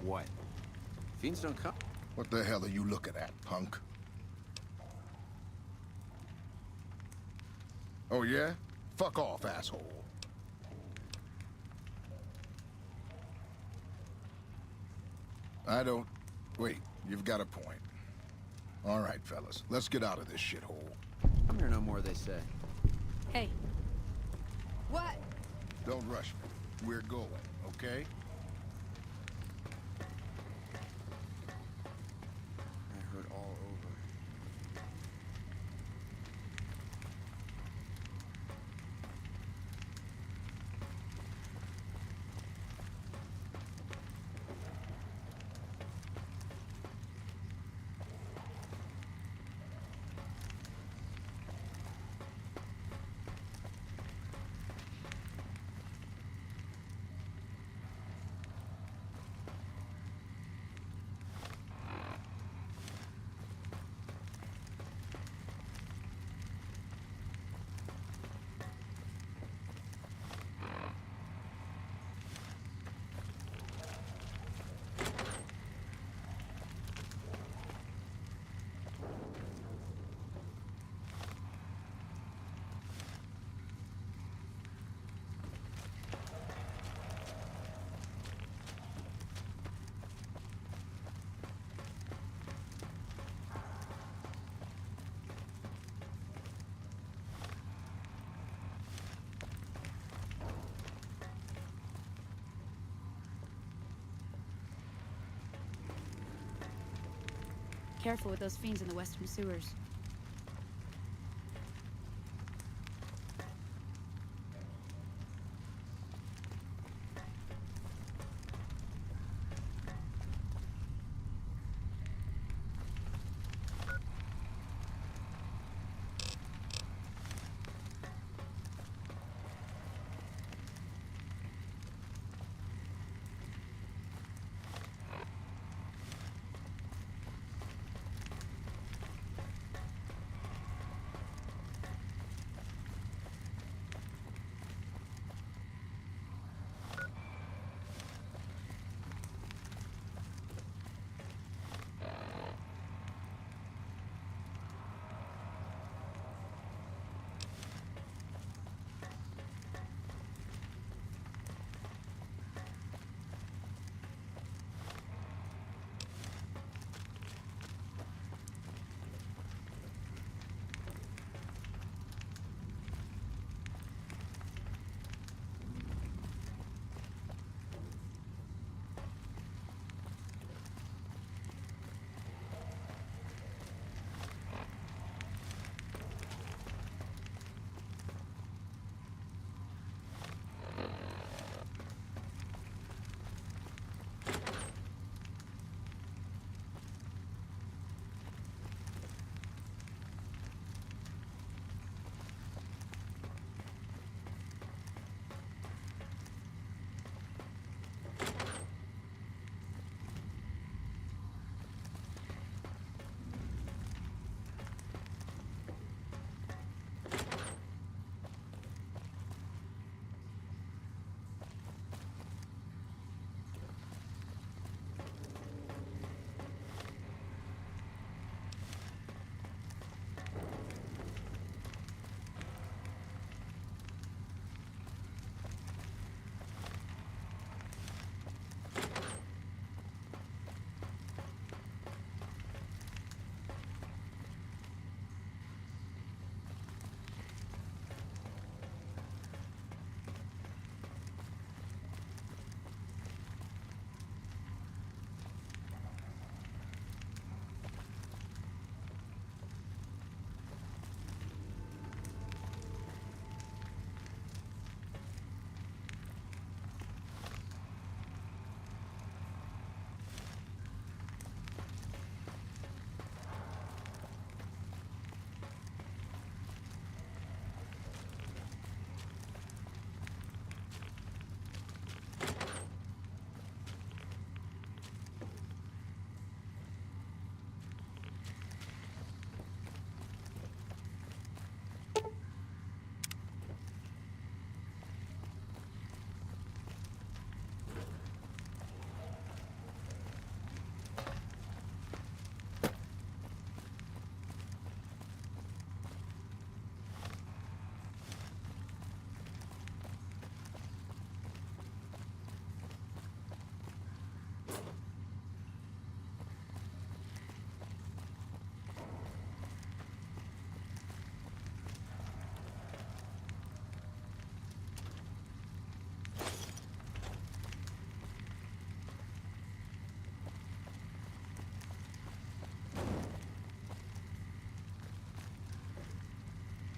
What? Fiends don't come. What the hell are you looking at, punk? Oh, yeah? Fuck off, asshole. I don't... Wait, you've got a point. All right, fellas, let's get out of this shithole. I'm here no more, they say. Hey. What? Don't rush me. We're going, okay? I heard all over. Careful with those fiends in the western sewers.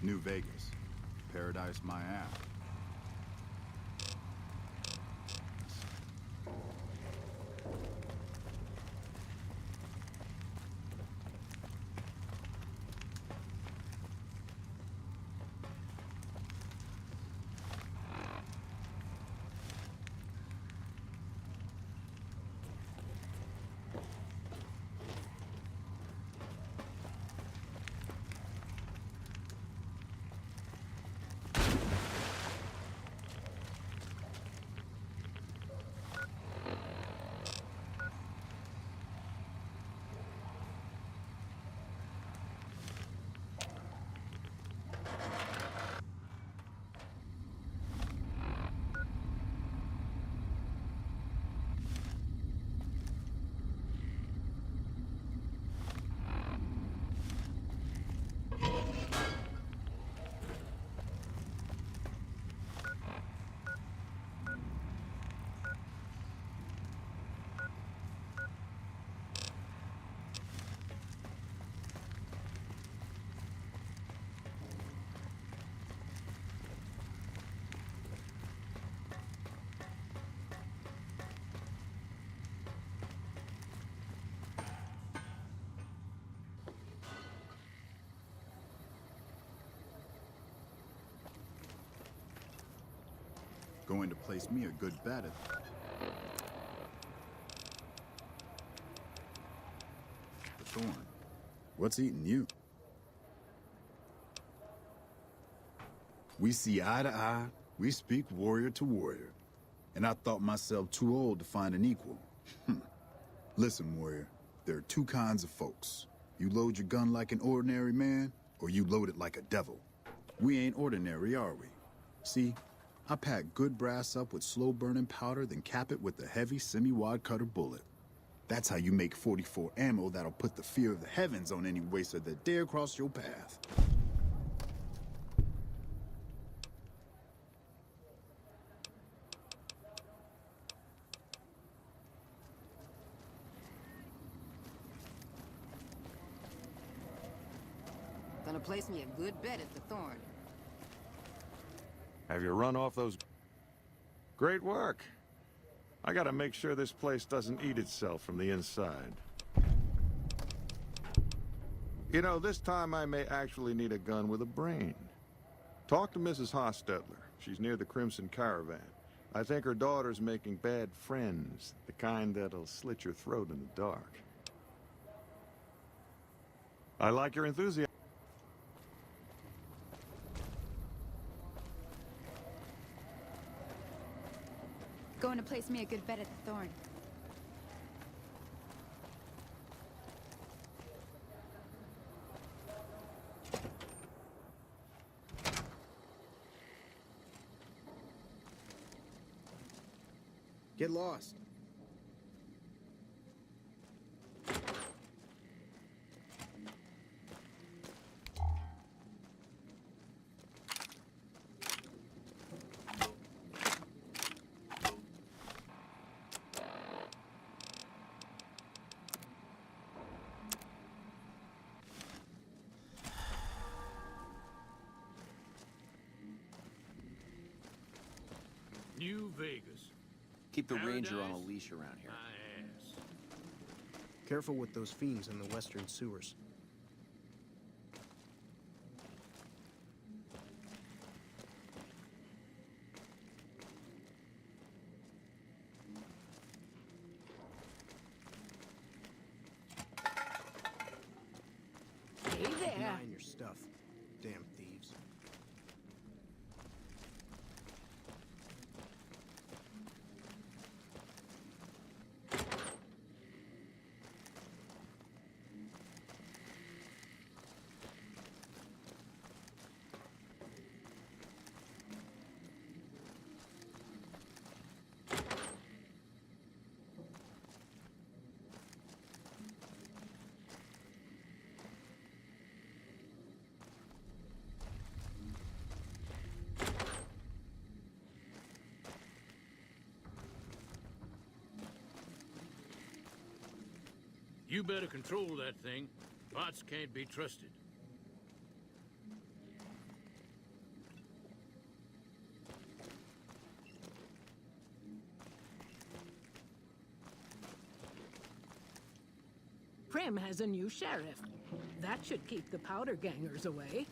New Vegas. Paradise my ass. Going to place me a good bet at the Thorn. What's eating you? We see eye to eye, we speak warrior to warrior. And I thought myself too old to find an equal. Listen, warrior, there are two kinds of folks. You load your gun like an ordinary man, or you load it like a devil. We ain't ordinary, are we? See, I pack good brass up with slow-burning powder, then cap it with a heavy semi-wide cutter bullet. That's how you make 44 ammo that'll put the fear of the heavens on any waster that dare cross your path. Gonna place me a good bet at the Thorn. Have you run off those... Great work. I gotta make sure this place doesn't eat itself from the inside. You know, this time I may actually need a gun with a brain. Talk to Mrs. Hostetler. She's near the Crimson Caravan. I think her daughter's making bad friends, the kind that'll slit your throat in the dark. I like your enthusiasm. Going to place me a good bet at the Thorn. Get lost. New Vegas. Keep the ranger on a Paradise? leash around here. My ass. Careful with those fiends in the western sewers. Hey Keep an there. eye on your stuff. Damn thieves. You better control that thing. Bots can't be trusted. Crim has a new sheriff. That should keep the powder gangers away.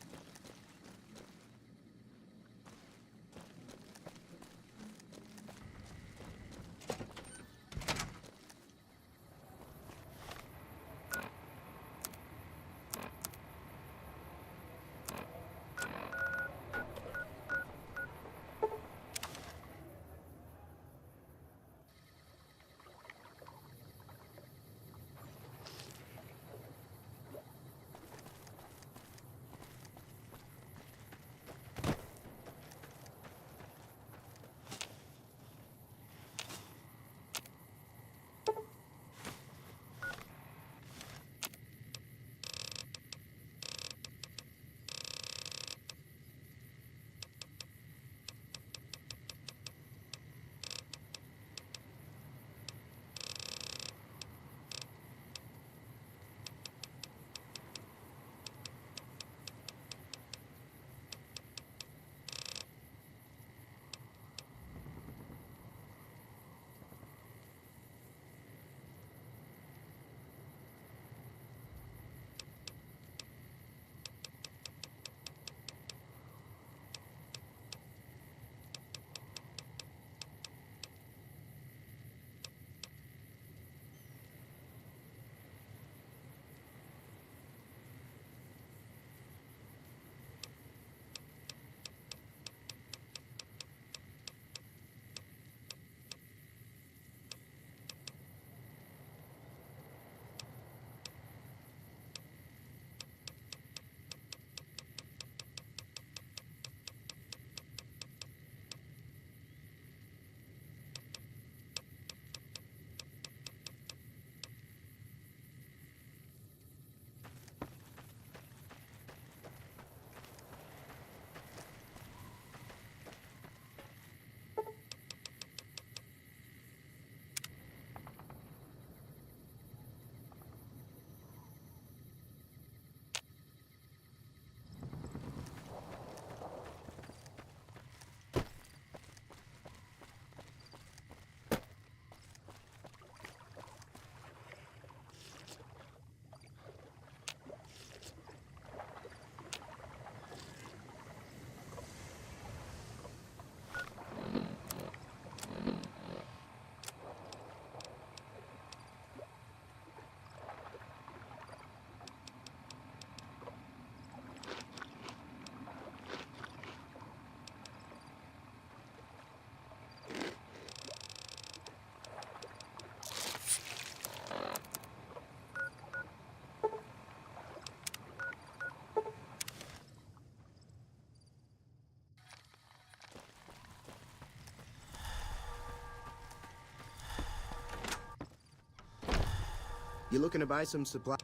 You looking to buy some supply?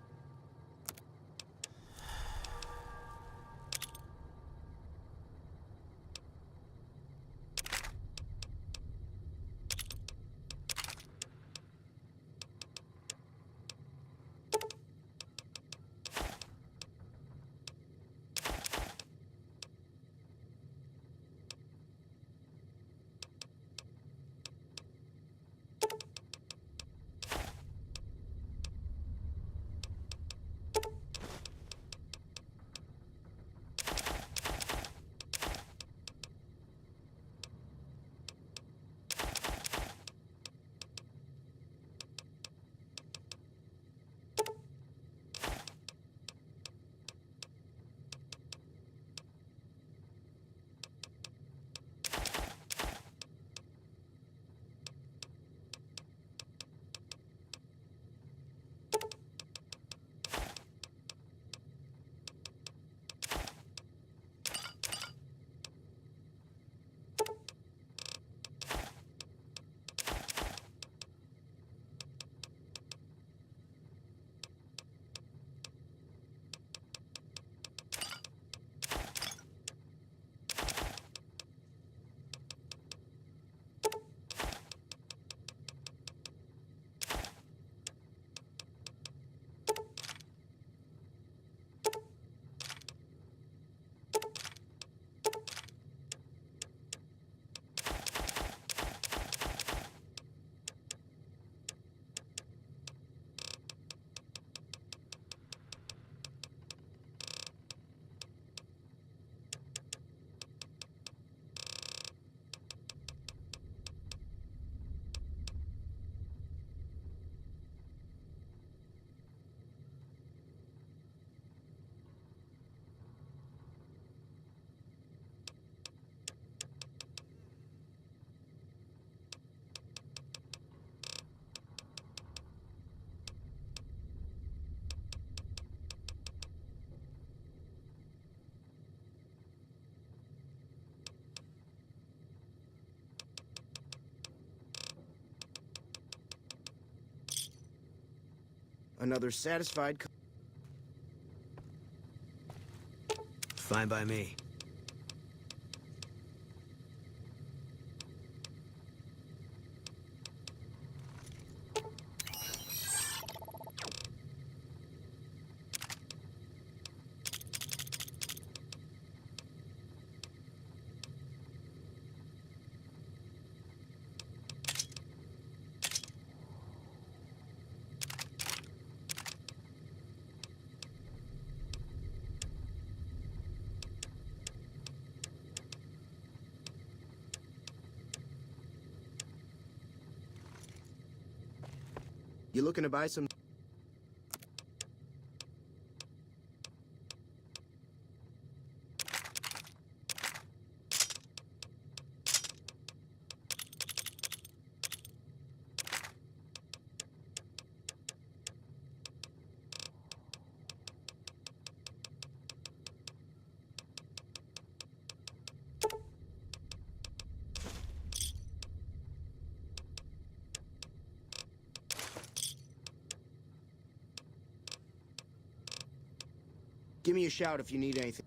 Another satisfied. Fine by me. You looking to buy some? Give me a shout if you need anything.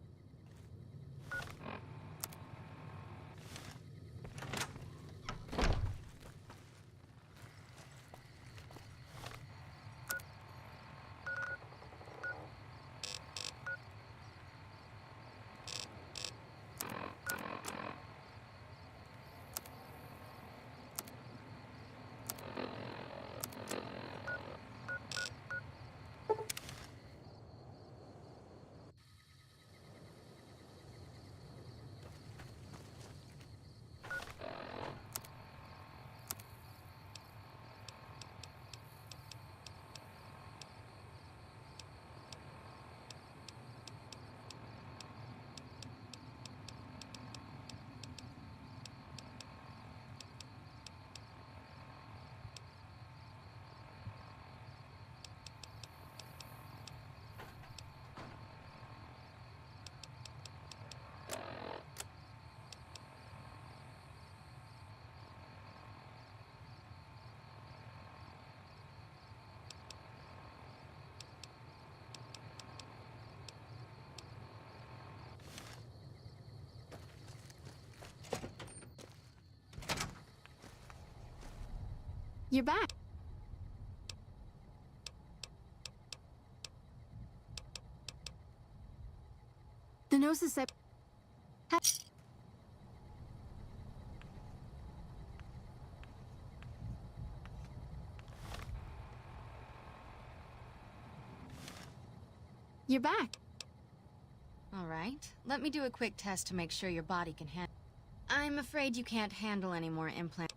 You're back. The Gnosis I... You're back. All right. Let me do a quick test to make sure your body can handle. I'm afraid you can't handle any more implants.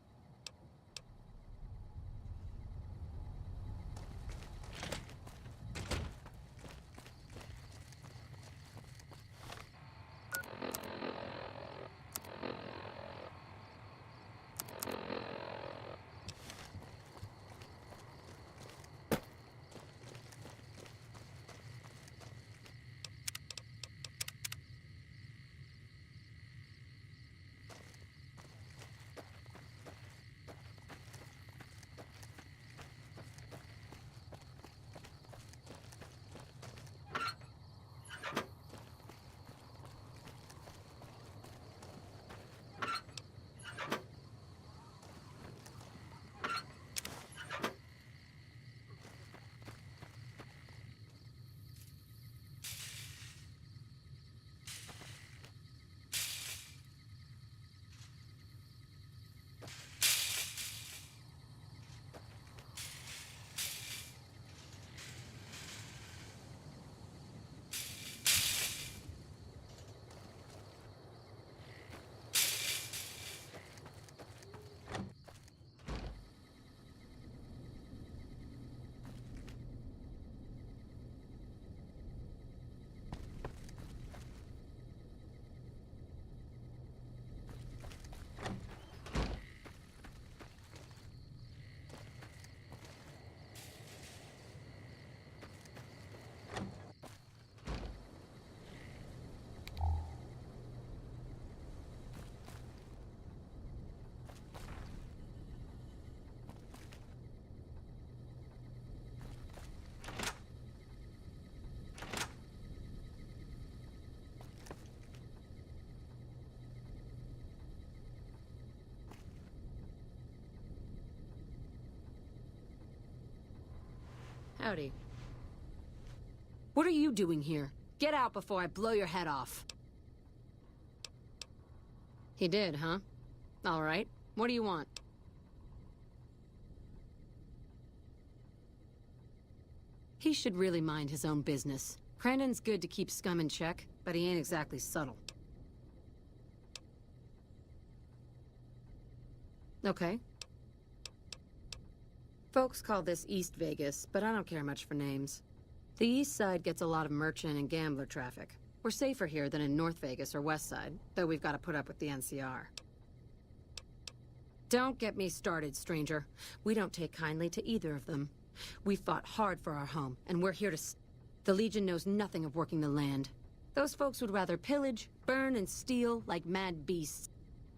Howdy. What are you doing here? Get out before I blow your head off. He did, huh? All right. What do you want? He should really mind his own business. Crandon's good to keep scum in check, but he ain't exactly subtle. Okay. Folks call this East Vegas, but I don't care much for names. The East Side gets a lot of merchant and gambler traffic. We're safer here than in North Vegas or West Side, though we've got to put up with the NCR. Don't get me started, stranger. We don't take kindly to either of them. We fought hard for our home, and we're here to The Legion knows nothing of working the land. Those folks would rather pillage, burn, and steal like mad beasts.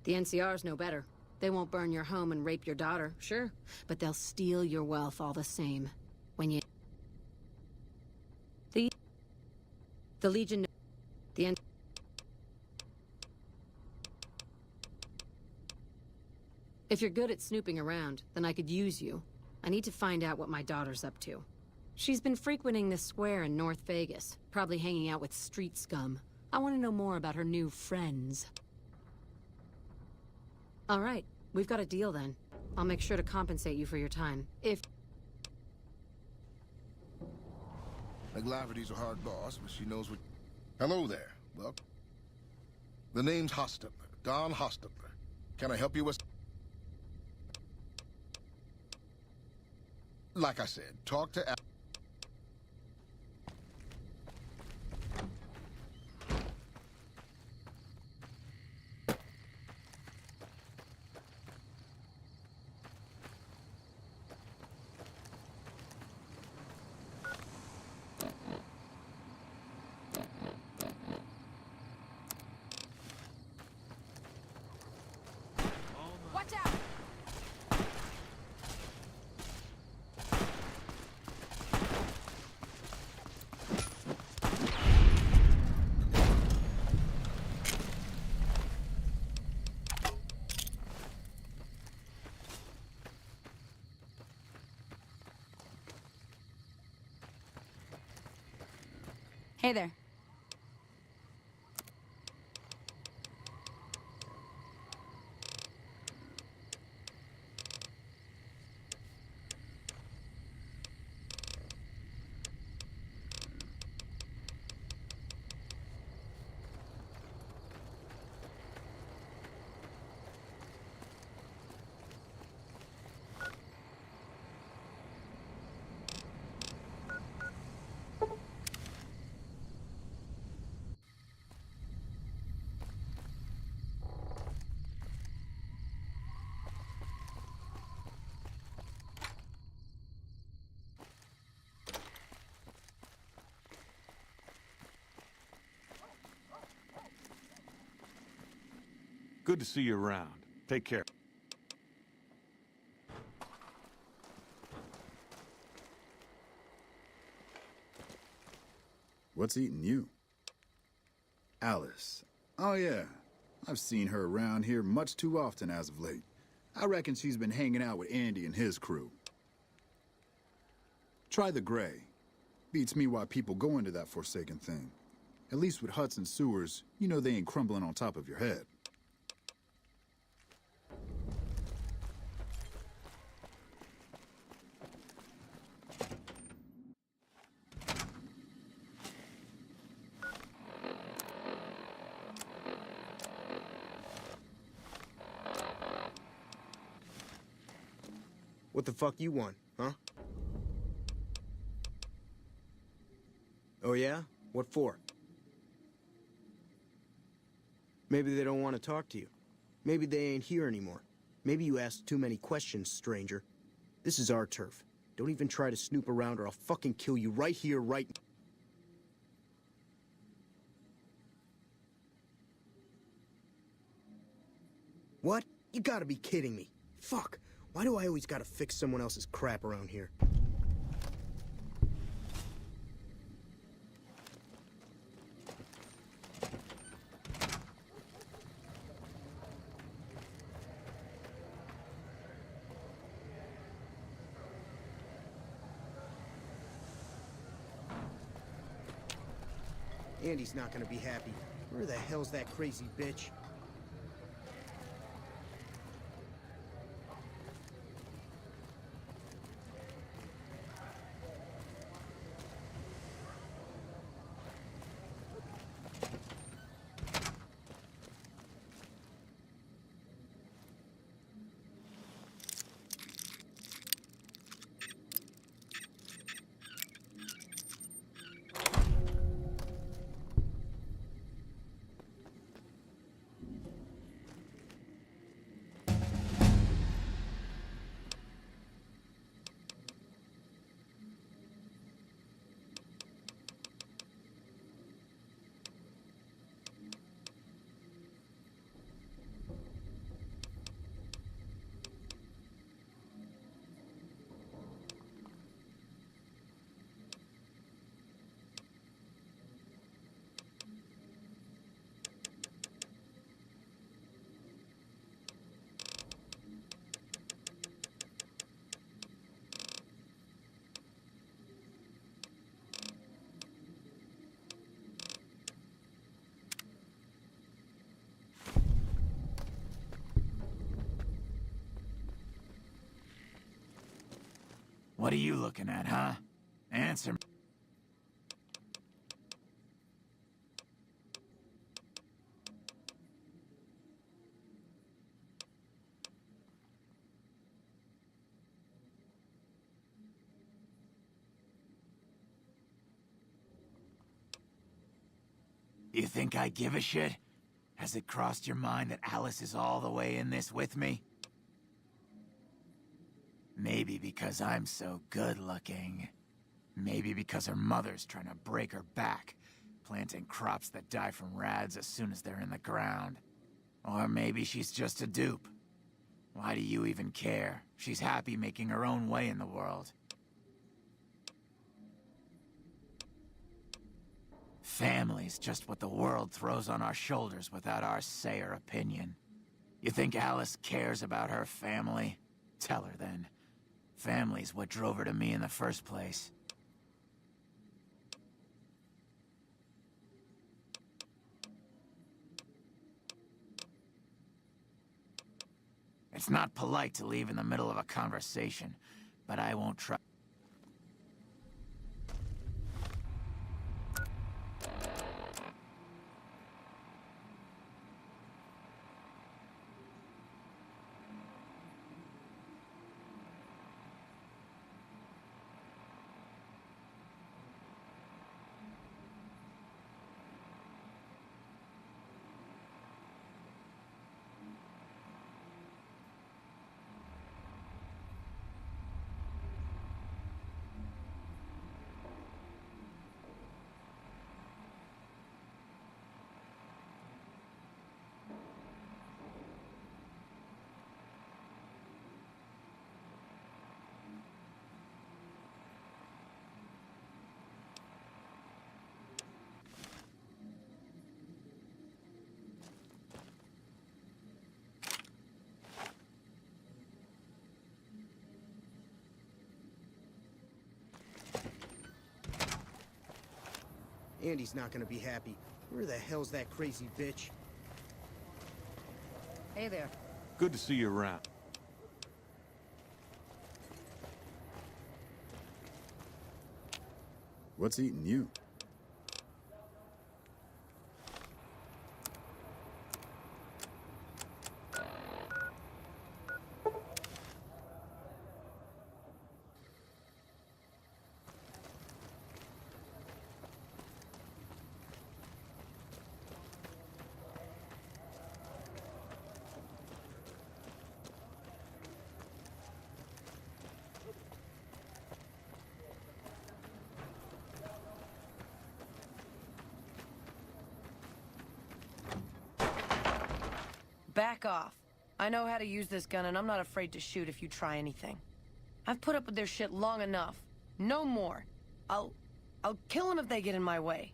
The NCR's no better. They won't burn your home and rape your daughter, sure, but they'll steal your wealth all the same. When you... The Legion... The N... If you're good at snooping around, then I could use you. I need to find out what my daughter's up to. She's been frequenting the square in North Vegas, probably hanging out with street scum. I want to know more about her new friends. All right, we've got a deal then. I'll make sure to compensate you for your time. If... McLaverty's a hard boss, but she knows what... Hello there. Well, the name's Hostetler. Don Hostetler. Can I help you with... Like I said, talk to... Watch out! Hey there. Good to see you around. Take care. What's eating you? Alice. Oh, yeah. I've seen her around here much too often as of late. I reckon she's been hanging out with Andy and his crew. Try the gray. Beats me why people go into that forsaken thing. At least with huts and sewers, you know they ain't crumbling on top of your head. What the fuck you want, huh? Oh yeah? What for? Maybe they don't want to talk to you. Maybe they ain't here anymore. Maybe you asked too many questions, stranger. This is our turf. Don't even try to snoop around or I'll fucking kill you right here, right now. What? You gotta be kidding me. Fuck. Why do I always gotta fix someone else's crap around here? Andy's not gonna be happy. Where the hell's that crazy bitch? What are you looking at, huh? Answer me. You think I give a shit? Has it crossed your mind that Alice is all the way in this with me? Maybe because I'm so good-looking. Maybe because her mother's trying to break her back, planting crops that die from rads as soon as they're in the ground. Or maybe she's just a dupe. Why do you even care? She's happy making her own way in the world. Family's just what the world throws on our shoulders without our say or opinion. You think Alice cares about her family? Tell her then. Family's what drove her to me in the first place. It's not polite to leave in the middle of a conversation, but I won't try. Andy's not gonna be happy. Where the hell's that crazy bitch? Hey there. Good to see you around. What's eating you? Back off. I know how to use this gun, and I'm not afraid to shoot if you try anything. I've put up with their shit long enough. No more. I'll kill them if they get in my way.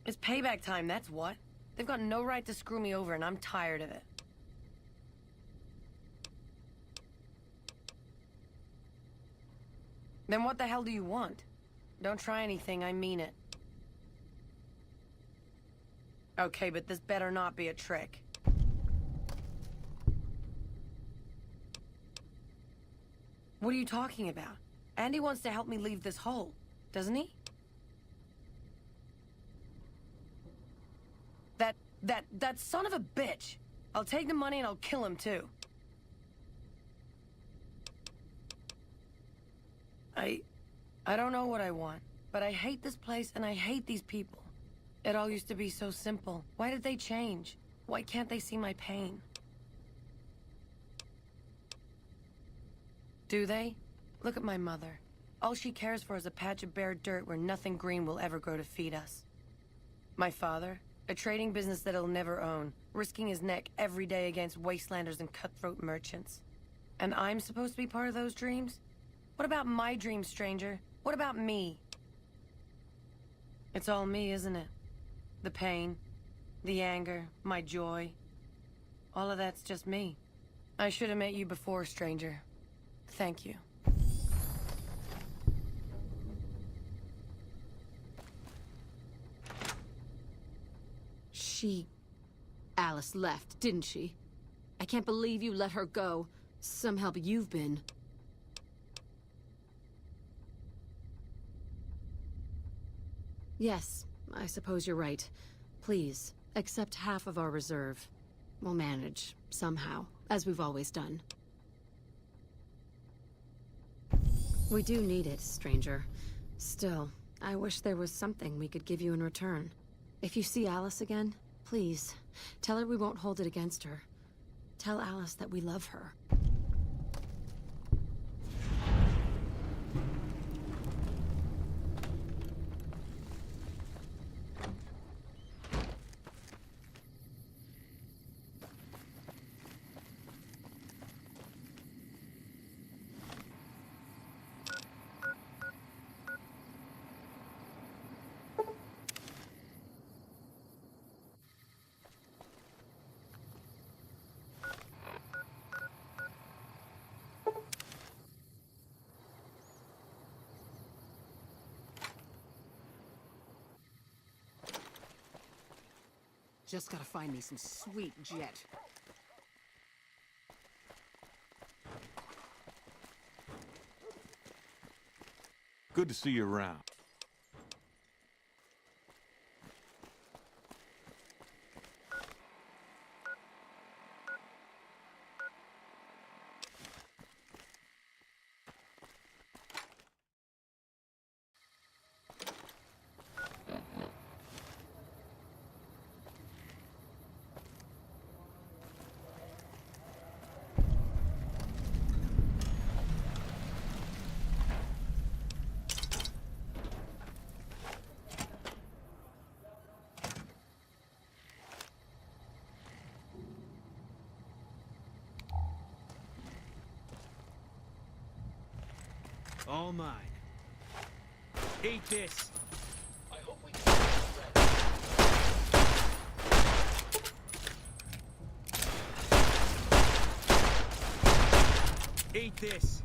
It's payback time, that's what. They've got no right to screw me over, and I'm tired of it. Then what the hell do you want? Don't try anything, I mean it. Okay, but this better not be a trick. What are you talking about? Andy wants to help me leave this hole, doesn't he? That son of a bitch! I'll take the money and I'll kill him too. I don't know what I want, but I hate this place and I hate these people. It all used to be so simple. Why did they change? Why can't they see my pain? Do they? Look at my mother. All she cares for is a patch of bare dirt where nothing green will ever grow to feed us. My father? A trading business that he'll never own, risking his neck every day against wastelanders and cutthroat merchants. And I'm supposed to be part of those dreams? What about my dreams, stranger? What about me? It's all me, isn't it? The pain, the anger, my joy. All of that's just me. I should have met you before, stranger. Thank you. Alice left, didn't she? I can't believe you let her go. Some help you've been. Yes, I suppose you're right. Please, accept half of our reserve. We'll manage, somehow, as we've always done. We do need it, stranger. Still, I wish there was something we could give you in return. If you see Alice again, please, tell her we won't hold it against her. Tell Alice that we love her. Just gotta find me some sweet jet. Good to see you around. All mine. Eat this. I hope we can Eat this.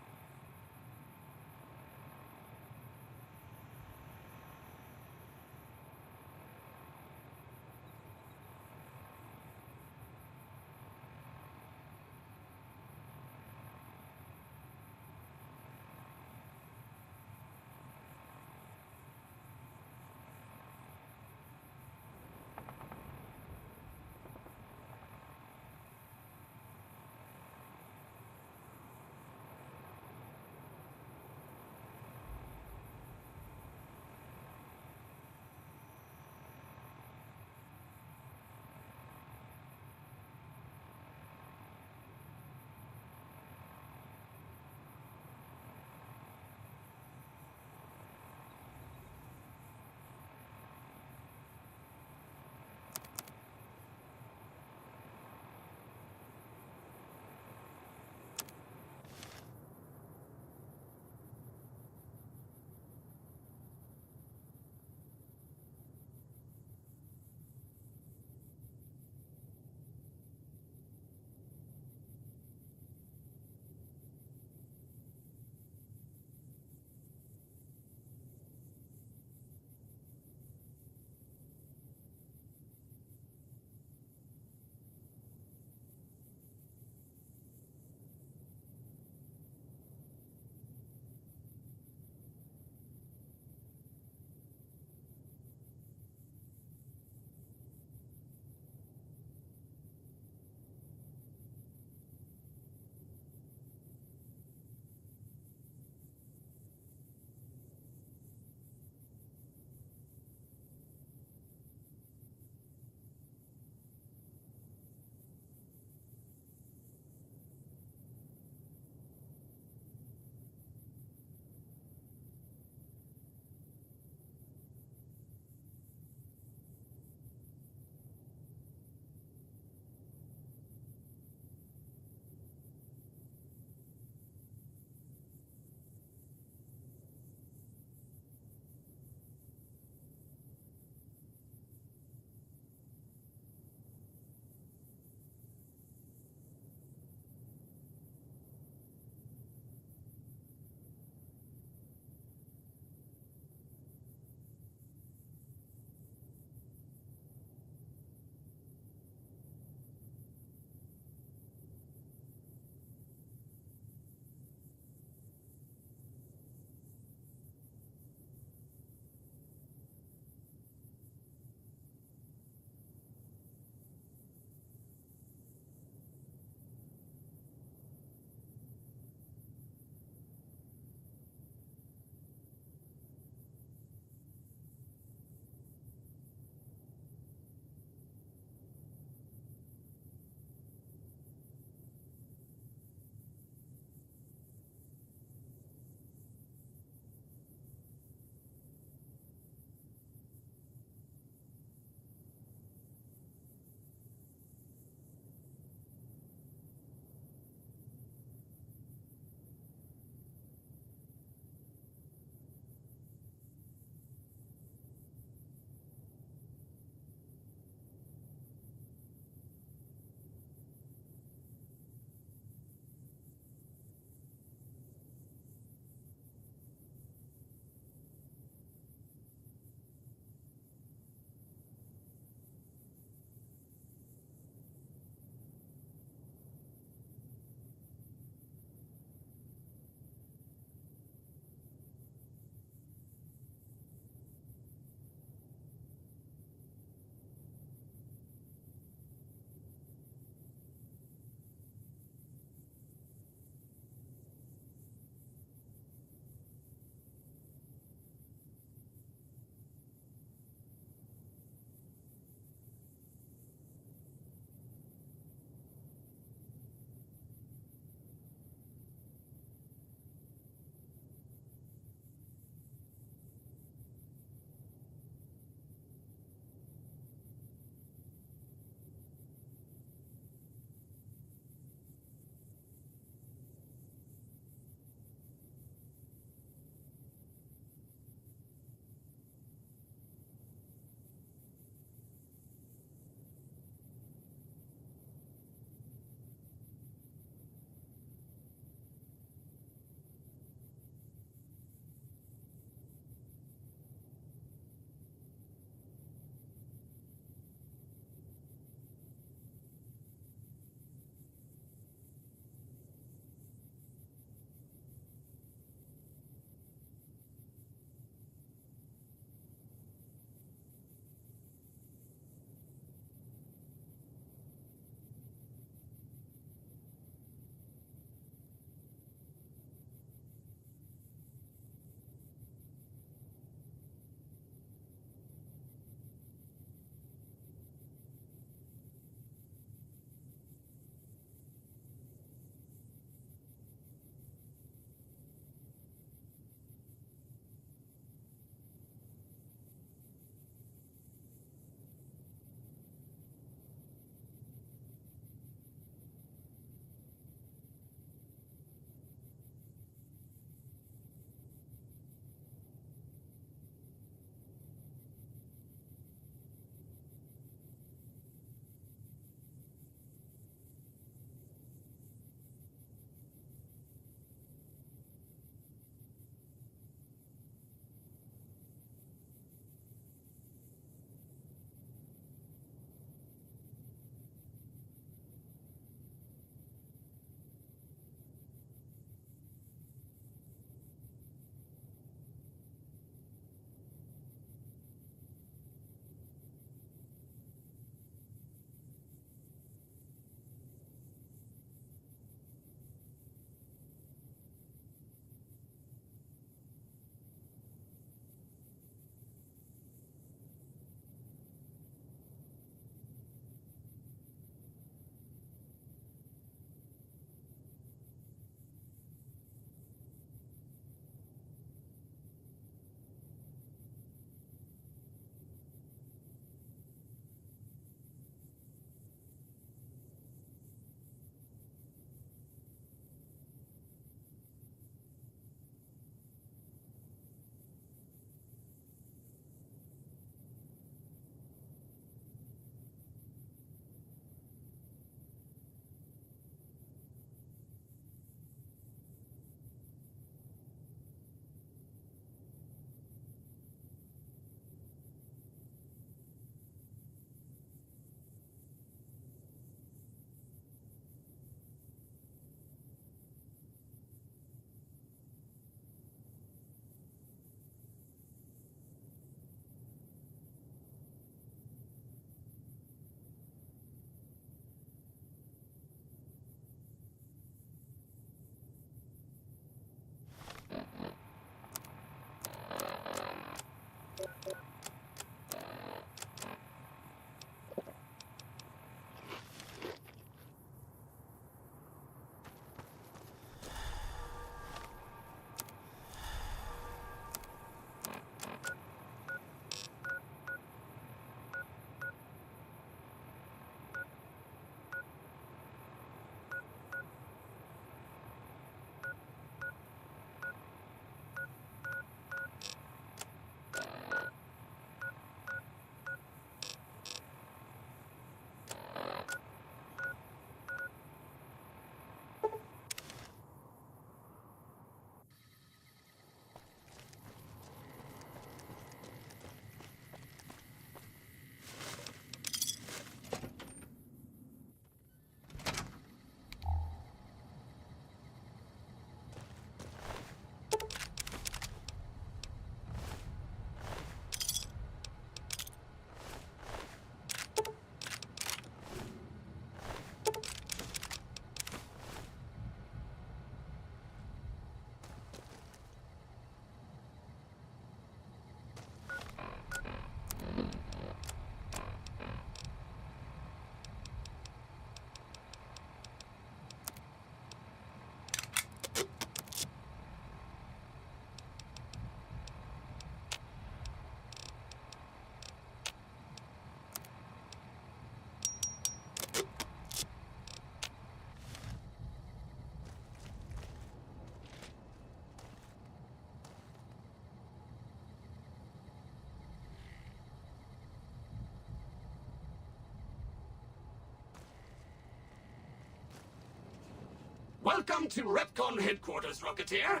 Welcome to Repcon headquarters, Rocketeer.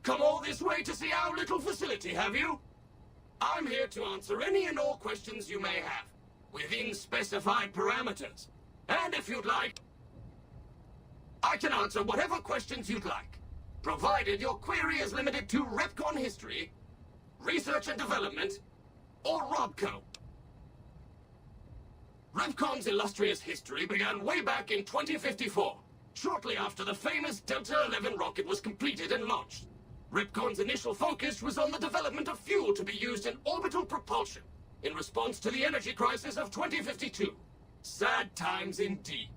Come all this way to see our little facility, have you? I'm here to answer any and all questions you may have, within specified parameters. And if you'd like, I can answer whatever questions you'd like, provided your query is limited to Repcon history, research and development, or Robco. Repcon's illustrious history began way back in 2054, shortly after the famous Delta-11 rocket was completed and launched. Repcon's initial focus was on the development of fuel to be used in orbital propulsion in response to the energy crisis of 2052. Sad times indeed.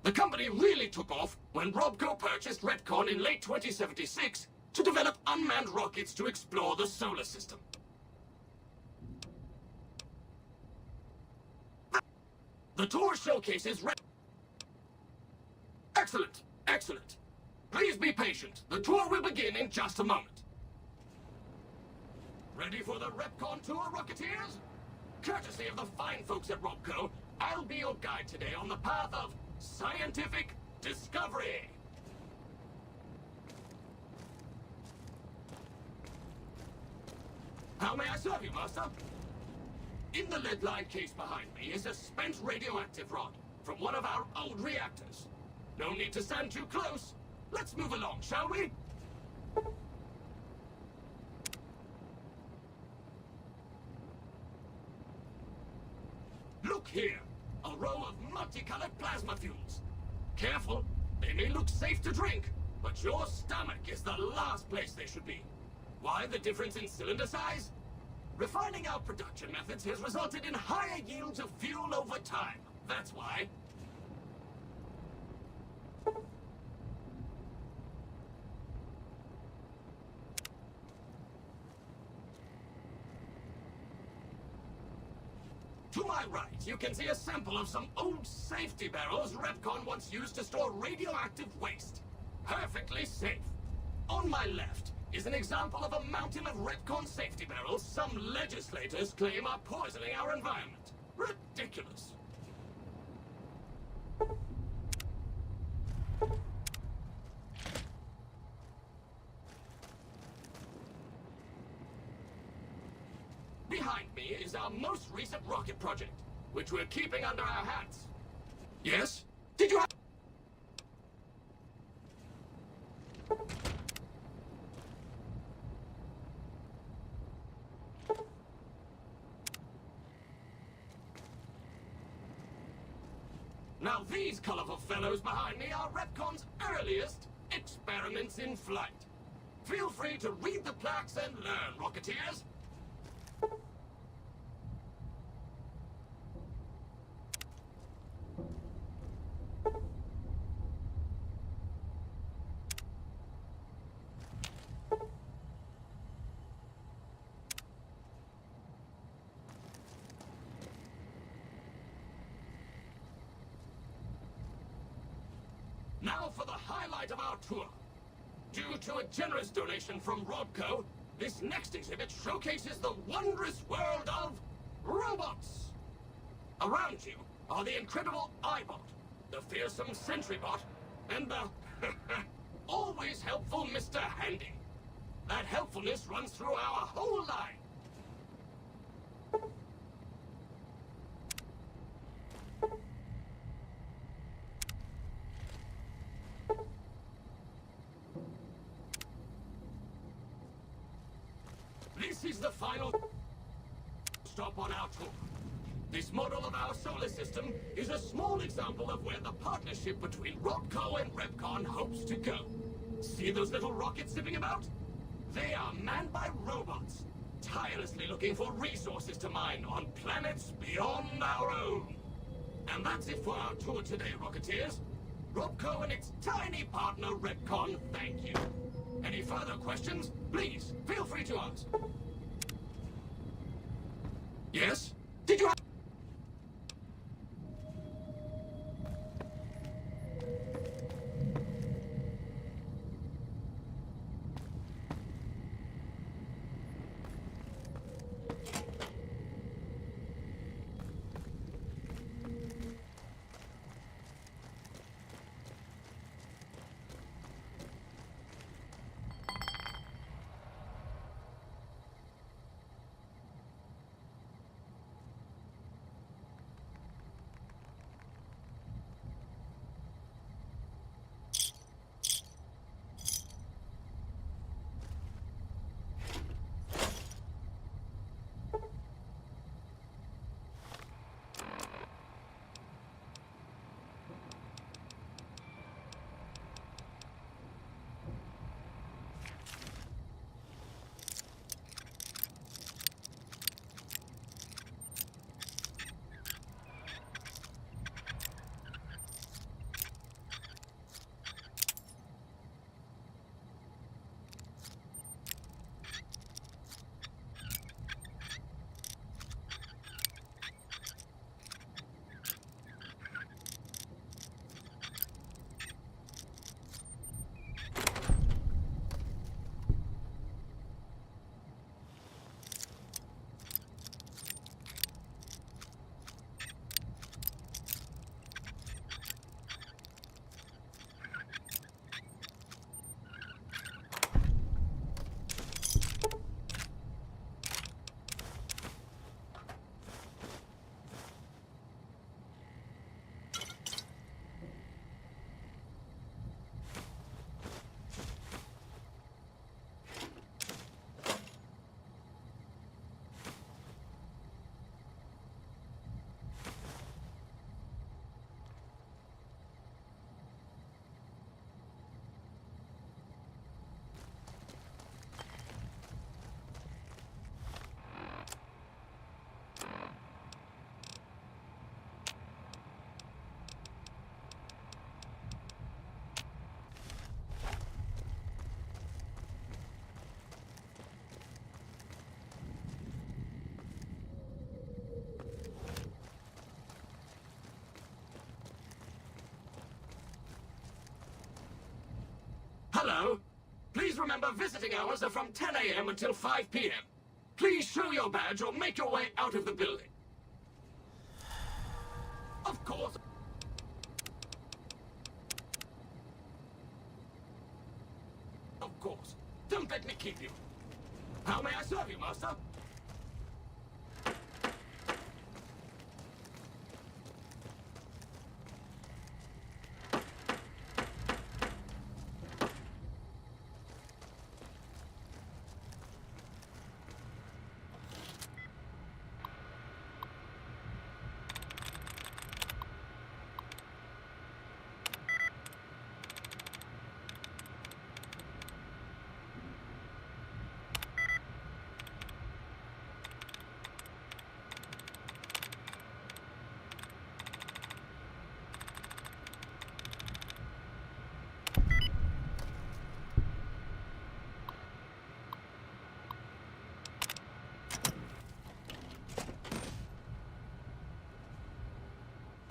The company really took off when Robco purchased Repcon in late 2076 to develop unmanned rockets to explore the solar system. The tour showcases Excellent, excellent. Please be patient. The tour will begin in just a moment. Ready for the Repcon tour, Rocketeers? Courtesy of the fine folks at Robco, I'll be your guide today on the path of scientific discovery. How may I serve you, Master? In the lead-lined case behind me is a spent radioactive rod from one of our old reactors. No need to stand too close. Let's move along, shall we? Look here, a row of multicolored plasma fuels. Careful, they may look safe to drink, but your stomach is the last place they should be. Why the difference in cylinder size? Refining our production methods has resulted in higher yields of fuel over time. That's why. To my right, you can see a sample of some old safety barrels Repcon once used to store radioactive waste. Perfectly safe. On my left is an example of a mountain of Repcon safety barrels some legislators claim are poisoning our environment. Ridiculous. Behind me is our most recent rocket project, which we're keeping under our hats. Yes? Did you have... Now these colorful fellows behind me are Repcon's earliest experiments in flight. Feel free to read the plaques and learn, Rocketeers. Now for the highlight of our tour. Due to a generous donation from Robco, this next exhibit showcases the wondrous world of robots. Around you are the incredible iBot, the fearsome SentryBot, and the always helpful Mr. Handy. That helpfulness runs through our whole line. This is the final stop on our tour. This model of our solar system is a small example of where the partnership between Robco and Repcon hopes to go. See those little rockets zipping about? They are manned by robots, tirelessly looking for resources to mine on planets beyond our own. And that's it for our tour today, Rocketeers. Robco and its tiny partner, Repcon, thank you. Any further questions? Please, feel free to ask. Yes? Did you have... Hello. Please remember visiting hours are from 10 a.m. until 5 p.m. Please show your badge or make your way out of the building. Of course. Of course. Don't let me keep you. How may I serve you, Master?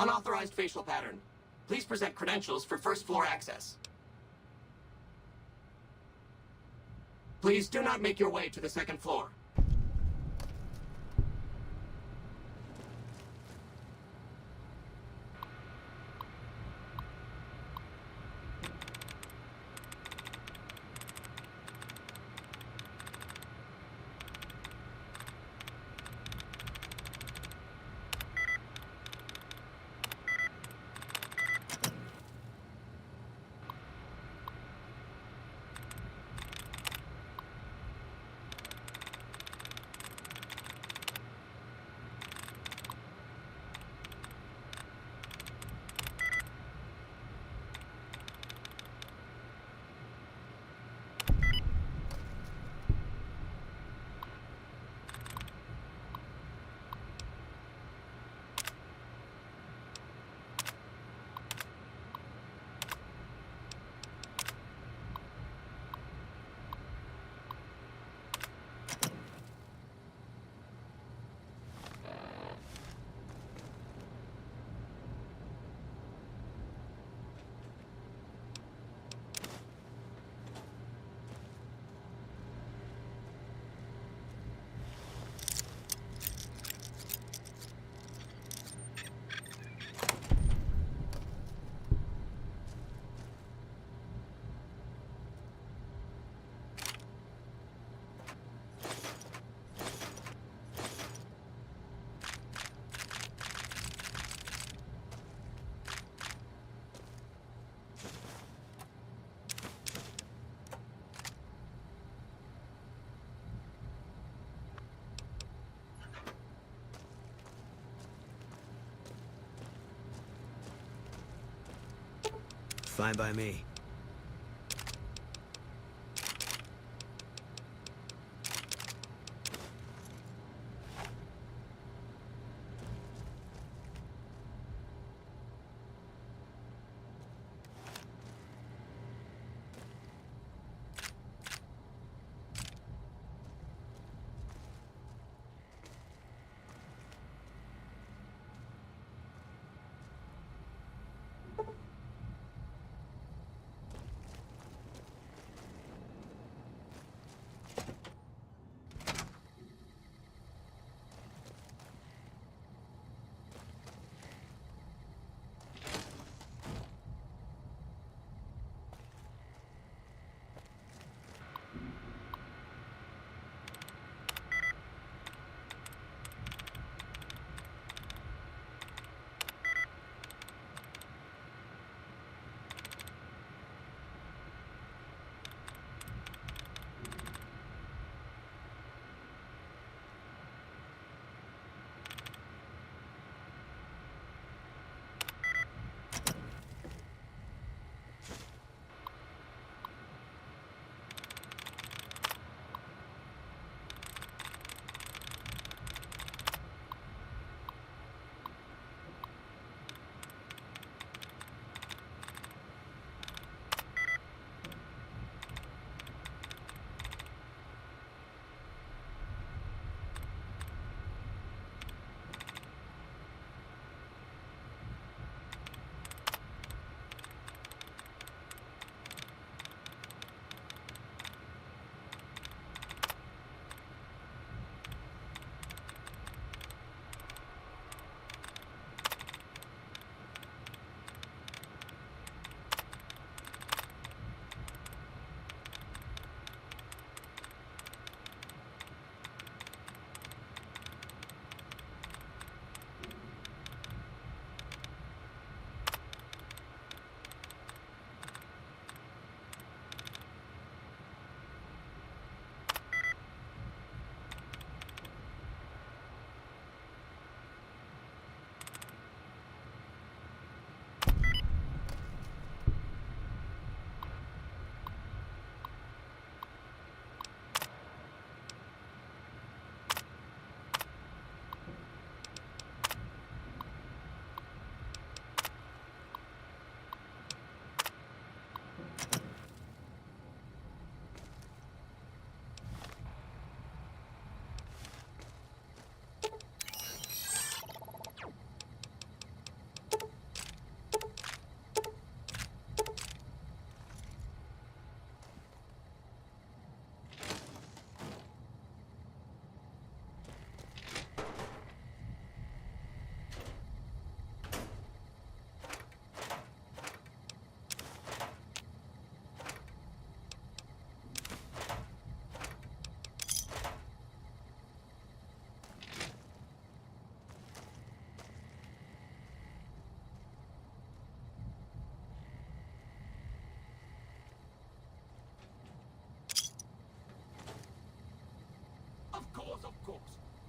Unauthorized facial pattern. Please present credentials for first floor access. Please do not make your way to the second floor. Fine by me.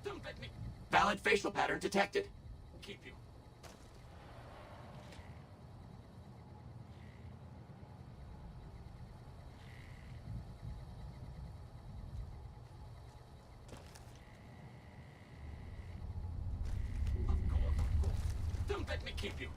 Don't let me... Valid facial pattern detected. Keep you. Of course. Don't let me keep you.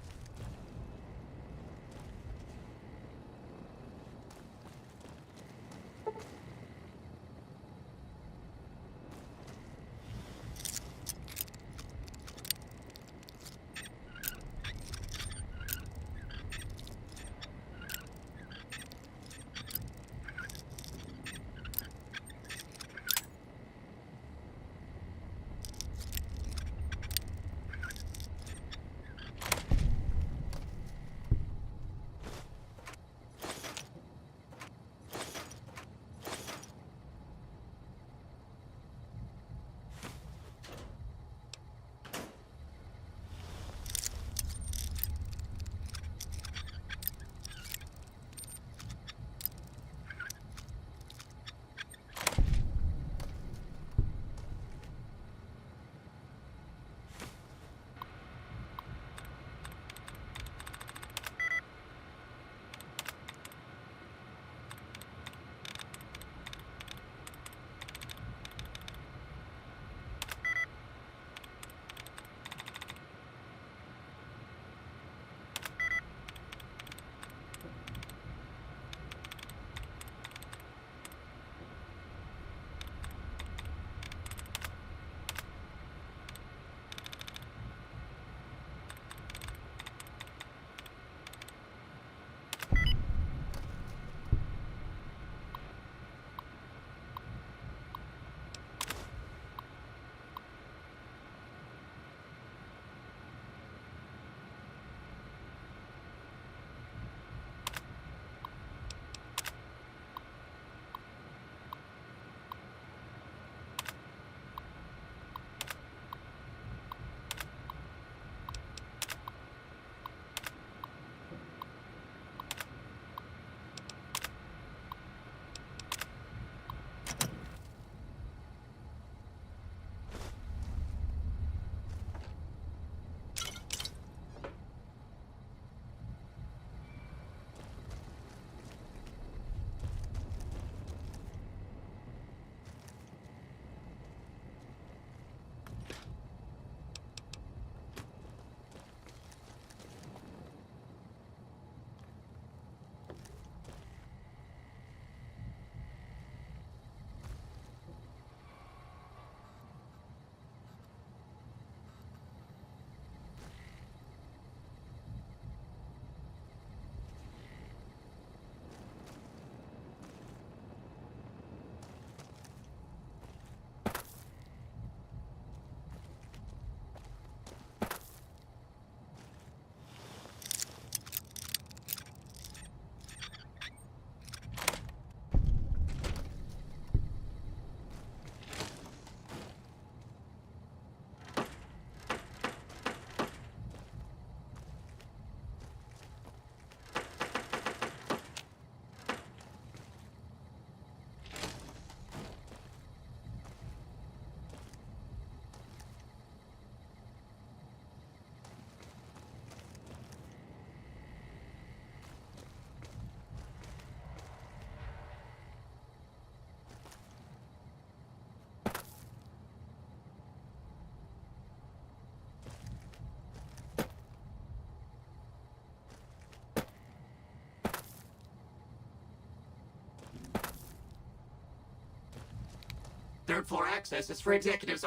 Third floor access is for executives.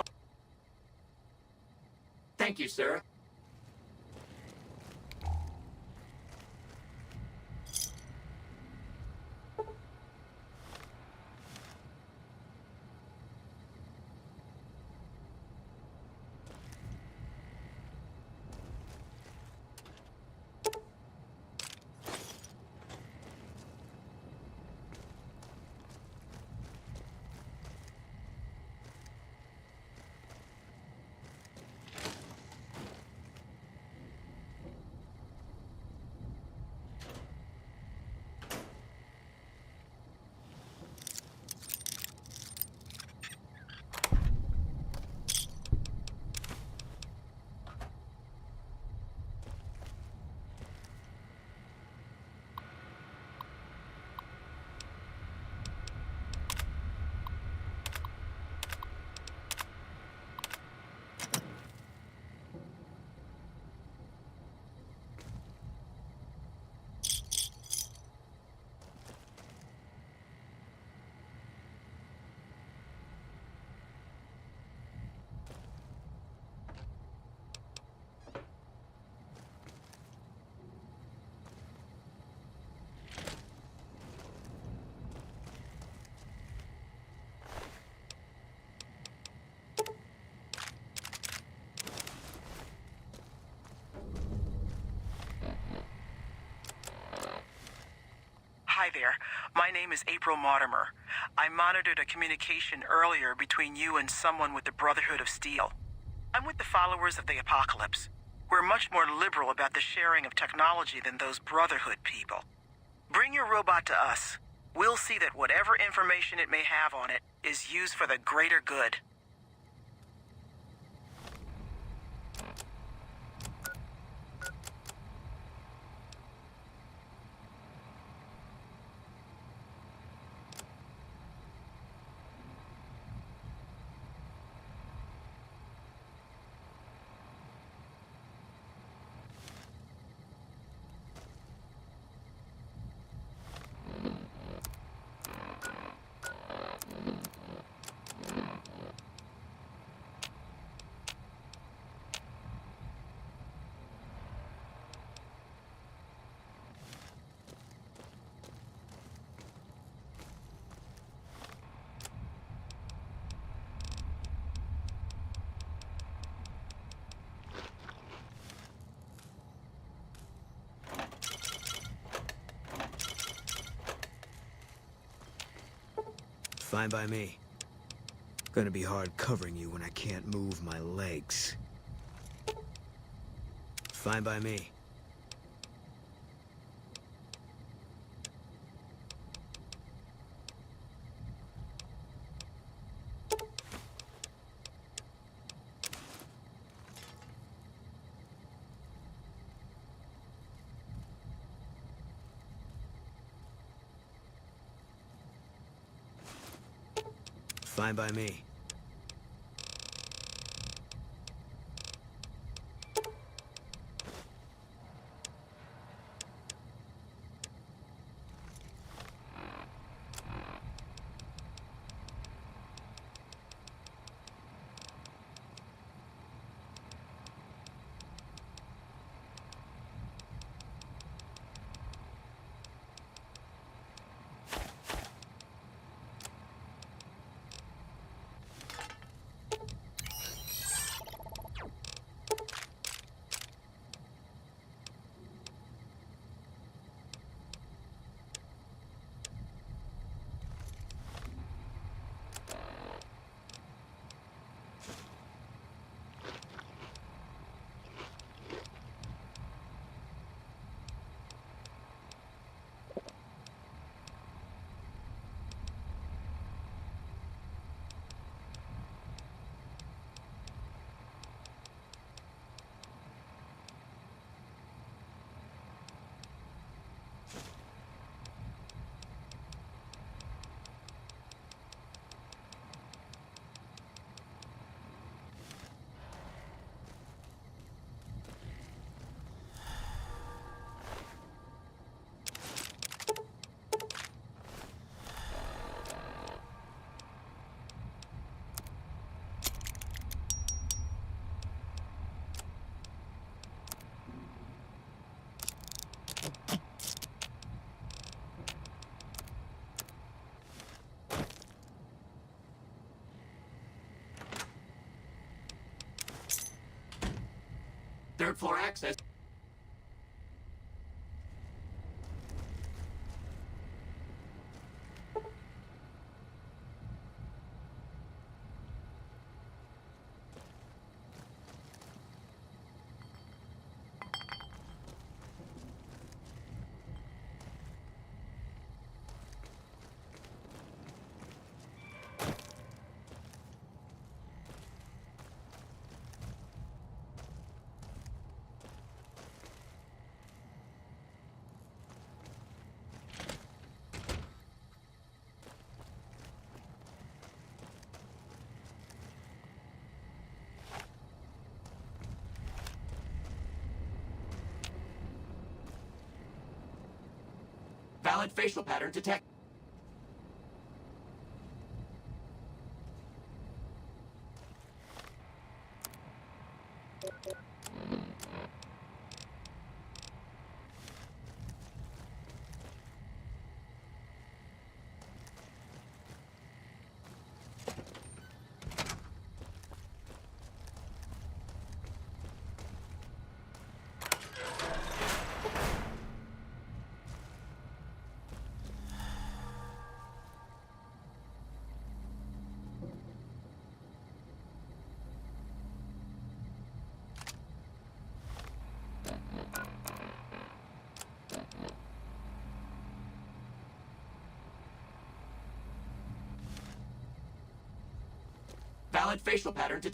Thank you, sir. My name is April Mortimer. I monitored a communication earlier between you and someone with the Brotherhood of Steel. I'm with the followers of the Apocalypse. We're much more liberal about the sharing of technology than those Brotherhood people. Bring your robot to us. We'll see that whatever information it may have on it is used for the greater good. Fine by me. Gonna be hard covering you when I can't move my legs. Fine by me. Fine by me. Third floor access. Valid facial pattern detect. valid facial pattern to...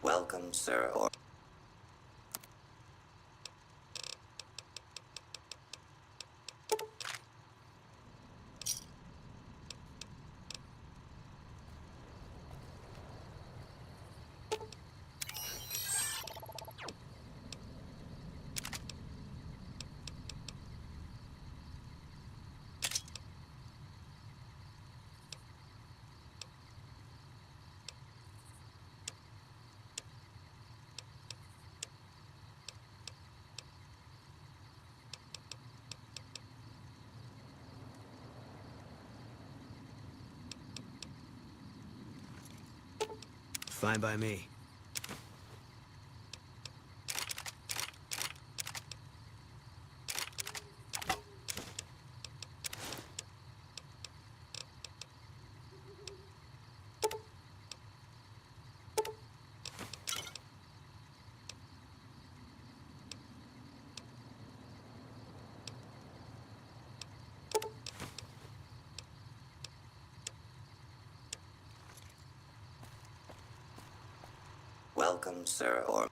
Welcome, sir. Fine by me. Welcome, sir. Or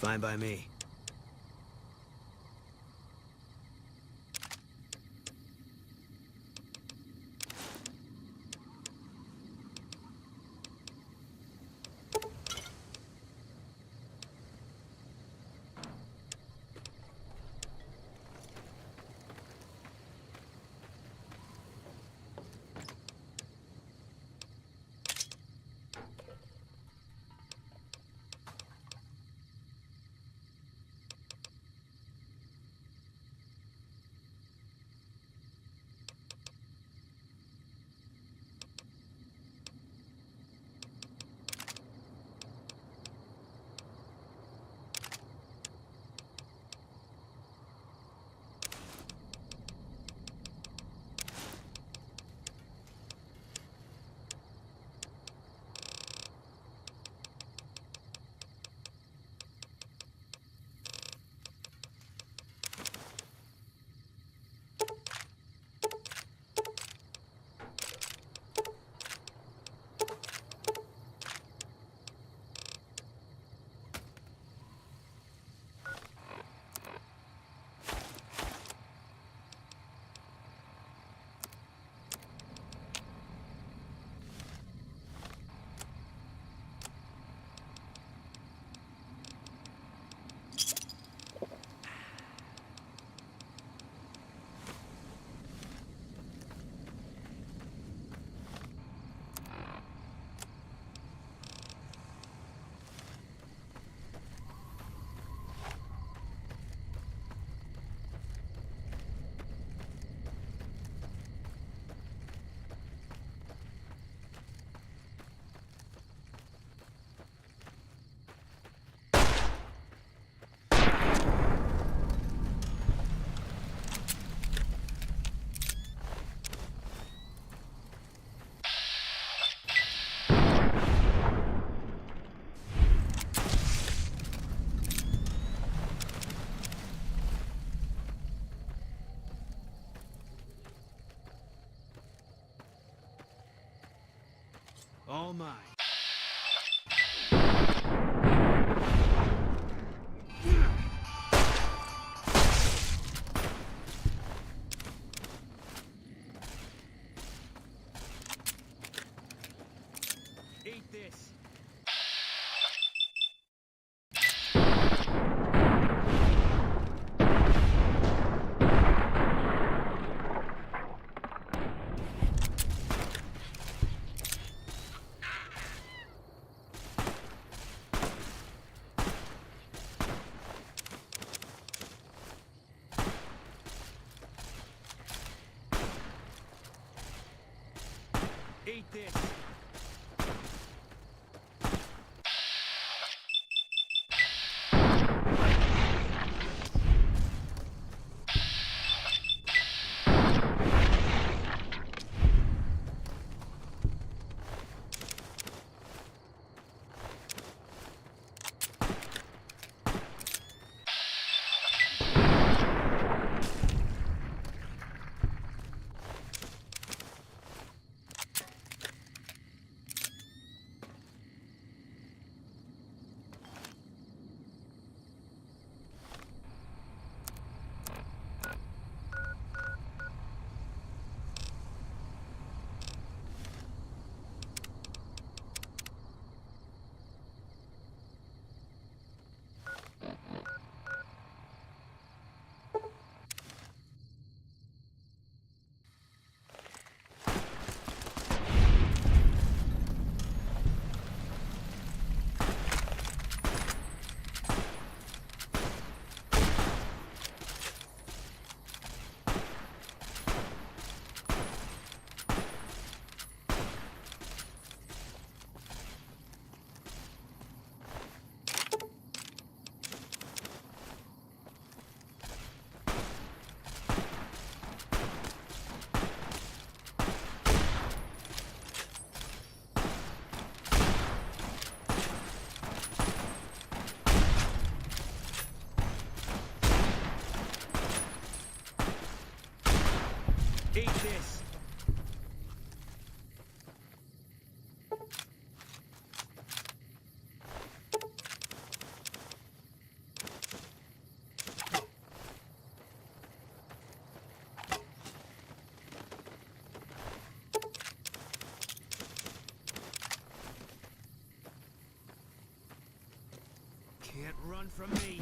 Fine by me. All mine. Eat this. Eat this. Eat this. Run from me.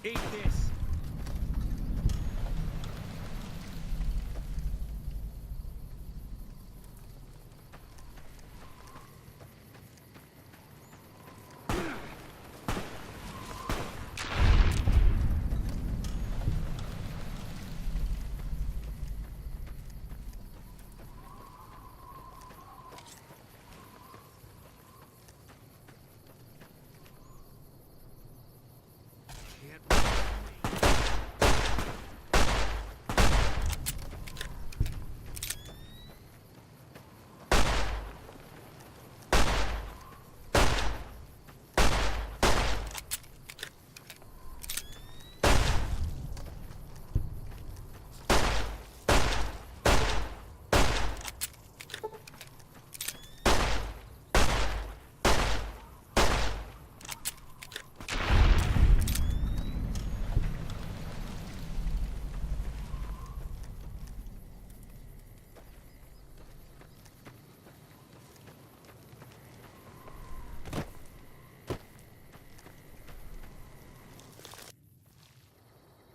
Eat this.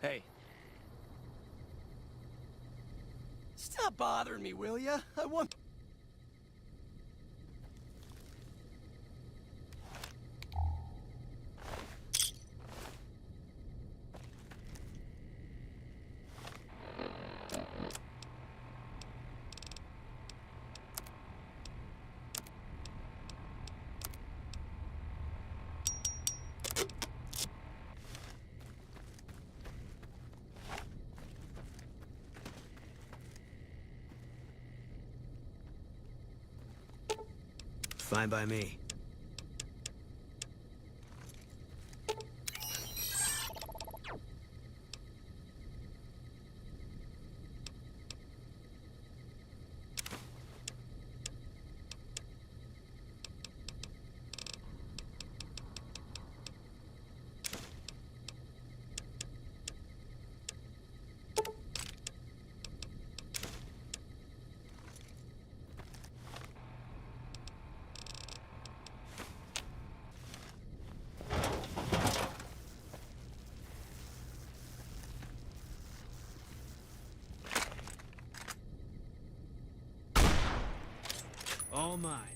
Hey. Stop bothering me, will ya? I want... Fine by me. All mine.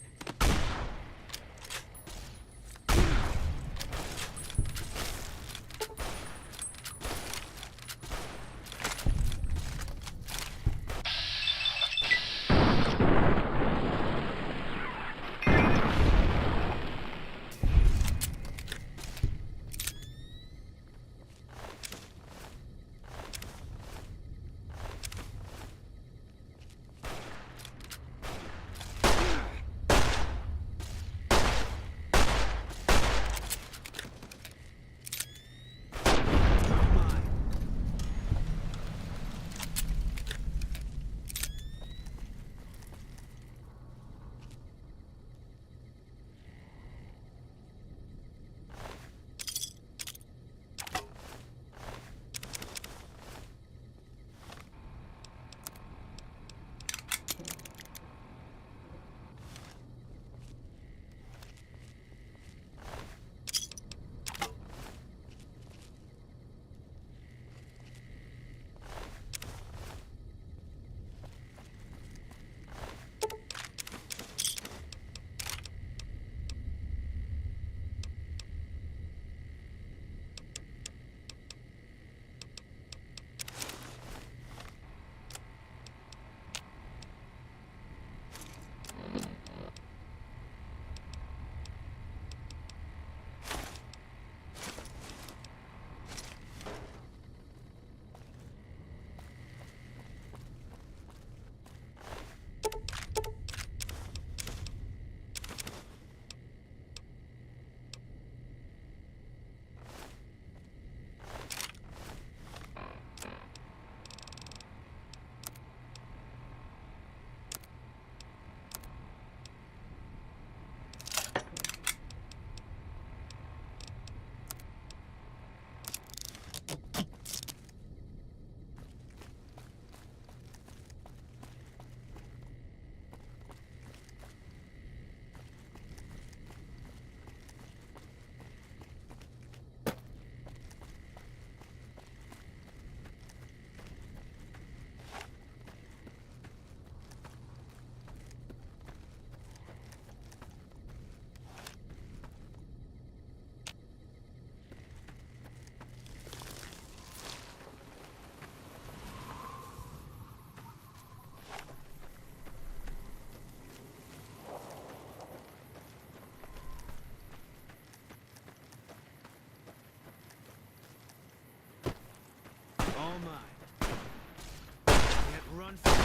all mine. Can't run from me.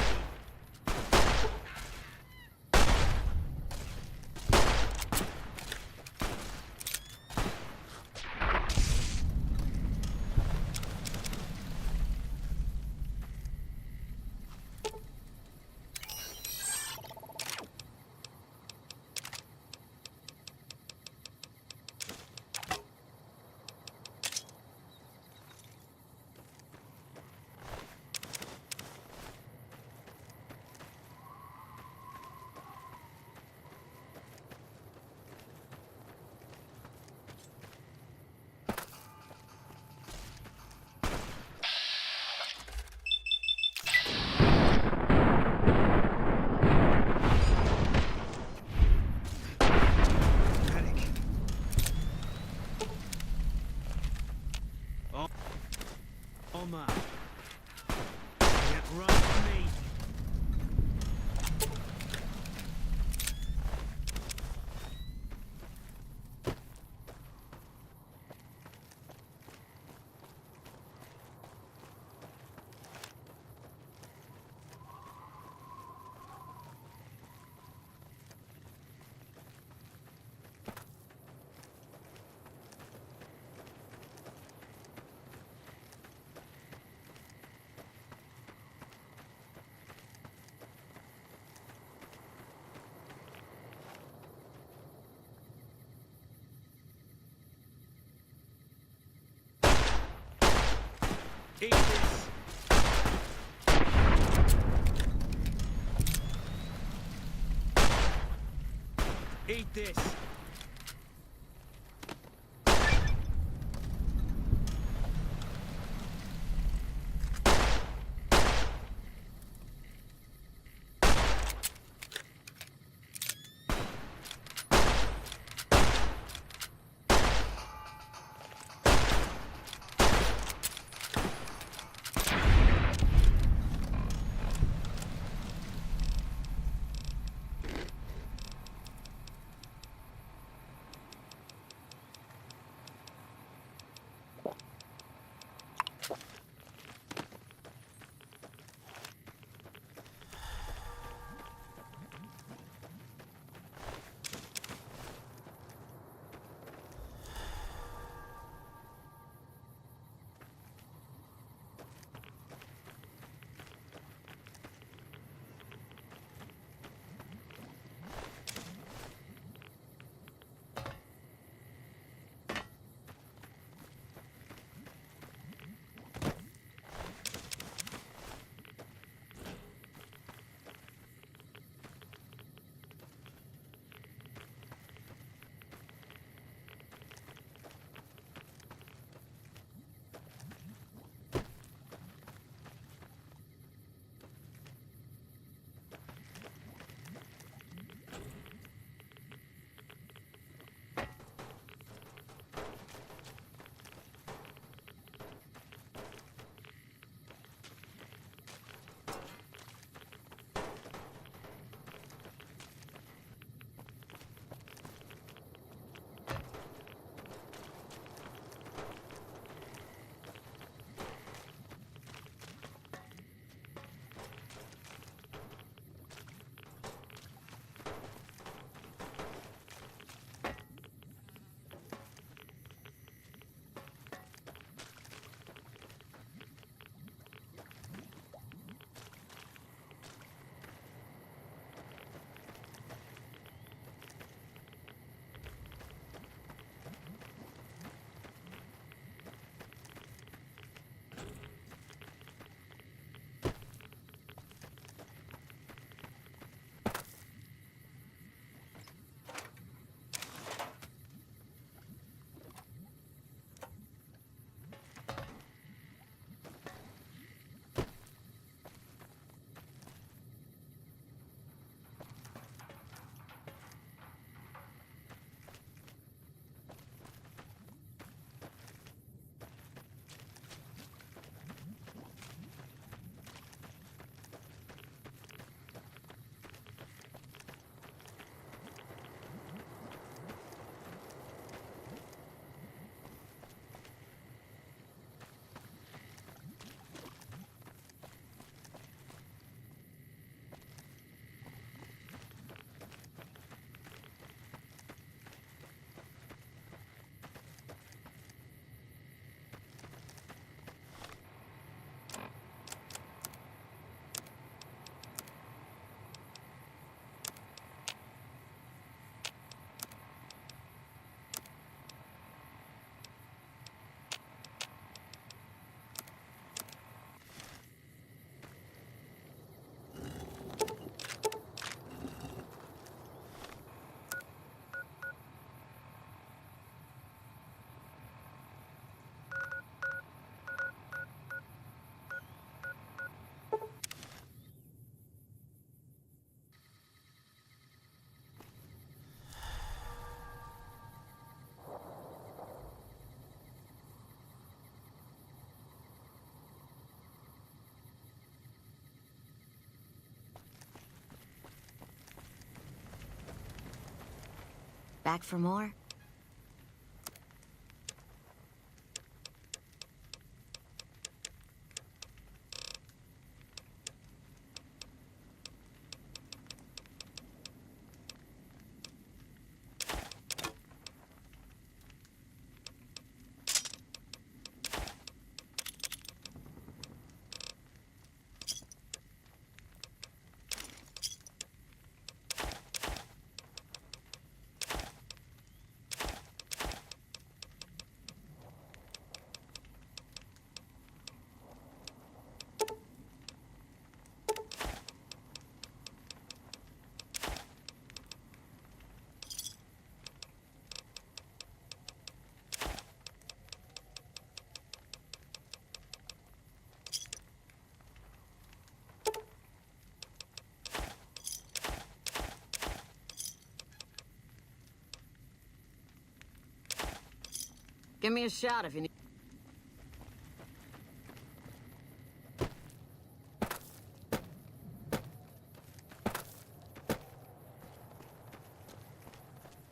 All mine. Can't run from me. Eat this. Eat this. Back for more? Give me a shot if you need.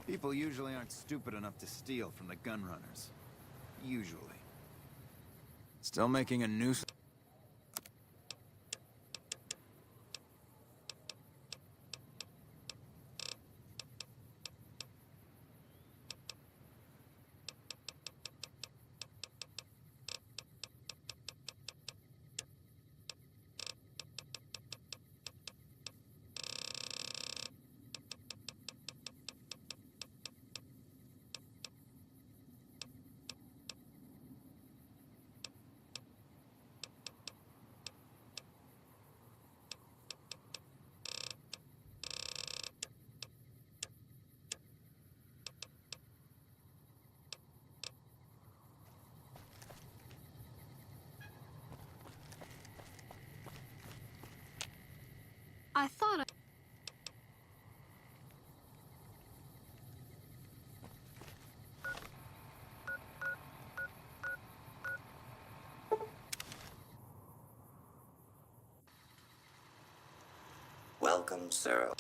People usually aren't stupid enough to steal from the gun runners. Usually. Still making a nuisance. I thought Welcome, sir.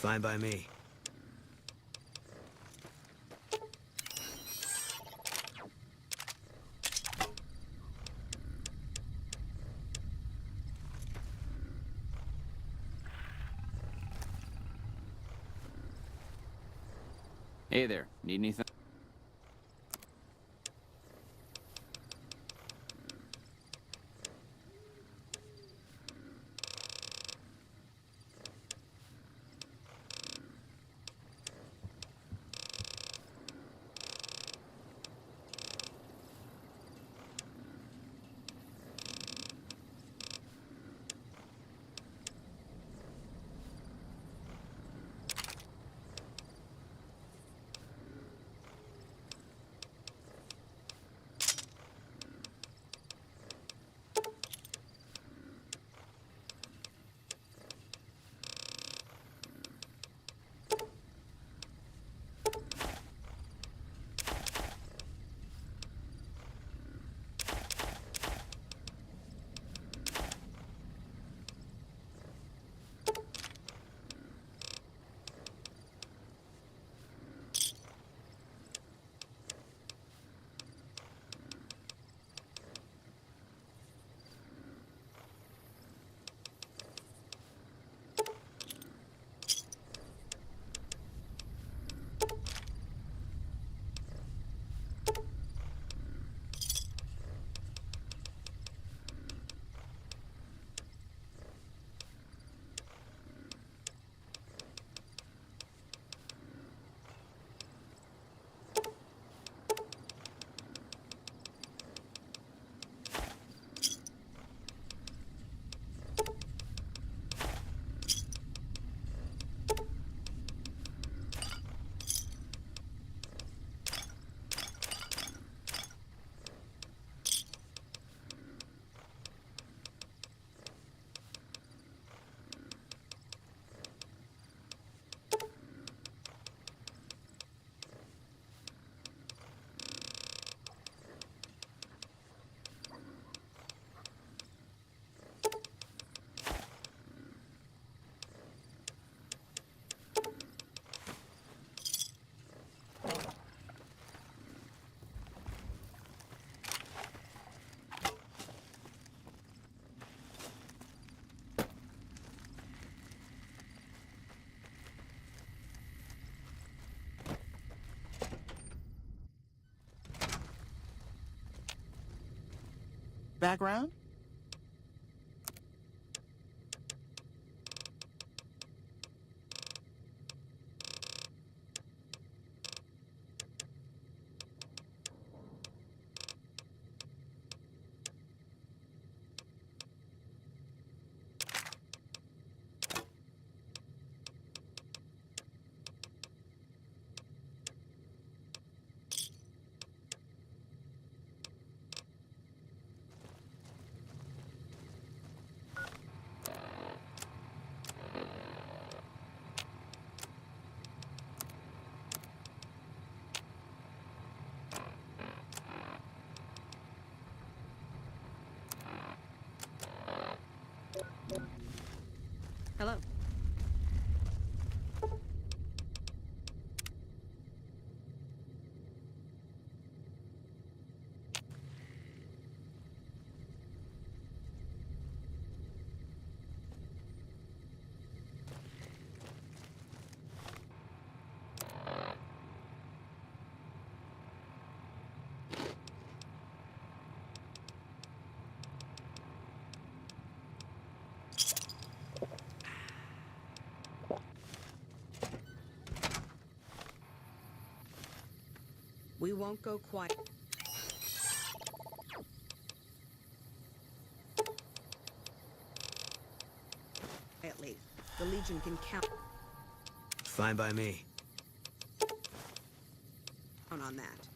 Fine by me. Hey there, need anything? Background? Hello. We won't go quiet. Quietly. The Legion can count Fine by me. on that.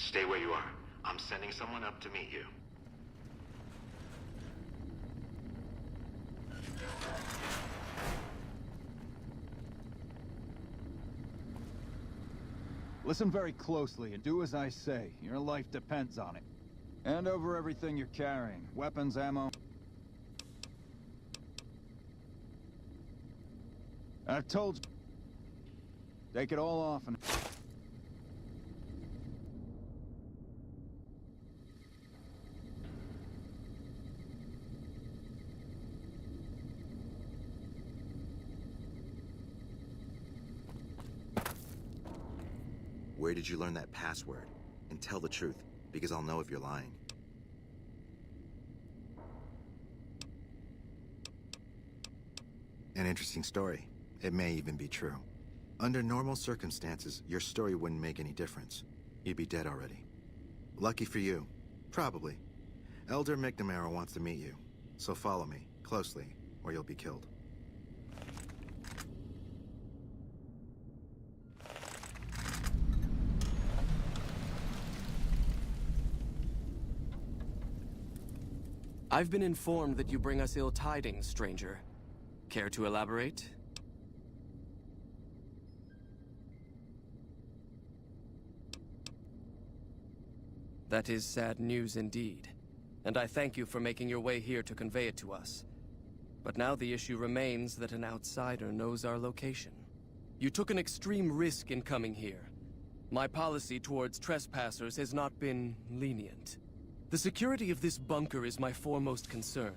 Stay where you are. I'm sending someone up to meet you. Listen very closely and do as I say. Your life depends on it. Hand over everything you're carrying. Weapons, ammo. I've told you. Take it all off and... Where did you learn that password? And tell the truth, because I'll know if you're lying. An interesting story. It may even be true. Under normal circumstances, your story wouldn't make any difference. You'd be dead already. Lucky for you. Probably. Elder McNamara wants to meet you. So follow me, closely, or you'll be killed. I've been informed that you bring us ill tidings, stranger. Care to elaborate? That is sad news indeed, and I thank you for making your way here to convey it to us. But now the issue remains that an outsider knows our location. You took an extreme risk in coming here. My policy towards trespassers has not been lenient. The security of this bunker is my foremost concern,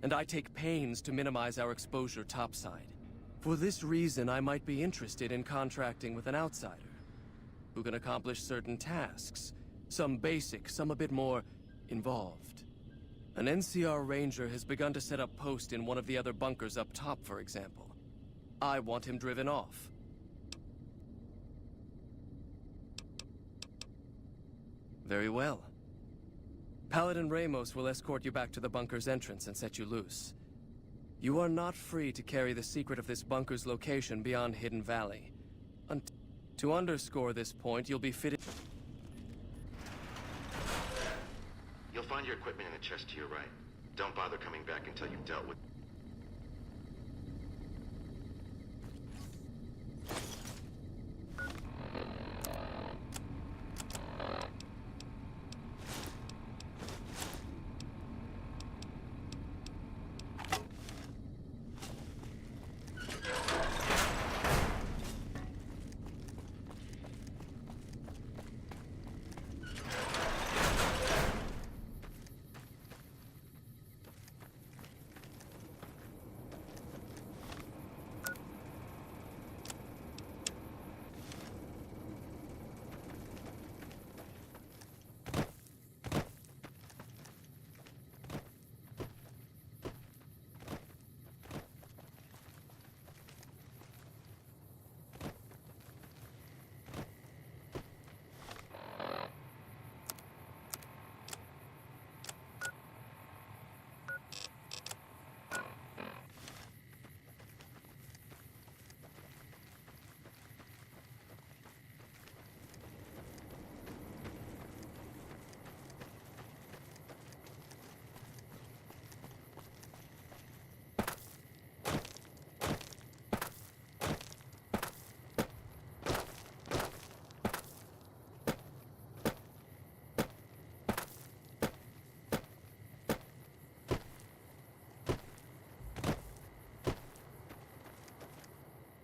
and I take pains to minimize our exposure topside. For this reason, I might be interested in contracting with an outsider, who can accomplish certain tasks, some basic, some a bit more involved. An NCR ranger has begun to set up post in one of the other bunkers up top, for example. I want him driven off. Very well. Paladin Ramos will escort you back to the bunker's entrance and set you loose. You are not free to carry the secret of this bunker's location beyond Hidden Valley. To underscore this point, you'll be fitted... You'll find your equipment in the chest to your right. Don't bother coming back until you've dealt with...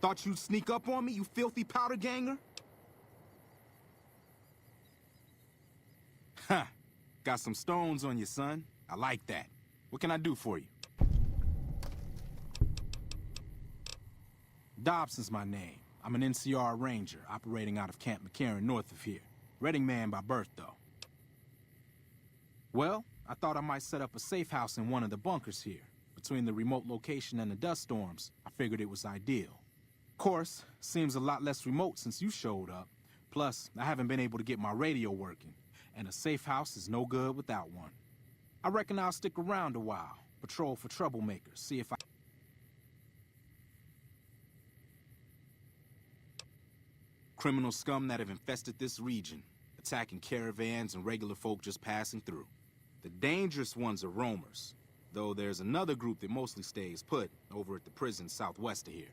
Thought you'd sneak up on me, you filthy powder ganger? Ha! Got some stones on you, son. I like that. What can I do for you? Dobson's my name. I'm an NCR ranger operating out of Camp McCarran north of here. Reading man by birth, though. Well, I thought I might set up a safe house in one of the bunkers here. Between the remote location and the dust storms, I figured it was ideal. Of course, seems a lot less remote since you showed up. Plus, I haven't been able to get my radio working, and a safe house is no good without one. I reckon I'll stick around a while, patrol for troublemakers, see if I... Criminal scum that have infested this region. attacking caravans and regular folk just passing through. The dangerous ones are roamers, though there's another group that mostly stays put over at the prison southwest of here.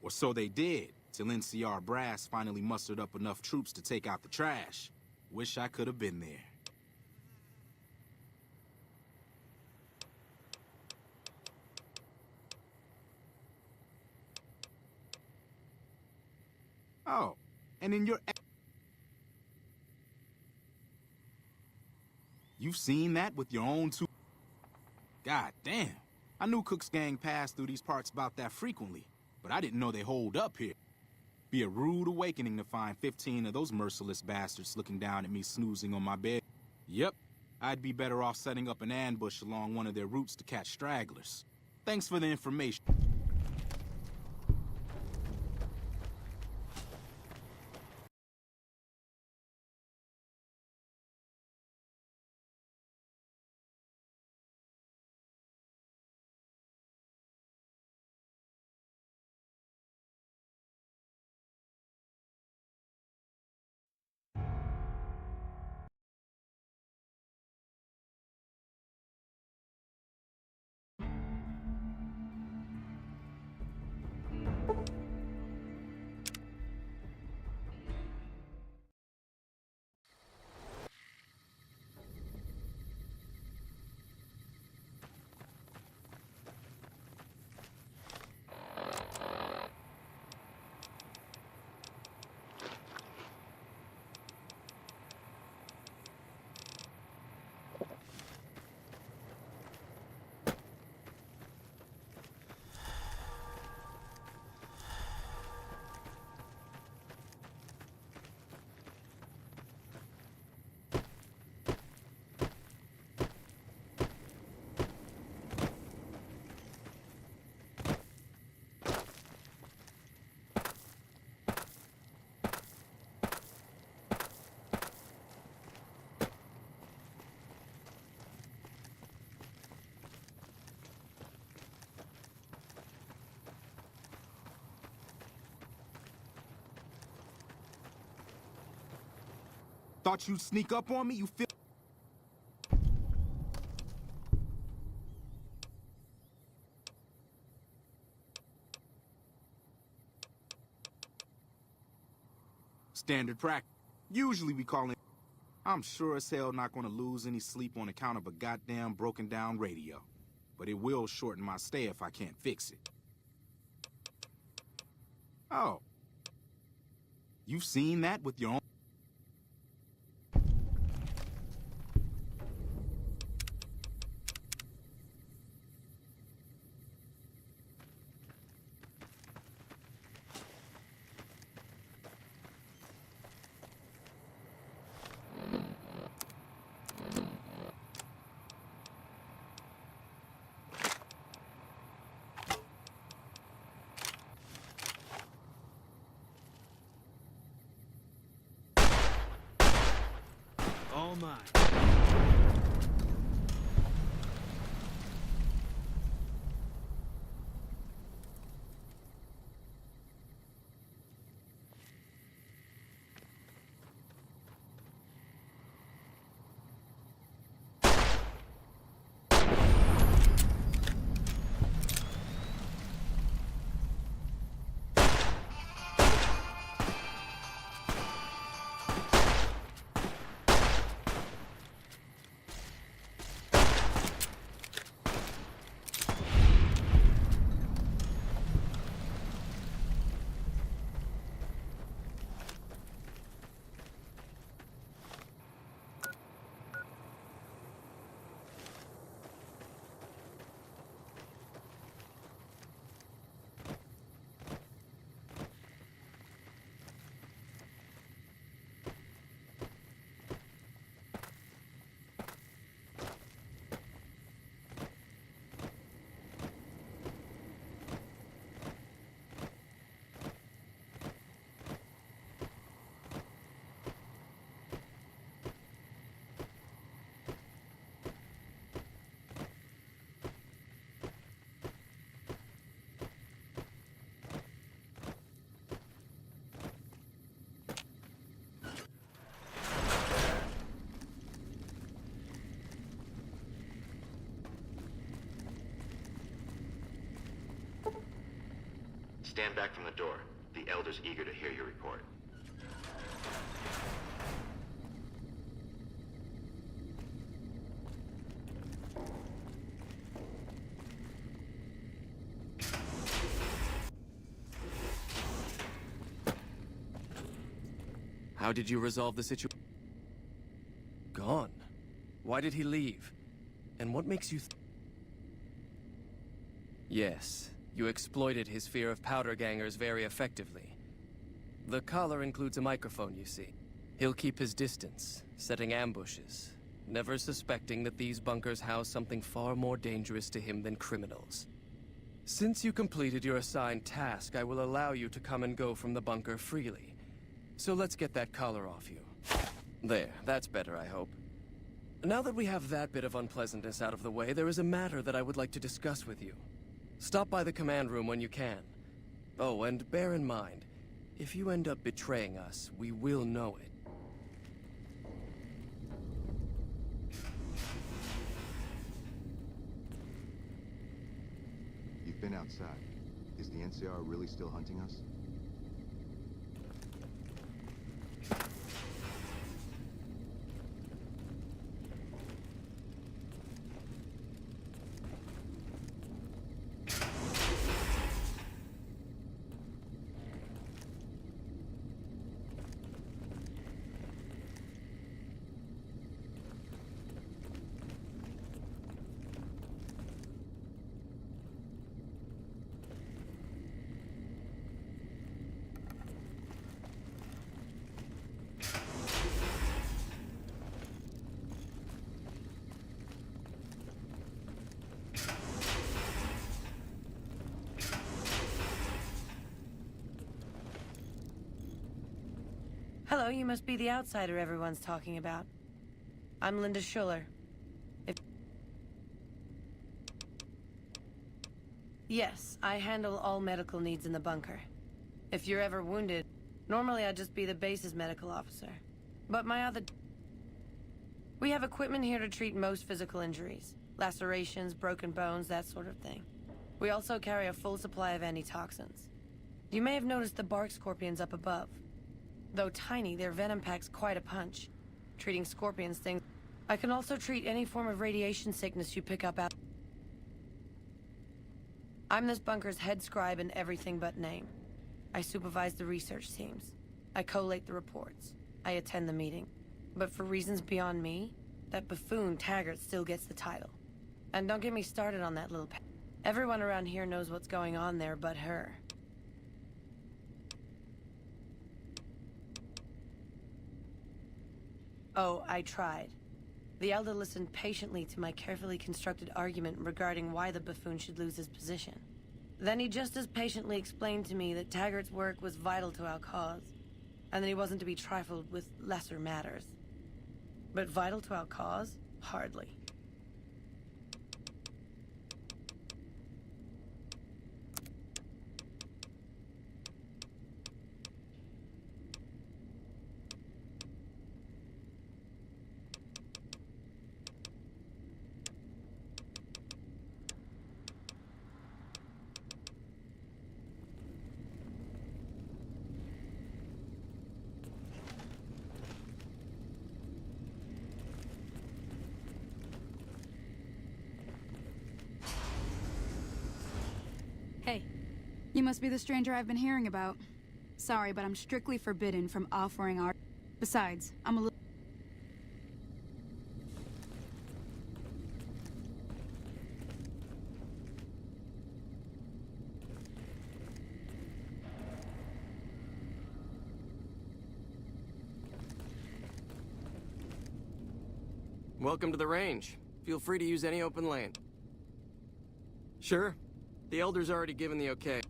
Or so they did, till NCR brass finally mustered up enough troops to take out the trash. Wish I could have been there. Oh, and in your... You've seen that with your own two... God damn. I knew Cook's gang passed through these parts about that frequently, but I didn't know they holed up here. Be a rude awakening to find 15 of those merciless bastards looking down at me snoozing on my bed. Yep, I'd be better off setting up an ambush along one of their routes to catch stragglers. Thanks for the information. Thought you'd sneak up on me, you feel... Standard practice. Usually we call it... I'm sure as hell not gonna lose any sleep on account of a goddamn broken down radio. But it will shorten my stay if I can't fix it. Oh. You've seen that with your own... All mine. Stand back from the door. The Elder's eager to hear your report. How did you resolve the situation? Gone. Why did he leave? And what makes you Yes, you exploited his fear of powder gangers very effectively. The collar includes a microphone, you see. He'll keep his distance, setting ambushes, never suspecting that these bunkers house something far more dangerous to him than criminals. Since you completed your assigned task, I will allow you to come and go from the bunker freely. So let's get that collar off you. There, that's better, I hope. Now that we have that bit of unpleasantness out of the way, there is a matter that I would like to discuss with you. Stop by the command room when you can. Oh, and bear in mind, if you end up betraying us, we will know it. You've been outside. Is the NCR really still hunting us? Hello, you must be the outsider everyone's talking about. I'm Linda Schuller. Yes, I handle all medical needs in the bunker. If you're ever wounded, normally I'd just be the base's medical officer. But we have equipment here to treat most physical injuries. Lacerations, broken bones, that sort of thing. We also carry a full supply of antitoxins. You may have noticed the bark scorpions up above. Though tiny, their venom packs quite a punch. Treating scorpion stings. I can also treat any form of radiation sickness you pick up out. I'm this bunker's head scribe in everything but name. I supervise the research teams. I collate the reports. I attend the meeting. But for reasons beyond me, that buffoon Taggart still gets the title. And don't get me started on that little Everyone around here knows what's going on there but her. Oh, I tried. The Elder listened patiently to my carefully constructed argument regarding why the buffoon should lose his position. Then he just as patiently explained to me that Taggart's work was vital to our cause, and that he wasn't to be trifled with lesser matters. But vital to our cause? Hardly. Hey. You must be the stranger I've been hearing about. Sorry, but I'm strictly forbidden from offering our... Besides, I'm a little... Welcome to the range. Feel free to use any open lane. Sure. The Elder's already given the okay.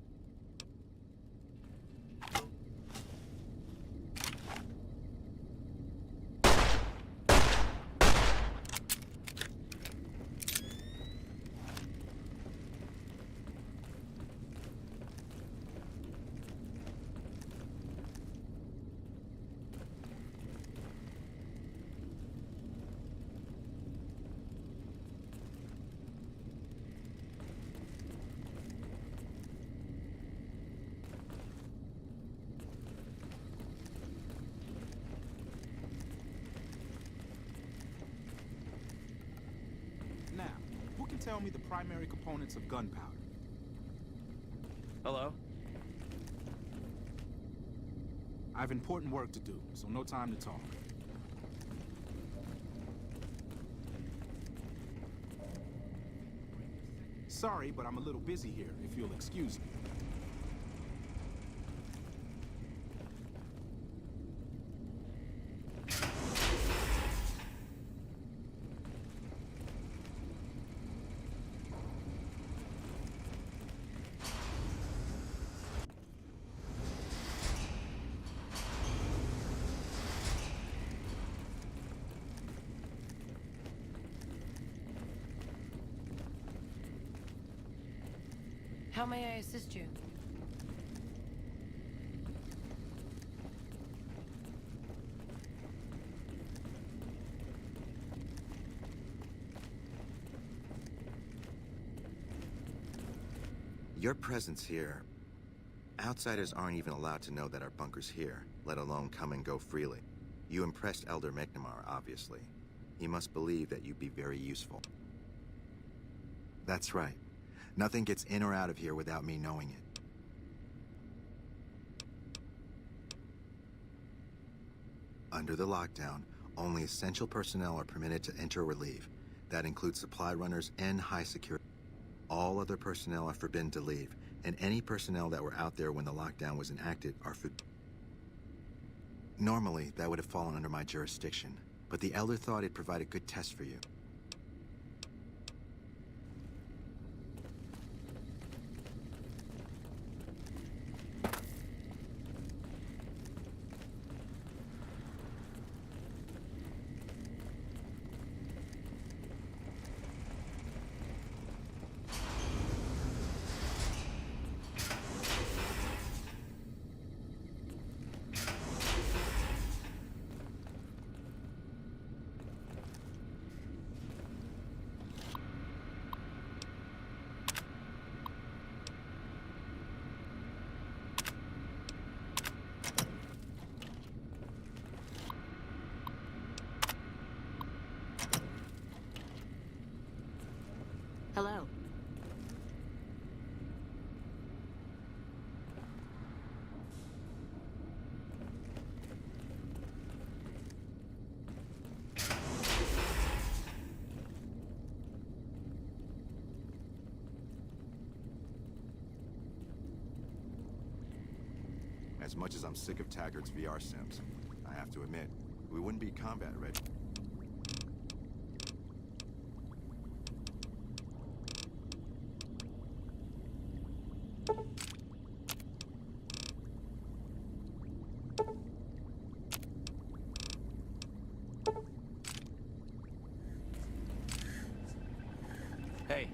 tell me the primary components of gunpowder? Hello? I have important work to do, so no time to talk. Sorry, but I'm a little busy here, if you'll excuse me. How may I assist you? Your presence here... Outsiders aren't even allowed to know that our bunker's here, let alone come and go freely. You impressed Elder McNamara, obviously. He must believe that you'd be very useful. That's right. Nothing gets in or out of here without me knowing it. Under the lockdown, only essential personnel are permitted to enter or leave. That includes supply runners and high security. All other personnel are forbidden to leave, and any personnel that were out there when the lockdown was enacted are forbidden. Normally, that would have fallen under my jurisdiction, but the Elder thought it'd provide a good test for you. Hello. As much as I'm sick of Taggart's VR sims, I have to admit, we wouldn't be combat ready. Hey.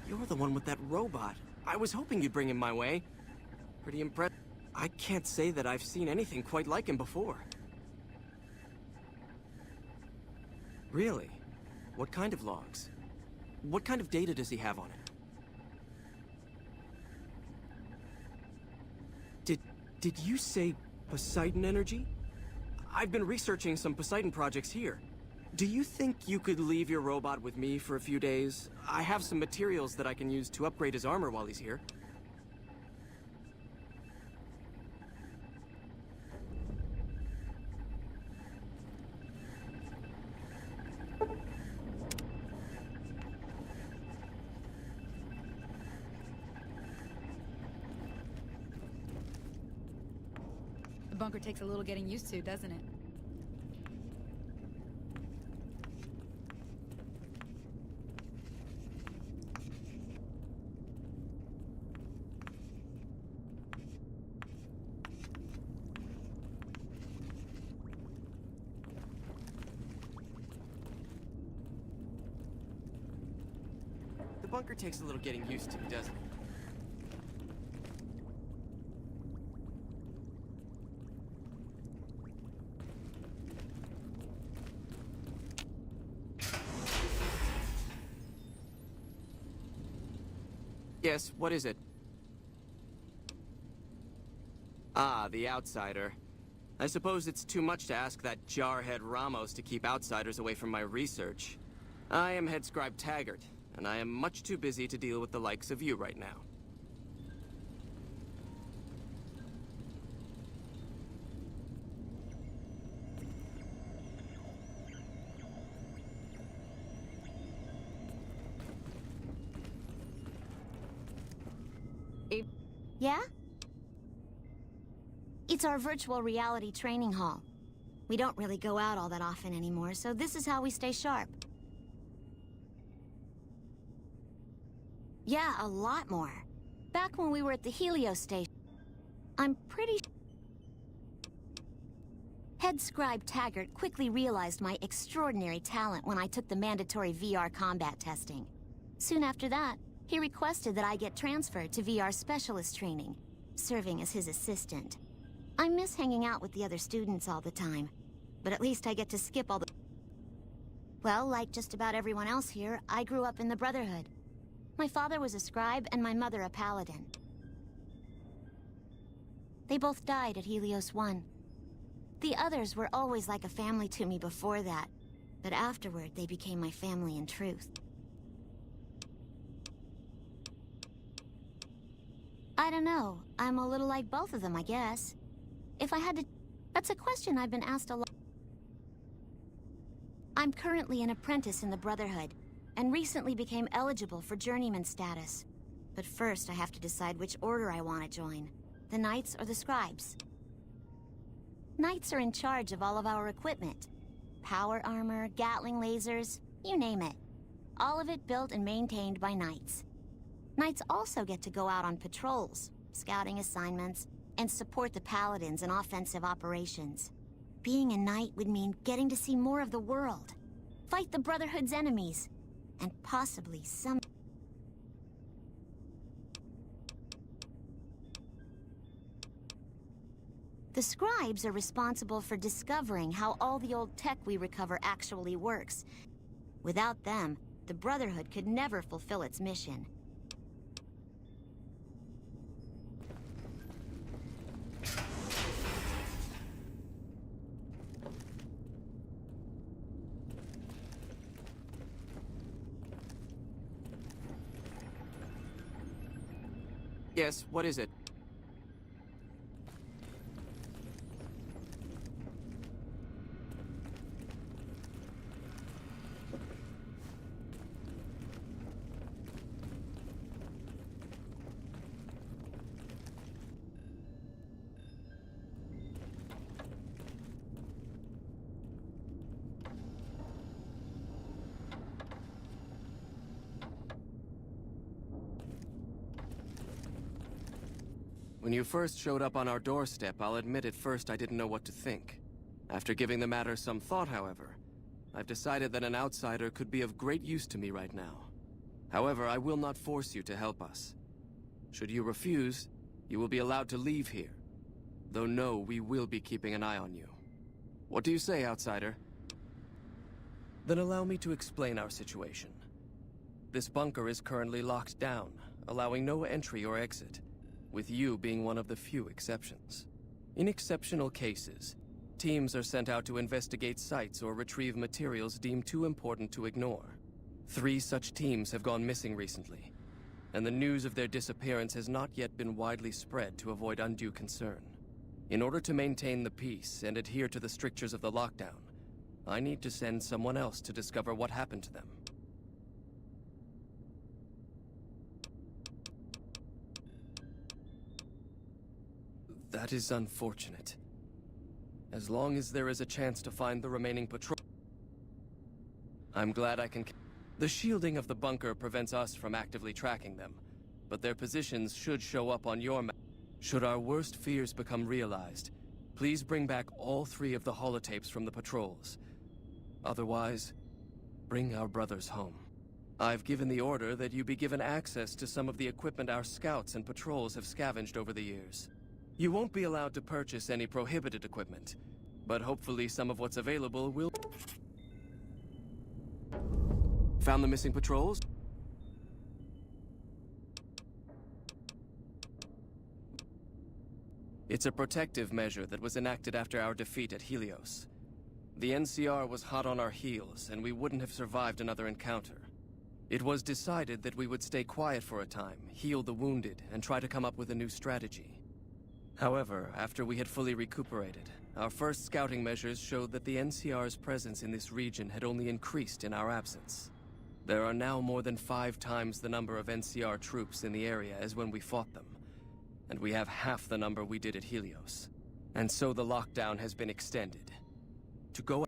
You're the one with that robot. I was hoping you'd bring him my way. Pretty impressed. I can't say that I've seen anything quite like him before. Really? What kind of logs? What kind of data does he have on it? Did you say Poseidon Energy? I've been researching some Poseidon projects here. Do you think you could leave your robot with me for a few days? I have some materials that I can use to upgrade his armor while he's here. The bunker takes a little getting used to, doesn't it? The bunker takes a little getting used to, doesn't it? Yes, what is it? Ah, the outsider. I suppose it's too much to ask that jarhead Ramos to keep outsiders away from my research. I am Head Scribe Taggart, and I am much too busy to deal with the likes of you right now. Yeah? It's our virtual reality training hall. We don't really go out all that often anymore, so this is how we stay sharp. Yeah, a lot more. Back when we were at the Helios station. I'm pretty Head Scribe Taggart quickly realized my extraordinary talent when I took the mandatory VR combat testing. Soon after that, he requested that I get transferred to VR specialist training, serving as his assistant. I miss hanging out with the other students all the time, but at least I get to skip all the... Well, like just about everyone else here, I grew up in the Brotherhood. My father was a scribe and my mother a paladin. They both died at Helios 1. The others were always like a family to me before that, but afterward they became my family in truth. I don't know. I'm a little like both of them, I guess. If I had to... That's a question I've been asked a lot. I'm currently an apprentice in the Brotherhood, and recently became eligible for journeyman status. But first I have to decide which order I want to join. The Knights or the Scribes. Knights are in charge of all of our equipment. Power armor, Gatling lasers, you name it. All of it built and maintained by Knights. Knights also get to go out on patrols, scouting assignments, and support the Paladins in offensive operations. Being a Knight would mean getting to see more of the world, fight the Brotherhood's enemies, and possibly some... The Scribes are responsible for discovering how all the old tech we recover actually works. Without them, the Brotherhood could never fulfill its mission. Yes, what is it? When you first showed up on our doorstep, I'll admit at first I didn't know what to think. After giving the matter some thought, however, I've decided that an outsider could be of great use to me right now. However, I will not force you to help us. Should you refuse, you will be allowed to leave here. Though no, we will be keeping an eye on you. What do you say, outsider? Then allow me to explain our situation. This bunker is currently locked down, allowing no entry or exit, with you being one of the few exceptions. In exceptional cases, teams are sent out to investigate sites or retrieve materials deemed too important to ignore. 3 such teams have gone missing recently, and the news of their disappearance has not yet been widely spread to avoid undue concern. In order to maintain the peace and adhere to the strictures of the lockdown, I need to send someone else to discover what happened to them. That is unfortunate. As long as there is a chance to find the remaining patrol... I'm glad I can... The shielding of the bunker prevents us from actively tracking them, but their positions should show up on your map. Should our worst fears become realized, please bring back all 3 of the holotapes from the patrols. Otherwise, bring our brothers home. I've given the order that you be given access to some of the equipment our scouts and patrols have scavenged over the years. You won't be allowed to purchase any prohibited equipment, but hopefully some of what's available will... Found the missing patrols? It's a protective measure that was enacted after our defeat at Helios. The NCR was hot on our heels, and we wouldn't have survived another encounter. It was decided that we would stay quiet for a time, heal the wounded, and try to come up with a new strategy. However, after we had fully recuperated, our first scouting measures showed that the NCR's presence in this region had only increased in our absence. There are now more than 5 times the number of NCR troops in the area as when we fought them, and we have half the number we did at Helios. And so the lockdown has been extended. To go...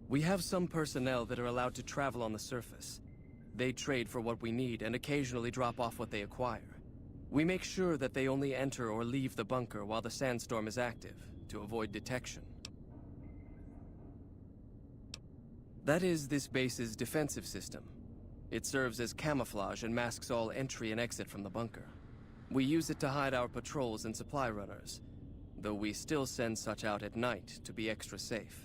We have some personnel that are allowed to travel on the surface. They trade for what we need and occasionally drop off what they acquire. We make sure that they only enter or leave the bunker while the sandstorm is active, to avoid detection. That is this base's defensive system. It serves as camouflage and masks all entry and exit from the bunker. We use it to hide our patrols and supply runners, though we still send such out at night to be extra safe.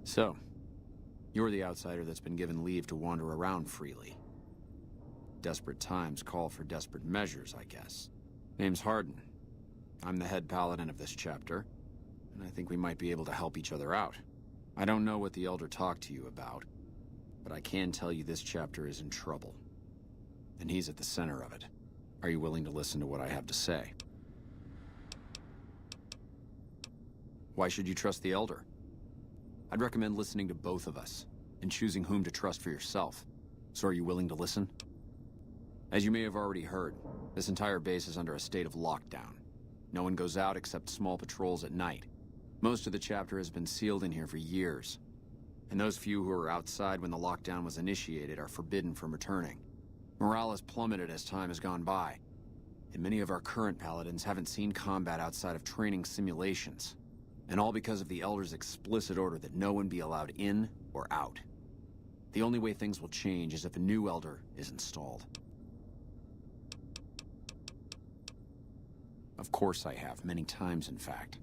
So, you're the outsider that's been given leave to wander around freely. Desperate times call for desperate measures, I guess. Name's Hardin. I'm the head paladin of this chapter, and I think we might be able to help each other out. I don't know what the Elder talked to you about, but I can tell you this chapter is in trouble. And he's at the center of it. Are you willing to listen to what I have to say? Why should you trust the Elder? I'd recommend listening to both of us, and choosing whom to trust for yourself. So are you willing to listen? As you may have already heard, this entire base is under a state of lockdown. No one goes out except small patrols at night. Most of the chapter has been sealed in here for years. And those few who were outside when the lockdown was initiated are forbidden from returning. Morale has plummeted as time has gone by, and many of our current paladins haven't seen combat outside of training simulations. And all because of the Elder's explicit order that no one be allowed in or out. The only way things will change is if a new Elder is installed. Of course I have, many times in fact.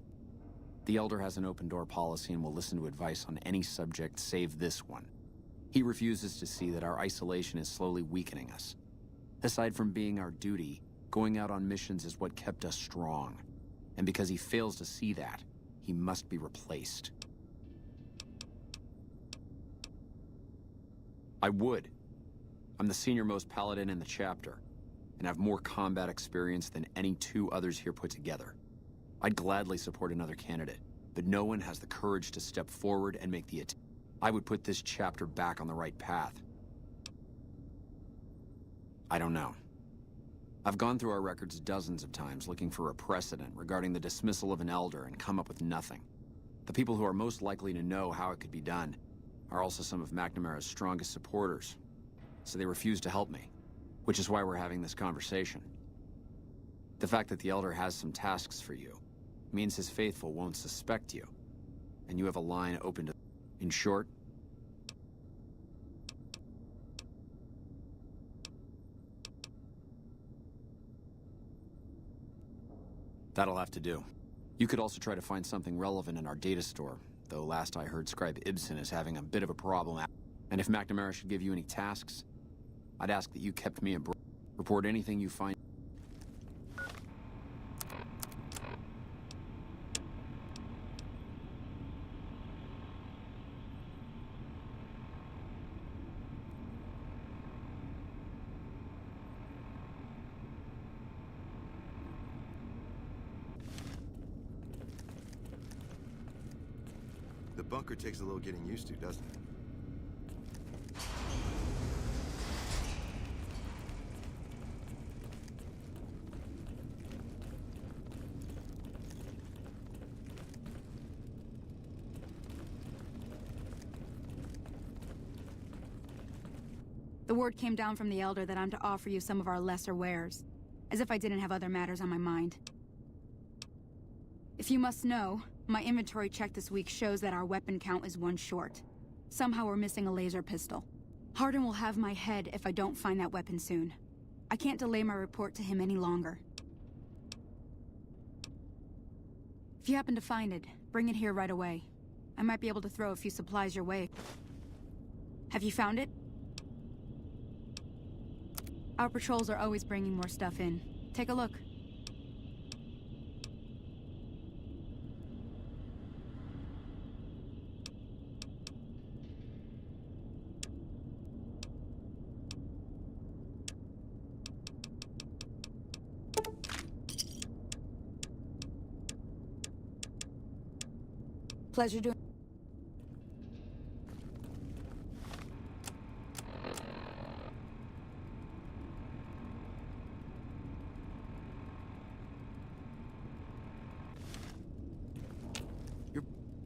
The Elder has an open-door policy and will listen to advice on any subject save this one. He refuses to see that our isolation is slowly weakening us. Aside from being our duty, going out on missions is what kept us strong. And because he fails to see that, he must be replaced. I would. I'm the senior-most paladin in the chapter, and have more combat experience than any 2 others here put together. I'd gladly support another candidate, but no one has the courage to step forward and make the attempt. I would put this chapter back on the right path. I don't know. I've gone through our records dozens of times looking for a precedent regarding the dismissal of an Elder and come up with nothing. The people who are most likely to know how it could be done are also some of McNamara's strongest supporters, so they refuse to help me, which is why we're having this conversation. The fact that the Elder has some tasks for you means his faithful won't suspect you, and you have a line open to... In short, that'll have to do. You could also try to find something relevant in our data store, though last I heard Scribe Ibsen is having a bit of a problem. And if McNamara should give you any tasks, I'd ask that you kept me abreast. Report anything you find. The bunker takes a little getting used to, doesn't it? The word came down from the Elder that I'm to offer you some of our lesser wares, as if I didn't have other matters on my mind. If you must know, my inventory check this week shows that our weapon count is 1 short. Somehow we're missing a laser pistol. Hardin will have my head if I don't find that weapon soon. I can't delay my report to him any longer. If you happen to find it, bring it here right away. I might be able to throw a few supplies your way. Have you found it? Our patrols are always bringing more stuff in. Take a look. Pleasure doing.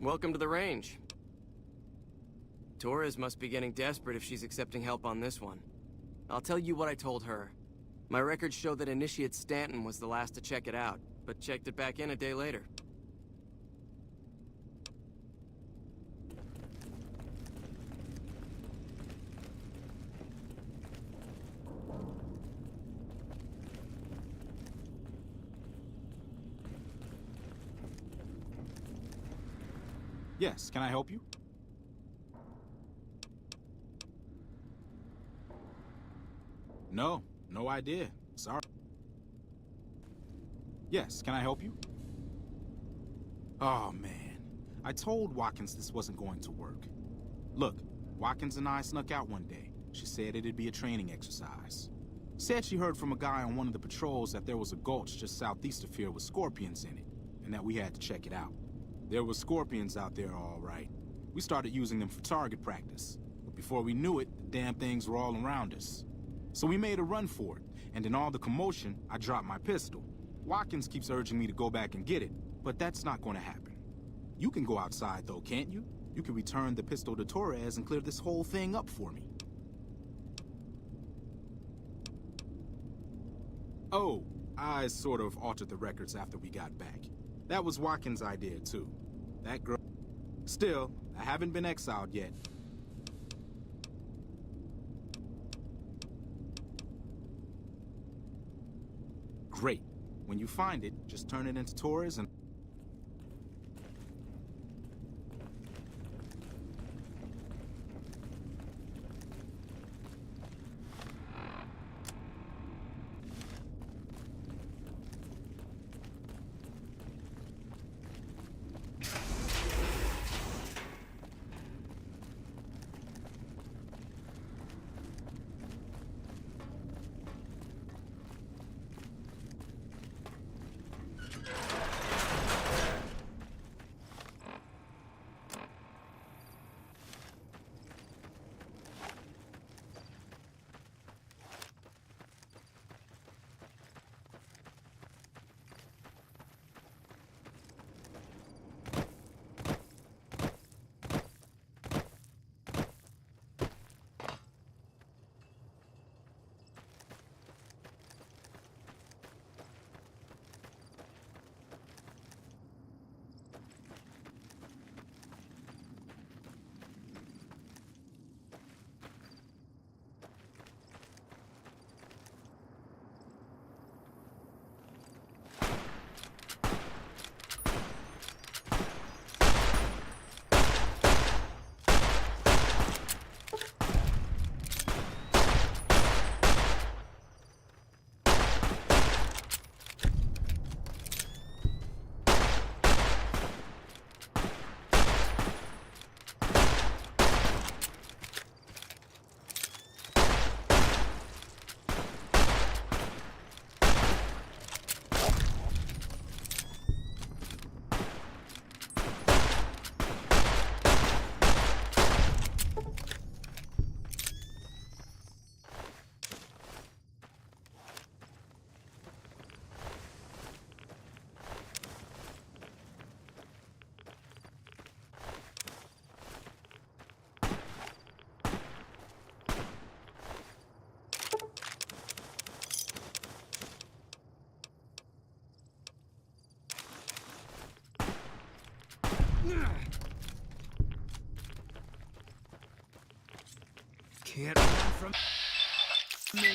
Welcome to the range. Torres must be getting desperate if she's accepting help on this one. I'll tell you what I told her. My records show that Initiate Stanton was the last to check it out, but checked it back in a day later. Yes, can I help you? No, no idea. Sorry. Yes, can I help you? Oh, man. I told Watkins this wasn't going to work. Look, Watkins and I snuck out one day. She said it'd be a training exercise. Said she heard from a guy on one of the patrols that there was a gulch just southeast of here with scorpions in it, and that we had to check it out. There were scorpions out there, all right. We started using them for target practice. But before we knew it, the damn things were all around us. So we made a run for it, and in all the commotion, I dropped my pistol. Watkins keeps urging me to go back and get it, but that's not going to happen. You can go outside, though, can't you? You can return the pistol to Torres and clear this whole thing up for me. Oh, I sort of altered the records after we got back. That was Watkins' idea, too. That girl... Still, I haven't been exiled yet. Great. When you find it, just turn it into Torres and... can't run from me.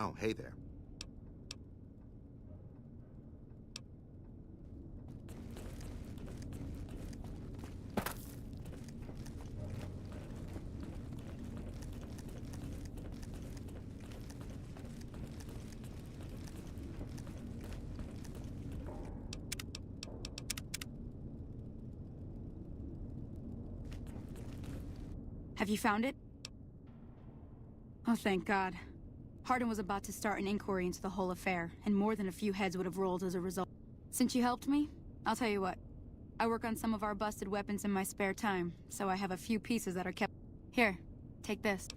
Oh, hey there. Have you found it? Oh, thank God. Hardin was about to start an inquiry into the whole affair, and more than a few heads would have rolled as a result. Since you helped me, I'll tell you what. I work on some of our busted weapons in my spare time, so I have a few pieces that are kept... Here, take this.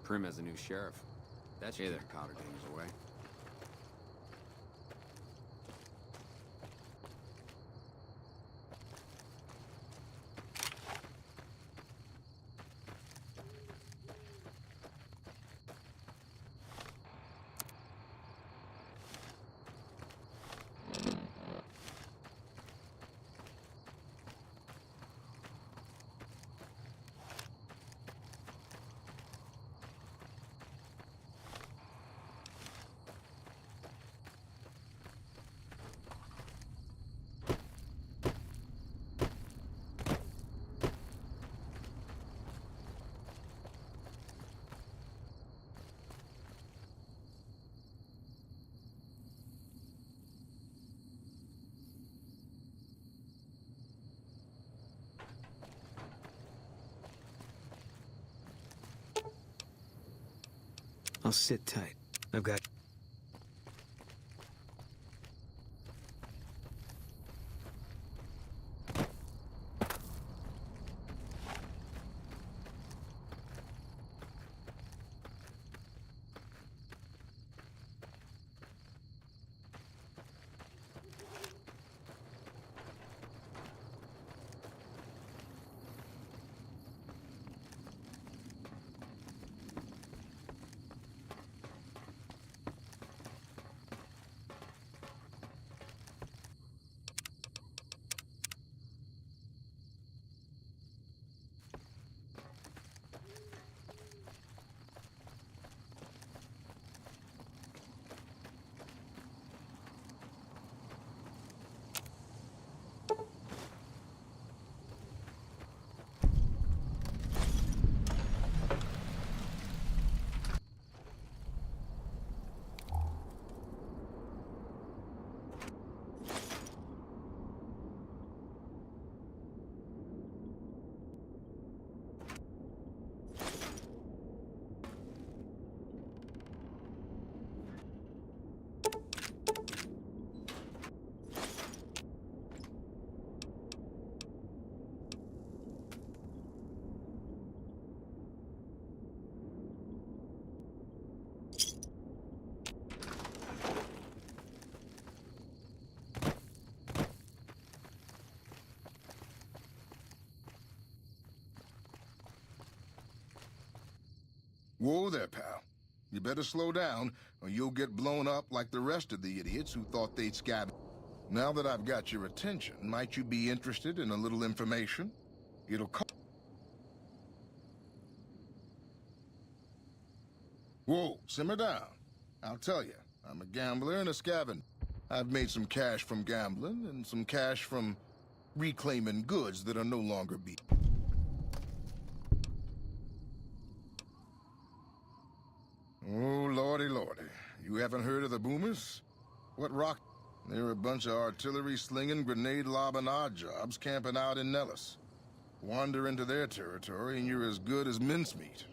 Prim as a new sheriff. That should keep Cotter things away. I'll sit tight. I've got... Whoa there, pal. You better slow down, or you'll get blown up like the rest of the idiots who thought they'd scab. Now that I've got your attention, might you be interested in a little information? It'll cost... Whoa, simmer down. I'll tell you, I'm a gambler and a scavenger. I've made some cash from gambling and some cash from reclaiming goods that are no longer beat. Oh, lordy, lordy. You haven't heard of the Boomers? What rock? They're a bunch of artillery-slinging, grenade-lobbing odd jobs camping out in Nellis. Wander into their territory and you're as good as mincemeat.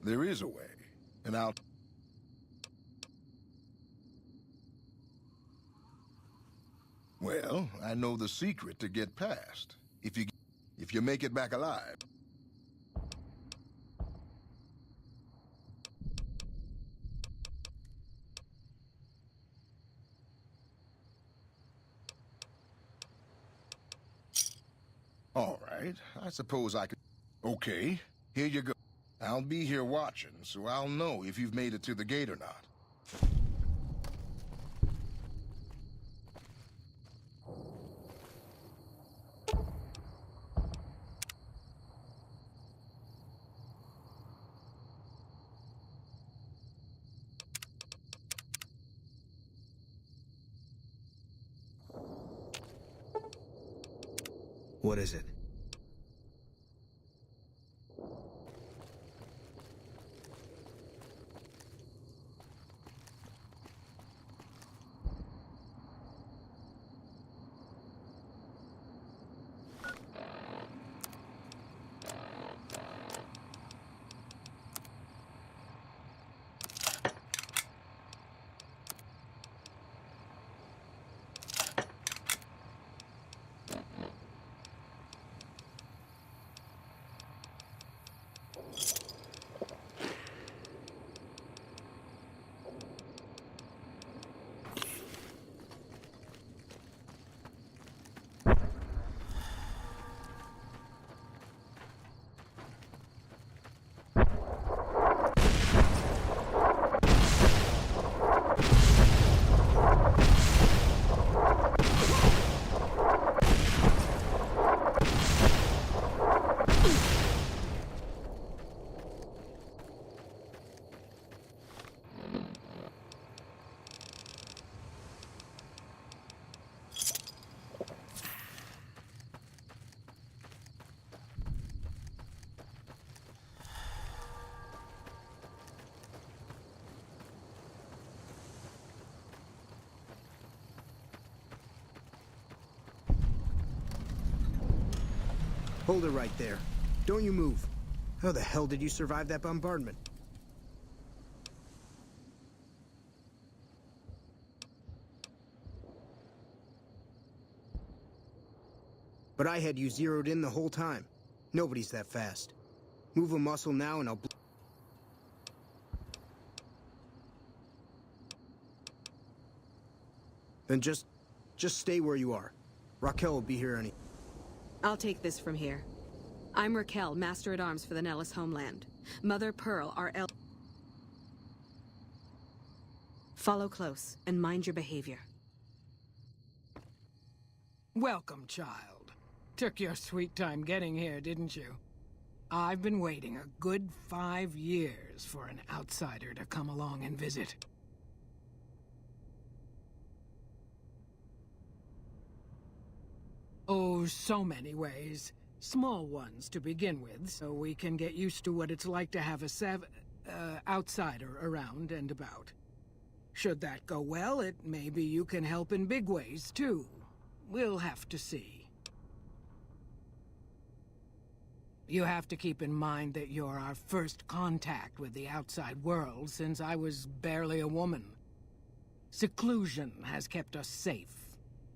There is a way, and I'll... Well, I know the secret to get past. If you make it back alive. All right, I suppose I could... Okay, here you go. I'll be here watching, so I'll know if you've made it to the gate or not. What is it? Hold it right there. Don't you move. How the hell did you survive that bombardment? But I had you zeroed in the whole time. Nobody's that fast. Move a muscle now and I'll... Then just stay where you are. Raquel will be here any... I'll take this from here. I'm Raquel, Master-at-Arms for the Nellis homeland. Mother Pearl, our Follow close and mind your behavior. Welcome, child. Took your sweet time getting here, didn't you? I've been waiting a good 5 years for an outsider to come along and visit. Oh, so many ways. Small ones to begin with, so we can get used to what it's like to have a outsider around and about. Should that go well, it may be you can help in big ways, too. We'll have to see. You have to keep in mind that you're our first contact with the outside world since I was barely a woman. Seclusion has kept us safe,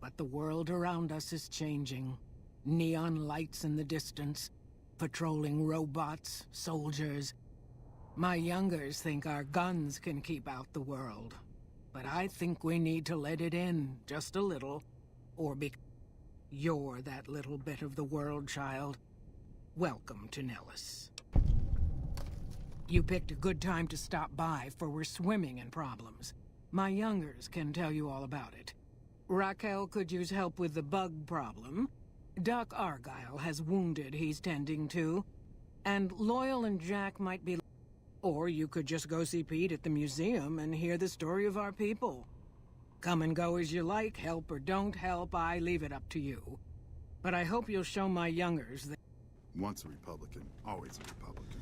but the world around us is changing. Neon lights in the distance, patrolling robots, soldiers. My youngers think our guns can keep out the world, but I think we need to let it in, just a little, or be... You're that little bit of the world, child. Welcome to Nellis. You picked a good time to stop by, for we're swimming in problems. My youngers can tell you all about it. Raquel could use help with the bug problem. Doc Argyle has wounded he's tending to. And Loyal and Jack might be... Or you could just go see Pete at the museum and hear the story of our people. Come and go as you like, help or don't help, I leave it up to you. But I hope you'll show my youngers that... Once a Republican, always a Republican.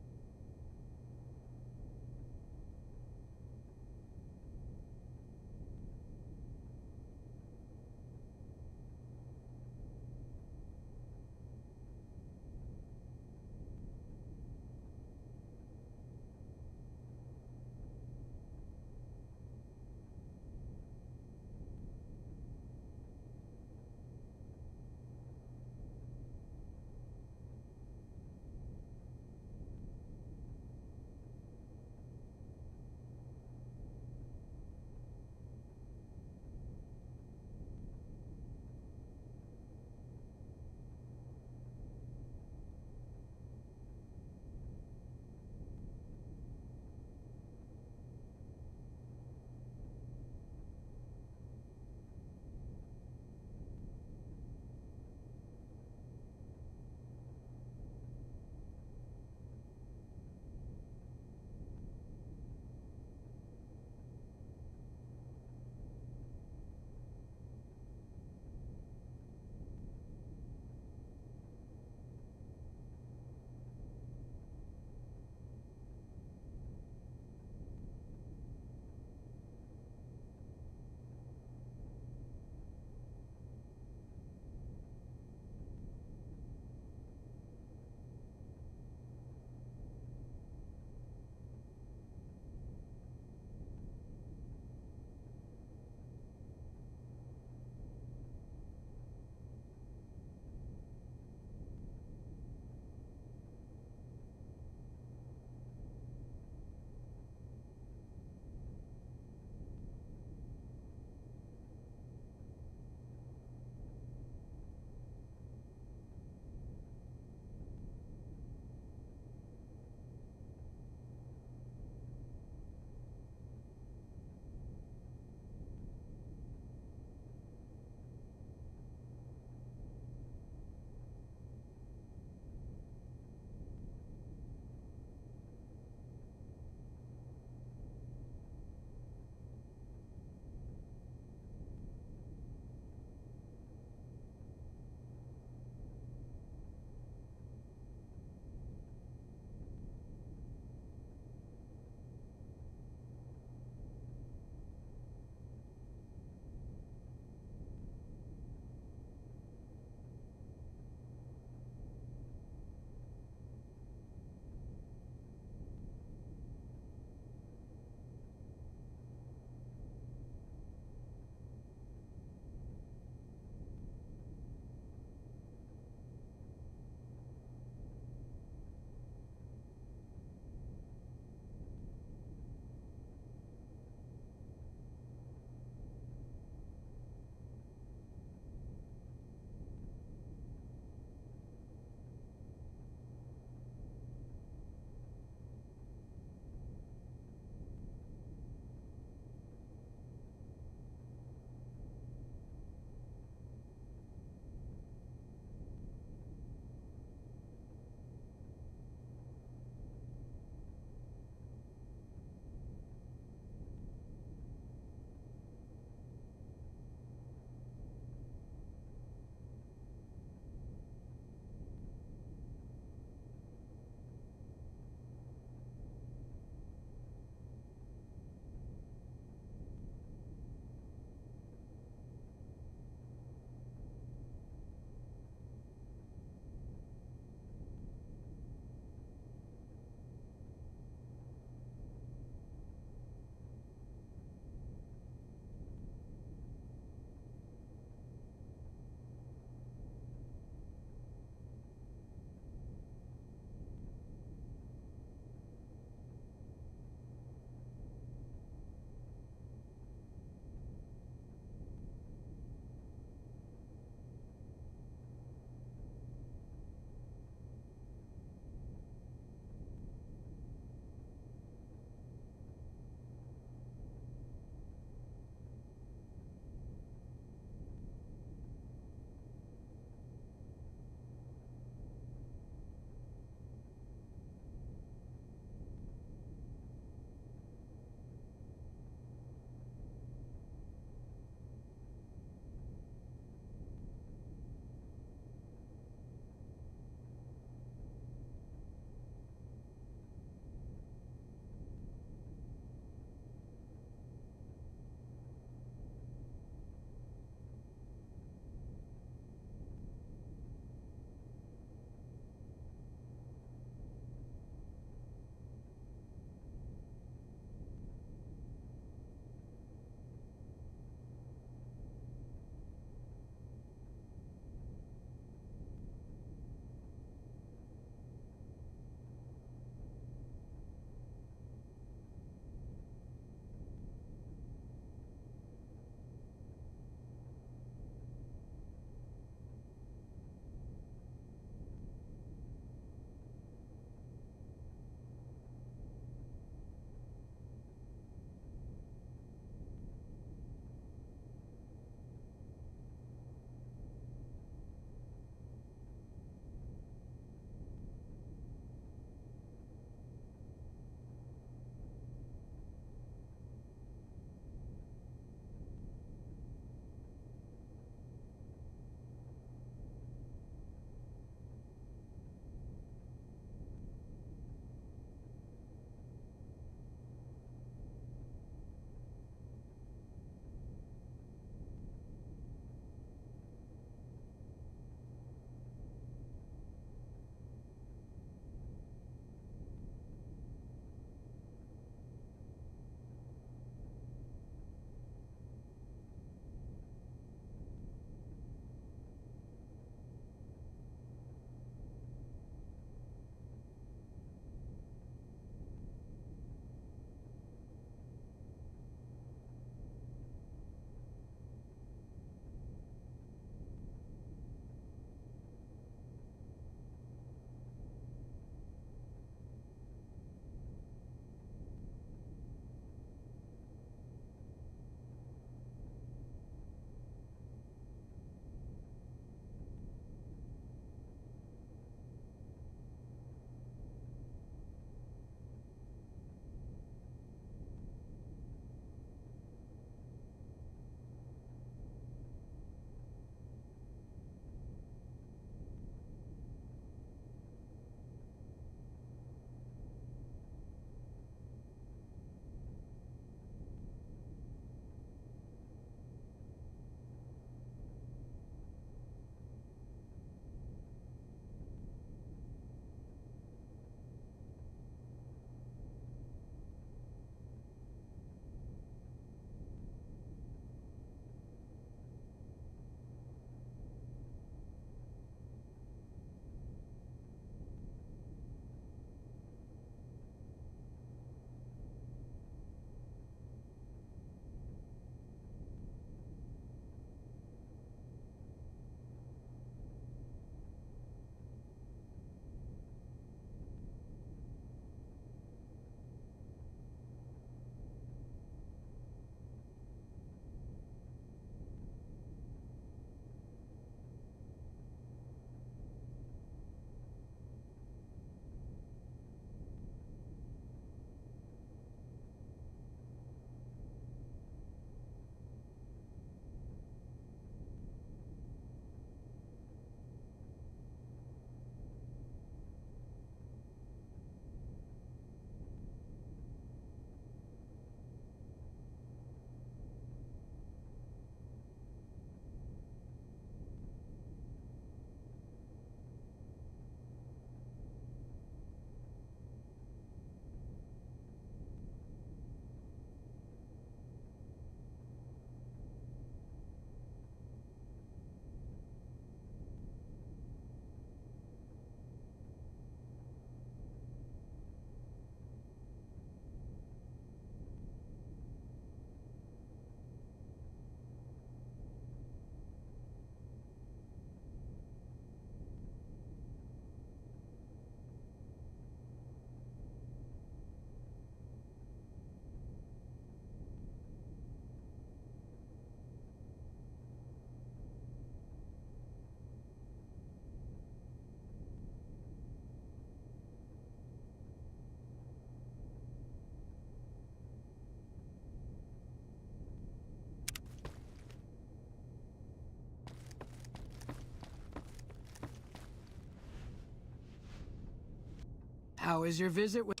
How is your visit with...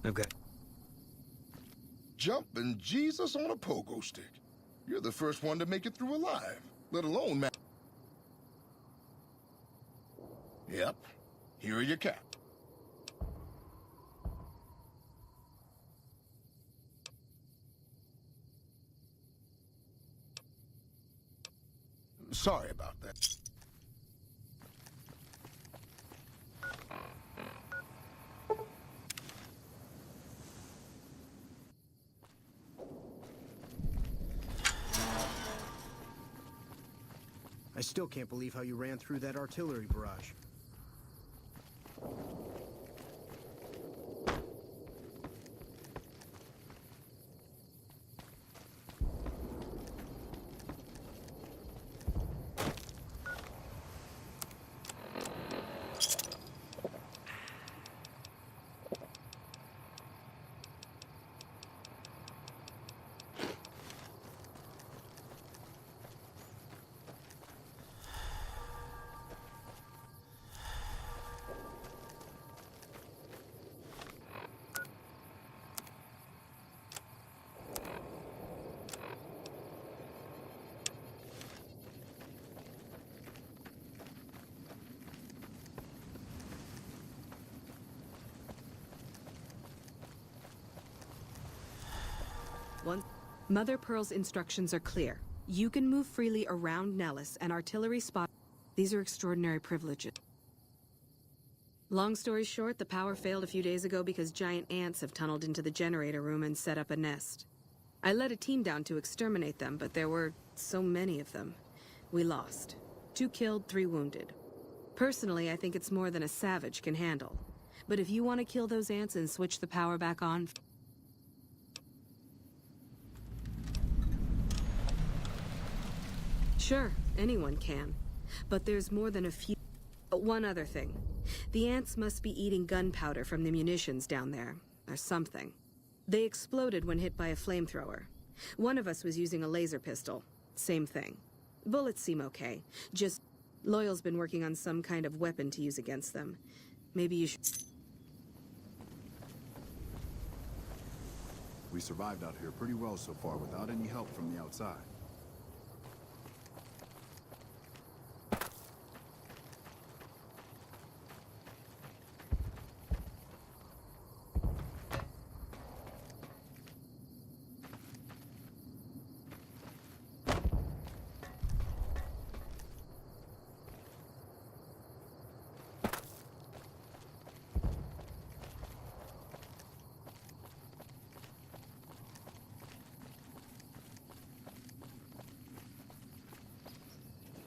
Okay. Jumping Jesus on a pogo stick. You're the first one to make it through alive, let alone man. Yep. Here are your cap. Sorry about that. I still can't believe how you ran through that artillery barrage. Mother Pearl's instructions are clear. You can move freely around Nellis and artillery spot. These are extraordinary privileges. Long story short, the power failed a few days ago because giant ants have tunneled into the generator room and set up a nest. I led a team down to exterminate them, but there were so many of them. We lost. 2 killed, 3 wounded. Personally, I think it's more than a savage can handle. But if you want to kill those ants and switch the power back on... Sure, anyone can. But there's more than a few... One other thing. The ants must be eating gunpowder from the munitions down there, or something. They exploded when hit by a flamethrower. One of us was using a laser pistol. Same thing. Bullets seem okay. Just... Loyal's been working on some kind of weapon to use against them. Maybe you should... We survived out here pretty well so far without any help from the outside.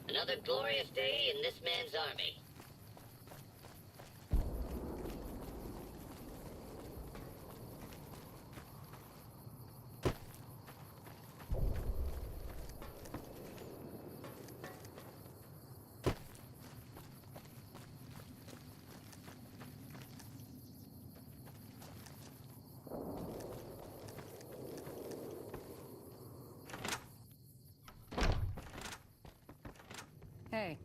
Another glorious day in this man's army. Hey.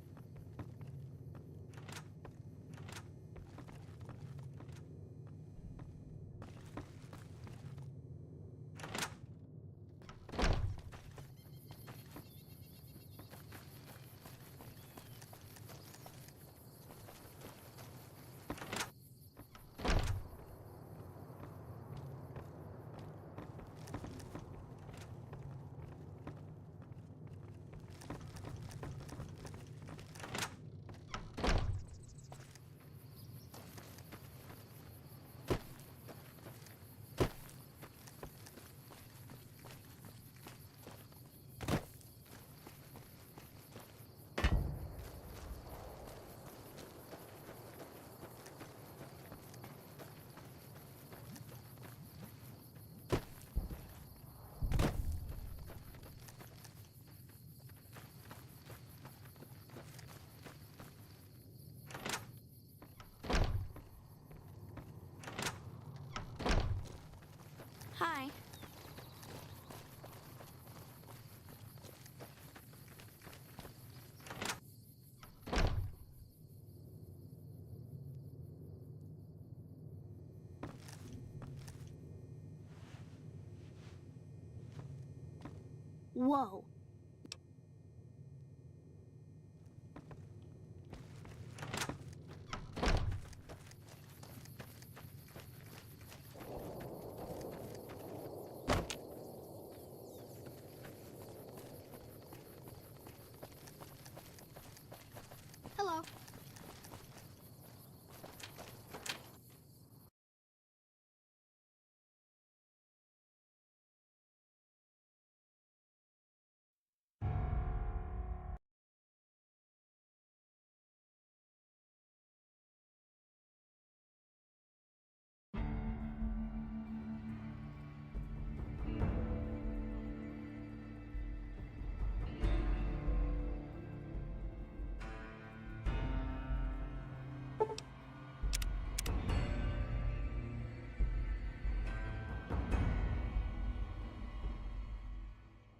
Whoa. Hello.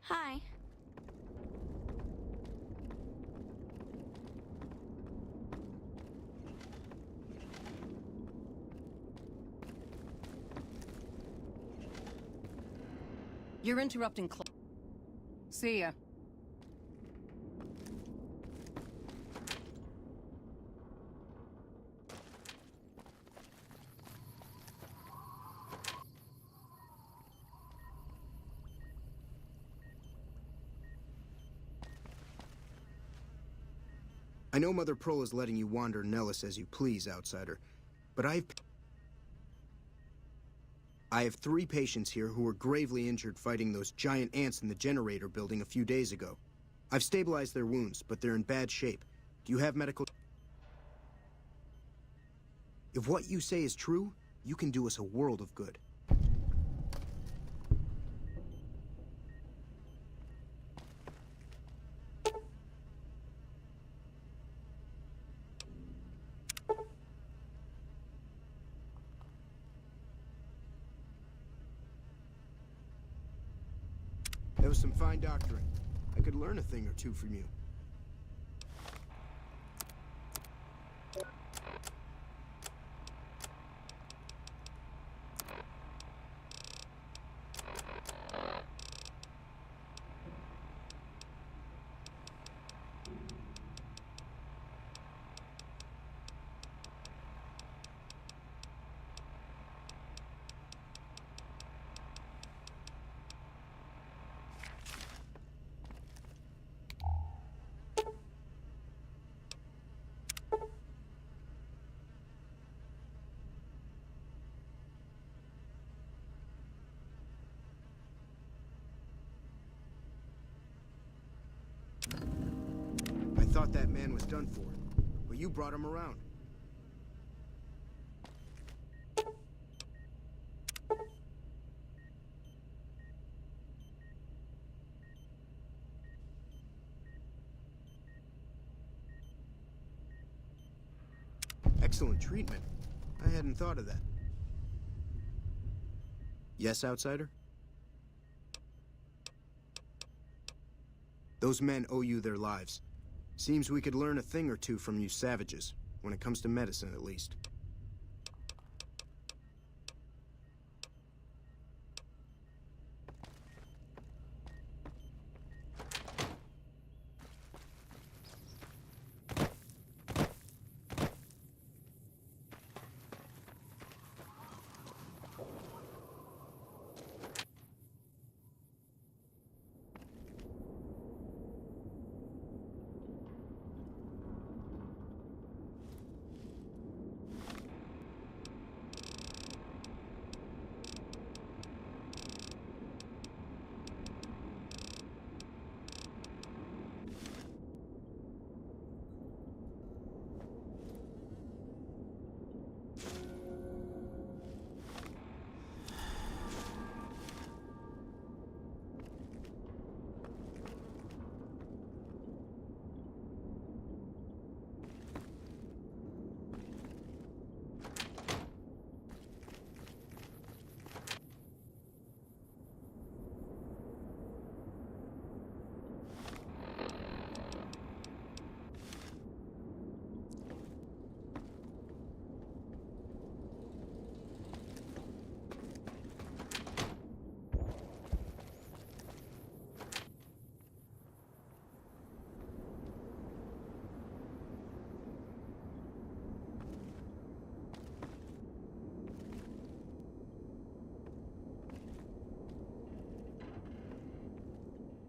Hi. You're interrupting See ya. I know Mother Pearl is letting you wander Nellis as you please, Outsider, but I have 3 patients here who were gravely injured fighting those giant ants in the generator building a few days ago. I've stabilized their wounds, but they're in bad shape. Do you have medical... If what you say is true, you can do us a world of good. That was some fine doctoring. I could learn a thing or two from you. I thought that man was done for, but you brought him around. Excellent treatment. I hadn't thought of that. Yes, Outsider? Those men owe you their lives. Seems we could learn a thing or two from you savages, when it comes to medicine at least.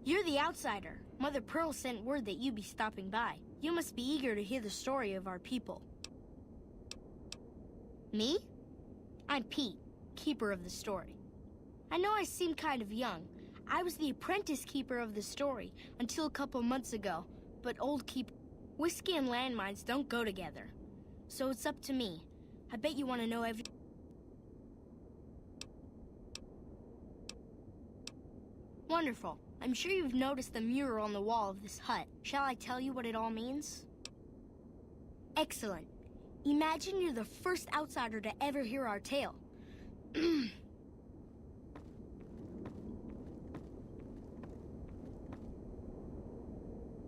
You're the outsider. Mother Pearl sent word that you'd be stopping by. You must be eager to hear the story of our people. Me? I'm Pete, keeper of the story. I know I seem kind of young. I was the apprentice keeper of the story until a couple months ago, but old whiskey and landmines don't go together. So it's up to me. I bet you want to know every... Wonderful. I'm sure you've noticed the mural on the wall of this hut. Shall I tell you what it all means? Excellent. Imagine you're the first outsider to ever hear our tale.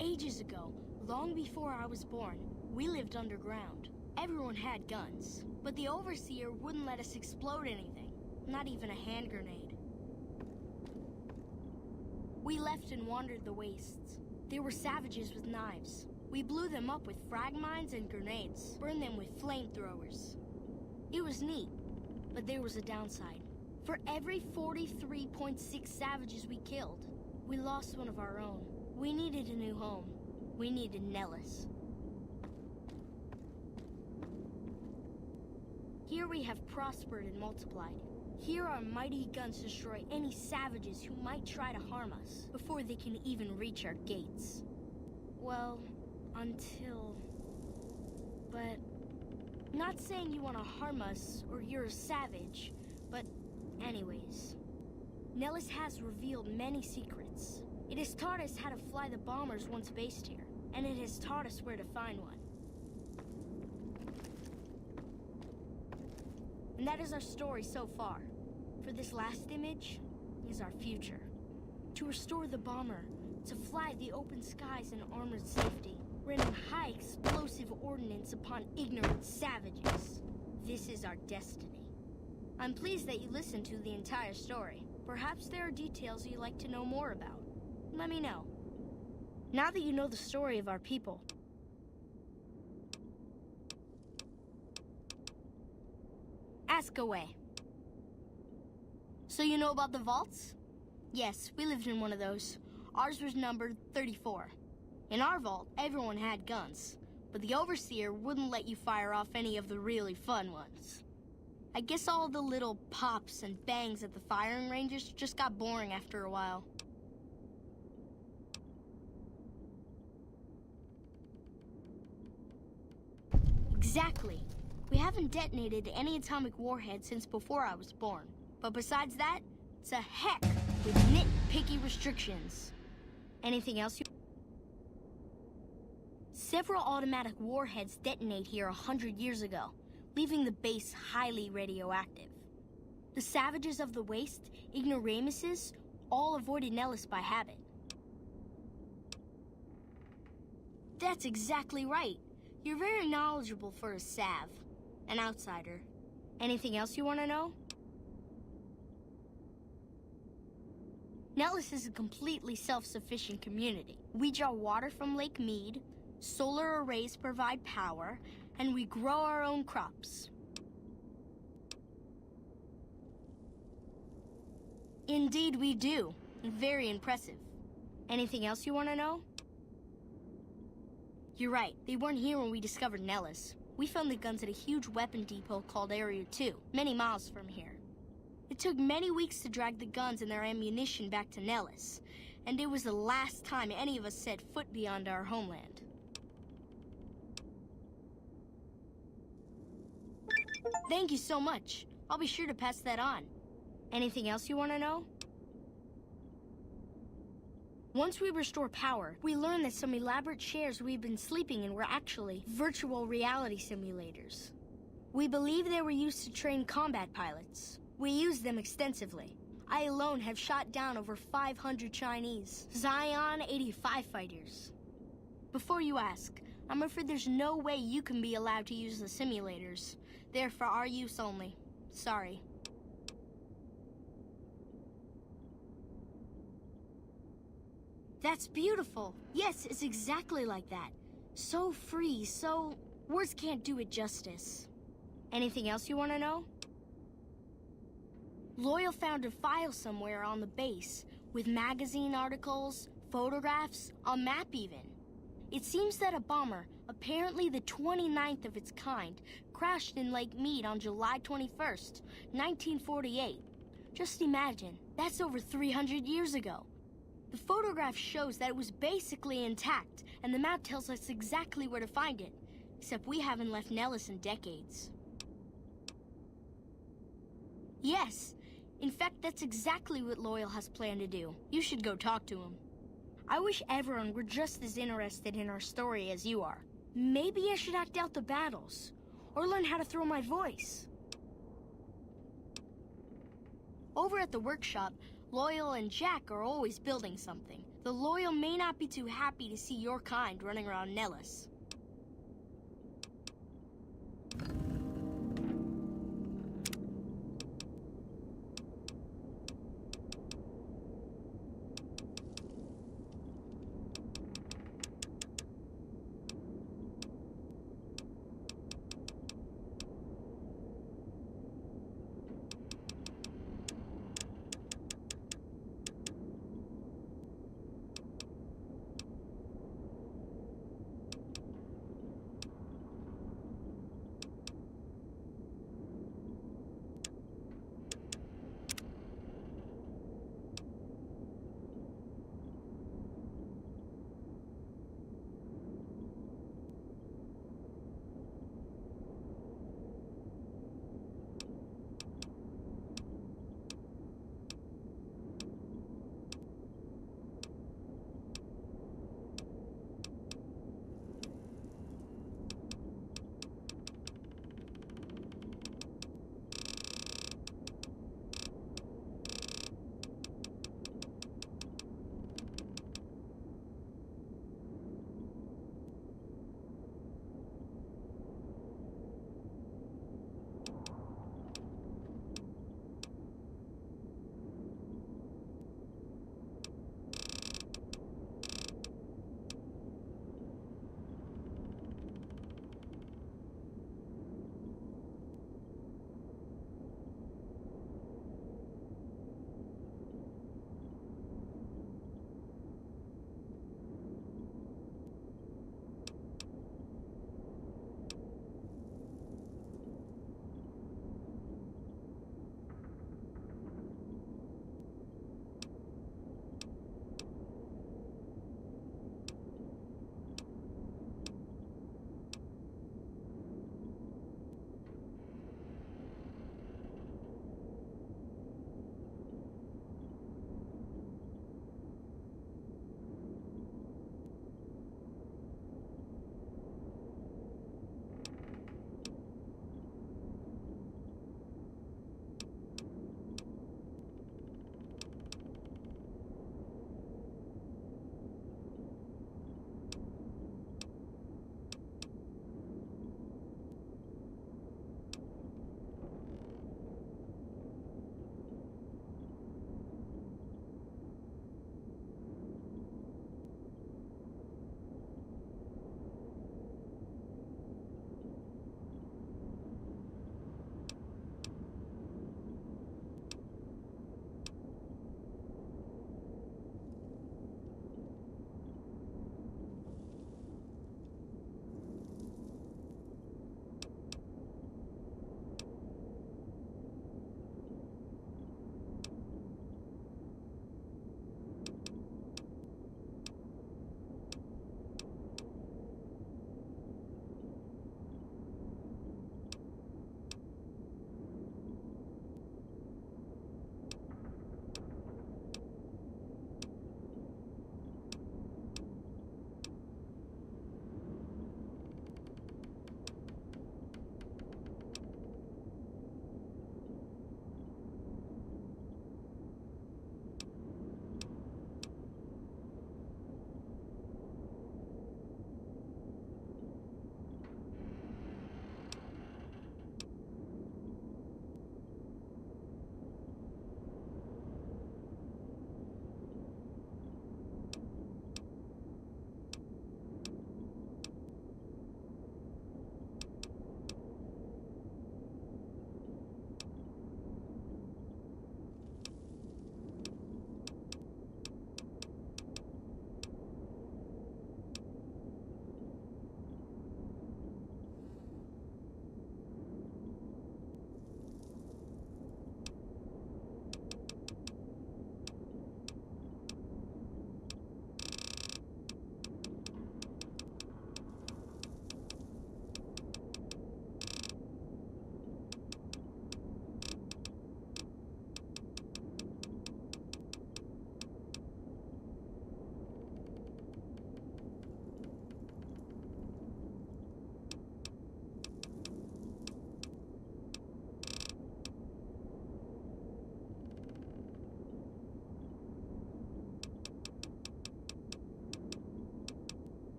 Ages ago, long before I was born, we lived underground. Everyone had guns, but the Overseer wouldn't let us explode anything, not even a hand grenade. We left and wandered the wastes. There were savages with knives. We blew them up with frag mines and grenades, burned them with flamethrowers. It was neat, but there was a downside. For every 43.6 savages we killed, we lost one of our own. We needed a new home. We needed Nellis. Here we have prospered and multiplied. Here our mighty guns destroy any savages who might try to harm us before they can even reach our gates. Well, until... But... Not saying you want to harm us or you're a savage, but anyways. Nellis has revealed many secrets. It has taught us how to fly the bombers once based here, and it has taught us where to find one. And that is our story so far. For this last image is our future. To restore the bomber, to fly the open skies in armored safety, raining high explosive ordnance upon ignorant savages. This is our destiny. I'm pleased that you listened to the entire story. Perhaps there are details you'd like to know more about. Let me know. Now that you know the story of our people, ask away. So you know about the vaults? Yes, we lived in one of those. Ours was numbered 34. In our vault, everyone had guns, but the Overseer wouldn't let you fire off any of the really fun ones. I guess all the little pops and bangs at the firing ranges just got boring after a while. Exactly. We haven't detonated any atomic warheads since before I was born. But besides that, it's a heck with nitpicky restrictions. Anything else you... Several automatic warheads detonate here 100 years ago, leaving the base highly radioactive. The savages of the waste, ignoramuses, all avoided Nellis by habit. That's exactly right. You're very knowledgeable for a Sav, an outsider. Anything else you want to know? Nellis is a completely self-sufficient community. We draw water from Lake Mead, solar arrays provide power, and we grow our own crops. Indeed we do. Very impressive. Anything else you want to know? You're right, they weren't here when we discovered Nellis. We found the guns at a huge weapon depot called Area 2, many miles from here. It took many weeks to drag the guns and their ammunition back to Nellis, and it was the last time any of us set foot beyond our homeland. Thank you so much. I'll be sure to pass that on. Anything else you want to know? Once we restore power, we learned that some elaborate chairs we've been sleeping in were actually virtual reality simulators. We believe they were used to train combat pilots. We used them extensively. I alone have shot down over 500 Chinese Zion 85 fighters. Before you ask, I'm afraid there's no way you can be allowed to use the simulators. They're for our use only. Sorry. That's beautiful. Yes, it's exactly like that. So free, so... words can't do it justice. Anything else you want to know? Loyal found a file somewhere on the base with magazine articles, photographs, a map even. It seems that a bomber, apparently the 29th of its kind, crashed in Lake Mead on July 21st, 1948. Just imagine, that's over 300 years ago. The photograph shows that it was basically intact, and the map tells us exactly where to find it, except we haven't left Nellis in decades. Yes, in fact, that's exactly what Loyal has planned to do. You should go talk to him. I wish everyone were just as interested in our story as you are. Maybe I should act out the battles, or learn how to throw my voice. Over at the workshop, Loyal and Jack are always building something. The Loyal may not be too happy to see your kind running around Nellis.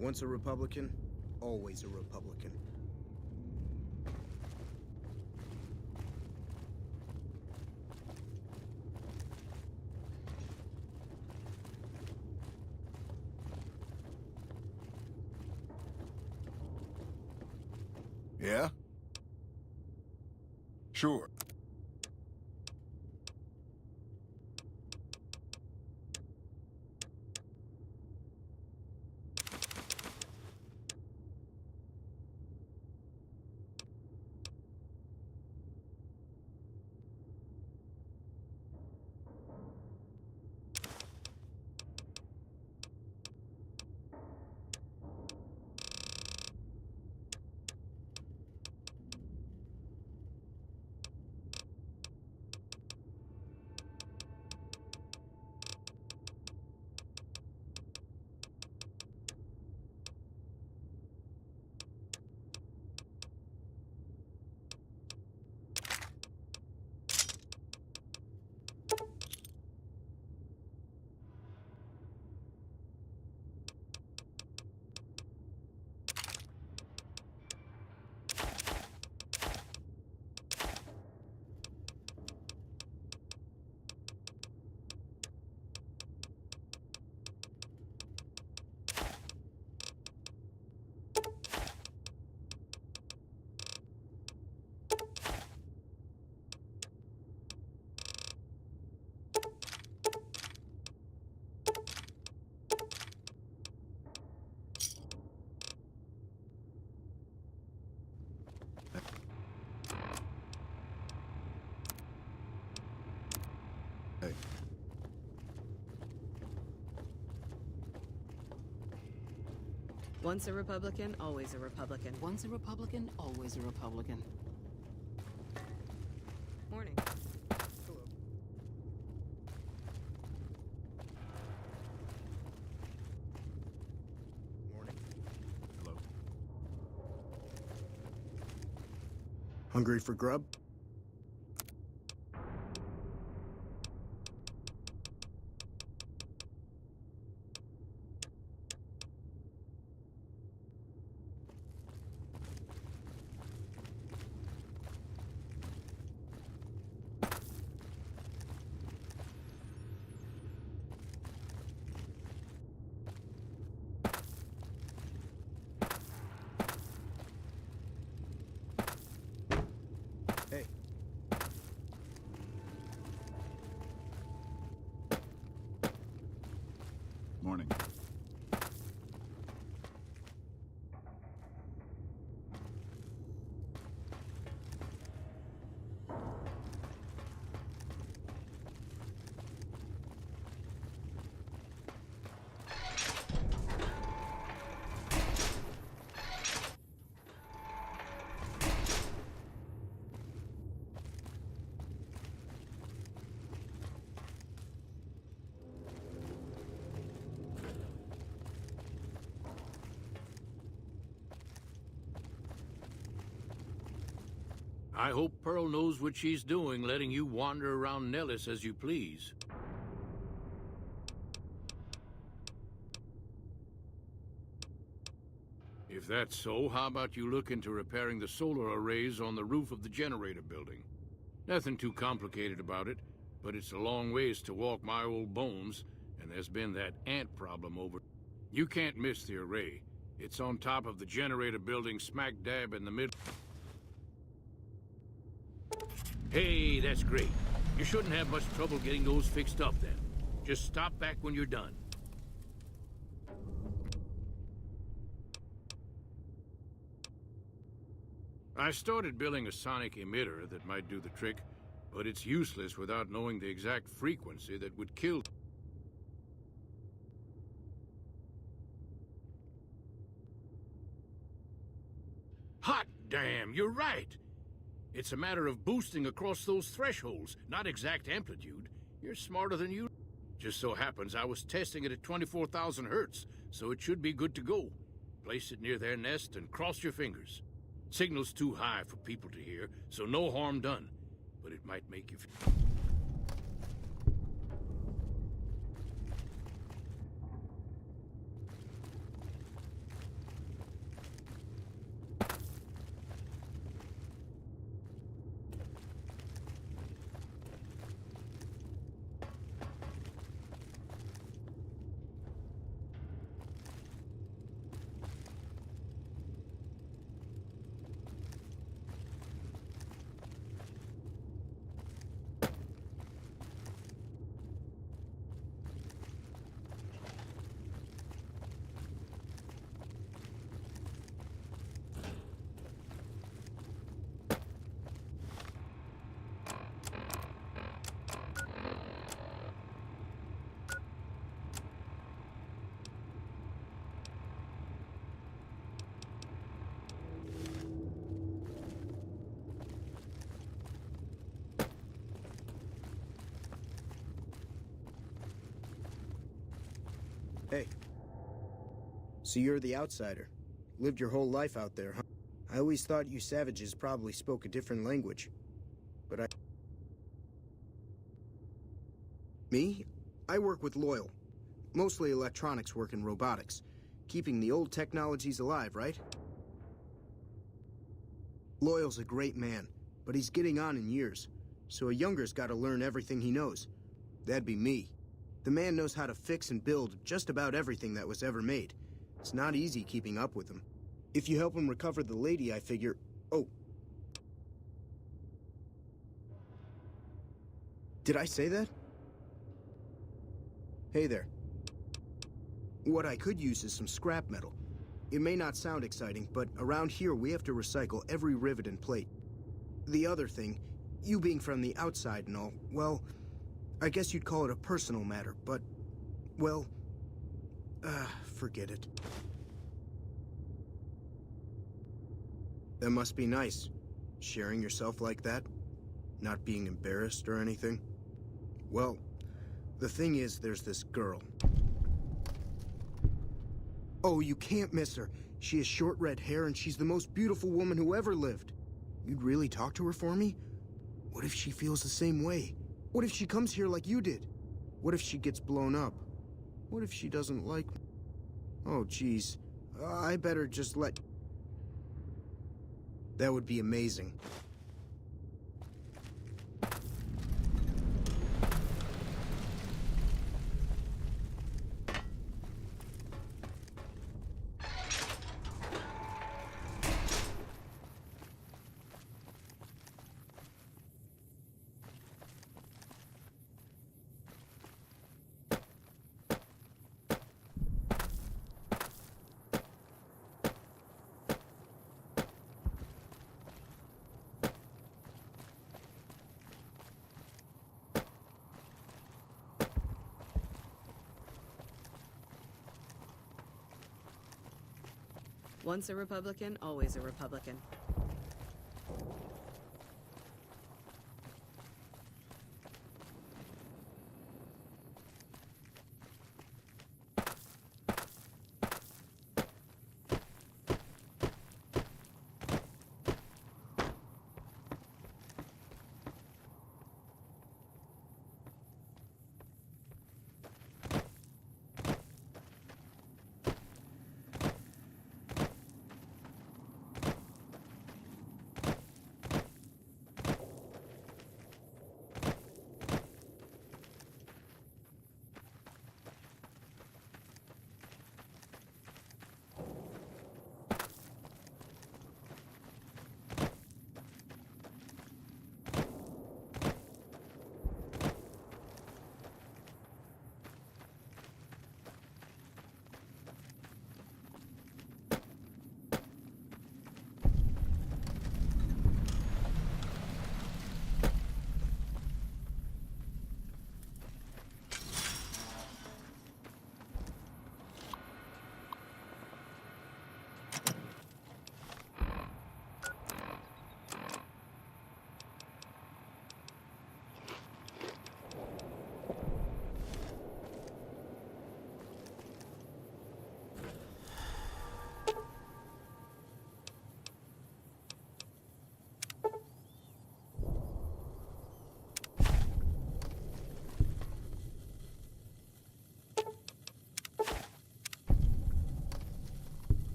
Once a Republican, always a Republican. Yeah? Sure. Hey. Once a Republican, always a Republican. Once a Republican, always a Republican. Morning. Hello. Morning. Hello. Hungry for grub? Hey. Morning. I hope Pearl knows what she's doing, letting you wander around Nellis as you please. If that's so, how about you look into repairing the solar arrays on the roof of the generator building? Nothing too complicated about it, but it's a long ways to walk my old bones, and there's been that ant problem over. You can't miss the array. It's on top of the generator building smack dab in the middle. Hey, that's great. You shouldn't have much trouble getting those fixed up then. Just stop back when you're done. I started building a sonic emitter that might do the trick, but it's useless without knowing the exact frequency that would kill. Hot damn, you're right! It's a matter of boosting across those thresholds, not exact amplitude. You're smarter than you. Just so happens I was testing it at 24,000 hertz, so it should be good to go. Place it near their nest and cross your fingers. Signal's too high for people to hear, so no harm done. But it might make you feel... Hey. So you're the outsider. Lived your whole life out there, huh? I always thought you savages probably spoke a different language. But Me? I work with Loyal. Mostly electronics work and robotics. Keeping the old technologies alive, right? Loyal's a great man, but he's getting on in years. So a younger's gotta learn everything he knows. That'd be me. The man knows how to fix and build just about everything that was ever made. It's not easy keeping up with him. If you help him recover the lady, I figure... Oh. Did I say that? Hey there. What I could use is some scrap metal. It may not sound exciting, but around here we have to recycle every rivet and plate. The other thing, you being from the outside and all, well, I guess you'd call it a personal matter, but, well, forget it. That must be nice, sharing yourself like that, not being embarrassed or anything. Well, the thing is, there's this girl. Oh, you can't miss her. She has short red hair and she's the most beautiful woman who ever lived. You'd really talk to her for me? What if she feels the same way? What if she comes here like you did? What if she gets blown up? What if she doesn't like me? Oh, geez. I better just let... That would be amazing. Once a Republican, always a Republican.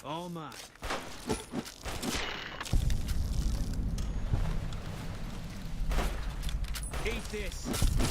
All mine. Eat this!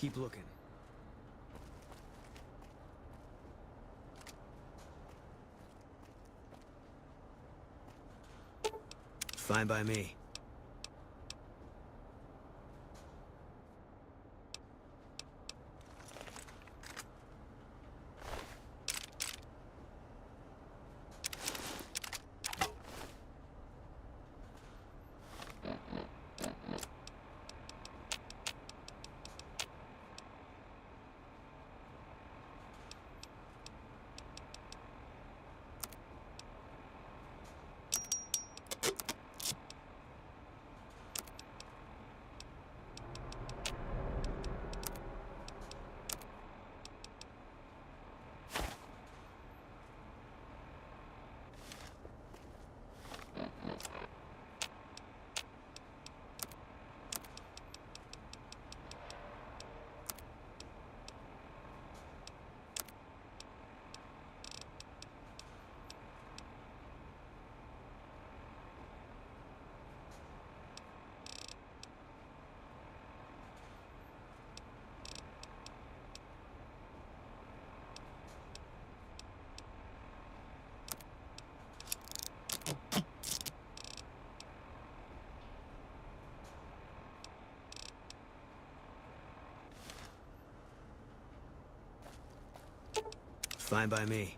Keep looking. Fine by me. Fine by me.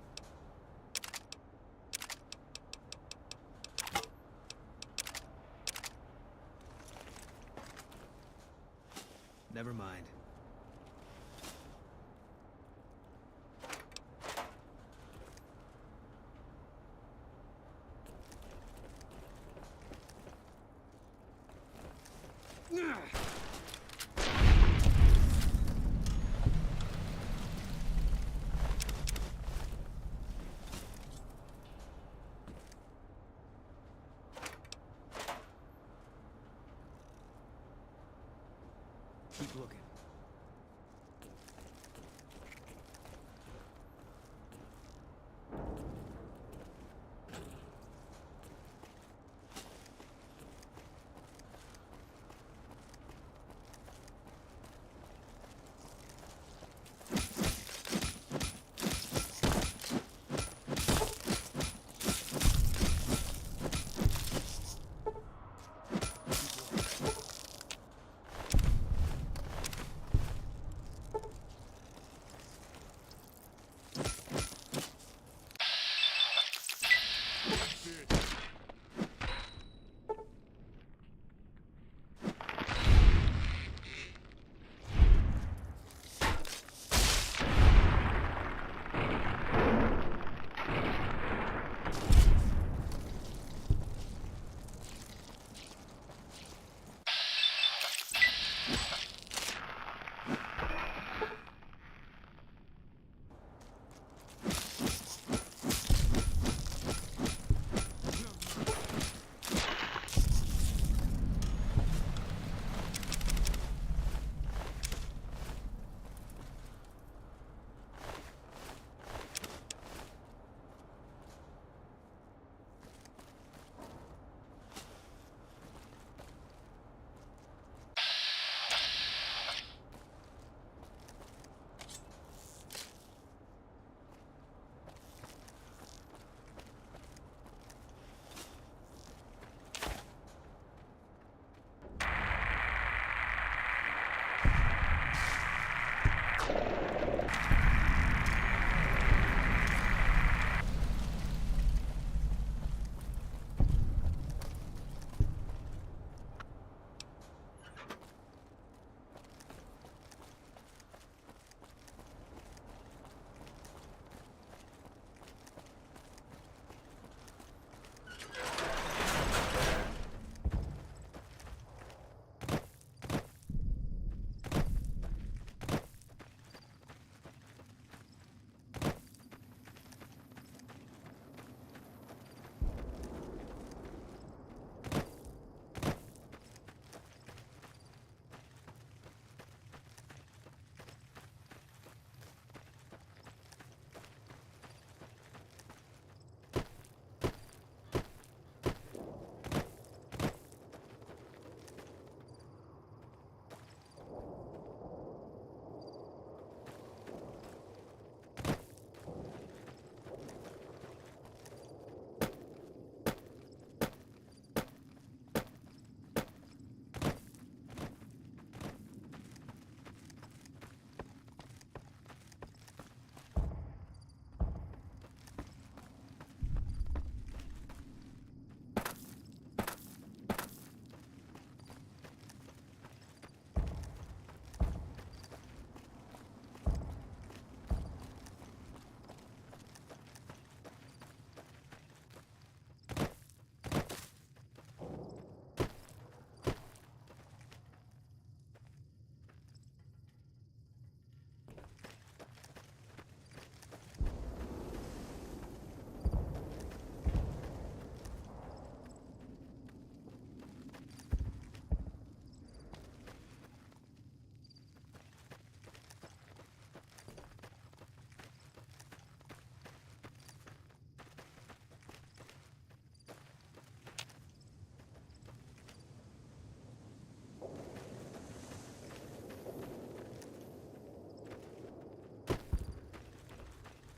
Never mind. Keep looking.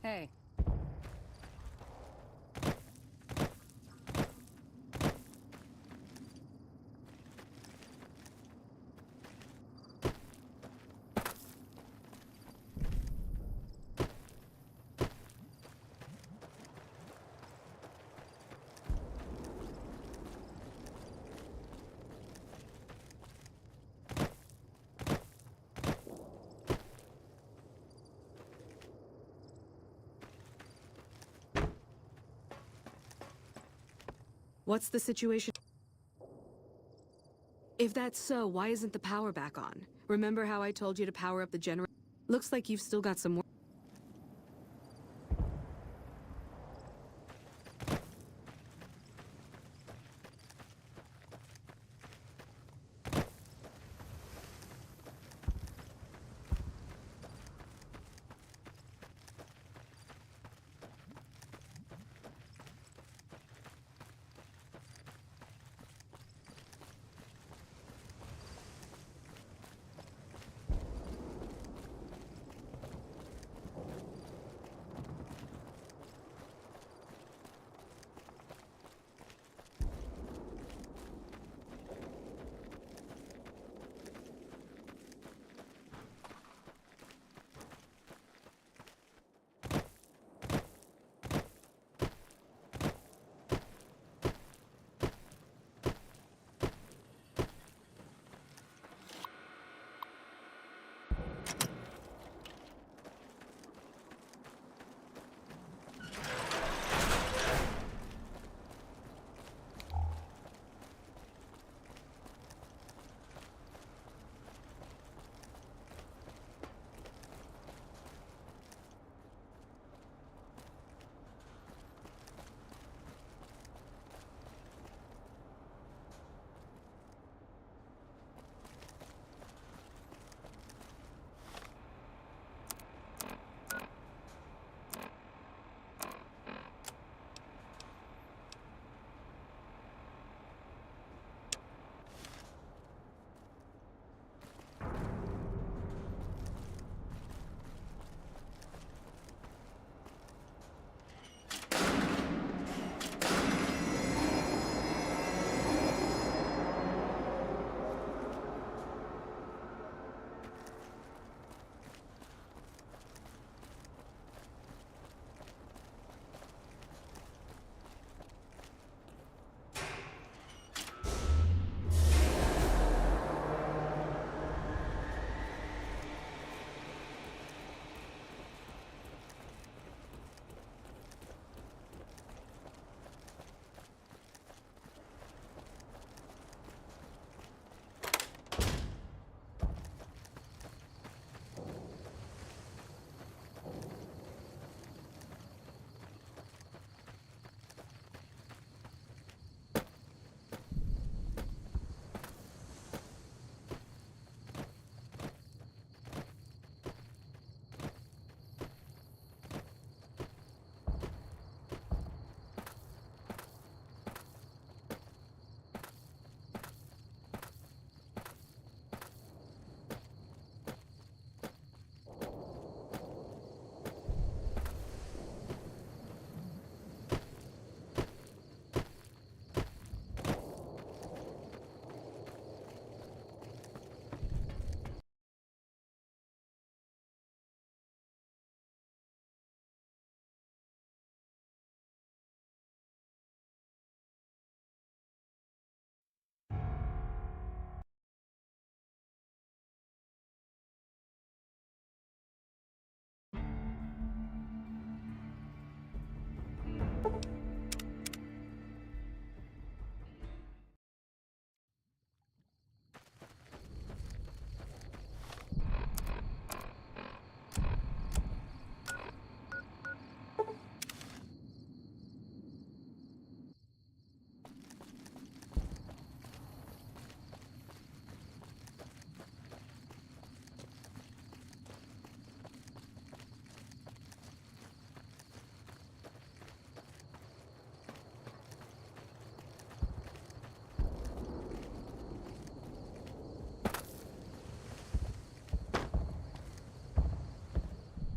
Hey. What's the situation? If that's so, why isn't the power back on? Remember how I told you to power up the generator? Looks like you've still got some more.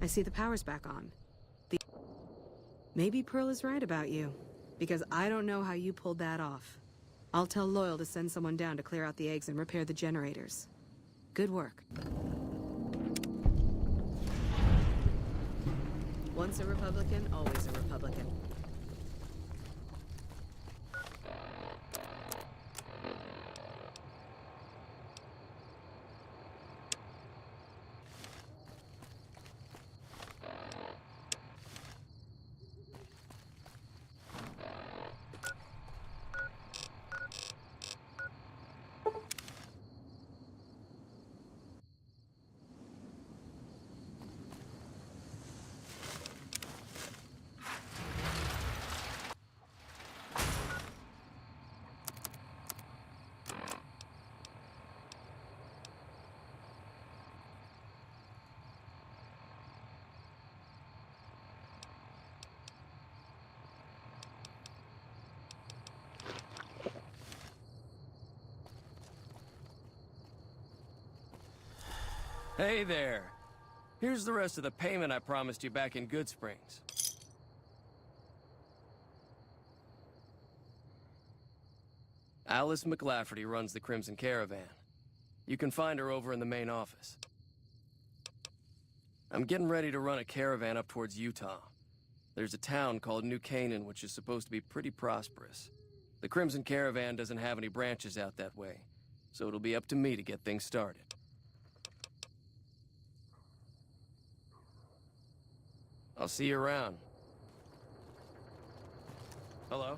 I see the power's back on. Maybe Pearl is right about you, because I don't know how you pulled that off. I'll tell Loyal to send someone down to clear out the eggs and repair the generators. Good work. Once a Republican, always a Republican. Hey there. Here's the rest of the payment I promised you back in Goodsprings. Alice McLafferty runs the Crimson Caravan. You can find her over in the main office. I'm getting ready to run a caravan up towards Utah. There's a town called New Canaan which is supposed to be pretty prosperous. The Crimson Caravan doesn't have any branches out that way, so it'll be up to me to get things started. I'll see you around. Hello?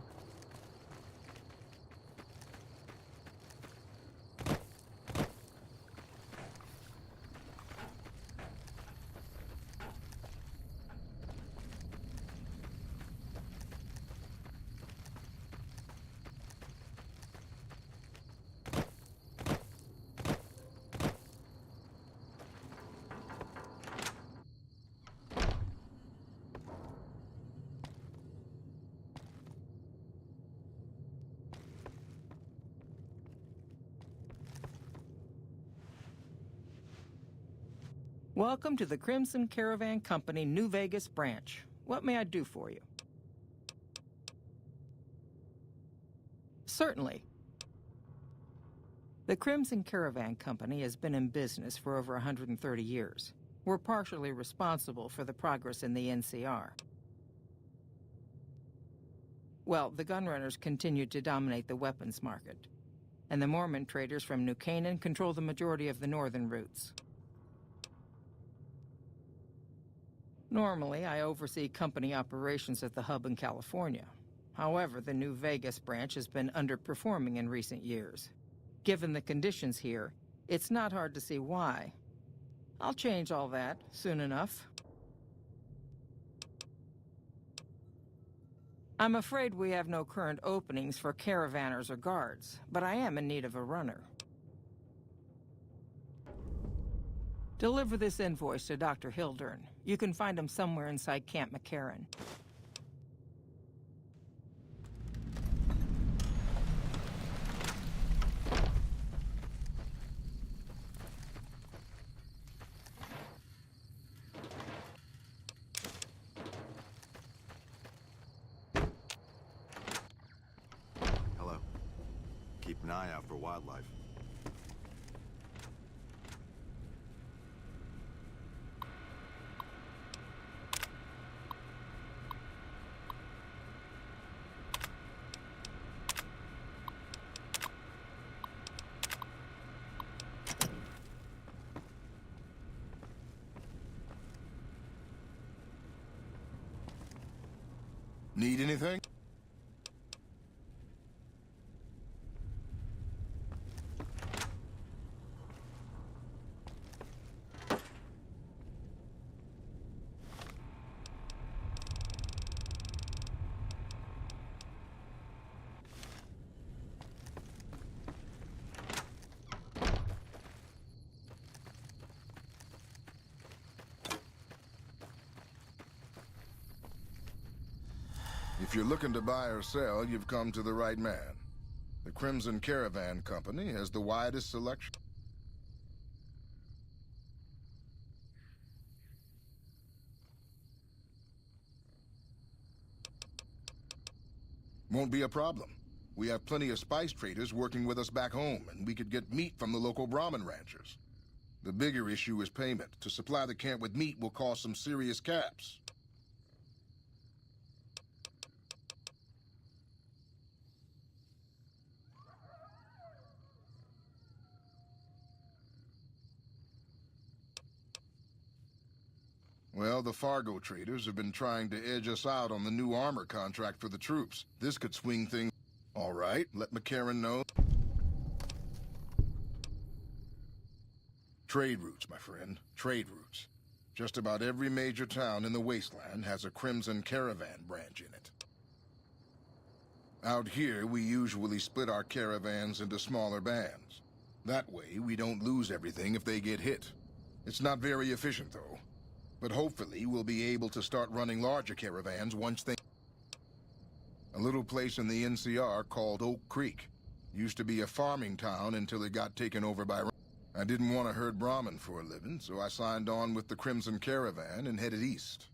Welcome to the Crimson Caravan Company New Vegas branch. What may I do for you? Certainly. The Crimson Caravan Company has been in business for over 130 years. We're partially responsible for the progress in the NCR. Well, the gunrunners continue to dominate the weapons market, and the Mormon traders from New Canaan control the majority of the northern routes. Normally, I oversee company operations at the hub in California. However, the New Vegas branch has been underperforming in recent years. Given the conditions here, it's not hard to see why. I'll change all that soon enough. I'm afraid we have no current openings for caravanners or guards, but I am in need of a runner. Deliver this invoice to Dr. Hildern. You can find him somewhere inside Camp McCarran. Hello. Keep an eye out for wildlife. Need anything? If you're looking to buy or sell, you've come to the right man. The Crimson Caravan Company has the widest selection. Won't be a problem. We have plenty of spice traders working with us back home, and we could get meat from the local Brahmin ranchers. The bigger issue is payment. To supply the camp with meat will cost some serious caps. Well, the Fargo traders have been trying to edge us out on the new armor contract for the troops. This could swing things. All right, let McCarran know. Trade routes, my friend. Trade routes. Just about every major town in the wasteland has a Crimson Caravan branch in it. Out here, we usually split our caravans into smaller bands. That way, we don't lose everything if they get hit. It's not very efficient, though. But hopefully, we'll be able to start running larger caravans once they... A little place in the NCR called Oak Creek. Used to be a farming town until it got taken over by... I didn't want to herd Brahmin for a living, so I signed on with the Crimson Caravan and headed east.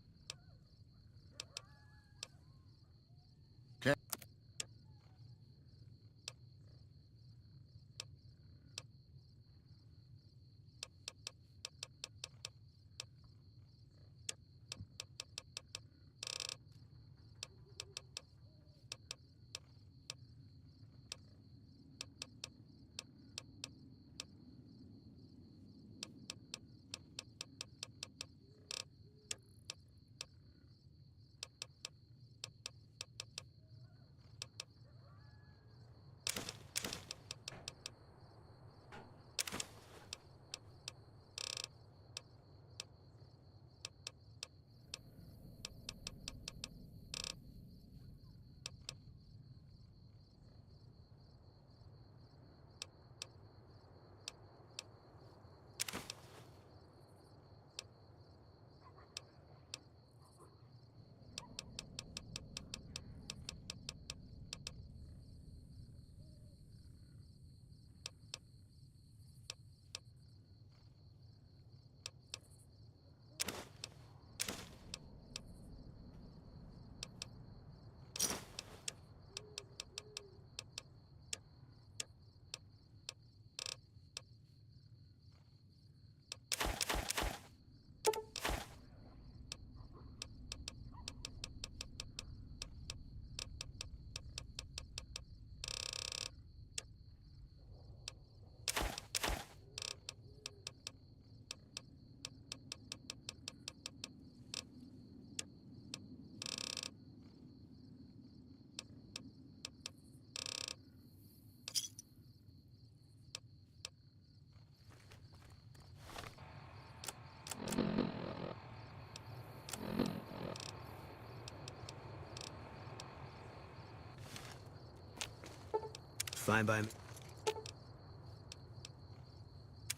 Fine by me.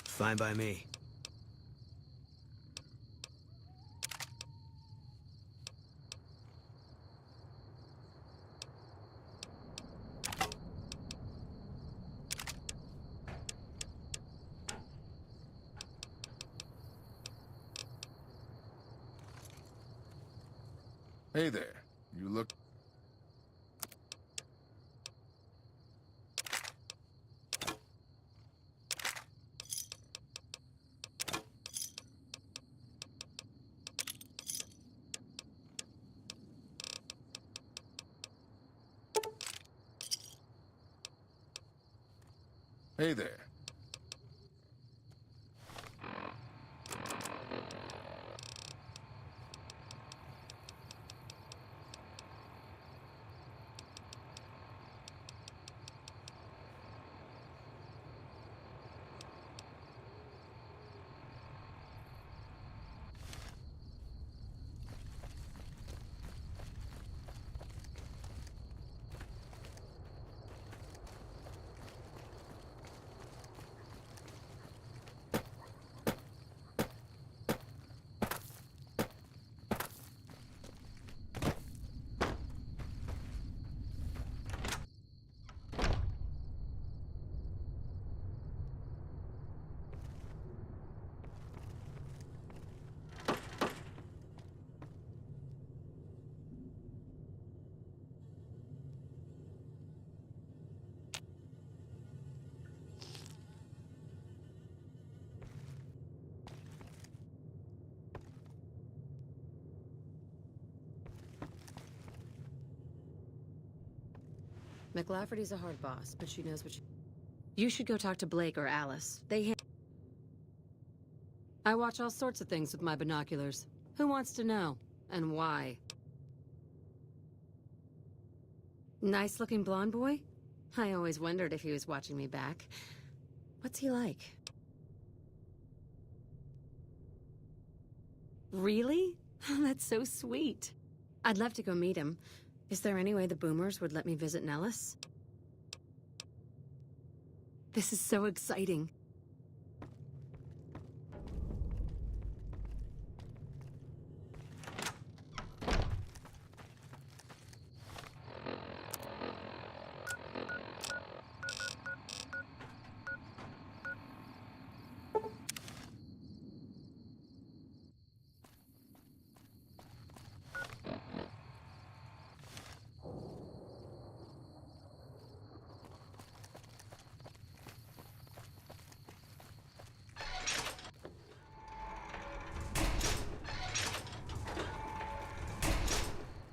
Fine by me. Hey there. You look... Hey there. McLafferty's a hard boss, but she knows what she... You should go talk to Blake or Alice. I watch all sorts of things with my binoculars. Who wants to know? And why? Nice-looking blonde boy? I always wondered if he was watching me back. What's he like? Really? That's so sweet. I'd love to go meet him. Is there any way the Boomers would let me visit Nellis? This is so exciting.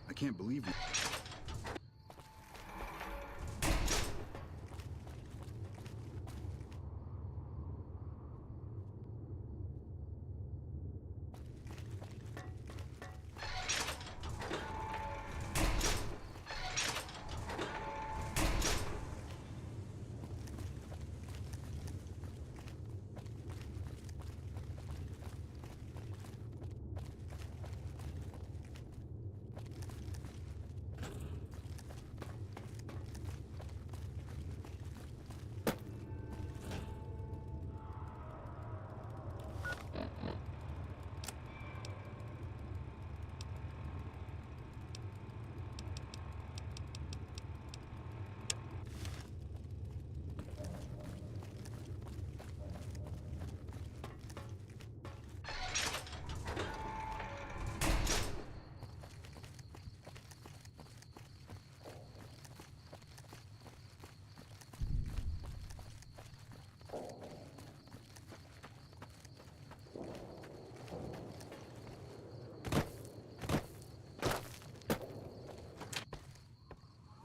I can't believe you.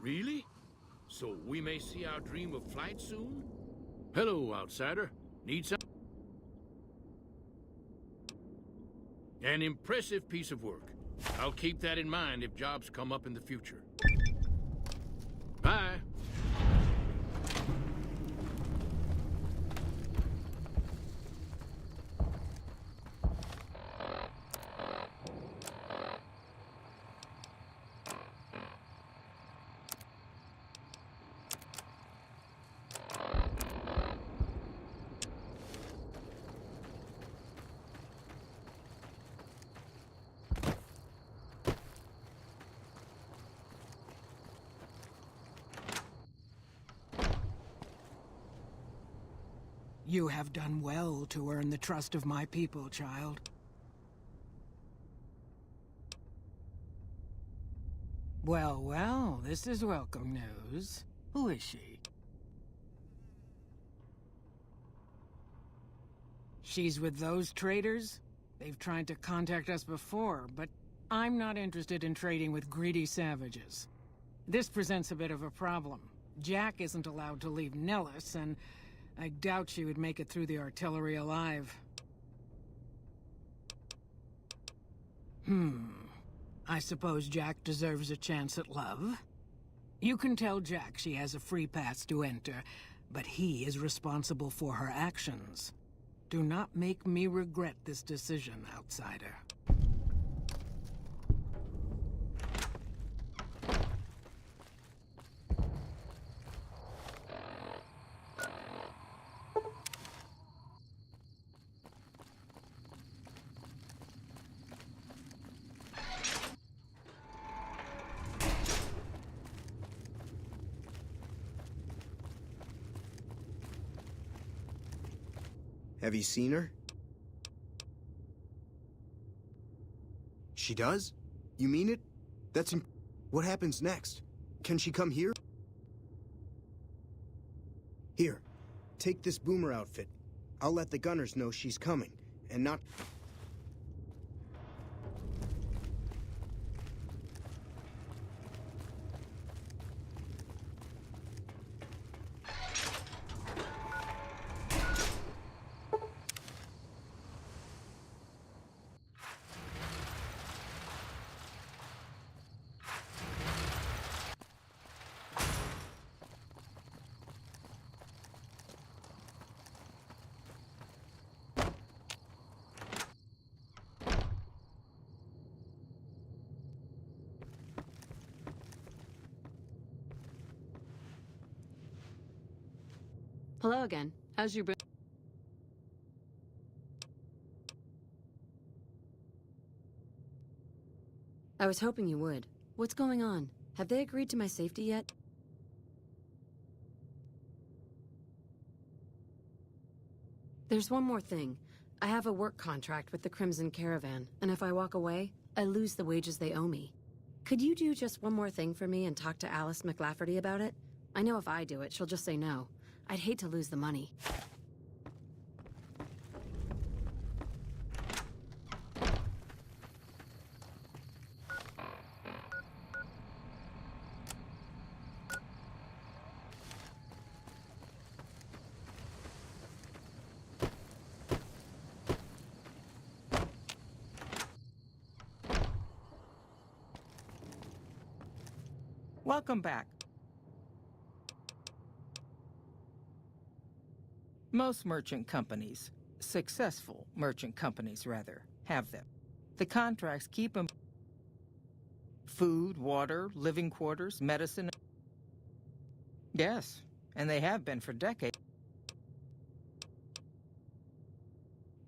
Really? So we may see our dream of flight soon? Hello, outsider. Need some? An impressive piece of work. I'll keep that in mind if jobs come up in the future. Bye. You have done well to earn the trust of my people, child. Well, well, this is welcome news. Who is she? She's with those traders? They've tried to contact us before, but I'm not interested in trading with greedy savages. This presents a bit of a problem. Jack isn't allowed to leave Nellis, and I doubt she would make it through the artillery alive. I suppose Jack deserves a chance at love. You can tell Jack she has a free pass to enter, but he is responsible for her actions. Do not make me regret this decision, outsider. Have you seen her? She does? You mean it? What happens next? Can she come here? Here, take this Boomer outfit. I'll let the gunners know she's coming, and not... Hello again. How's your... I was hoping you would. What's going on? Have they agreed to my safety yet? There's one more thing. I have a work contract with the Crimson Caravan, and if I walk away, I lose the wages they owe me. Could you do just one more thing for me and talk to Alice McLafferty about it? I know if I do it, she'll just say no. I'd hate to lose the money. Welcome back. Most merchant companies, successful merchant companies rather, have them. The contracts keep them food, water, living quarters, medicine. Yes, and they have been for decades.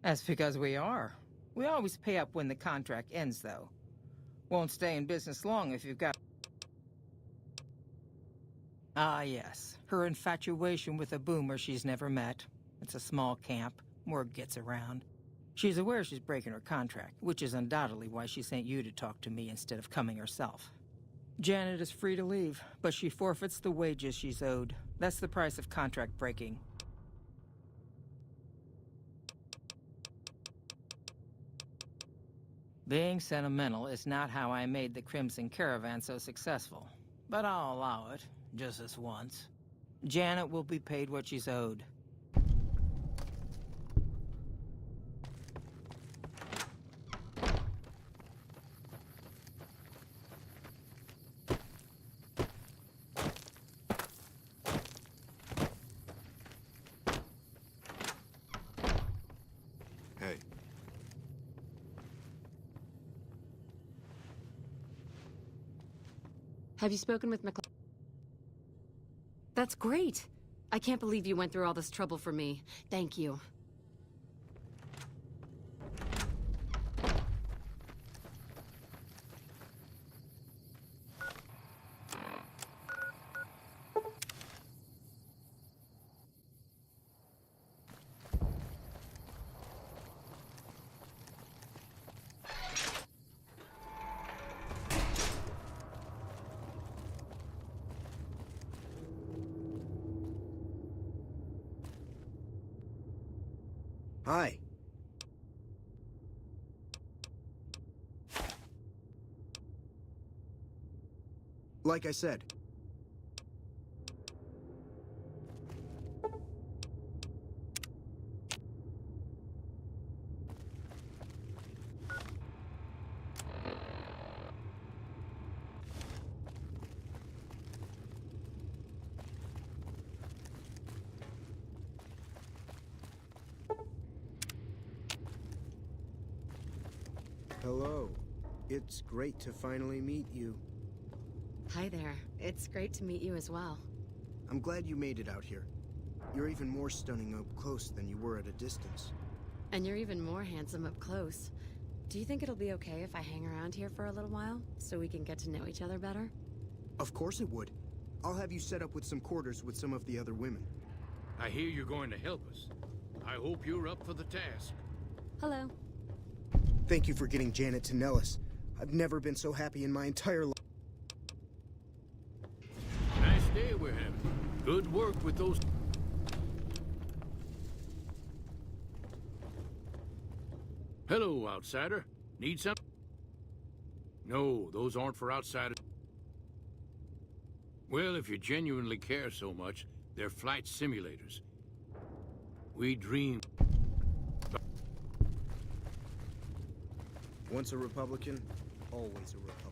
That's because we are. We always pay up when the contract ends, though. Won't stay in business long if you've got... Ah, yes. Her infatuation with a boomer she's never met. It's a small camp. Word gets around. She's aware she's breaking her contract, which is undoubtedly why she sent you to talk to me instead of coming herself. Janet is free to leave, but she forfeits the wages she's owed. That's the price of contract breaking. Being sentimental is not how I made the Crimson Caravan so successful, but I'll allow it. Just this once. Janet will be paid what she's owed. Hey. Have you spoken with McLeod? That's great! I can't believe you went through all this trouble for me. Thank you. Hi. Like I said. Hello. It's great to finally meet you. Hi there. It's great to meet you as well. I'm glad you made it out here. You're even more stunning up close than you were at a distance. And you're even more handsome up close. Do you think it'll be okay if I hang around here for a little while, so we can get to know each other better? Of course it would. I'll have you set up with some quarters with some of the other women. I hear you're going to help us. I hope you're up for the task. Hello. Thank you for getting Janet to Nellis. I've never been so happy in my entire life. Nice day we're having. Good work with those... Hello, outsider. Need some? No, those aren't for outsiders. Well, if you genuinely care so much, they're flight simulators. We dream... Once a Republican, always a Republican.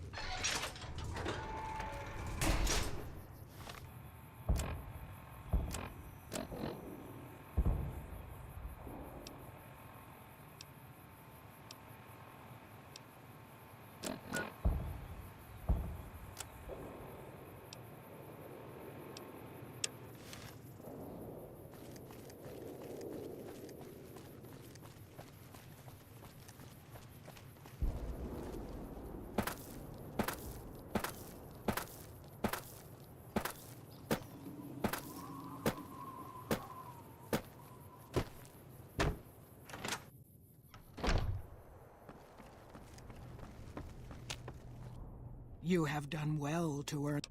You have done well to earn.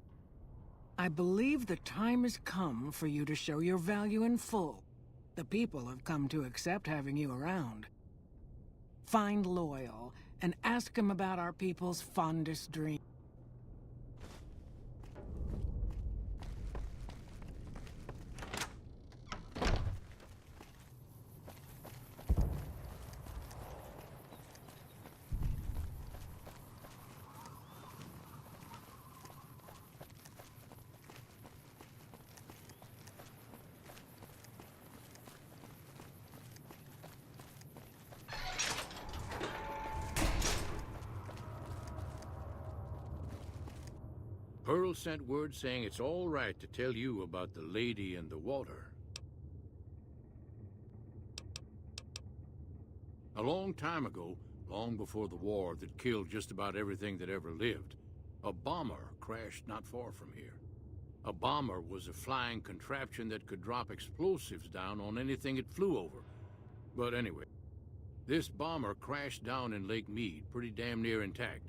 I believe the time has come for you to show your value in full. The people have come to accept having you around. Find Loyal and ask him about our people's fondest dream. Pearl sent word saying it's all right to tell you about the lady in the water. A long time ago, long before the war that killed just about everything that ever lived, a bomber crashed not far from here. A bomber was a flying contraption that could drop explosives down on anything it flew over. But anyway, this bomber crashed down in Lake Mead, pretty damn near intact.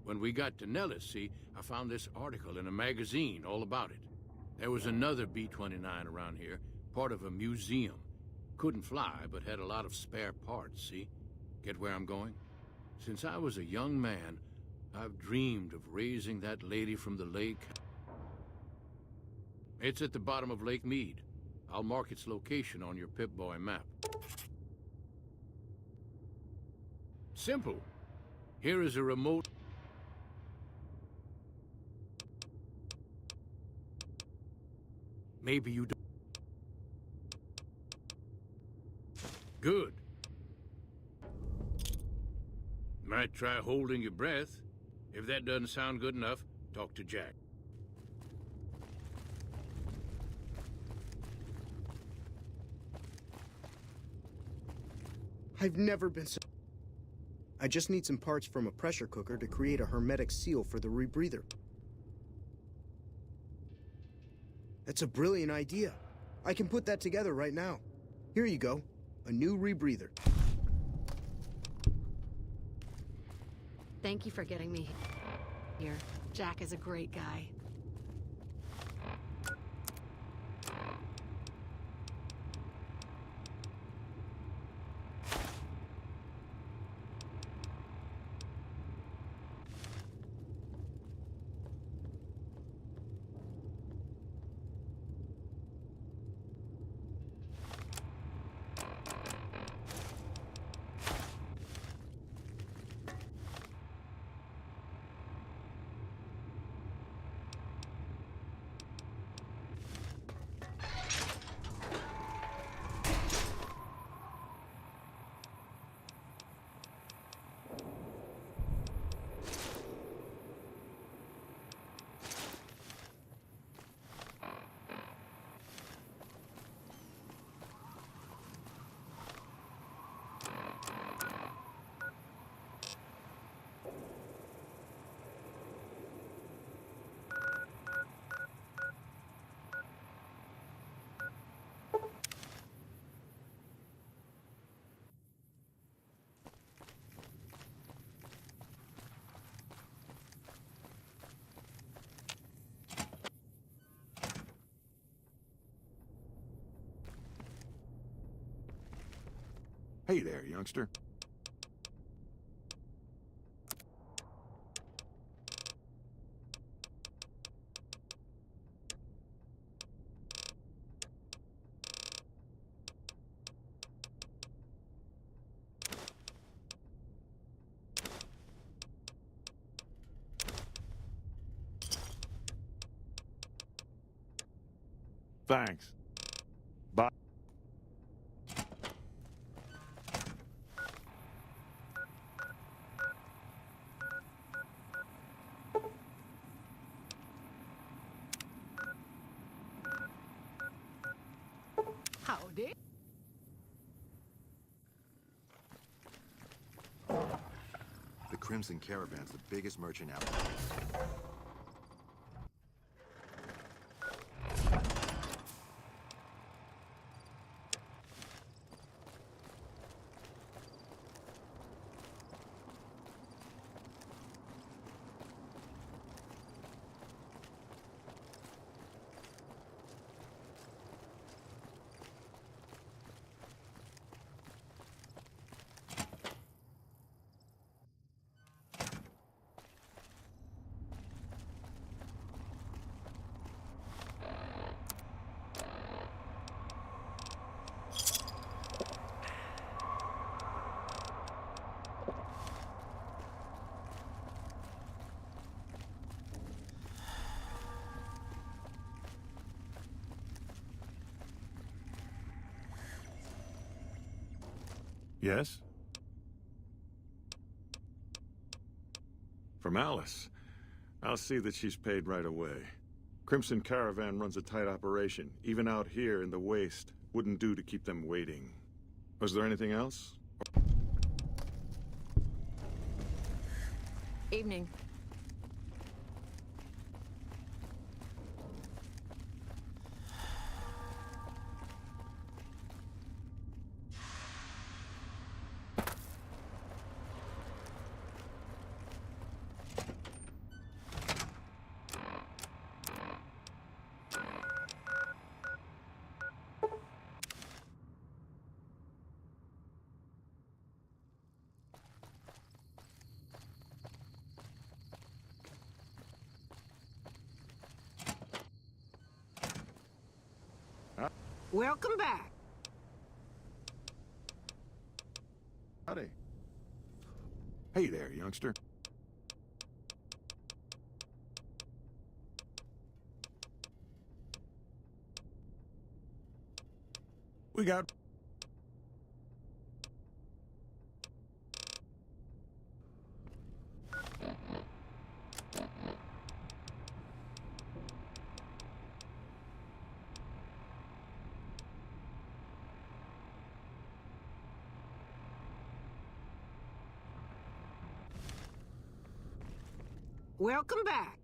When we got to Nellis, see, I found this article in a magazine all about it. There was another B-29 around here, part of a museum. Couldn't fly, but had a lot of spare parts, see? Get where I'm going? Since I was a young man, I've dreamed of raising that lady from the lake. It's at the bottom of Lake Mead. I'll mark its location on your Pip-Boy map. Simple. Here is a remote... Maybe you don't... Good. Might try holding your breath. If that doesn't sound good enough, talk to Jack. I've never been so... I just need some parts from a pressure cooker to create a hermetic seal for the rebreather. That's a brilliant idea. I can put that together right now. Here you go. A new rebreather. Thank you for getting me here. Jack is a great guy. Hey there, youngster. Thanks. Bye. Howdy. The Crimson Caravan's the biggest merchant out there. Yes? From Alice. I'll see that she's paid right away. Crimson Caravan runs a tight operation. Even out here in the waste, wouldn't do to keep them waiting. Was there anything else? Evening. Welcome back. Howdy. Hey there, youngster. We got... Welcome back.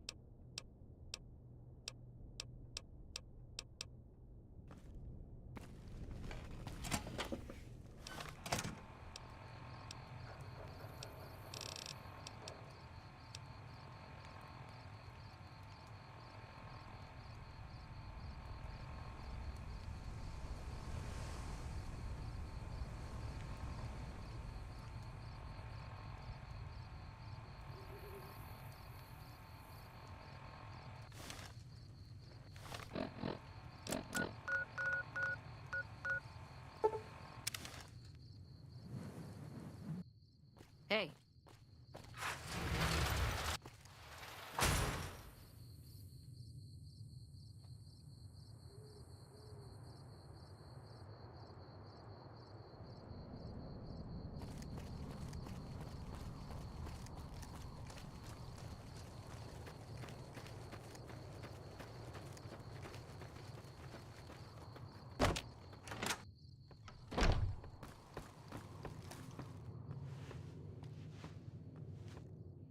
Hey.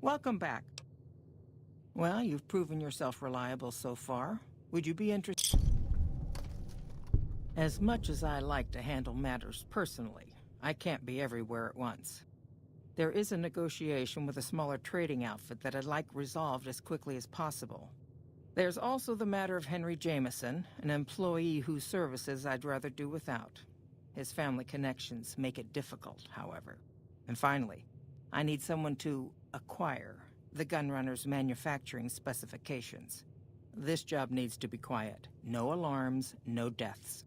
Welcome back. Well, you've proven yourself reliable so far. Would you be interested? As much as I like to handle matters personally, I can't be everywhere at once. There is a negotiation with a smaller trading outfit that I'd like resolved as quickly as possible. There's also the matter of Henry Jameson, an employee whose services I'd rather do without. His family connections make it difficult, however. And finally, I need someone to acquire the Gunrunner's manufacturing specifications. This job needs to be quiet. No alarms, no deaths.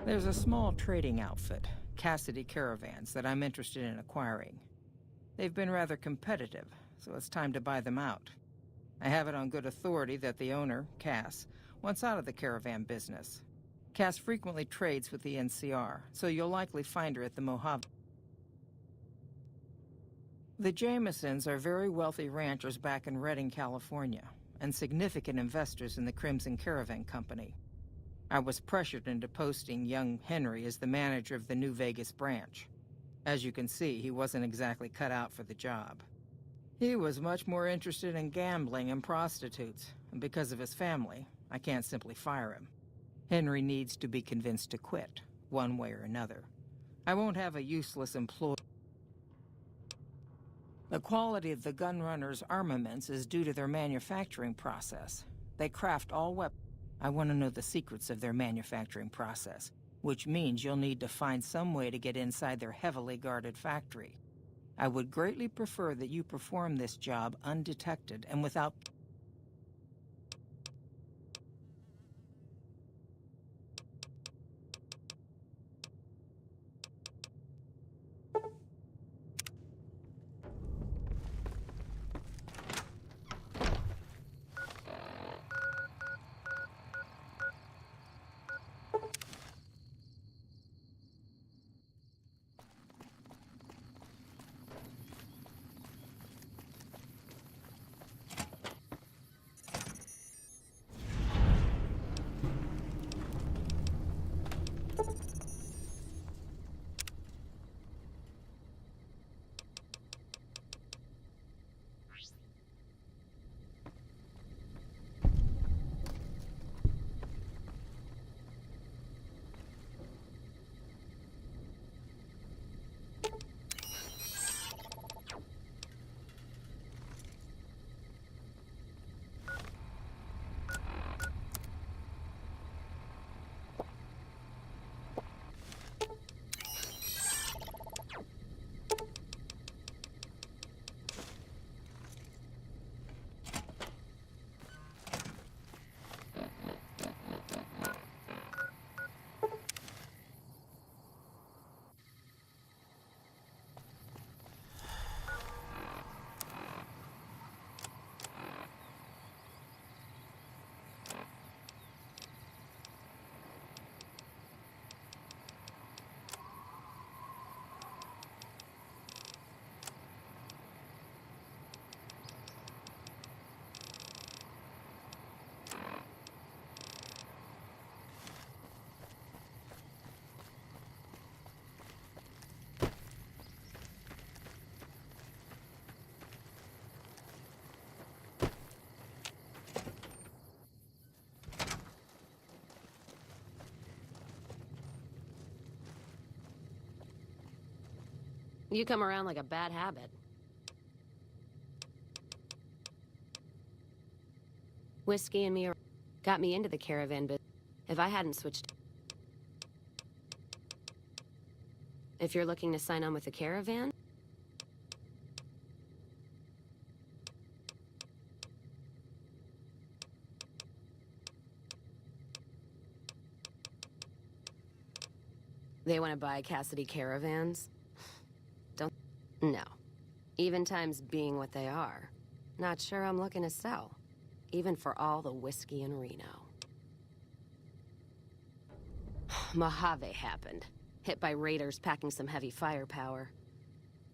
There's a small trading outfit, Cassidy Caravans, that I'm interested in acquiring. They've been rather competitive, so it's time to buy them out. I have it on good authority that the owner, Cass, wants out of the caravan business. Cass frequently trades with the NCR, so you'll likely find her at the Mojave. The Jamesons are very wealthy ranchers back in Redding, California, and significant investors in the Crimson Caravan Company. I was pressured into posting young Henry as the manager of the New Vegas branch. As you can see, he wasn't exactly cut out for the job. He was much more interested in gambling and prostitutes, and because of his family, I can't simply fire him. Henry needs to be convinced to quit, one way or another. I won't have a useless employee. The quality of the Gunrunner's armaments is due to their manufacturing process. They craft all weapons. I want to know the secrets of their manufacturing process, which means you'll need to find some way to get inside their heavily guarded factory. I would greatly prefer that you perform this job undetected and without... You come around like a bad habit. Whiskey and me got me into the caravan business. If I hadn't switched... If you're looking to sign on with the caravan... They want to buy Cassidy caravans? Don't... No. Even times being what they are. Not sure I'm looking to sell. Even for all the whiskey in Reno. Mojave happened. Hit by raiders packing some heavy firepower.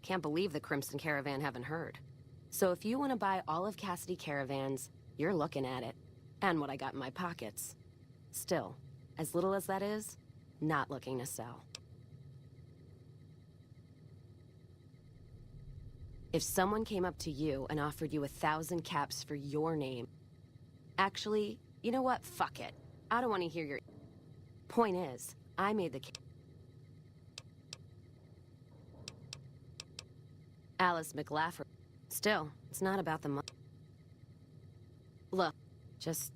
Can't believe the Crimson Caravan haven't heard. So if you want to buy all of Cassidy caravans, you're looking at it. And what I got in my pockets. Still, as little as that is, not looking to sell. If someone came up to you and offered you 1,000 caps for your name... Actually, you know what? Fuck it. I don't want to hear your... Point is, I made the... Alice McLaughlin. Still, it's not about the money. Look, just...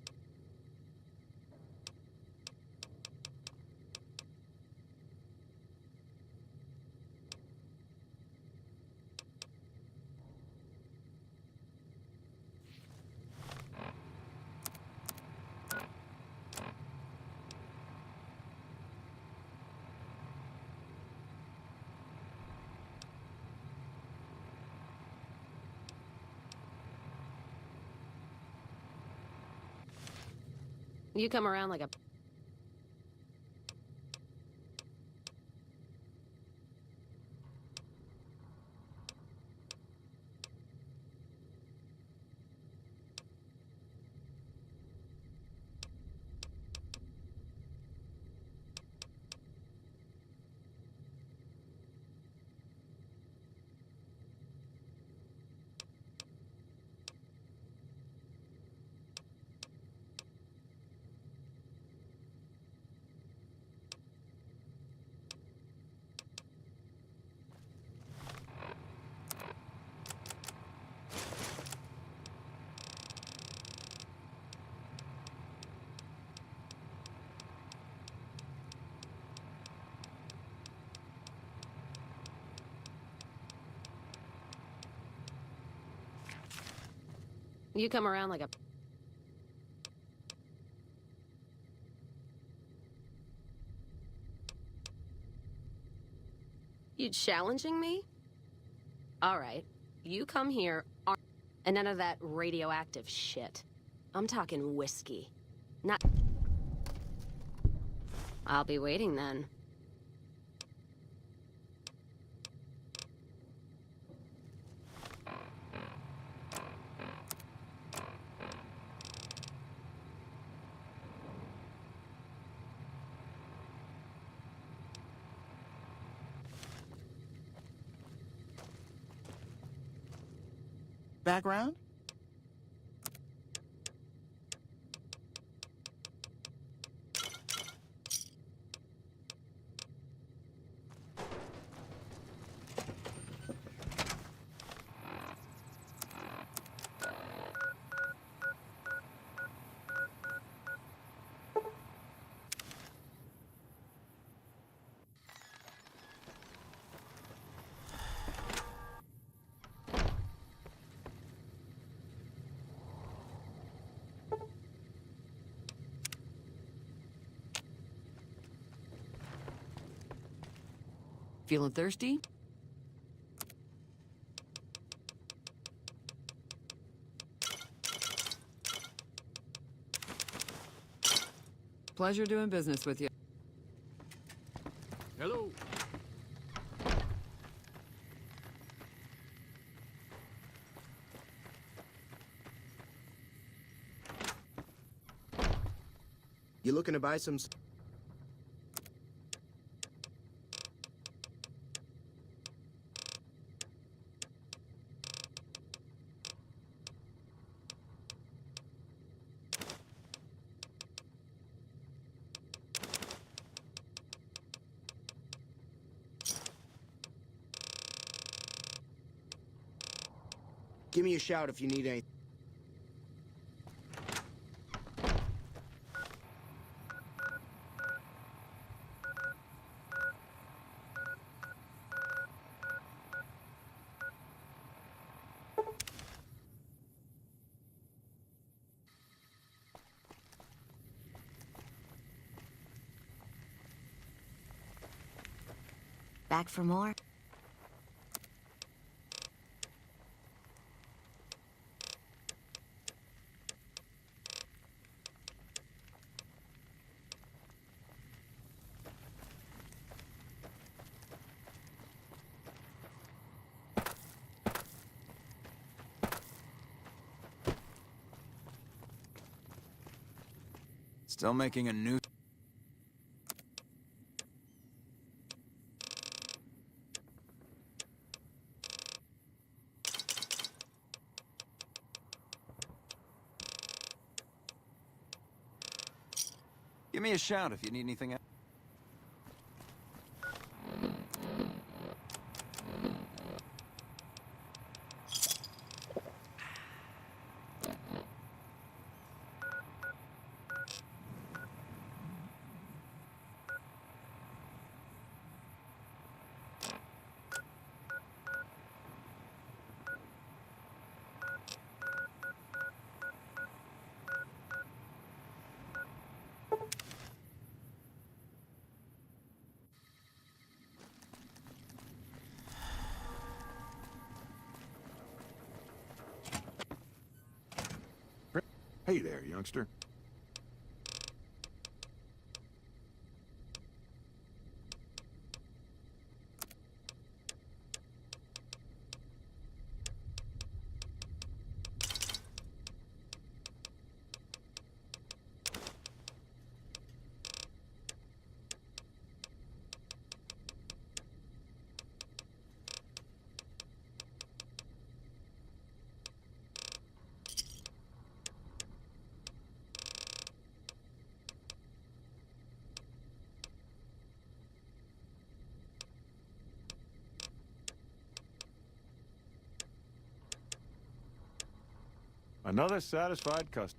You come around like a... You come around like a... You challenging me? All right. You come here, and none of that radioactive shit. I'm talking whiskey. Not... I'll be waiting then. Background? Feeling thirsty? Pleasure doing business with you. Hello. You looking to buy some... Give me a shout if you need anything. Back for more? Still making a new... Give me a shout if you need anything else. Hey there, youngster. Another satisfied customer.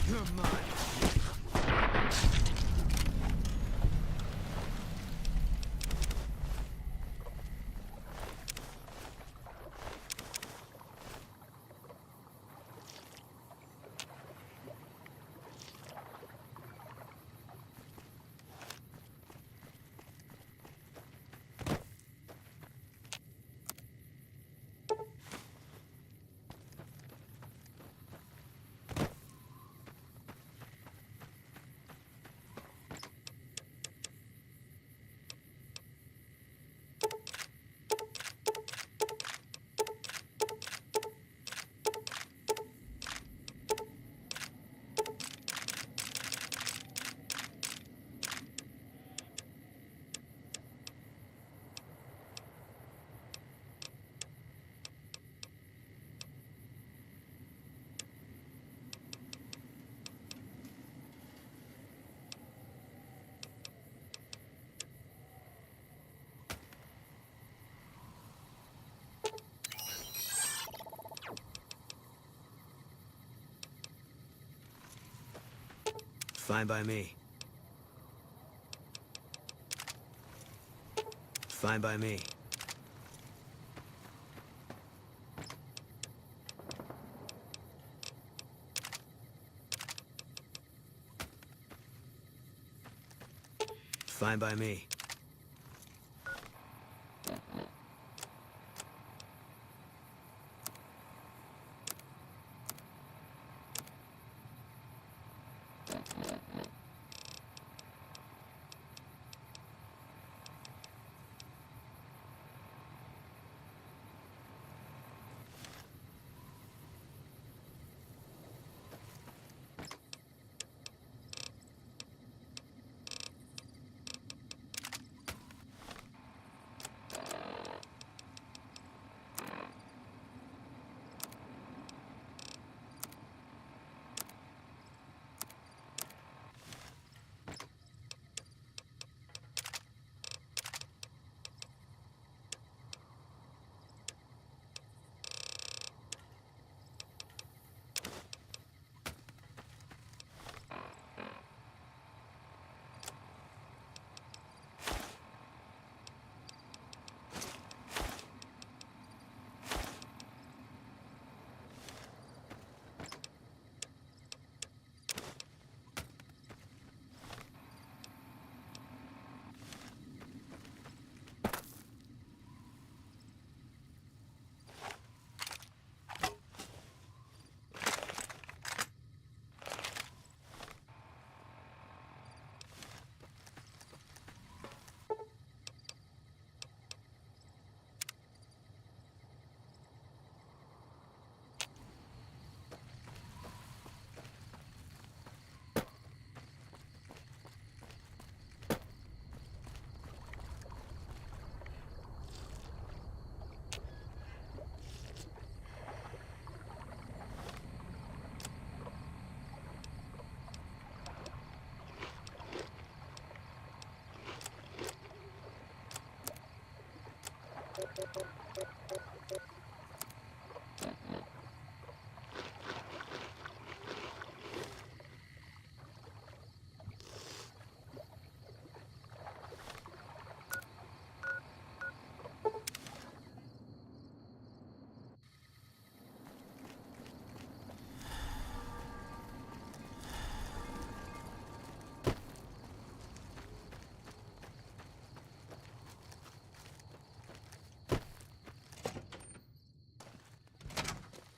You're mine. Fine by me. Fine by me. Fine by me.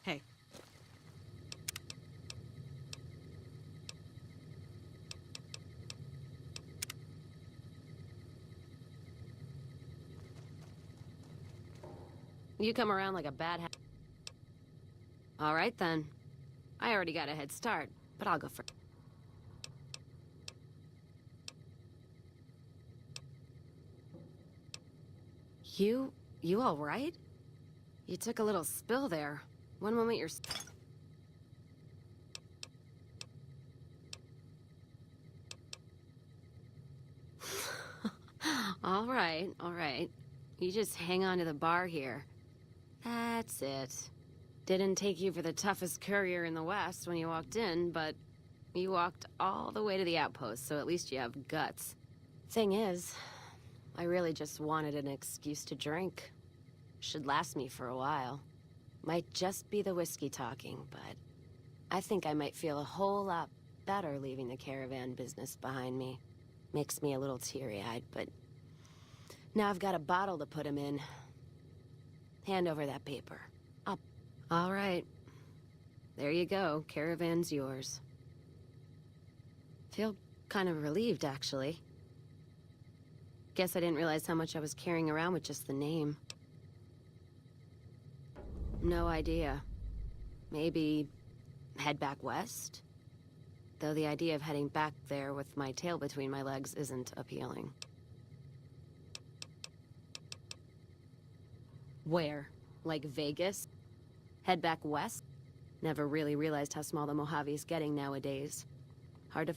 Hey. You come around like a bad ha- All right, then. I already got a head start, but I'll go first. You all right? You took a little spill there. One moment you're... All right. You just hang on to the bar here. That's it. Didn't take you for the toughest courier in the West when you walked in, but you walked all the way to the outpost, so at least you have guts. Thing is, I really just wanted an excuse to drink. Should last me for a while. Might just be the whiskey talking, but I think I might feel a whole lot better leaving the caravan business behind me. Makes me a little teary-eyed, but now I've got a bottle to put him in. Hand over that paper. Up. All right. There you go. Caravan's yours. Feel kind of relieved, actually. Guess I didn't realize how much I was carrying around with just the name. No idea. Maybe head back west? Though the idea of heading back there with my tail between my legs isn't appealing. Where? Like Vegas? Head back west? Never really realized how small the Mojave's getting nowadays. Hard to...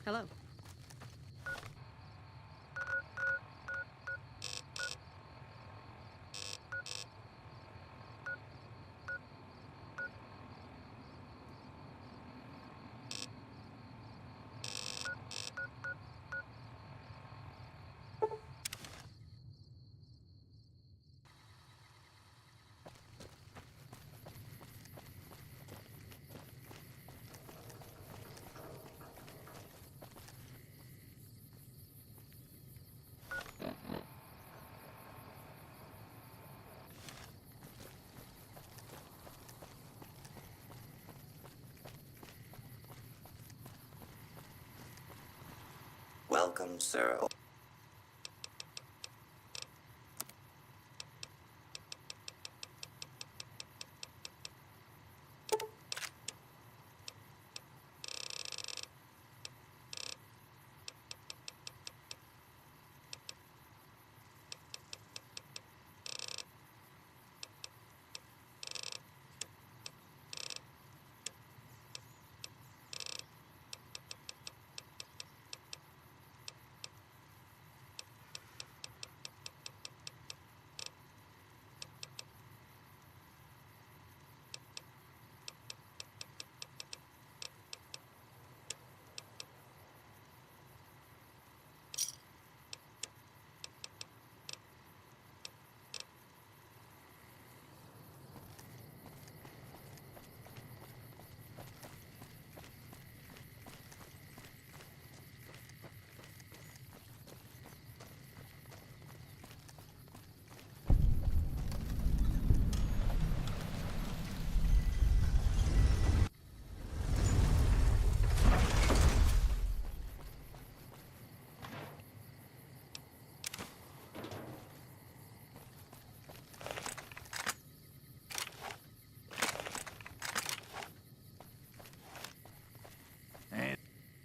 Hello. welcome, sir.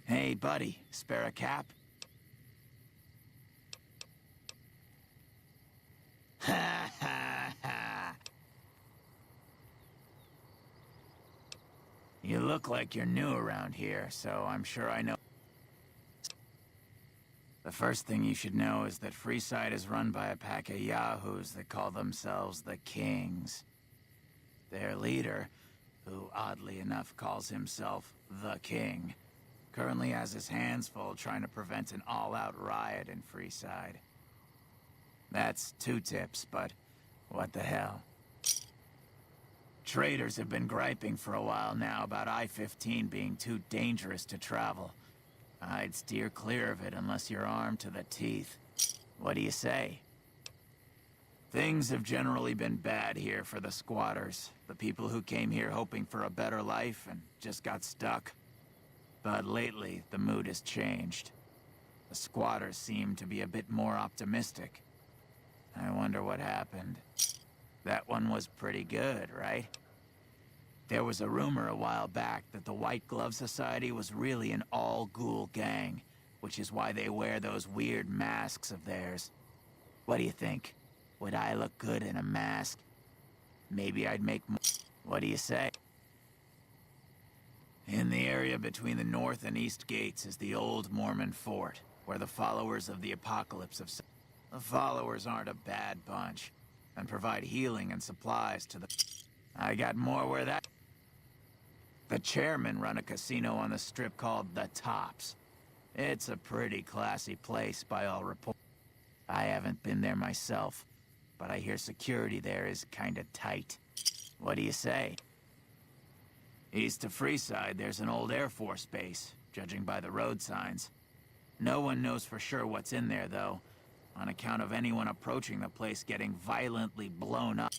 Hey, buddy, spare a cap? Ha ha ha! You look like you're new around here, so I'm sure I know. The first thing you should know is that Freeside is run by a pack of yahoos that call themselves the Kings. Their leader, who oddly enough calls himself the King, currently has his hands full trying to prevent an all-out riot in Freeside. That's 2 tips, but what the hell? Traders have been griping for a while now about I-15 being too dangerous to travel. I'd steer clear of it unless you're armed to the teeth. What do you say? Things have generally been bad here for the squatters, the people who came here hoping for a better life and just got stuck. But lately, the mood has changed. The squatters seem to be a bit more optimistic. I wonder what happened. That one was pretty good, right? There was a rumor a while back that the White Glove Society was really an all-ghoul gang, which is why they wear those weird masks of theirs. What do you think? Would I look good in a mask? Maybe I'd make more. What do you say? In the area between the north and east gates is the old Mormon fort, where the followers of the Apocalypse have... The followers aren't a bad bunch, and provide healing and supplies to the... I got more where that... The chairmen run a casino on the strip called The Tops. It's a pretty classy place by all reports. I haven't been there myself, but I hear security there is kinda tight. What do you say? East of Freeside, there's an old Air Force base, judging by the road signs. No one knows for sure what's in there, though, on account of anyone approaching the place getting violently blown up.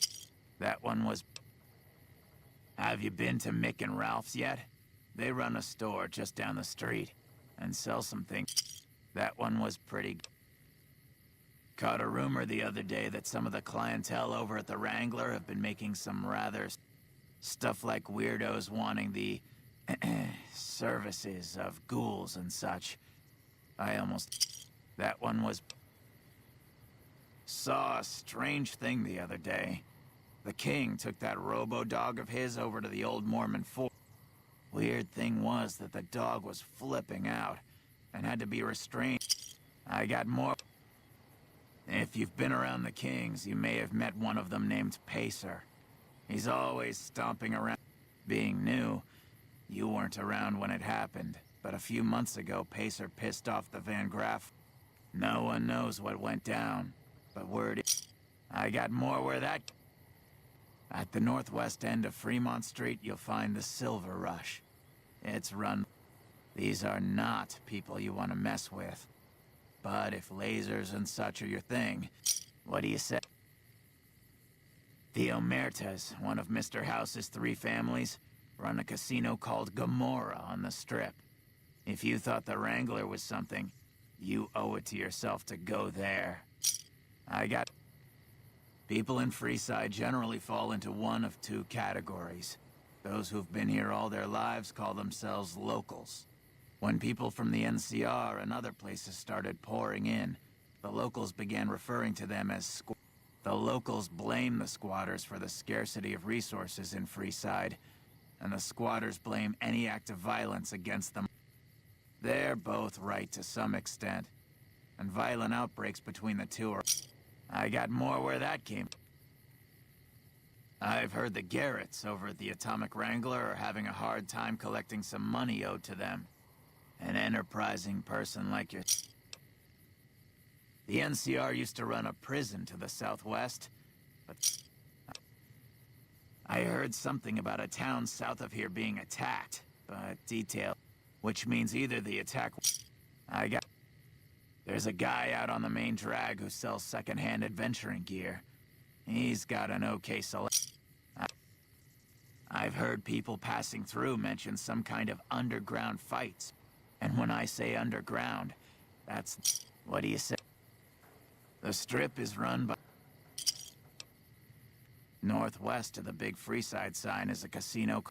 That one was... Have you been to Mick and Ralph's yet? They run a store just down the street, and sell some things. That one was pretty... Caught a rumor the other day that some of the clientele over at the Wrangler have been making some rather... Stuff like weirdos wanting the services of ghouls and such. I almost... That one was... Saw a strange thing the other day. The King took that robo-dog of his over to the old Mormon fort. Weird thing was that the dog was flipping out and had to be restrained. I got more... If you've been around the Kings, you may have met one of them named Pacer. He's always stomping around. Being new, you weren't around when it happened, but a few months ago, Pacer pissed off the Van Graff. No one knows what went down, but word is... I got more where that... At the northwest end of Fremont Street, you'll find the Silver Rush. It's run... These are not people you want to mess with. But if lasers and such are your thing, what do you say? The Omertas, one of Mr. House's 3 families, run a casino called Gomorrah on the Strip. If you thought the Wrangler was something, You owe it to yourself to go there. People in Freeside generally fall into one of two categories. Those who've been here all their lives call themselves locals. When people from the NCR and other places started pouring in, the locals began referring to them as The locals blame the squatters for the scarcity of resources in Freeside, and the squatters blame any act of violence against them. They're both right to some extent, and violent outbreaks between the two are... I got more where that came. I've heard the Garretts over at the Atomic Wrangler are having a hard time collecting some money owed to them. An enterprising person like your... The NCR used to run a prison to the southwest, but... I heard something about a town south of here being attacked, but detail... Which means either the attack... There's a guy out on the main drag who sells second-hand adventuring gear. He's got an okay selection. I've heard people passing through mention some kind of underground fights. And when I say underground, that's... What do you say? The Strip is run by... Northwest of the big Freeside sign is a casino.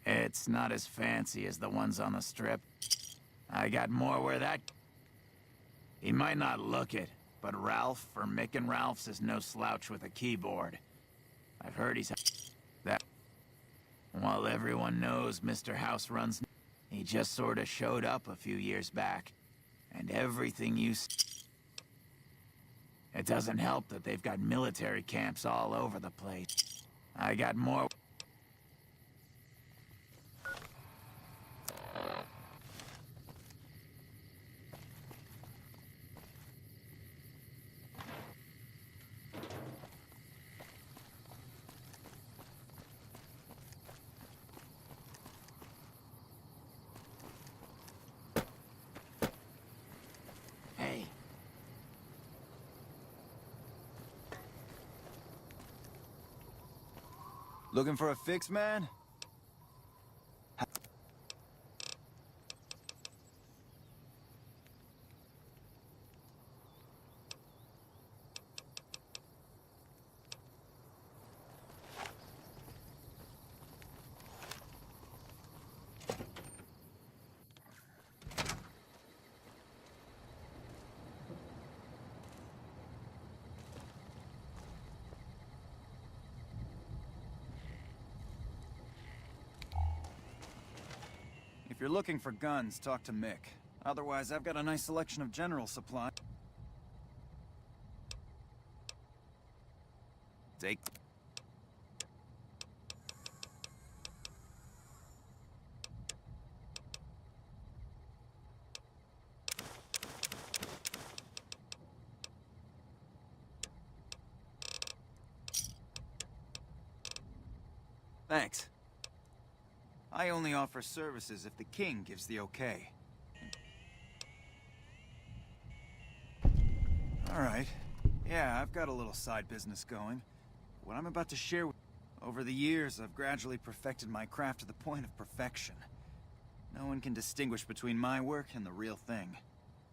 It's not as fancy as the ones on the Strip. I got more where that... He might not look it, but Ralph for Mick and Ralph's is no slouch with a keyboard. I've heard he's... That... While everyone knows Mr. House runs... He just sorta showed up a few years back. And everything you... It doesn't help that they've got military camps all over the place. I got more... Looking for a fix, man? If you're looking for guns, talk to Mick. Otherwise, I've got a nice selection of general supply. Take... Thanks. I only offer services if the king gives the okay. Alright. Yeah, I've got a little side business going. What I'm about to share with... Over the years, I've gradually perfected my craft to the point of perfection. No one can distinguish between my work and the real thing.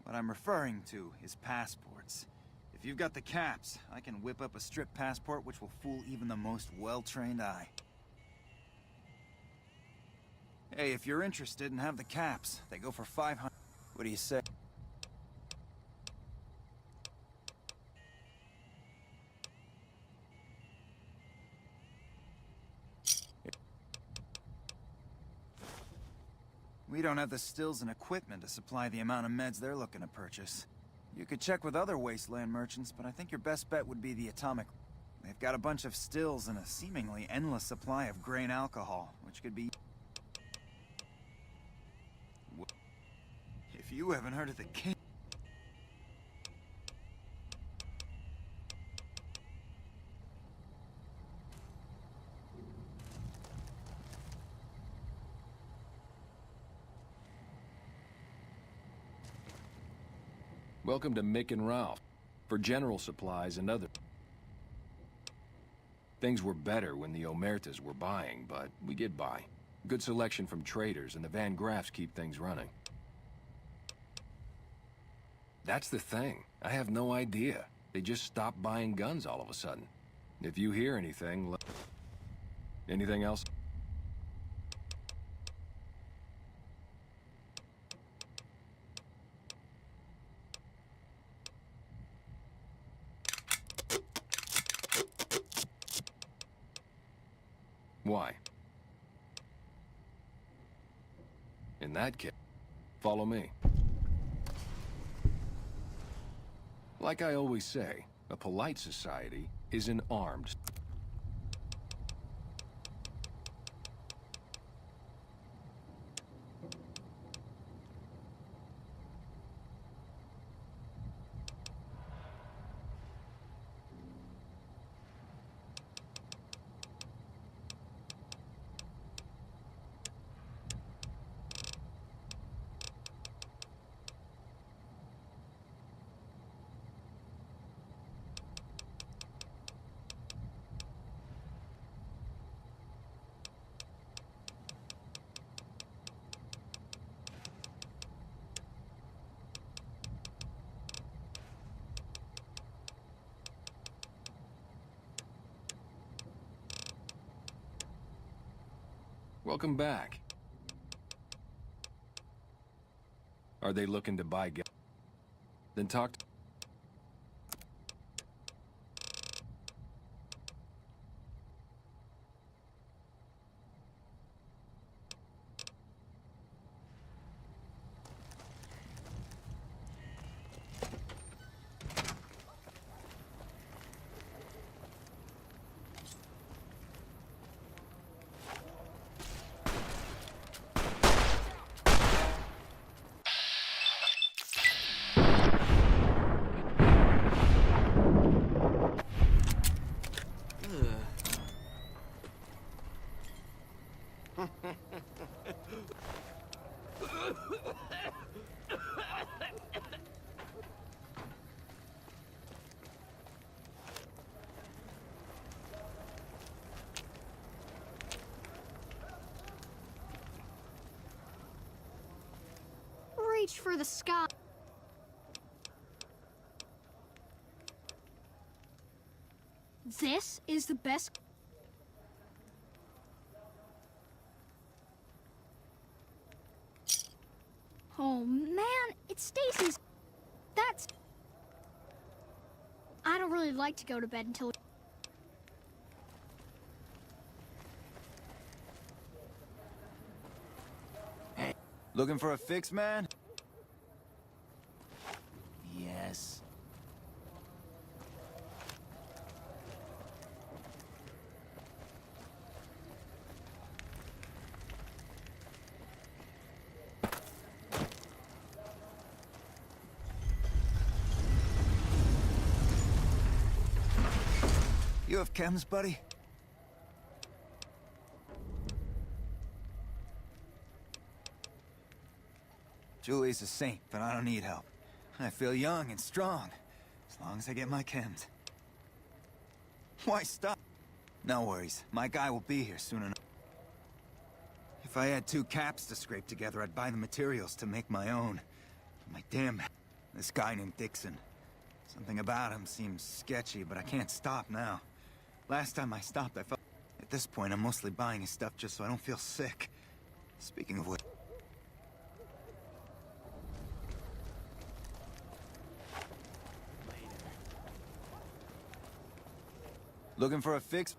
What I'm referring to is passports. If you've got the caps, I can whip up a strip passport which will fool even the most well-trained eye. Hey, if you're interested and have the caps, they go for 500. What do you say? We don't have the stills and equipment to supply the amount of meds they're looking to purchase. You could check with other wasteland merchants, but I think your best bet would be the Atomic. They've got a bunch of stills and a seemingly endless supply of grain alcohol, which could be... If you haven't heard of the king... Welcome to Mick and Ralph. For general supplies and other... Things were better when the Omertas were buying, but we get by. Good selection from traders, and the Van Graffs keep things running. That's the thing. I have no idea. They just stopped buying guns all of a sudden. If you hear anything... Anything else? Why? In that case, follow me. Like I always say, a polite society is an armed... Welcome back. Are they looking to buy guns? Then talk to... Reach for the sky. This is the best. Oh man, it's Stacy's. That's... I don't really like to go to bed until... Hey, looking for a fix, man? Yes. You have chems, buddy? Julie's a saint, but I don't need help. I feel young and strong, as long as I get my chems. Why stop? No worries, my guy will be here soon enough. If I had 2 caps to scrape together, I'd buy the materials to make my own. My damn... this guy named Dixon. Something about him seems sketchy, but I can't stop now. Last time I stopped, I felt... At this point, I'm mostly buying his stuff just so I don't feel sick. Speaking of which... Looking for a fix?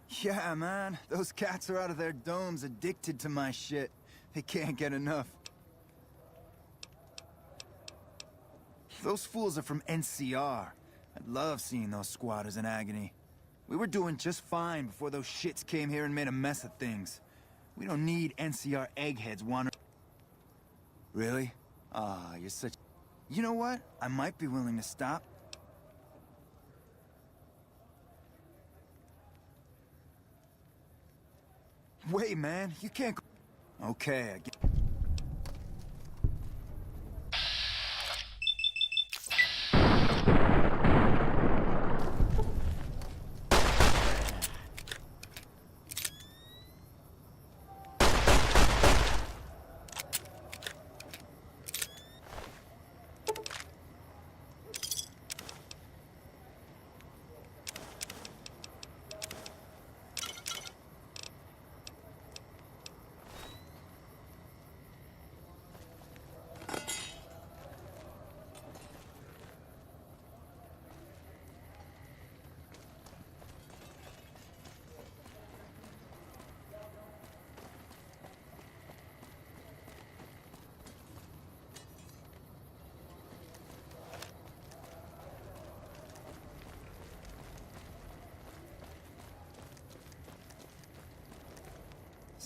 Yeah, man. Those cats are out of their domes addicted to my shit. They can't get enough. Those fools are from NCR. I'd love seeing those squatters in agony. We were doing just fine before those shits came here and made a mess of things. We don't need NCR eggheads wandering... Really? Ah, you're such... You know what? I might be willing to stop. Wait, man, you can't... Okay, I get...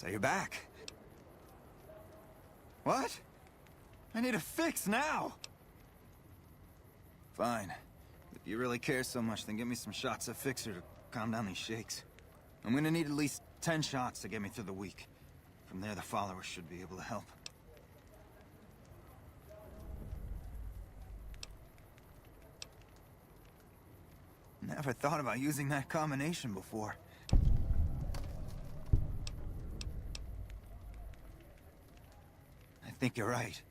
So you're back. What? I need a fix now! Fine. If you really care so much, then give me some shots of Fixer to calm down these shakes. I'm gonna need at least 10 shots to get me through the week. From there, the followers should be able to help. Never thought about using that combination before. I think you're right.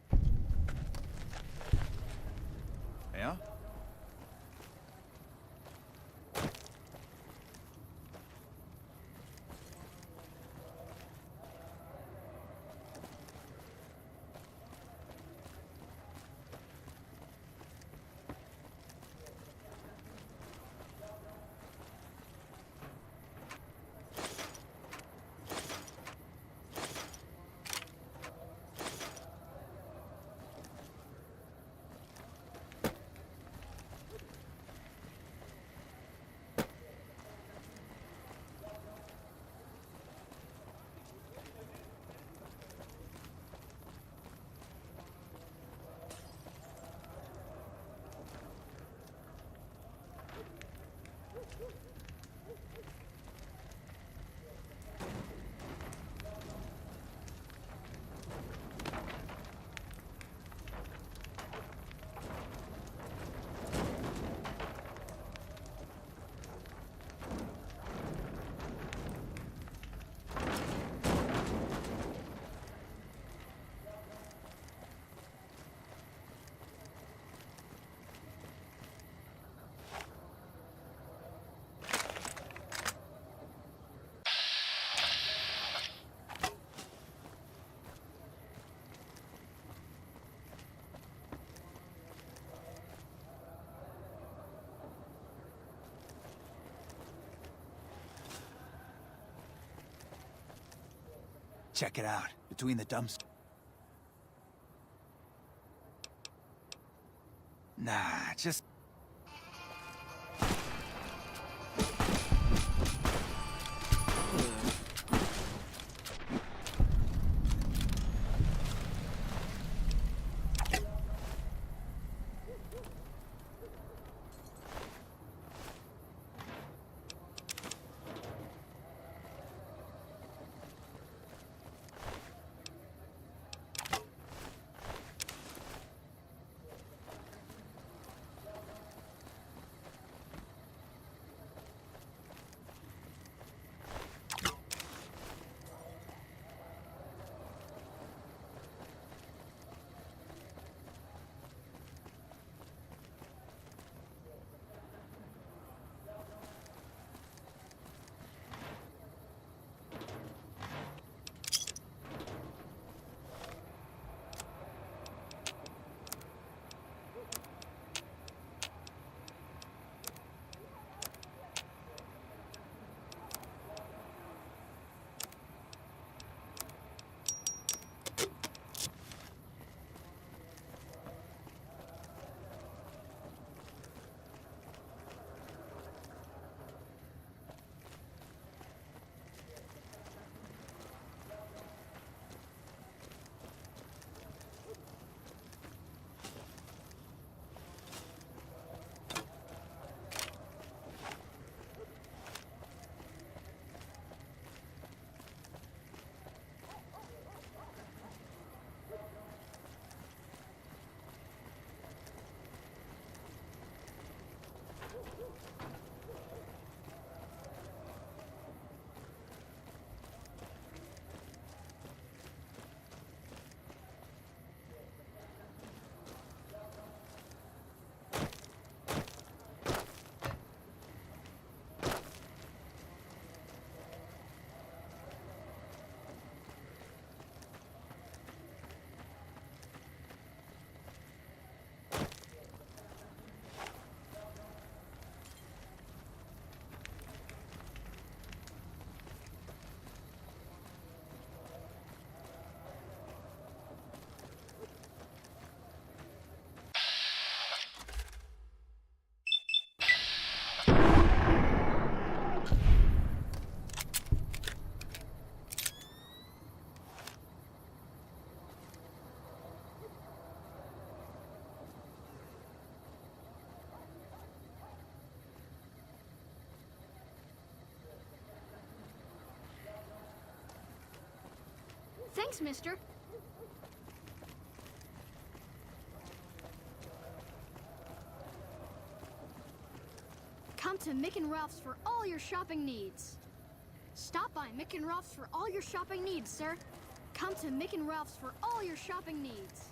Yeah? Check it out, between the dumpsters. Nah, just... Thanks, mister. Come to Mick and Ralph's for all your shopping needs. Stop by Mick and Ralph's for all your shopping needs, sir. Come to Mick and Ralph's for all your shopping needs.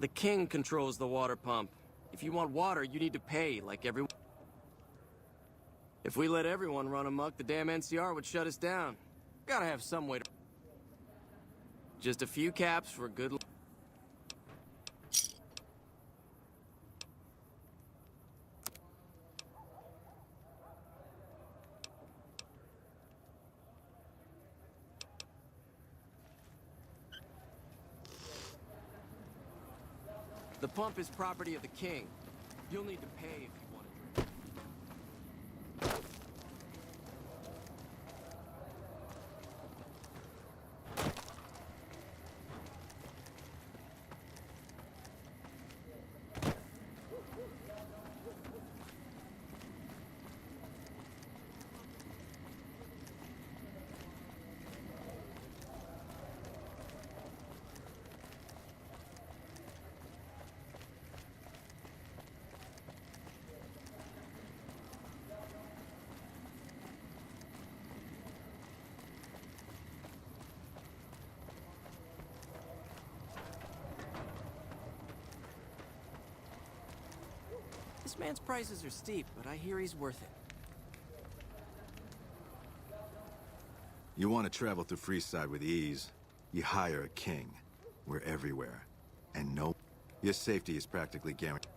The king controls the water pump. If you want water, you need to pay, like everyone. If we let everyone run amok, the damn NCR would shut us down. Gotta have some way to... Just a few caps for good luck. The pump is property of the king. You'll need to pay if you want to drink. This man's prices are steep, but I hear he's worth it. You want to travel through Freeside with ease, you hire a king. We're everywhere. And no... Your safety is practically guaranteed.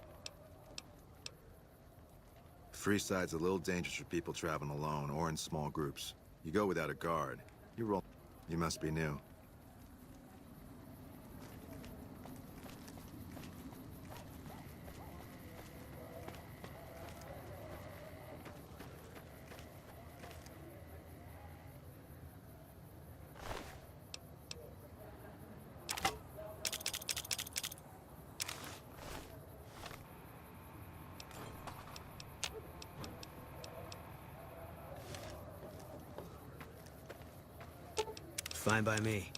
Freeside's a little dangerous for people traveling alone or in small groups. You go without a guard, you roll... You must be new. Fine by me.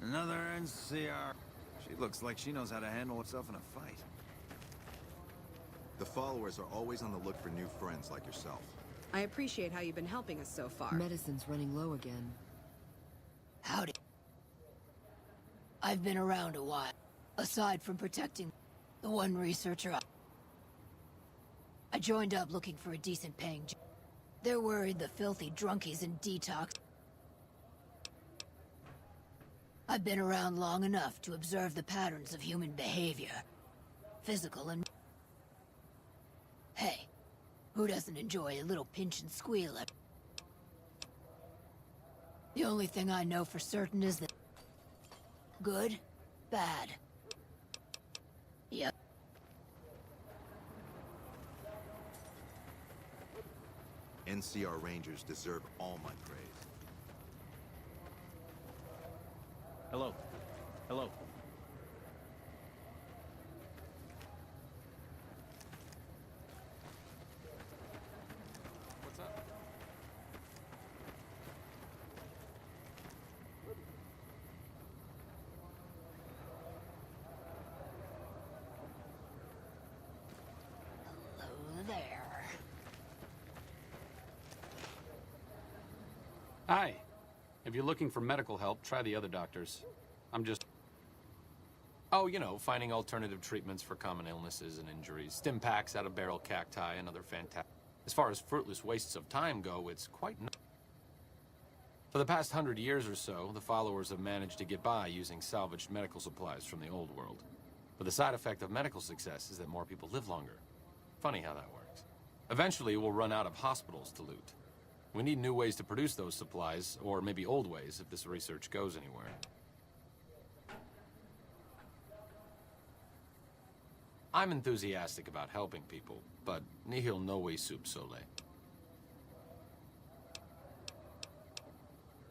Another NCR. She looks like she knows how to handle herself in a fight. The followers are always on the look for new friends like yourself. I appreciate how you've been helping us so far. Medicine's running low again. Howdy. I've been around a while. Aside from protecting the one researcher, I joined up looking for a decent paying job. They're worried the filthy drunkies in detox. I've been around long enough to observe the patterns of human behavior. Physical and... Hey, who doesn't enjoy a little pinch and squeal? The only thing I know for certain is that... Good, bad. Yep. NCR Rangers deserve all my praise. Hello. Hello. What's up? Hello there. Hi. If you're looking for medical help, try the other doctors. I'm just... Oh, you know, finding alternative treatments for common illnesses and injuries. Stim packs out of barrel cacti and other fantastic... As far as fruitless wastes of time go, it's quite... For the past 100 years or so, the followers have managed to get by using salvaged medical supplies from the old world. But the side effect of medical success is that more people live longer. Funny how that works. Eventually, we'll run out of hospitals to loot. We need new ways to produce those supplies, or maybe old ways if this research goes anywhere. I'm enthusiastic about helping people, but nihil novi sub sole.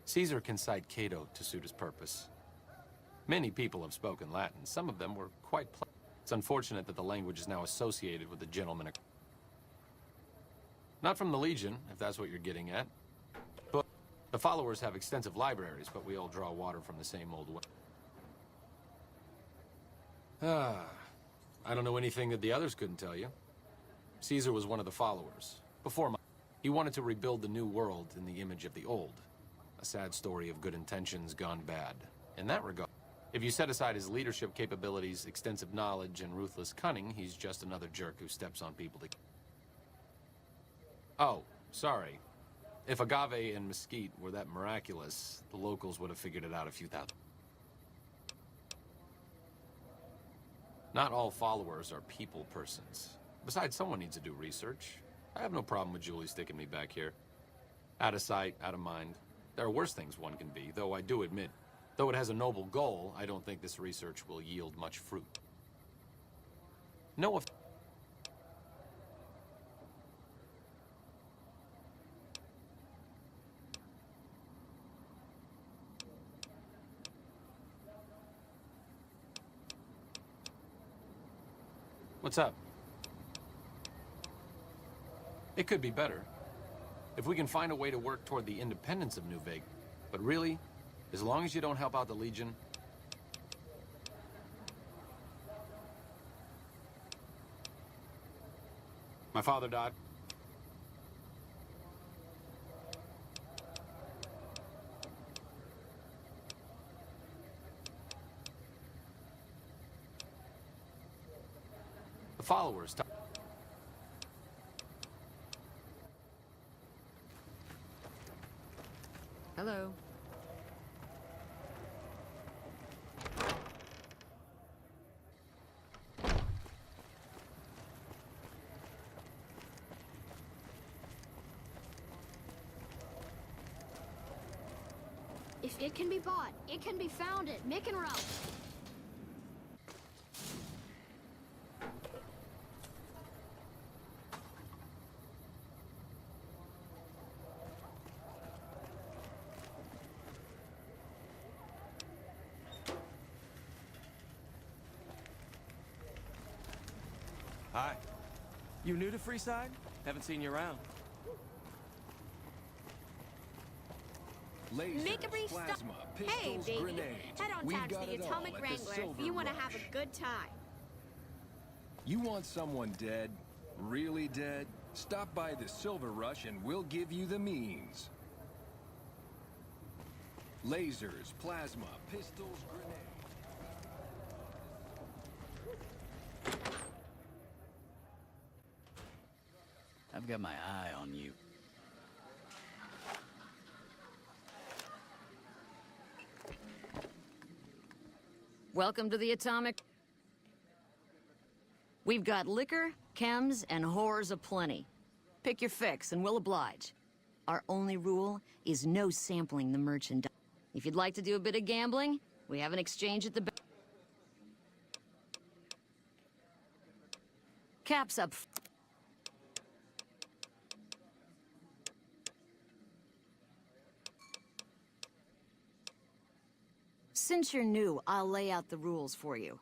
Caesar can cite Cato to suit his purpose. Many people have spoken Latin. Some of them were quite It's unfortunate that the language is now associated with the gentleman. Not from the Legion, if that's what you're getting at. But the followers have extensive libraries, but we all draw water from the same old well. I don't know anything that the others couldn't tell you. Caesar was one of the followers. He wanted to rebuild the new world in the image of the old. A sad story of good intentions gone bad. In that regard, if you set aside his leadership capabilities, extensive knowledge, and ruthless cunning, he's just another jerk who steps on people to... Oh, sorry. If agave and mesquite were that miraculous, the locals would have figured it out a few thousand. Not all followers are people persons. Besides, someone needs to do research. I have no problem with Julie sticking me back here. Out of sight, out of mind. There are worse things one can be, though I do admit, though it has a noble goal, I don't think this research will yield much fruit. No, What's up? It could be better. If we can find a way to work toward the independence of New Vegas. But really, as long as you don't help out the Legion... My father died. The followers... Hello. If it can be bought, it can be found at Mick and Ralph. Hi. You new to Freeside? Haven't seen you around. Lasers, Make a brief stop. plasma, Hey, pistols, baby. grenades. Head on We've down to got the it all Atomic at the Wrangler Silver if you want to Rush. have a good time. You want someone dead? Really dead? Stop by the Silver Rush and we'll give you the means. Lasers, plasma, pistols, grenades. I've got my eye on you. Welcome to the Atomic... We've got liquor, chems, and whores aplenty. Pick your fix, and we'll oblige. Our only rule is no sampling the merchandise. If you'd like to do a bit of gambling, we have an exchange at the back. Caps up. Since you're new, I'll lay out the rules for you.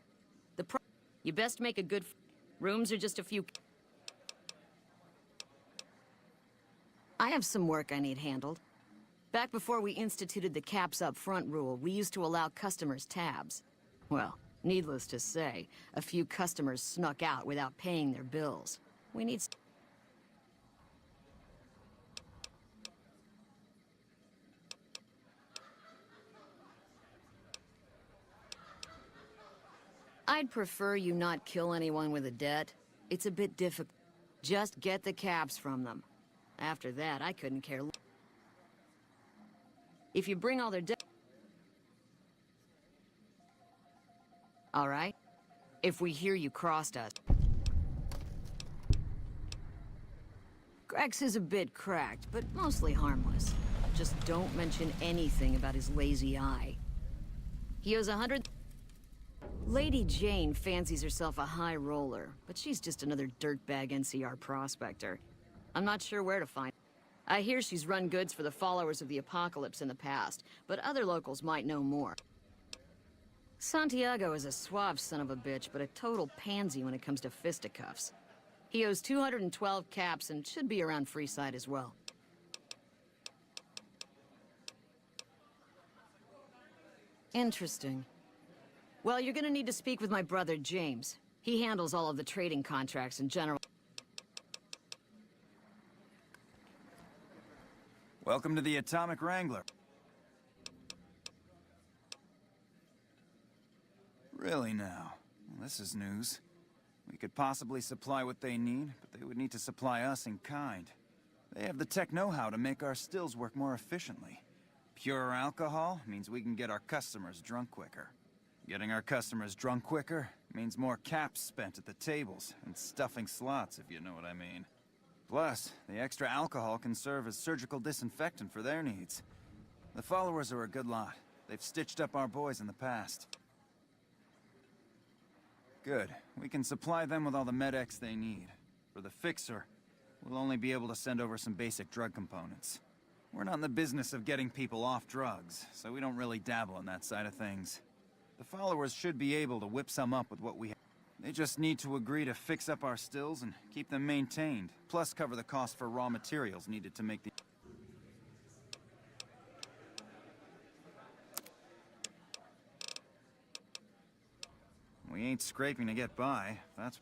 You best make a good... Rooms are just a few... I have some work I need handled. Back before we instituted the caps up front rule, we used to allow customers tabs. Well, needless to say, a few customers snuck out without paying their bills. We need... I'd prefer you not kill anyone with a debt. It's a bit difficult. Just get the caps from them. After that, I couldn't care less. If you bring all their debt... All right? If we hear you crossed us... Grex is a bit cracked, but mostly harmless. Just don't mention anything about his lazy eye. He owes 100... Lady Jane fancies herself a high roller, but she's just another dirtbag NCR prospector. I'm not sure where to find her. I hear she's run goods for the followers of the Apocalypse in the past, but other locals might know more. Santiago is a suave son of a bitch, but a total pansy when it comes to fisticuffs. He owes 212 caps and should be around Freeside as well. Interesting. Well, you're gonna need to speak with my brother, James. He handles all of the trading contracts in general. Welcome to the Atomic Wrangler. Really now? Well, this is news. We could possibly supply what they need, but they would need to supply us in kind. They have the tech know-how to make our stills work more efficiently. Pure alcohol means we can get our customers drunk quicker. Getting our customers drunk quicker means more caps spent at the tables and stuffing slots, if you know what I mean. Plus, the extra alcohol can serve as surgical disinfectant for their needs. The followers are a good lot. They've stitched up our boys in the past. Good. We can supply them with all the med-X they need. For the Fixer, we'll only be able to send over some basic drug components. We're not in the business of getting people off drugs, so we don't really dabble in that side of things. The followers should be able to whip some up with what we have. They just need to agree to fix up our stills and keep them maintained, plus cover the cost for raw materials needed to make the... We ain't scraping to get by, that's...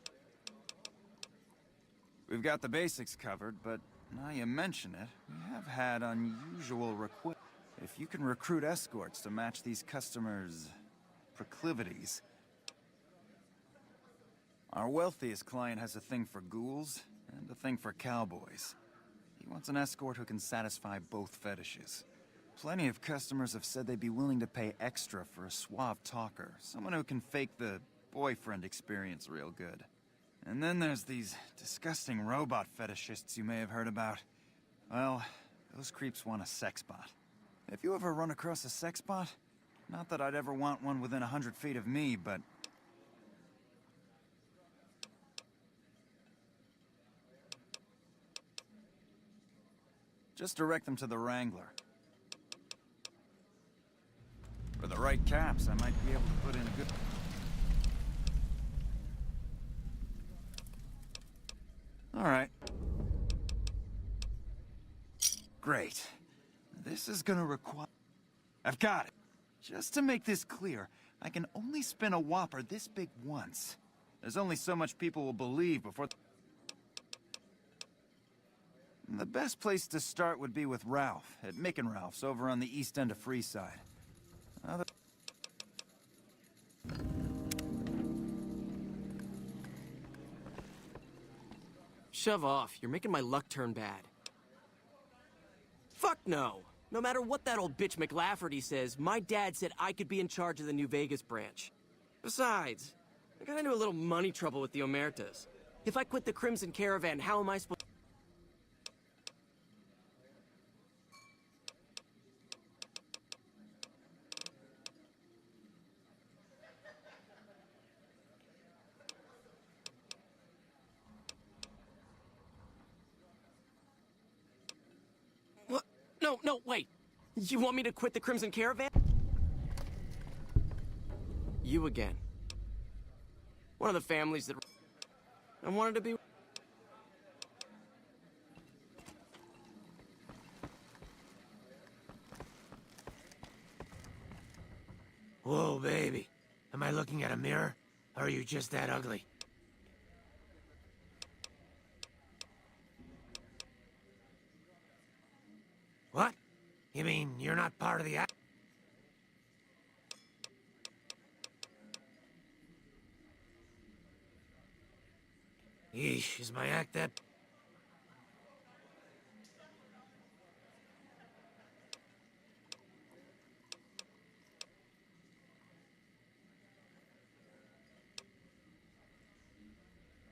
We've got the basics covered, but now you mention it, we have had unusual requests. If you can recruit escorts to match these customers' proclivities. Our wealthiest client has a thing for ghouls and a thing for cowboys. He wants an escort who can satisfy both fetishes. Plenty of customers have said they'd be willing to pay extra for a suave talker, someone who can fake the boyfriend experience real good. And then there's these disgusting robot fetishists you may have heard about. Well, those creeps want a sex bot. If you ever run across a sex bot, not that I'd ever want one within 100 feet of me, but... just direct them to the Wrangler. For the right caps, I might be able to put in a good... All right. Great. This is gonna require... I've got it. Just to make this clear, I can only spin a whopper this big once. There's only so much people will believe before... The best place to start would be with Ralph, at Mick and Ralph's over on the east end of Freeside. Shove off. You're making my luck turn bad. Fuck no. No matter what that old bitch McLafferty says, my dad said I could be in charge of the New Vegas branch. Besides, I got into a little money trouble with the Omertas. If I quit the Crimson Caravan, how am I supposed... What? No, wait. You want me to quit the Crimson Caravan? You again. One of the families that... I wanted to be... Whoa, baby. Am I looking at a mirror? Or are you just that ugly? What? You mean you're not part of the act? Yeesh, is my act that...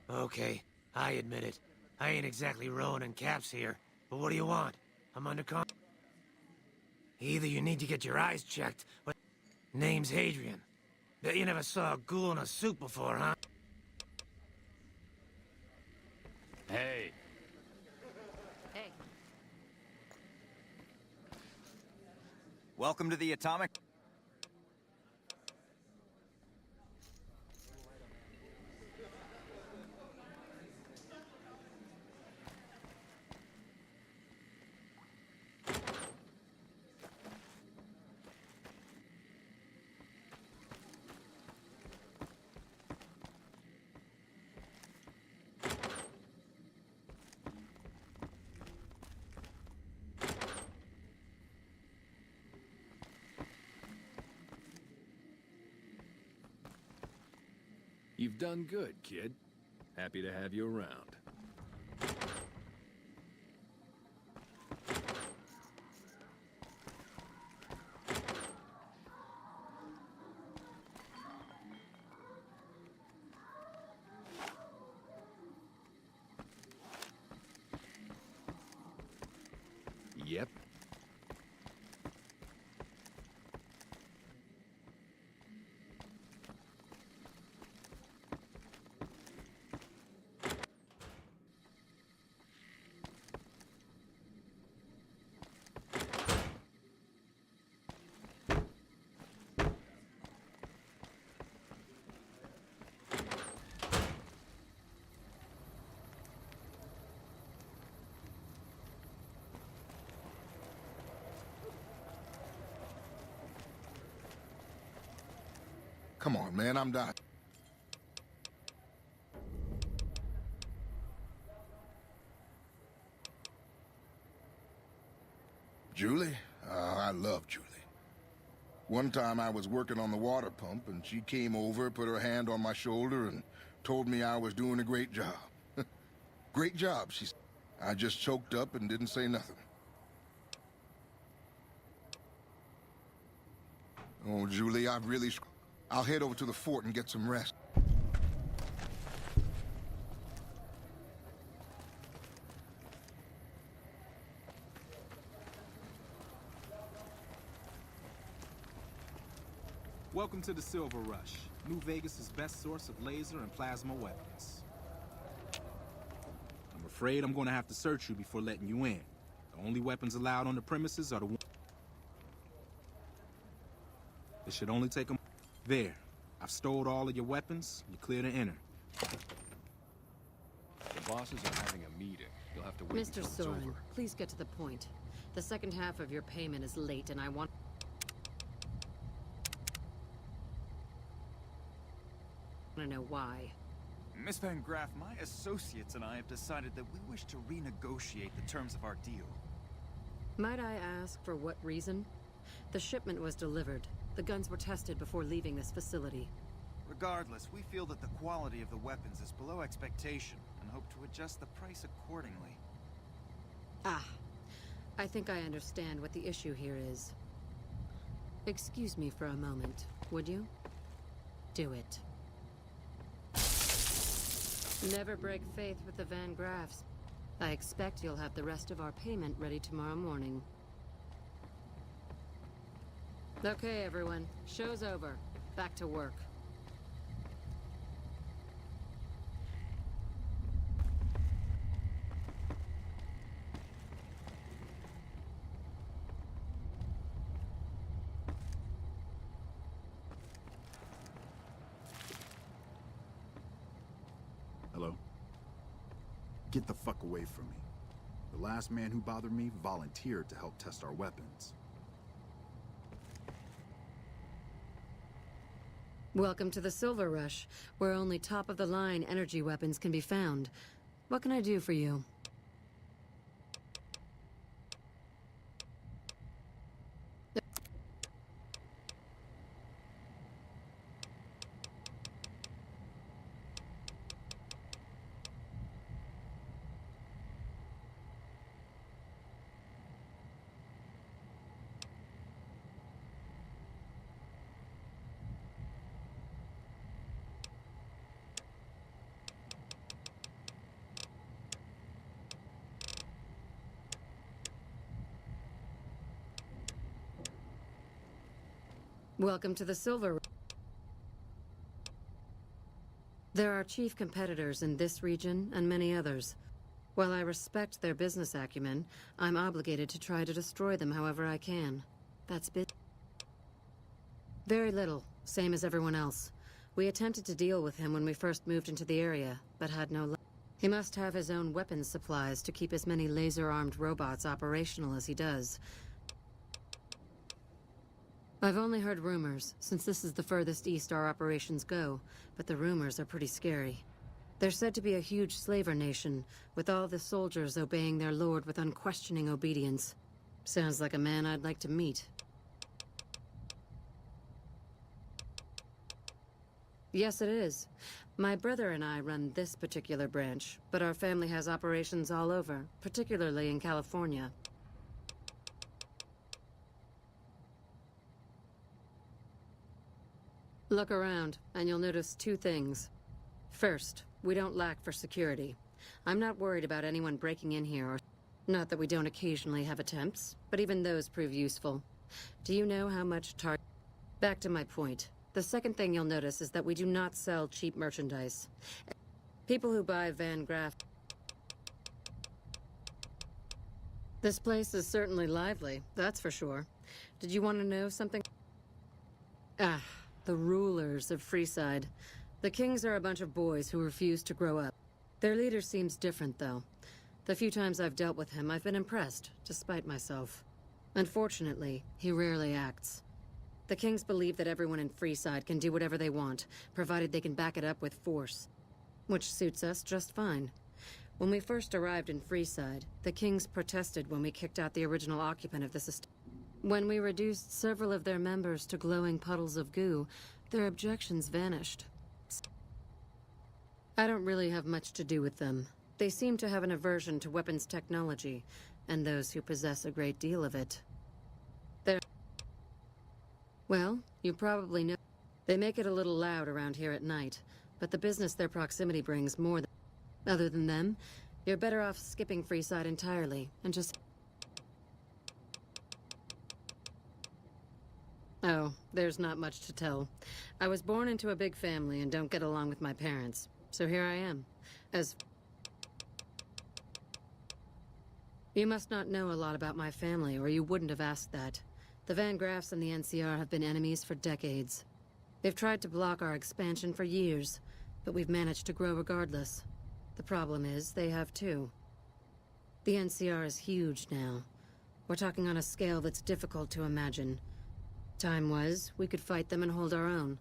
Okay, I admit it. I ain't exactly Rowan and Caps here, but what do you want? I'm under con... Either you need to get your eyes checked, or... Name's Hadrian. Bet you never saw a ghoul in a suit before, huh? Hey. Hey. Welcome to the Atomic... You've done good, kid. Happy to have you around. Yep. Come on, man, I'm done. Julie? I love Julie. One time I was working on the water pump, and she came over, put her hand on my shoulder, and told me I was doing a great job. Great job, she said. I just choked up and didn't say nothing. Oh, Julie, I've really... I'll head over to the fort and get some rest. Welcome to the Silver Rush, New Vegas' best source of laser and plasma weapons. I'm afraid I'm going to have to search you before letting you in. The only weapons allowed on the premises are the ones... It should only take a... There. I've stored all of your weapons. You're clear to enter. The bosses are having a meeting. You'll have to wait Mr. Soren, please get to the point. The second half of your payment is late, and I want... to know why. Miss Van Graff, my associates and I have decided that we wish to renegotiate the terms of our deal. Might I ask for what reason? The shipment was delivered. The guns were tested before leaving this facility. Regardless, we feel that the quality of the weapons is below expectation and hope to adjust the price accordingly. Ah, I think I understand what the issue here is. Excuse me for a moment, would you? Do it. Never break faith with the Van Graffs. I expect you'll have the rest of our payment ready tomorrow morning. Okay, everyone. Show's over. Back to work. Hello? Get the fuck away from me. The last man who bothered me volunteered to help test our weapons. Welcome to the Silver Rush, where only top-of-the-line energy weapons can be found. What can I do for you? Welcome to the Silver. There are chief competitors in this region and many others. While I respect their business acumen, I'm obligated to try to destroy them however I can. That's very little, same as everyone else. We attempted to deal with him when we first moved into the area, but had no luck. He must have his own weapons supplies to keep as many laser-armed robots operational as he does. I've only heard rumors, since this is the furthest east our operations go, but the rumors are pretty scary. They're said to be a huge slaver nation, with all the soldiers obeying their lord with unquestioning obedience. Sounds like a man I'd like to meet. Yes, it is. My brother and I run this particular branch, but our family has operations all over, particularly in California. Look around, and you'll notice two things. First, we don't lack for security. I'm not worried about anyone breaking in here, or not that we don't occasionally have attempts, but even those prove useful. Do you know how much Back to my point. The second thing you'll notice is that we do not sell cheap merchandise. People who buy Van Graff... This place is certainly lively, that's for sure. Did you want to know something? Ah. The rulers of Freeside. The Kings are a bunch of boys who refuse to grow up. Their leader seems different, though. The few times I've dealt with him, I've been impressed, despite myself. Unfortunately, he rarely acts. The Kings believe that everyone in Freeside can do whatever they want, provided they can back it up with force. Which suits us just fine. When we first arrived in Freeside, the Kings protested when we kicked out the original occupant of this estate. When we reduced several of their members to glowing puddles of goo, their objections vanished. I don't really have much to do with them. They seem to have an aversion to weapons technology, and those who possess a great deal of it. Well, you probably know. They make it a little loud around here at night, but the business their proximity brings more than... Other than them, you're better off skipping Freeside entirely, and just... Oh, there's not much to tell. I was born into a big family and don't get along with my parents. So here I am. You must not know a lot about my family, or you wouldn't have asked that. The Van Graffs and the NCR have been enemies for decades. They've tried to block our expansion for years, but we've managed to grow regardless. The problem is, they have too. The NCR is huge now. We're talking on a scale that's difficult to imagine. Time was, we could fight them and hold our own.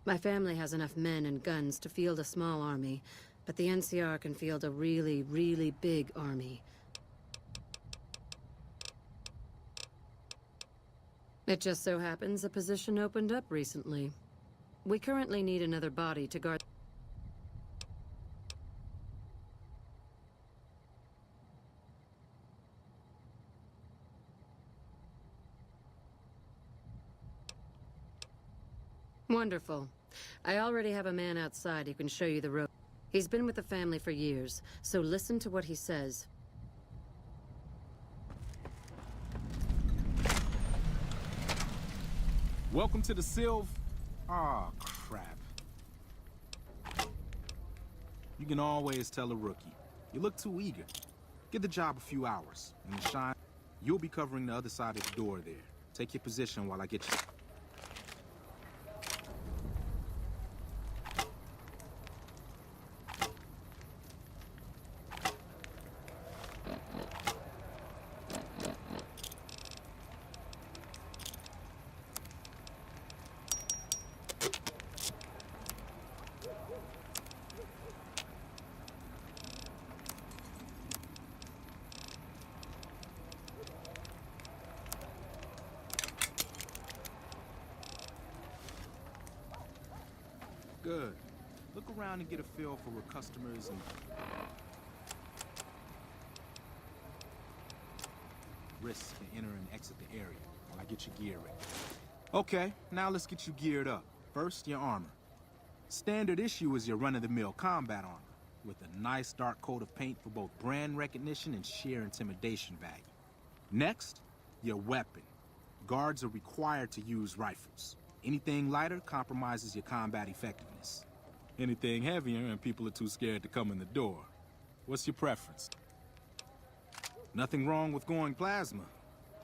My family has enough men and guns to field a small army, but the NCR can field a really, really big army. It just so happens a position opened up recently. We currently need another body to guard... Wonderful. I already have a man outside who can show you the road. He's been with the family for years, so listen to what he says. Welcome to the Sylv... Aw, crap. You can always tell a rookie. You look too eager. Give the job a few hours, and shine. You'll be covering the other side of the door there. Take your position while I get you... Good. Look around and get a feel for where customers and... risks to enter and exit the area while I get your gear ready. Okay, now let's get you geared up. First, your armor. Standard issue is your run-of-the-mill combat armor, with a nice dark coat of paint for both brand recognition and sheer intimidation value. Next, your weapon. Guards are required to use rifles. Anything lighter compromises your combat effectiveness. Anything heavier and people are too scared to come in the door. What's your preference? Nothing wrong with going plasma.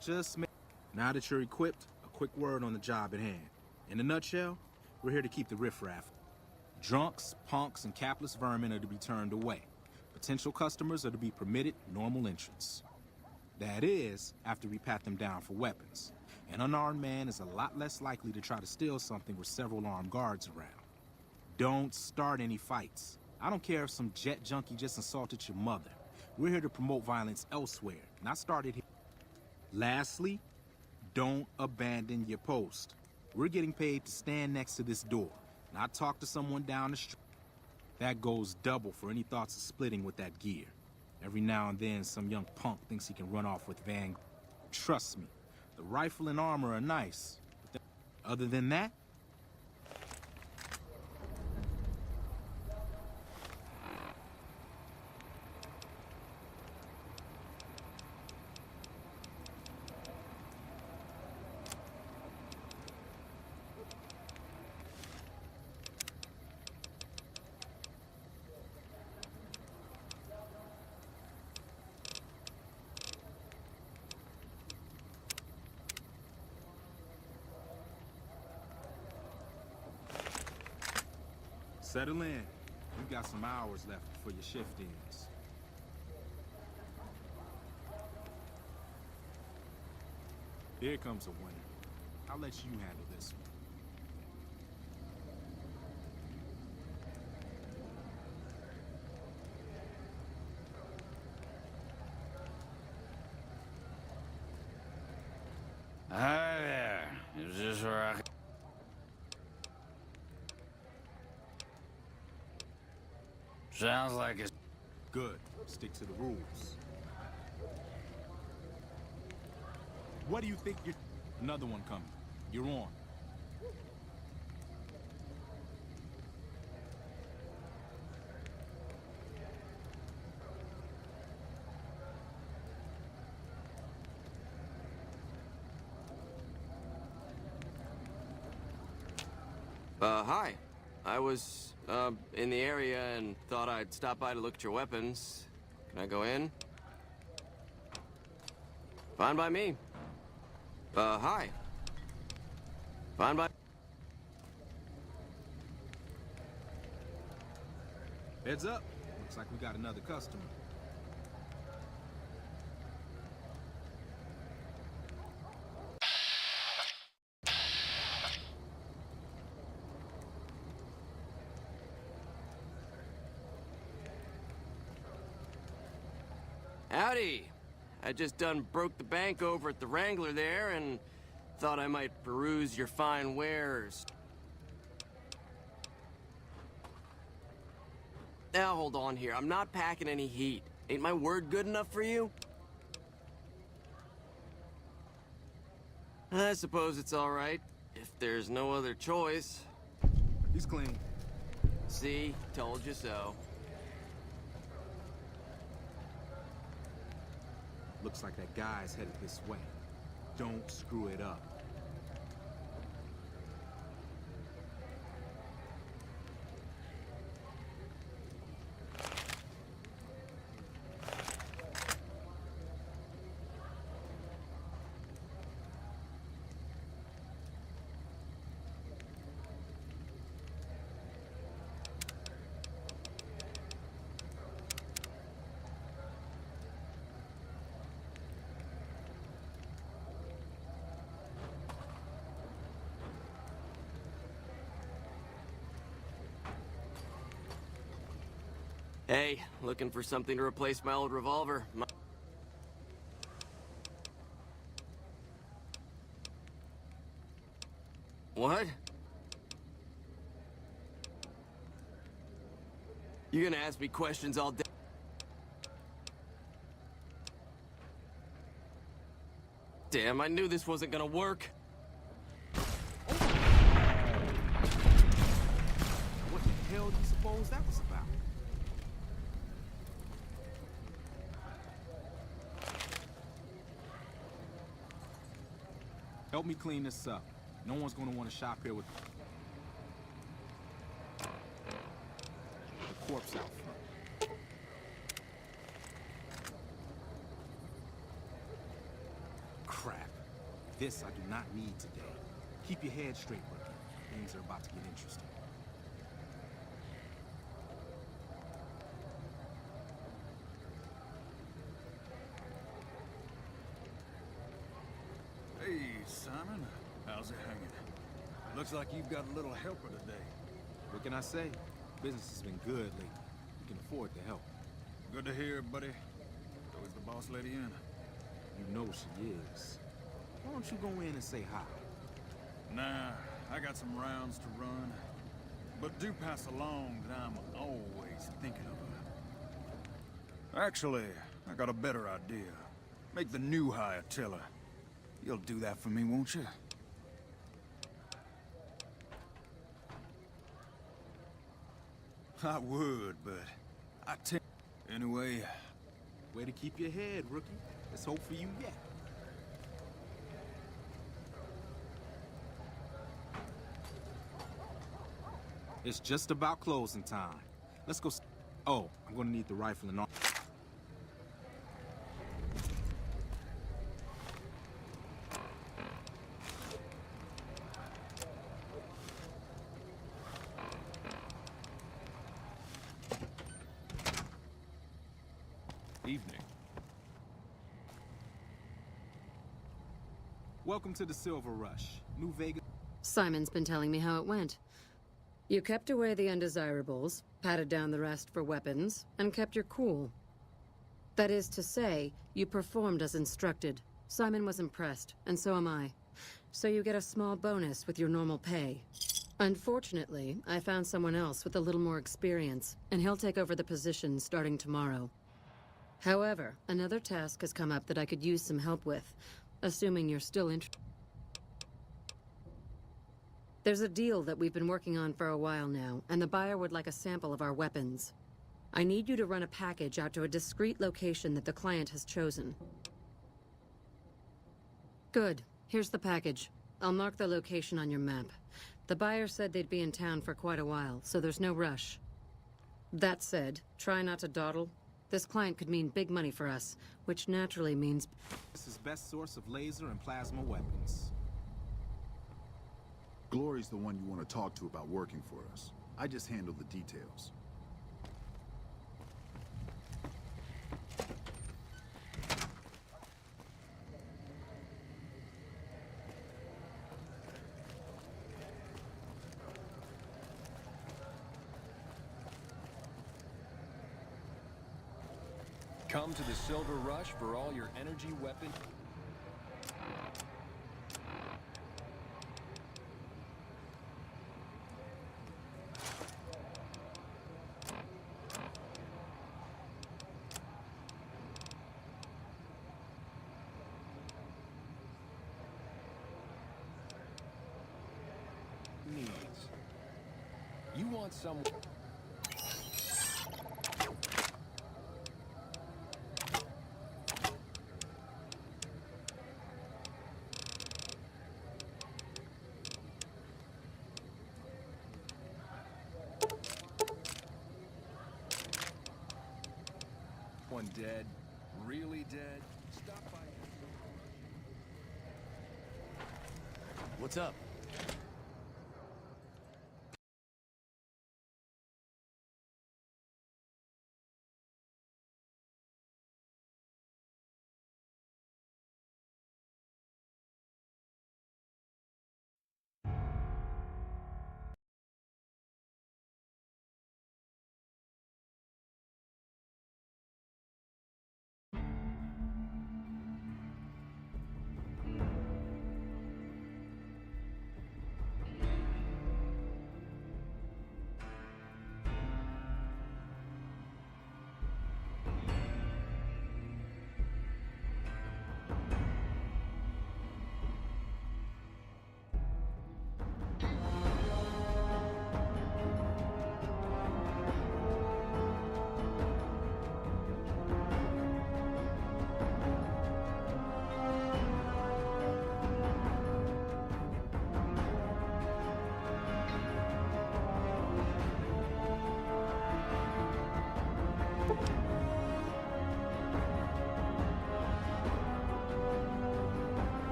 Just now that you're equipped, a quick word on the job at hand. In a nutshell, we're here to keep the riffraff. Drunks, punks, and capless vermin are to be turned away. Potential customers are to be permitted normal entrance. That is, after we pat them down for weapons. An unarmed man is a lot less likely to try to steal something with several armed guards around. Don't start any fights. I don't care if some jet junkie just assaulted your mother. We're here to promote violence elsewhere, not start it here. Lastly, don't abandon your post. We're getting paid to stand next to this door, not talk to someone down the street. That goes double for any thoughts of splitting with that gear. Every now and then, some young punk thinks he can run off with Vanguard. Trust me, the rifle and armor are nice. But other than that, settle in. We've got some hours left before your shift ends. Here comes a winner. I'll let you handle this one. Hi there. Is this where I... Sounds like it's... Good. Stick to the rules. What do you think you're... Another one coming. You're on. Hi. I was, in the area and thought I'd stop by to look at your weapons. Can I go in? Fine by me. Hi. Fine by... Heads up. Looks like we got another customer. Howdy. I just done broke the bank over at the Wrangler there and thought I might peruse your fine wares. Now hold on here. I'm not packing any heat. Ain't my word good enough for you? I suppose it's all right, if there's no other choice. He's clean. See? Told you so. Looks like that guy's headed this way. Don't screw it up. Hey, looking for something to replace my old revolver. What? You gonna ask me questions all day? Damn, I knew this wasn't gonna work. What the hell do you suppose that was about? Help me clean this up. No one's gonna want to shop here with the corpse out front. Crap. This I do not need today. Keep your head straight, Rookie. Things are about to get interesting. Hey, Simon. How's it hanging? Looks like you've got a little helper today. What can I say? Business has been good lately. We can afford to help. Good to hear, buddy. So is the boss lady in? You know she is. Why don't you go in and say hi? Nah, I got some rounds to run. But do pass along that I'm always thinking of her. Actually, I got a better idea. Make the new hire tell her. You'll do that for me, won't you? I would, but I tell... Anyway... Way to keep your head, Rookie. Let's hope for you yet. It's just about closing time. Let's go... Oh, I'm gonna need the rifle and all... Evening. Welcome to the Silver Rush. New Vegas... Simon's been telling me how it went. You kept away the undesirables, patted down the rest for weapons, and kept your cool. That is to say, you performed as instructed. Simon was impressed, and so am I. So you get a small bonus with your normal pay. Unfortunately, I found someone else with a little more experience, and he'll take over the position starting tomorrow. However, another task has come up that I could use some help with, assuming you're still interested. There's a deal that we've been working on for a while now, and the buyer would like a sample of our weapons. I need you to run a package out to a discreet location that the client has chosen. Good. Here's the package. I'll mark the location on your map. The buyer said they'd be in town for quite a while, so there's no rush. That said, try not to dawdle. This client could mean big money for us, which naturally means... This is best source of laser and plasma weapons. Glory's the one you want to talk to about working for us. I just handle the details. Come to the Silver Rush for all your energy weapon... needs. You want someone... One dead, really dead. Stop by. What's up?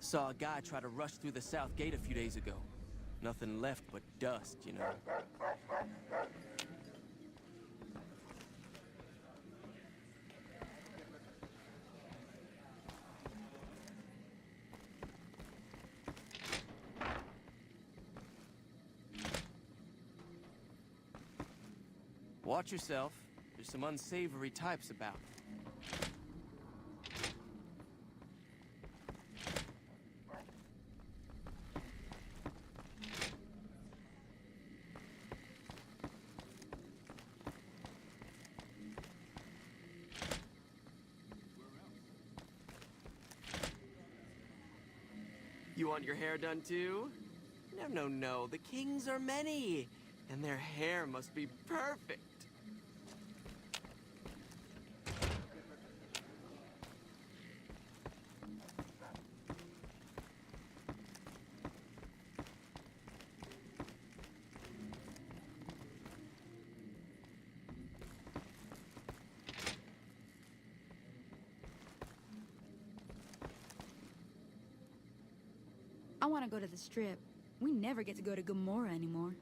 Saw a guy try to rush through the south gate a few days ago. Nothing left but dust, you know. Watch yourself. There's some unsavory types about. You want your hair done too? No. The kings are many, and their hair must be perfect. I want to go to the Strip. We never get to go to Gomorrah anymore.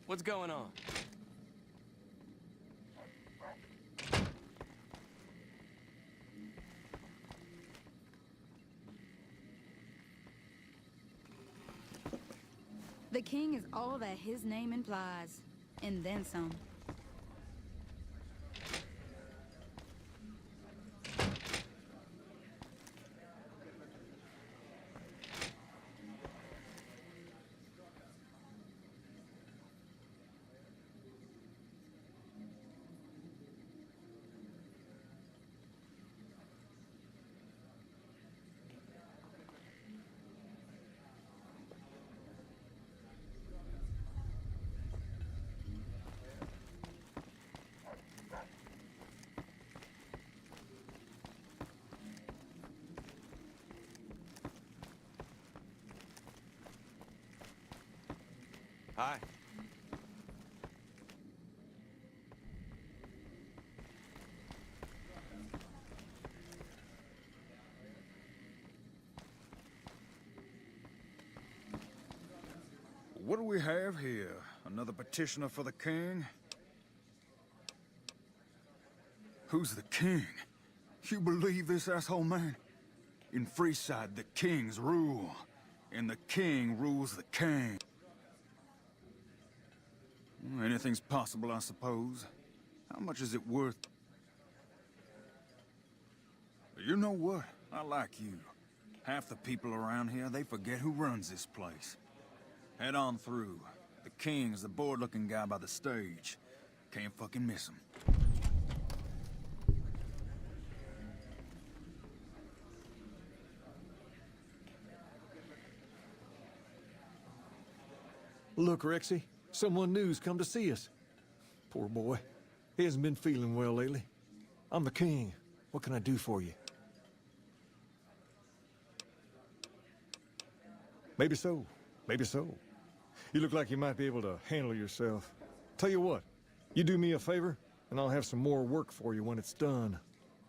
What's going on? The king is all that his name implies, and then some. Hi. What do we have here? Another petitioner for the king? Who's the king? You believe this, asshole man? In Freeside, the kings rule. And the king rules the king. Anything's possible, I suppose. How much is it worth? You know what? I like you. Half the people around here, they forget who runs this place. Head on through. The king's the bored-looking guy by the stage. Can't fucking miss him. Look, Rexy, someone new's come to see us. Poor boy. He hasn't been feeling well lately. I'm the king. What can I do for you? Maybe so. Maybe so. You look like you might be able to handle yourself. Tell you what, you do me a favor, and I'll have some more work for you when it's done.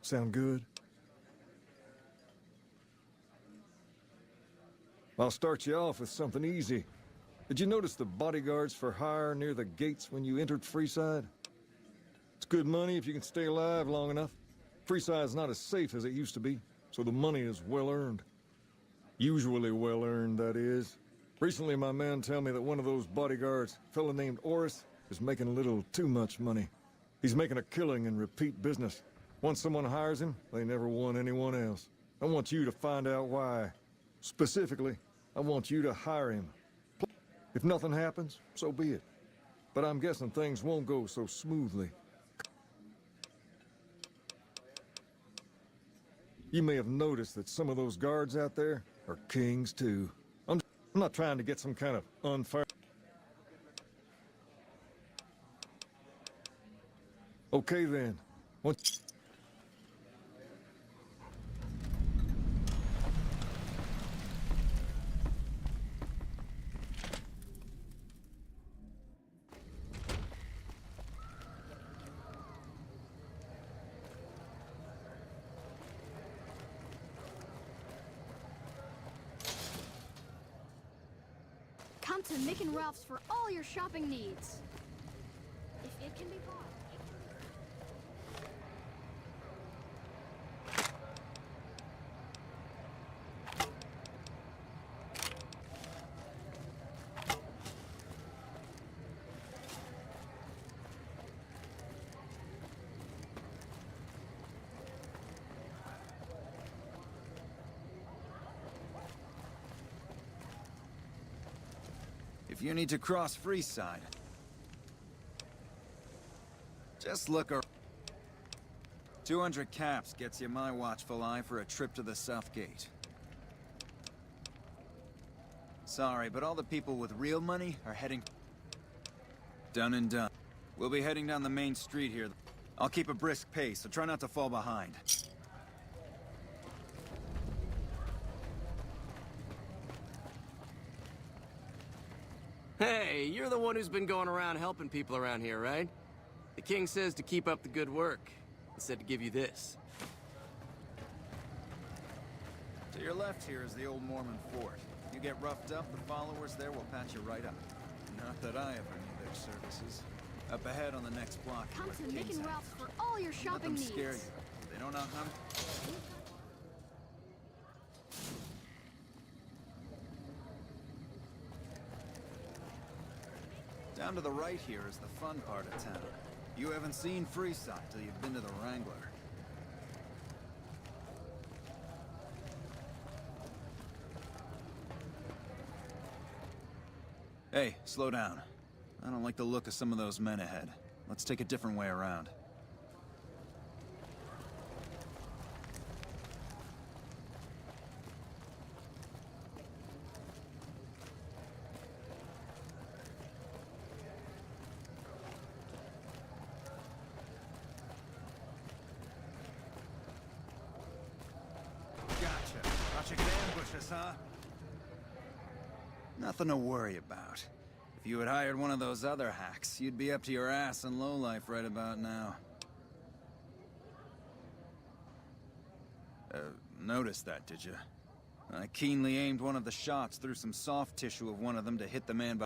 Sound good? I'll start you off with something easy. Did you notice the bodyguards for hire near the gates when you entered Freeside? It's good money if you can stay alive long enough. Freeside's not as safe as it used to be, so the money is well earned. Usually well earned, that is. Recently, my man tell me that one of those bodyguards, a fella named Oris, is making a little too much money. He's making a killing in repeat business. Once someone hires him, they never want anyone else. I want you to find out why. Specifically, I want you to hire him. If nothing happens, so be it. But I'm guessing things won't go so smoothly. You may have noticed that some of those guards out there are kings, too. I'm not trying to get some kind of unfair... Okay, then. Once... Come to Mick and Ralph's for all your shopping needs. If it can be bought. If you need to cross Freeside, just look around. 200 caps gets you my watchful eye for a trip to the South Gate. Sorry, but all the people with real money are heading... Done and done. We'll be heading down the main street here. I'll keep a brisk pace, so try not to fall behind. Hey, you're the one who's been going around helping people around here, right? The king says to keep up the good work. He said to give you this. To your left here is the old Mormon fort. You get roughed up, the followers there will patch you right up. Not that I ever need their services. Up ahead on the next block. Come to Mick and Ralph's for all your shopping needs. Let them scare you. They don't outnumber. Down to the right here is the fun part of town. You haven't seen Freeside till you've been to the Wrangler. Hey, slow down. I don't like the look of some of those men ahead. Let's take a different way around. Huh? Nothing to worry about. If you had hired one of those other hacks, you'd be up to your ass in lowlife right about now. Noticed that, did you? I keenly aimed one of the shots through some soft tissue of one of them to hit the man by...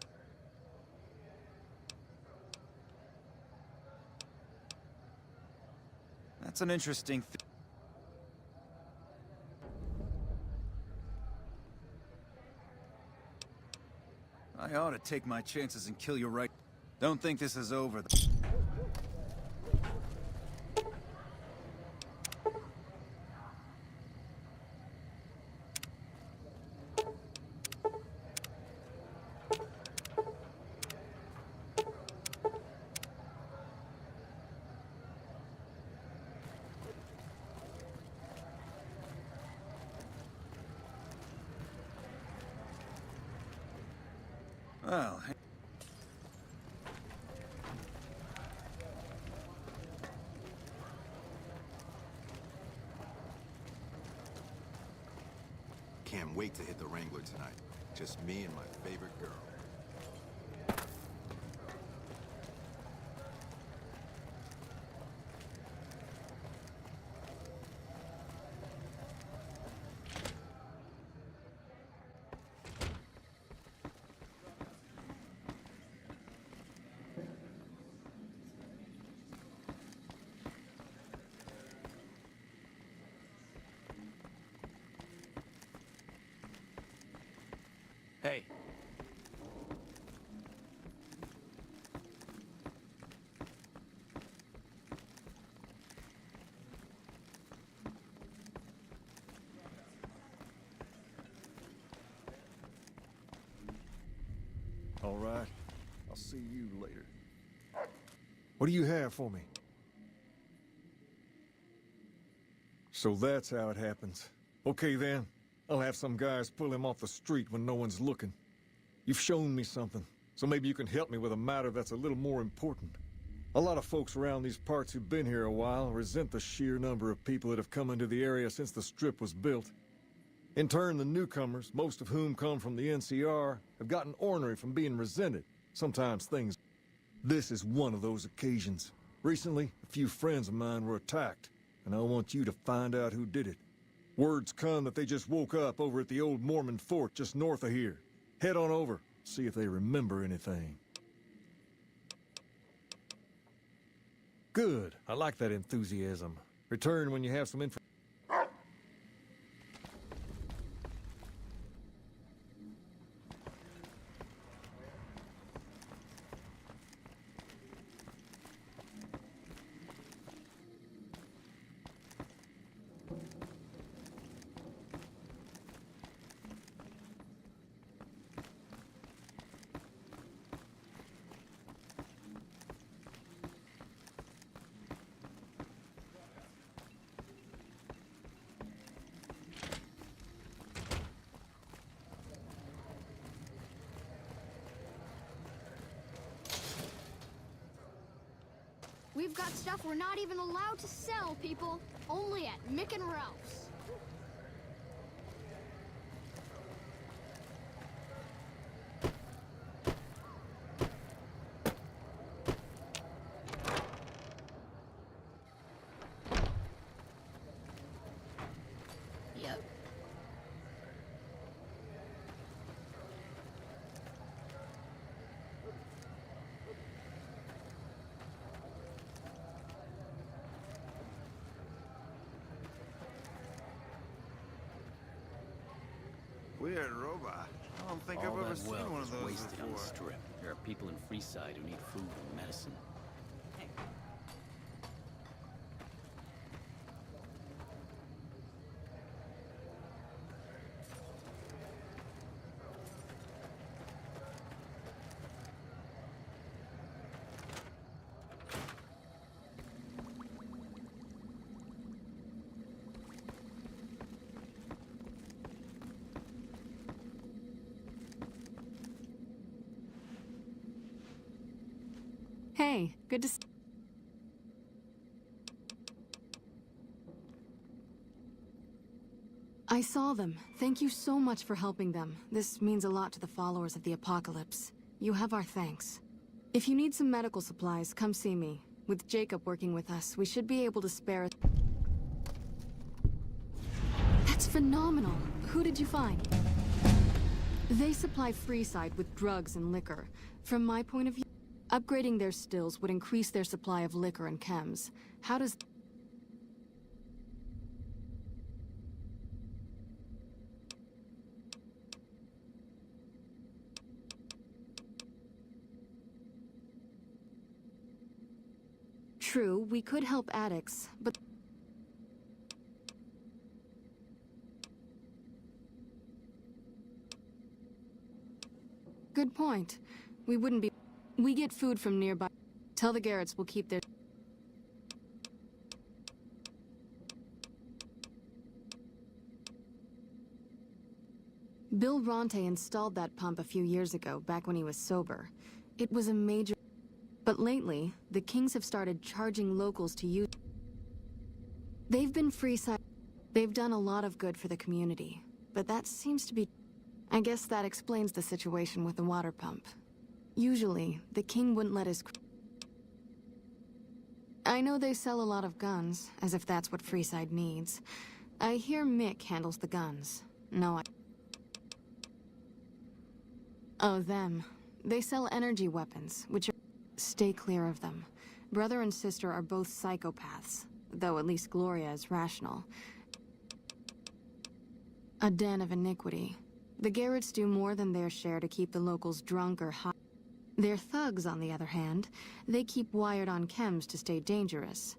That's an interesting thing. I ought to take my chances and kill you right... Don't think this is over, though. Well, Can't wait to hit the Wrangler tonight. Just me and my favorite girl. Hey. All right. I'll see you later. What do you have for me? So that's how it happens. Okay, then. I'll have some guys pull him off the street when no one's looking. You've shown me something, so maybe you can help me with a matter that's a little more important. A lot of folks around these parts who've been here a while resent the sheer number of people that have come into the area since the Strip was built. In turn, the newcomers, most of whom come from the NCR, have gotten ornery from being resented. Sometimes things... This is one of those occasions. Recently, a few friends of mine were attacked, and I want you to find out who did it. Word's come that they just woke up over at the old Mormon fort just north of here. Head on over, see if they remember anything. Good. I like that enthusiasm. Return when you have some information. We've got stuff we're not even allowed to sell, people. Only at Mick and Ralph's. Yep. Weird robot. I don't think All I've ever that seen wealth one of is those wasted on the before. Strip. There are people in Freeside who need food and medicine. Hey, good to see. I saw them. Thank you so much for helping them. This means a lot to the followers of the Apocalypse. You have our thanks. If you need some medical supplies, come see me. With Jacob working with us, we should be able to spare... That's phenomenal! Who did you find? They supply Freeside with drugs and liquor. From my point of view, upgrading their stills would increase their supply of liquor and chems. How does... True, we could help addicts, but... Good point. We wouldn't be... We get food from nearby. Tell the Garretts we'll keep their... Bill Ronte installed that pump a few years ago, back when he was sober. It was a major... But lately, the Kings have started charging locals to use... They've been Freeside... They've done a lot of good for the community, but that seems to be... I guess that explains the situation with the water pump. Usually, the King wouldn't let his... I know they sell a lot of guns, as if that's what Freeside needs. I hear Mick handles the guns. No, Oh, them. They sell energy weapons, which are... Stay clear of them. Brother and sister are both psychopaths, though at least Gloria is rational. A den of iniquity. The Garretts do more than their share to keep the locals drunk or high. Their thugs, on the other hand, they keep wired on chems to stay dangerous.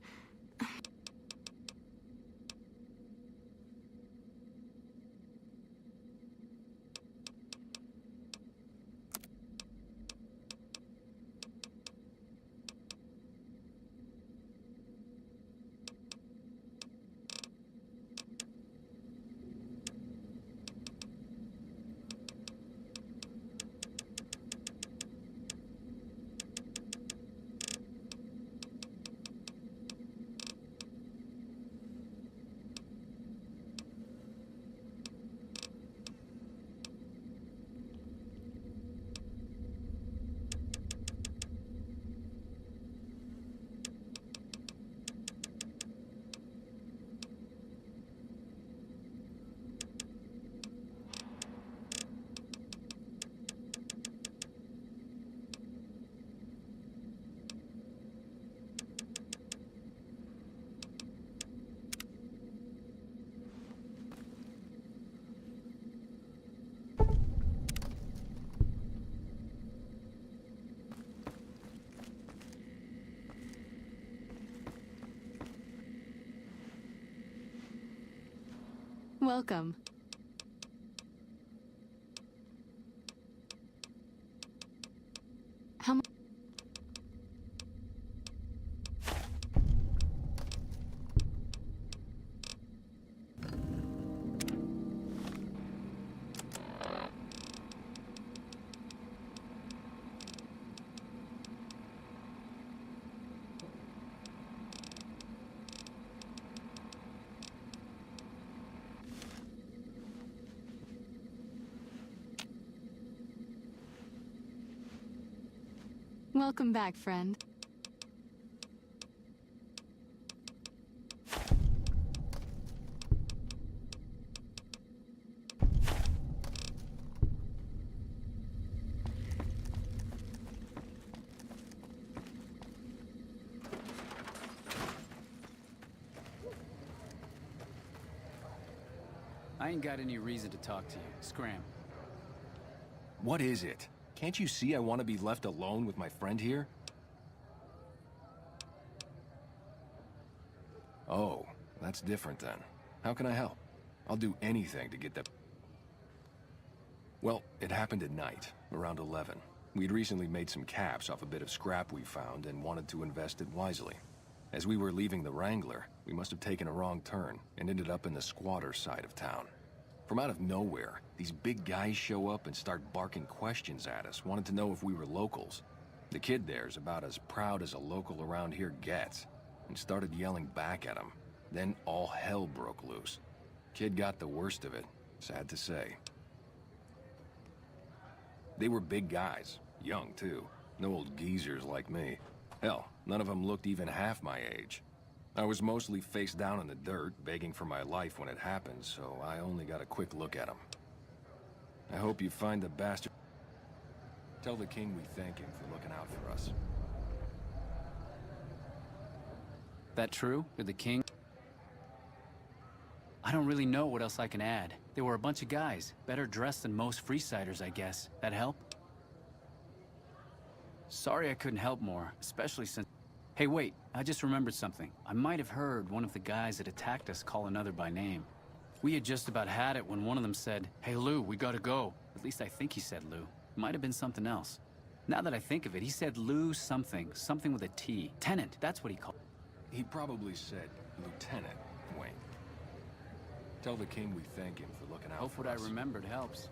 Welcome. How much? Welcome back, friend. I ain't got any reason to talk to you. Scram. What is it? Can't you see I want to be left alone with my friend here? Oh, that's different then. How can I help? I'll do anything to get that... Well, it happened at night, around 11. We'd recently made some caps off a bit of scrap we found and wanted to invest it wisely. As we were leaving the Wrangler, we must have taken a wrong turn and ended up in the squatter side of town. From out of nowhere, these big guys show up and start barking questions at us, wanted to know if we were locals. The kid there's about as proud as a local around here gets, and started yelling back at him. Then all hell broke loose. Kid got the worst of it, sad to say. They were big guys, Young, too. No old geezers like me. Hell, none of them looked even half my age. I was mostly face down in the dirt, begging for my life when it happened, so I only got a quick look at them. I hope you find the bastard. Tell the king we thank him for looking out for us. That true? Did the king? I don't really know what else I can add. They were a bunch of guys, better dressed than most Freesiders, I guess. That help? Sorry I couldn't help more, especially since... Hey, wait, I just remembered something. I might have heard one of the guys that attacked us call another by name. We had just about had it when one of them said, "Hey Lou, we gotta go." At least I think he said Lou. Might have been something else. Now that I think of it, he said Lou something. Something with a T. Tenant, that's what he called. He probably said Lieutenant Wayne. Tell the king we thank him for looking out Hope for what us. I remembered helps.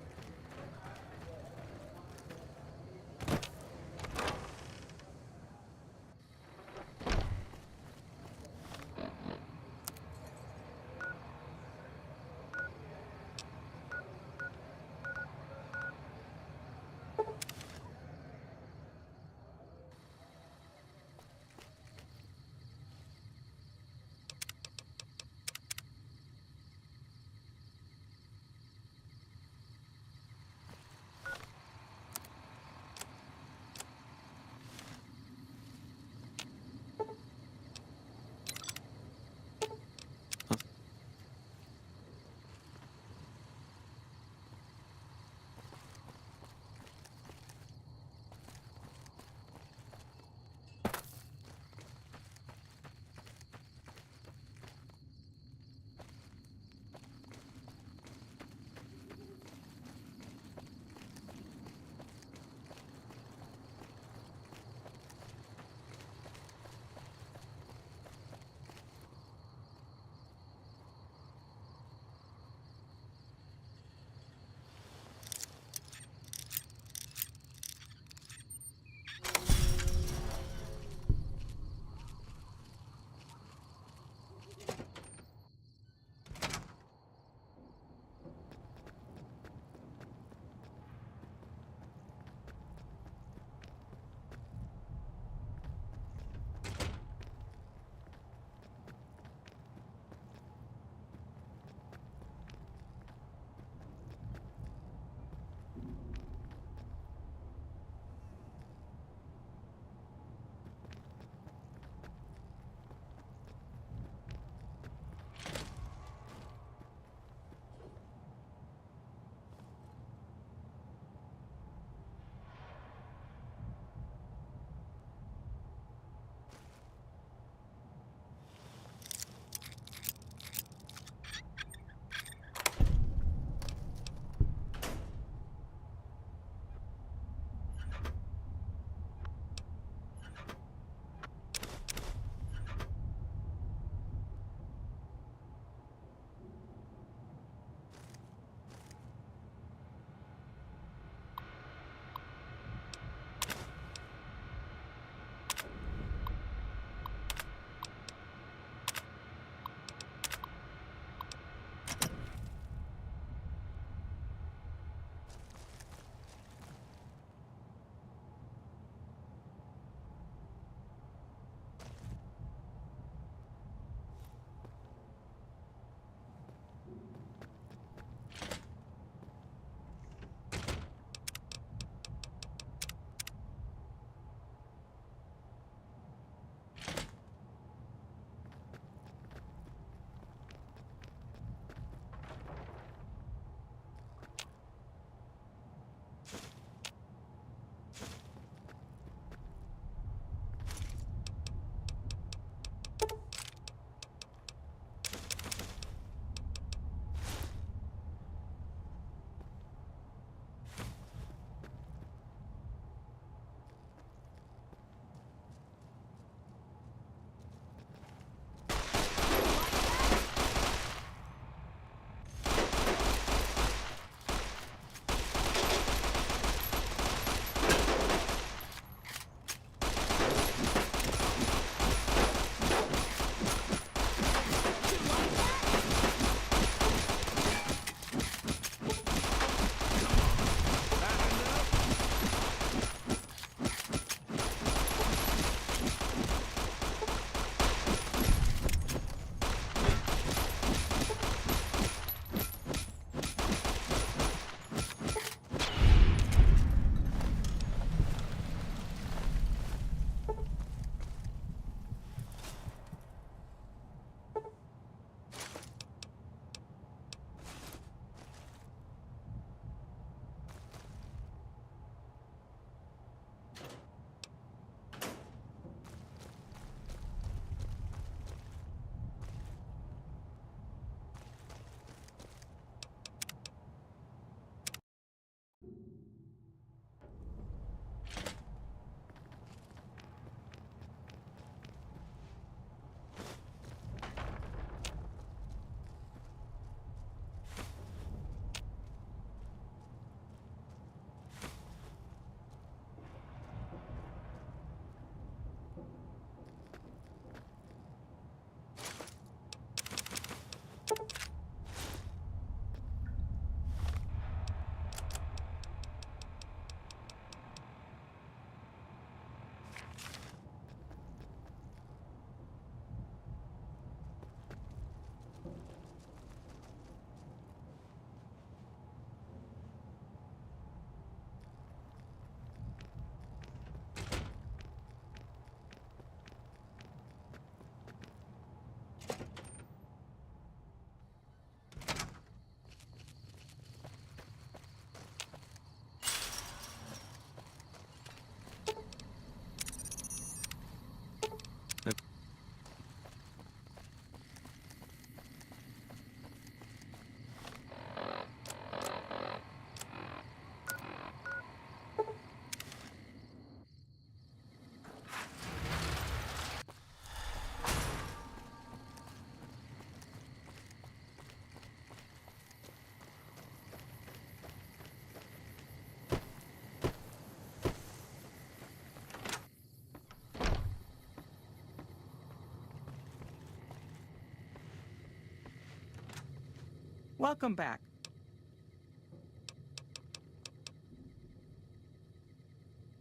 Welcome back.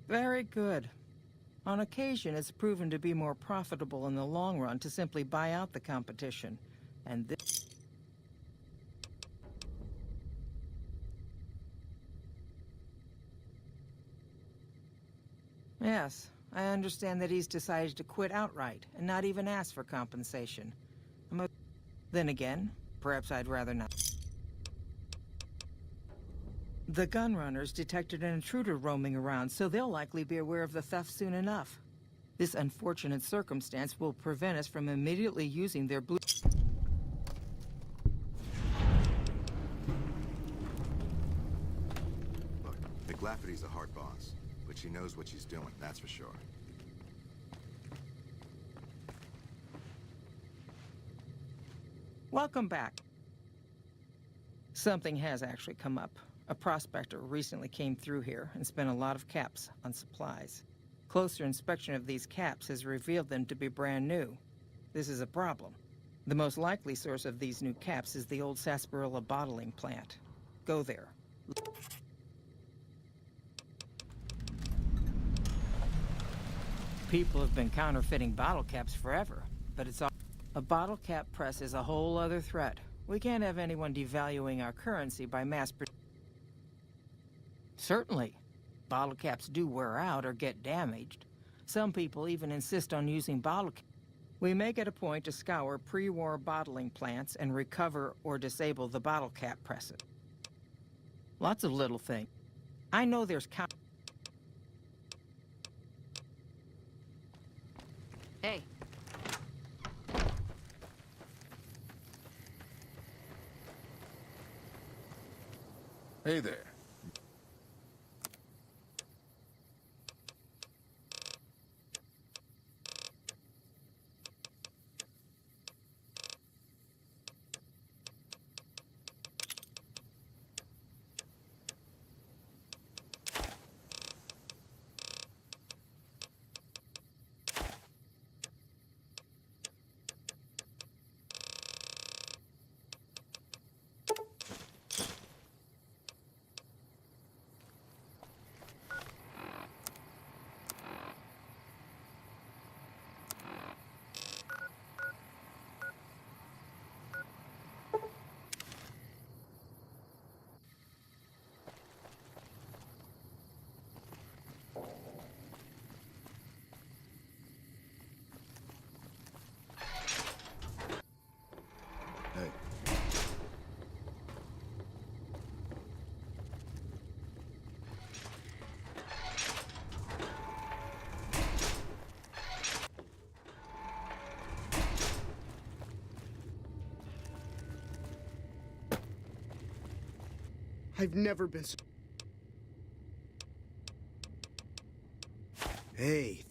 Very good. On occasion, it's proven to be more profitable in the long run to simply buy out the competition. And this... Yes, I understand that he's decided to quit outright and not even ask for compensation. Then again, perhaps I'd rather not. The gunrunners detected an intruder roaming around, so they'll likely be aware of the theft soon enough. This unfortunate circumstance will prevent us from immediately using their blue... Look, McLafferty's a hard boss, but she knows what she's doing, that's for sure. Welcome back. Something has actually come up. A prospector recently came through here and spent a lot of caps on supplies. Closer inspection of these caps has revealed them to be brand new. This is a problem. The most likely source of these new caps is the old sarsaparilla bottling plant. Go there. People have been counterfeiting bottle caps forever, but it's all... A bottle cap press is a whole other threat. We can't have anyone devaluing our currency by mass production. Certainly. Bottle caps do wear out or get damaged. Some people even insist on using bottle caps. We make it a point to scour pre-war bottling plants and recover or disable the bottle cap presses. Lots of little things. I know there's Hey. Hey there. I've never been so... Hey,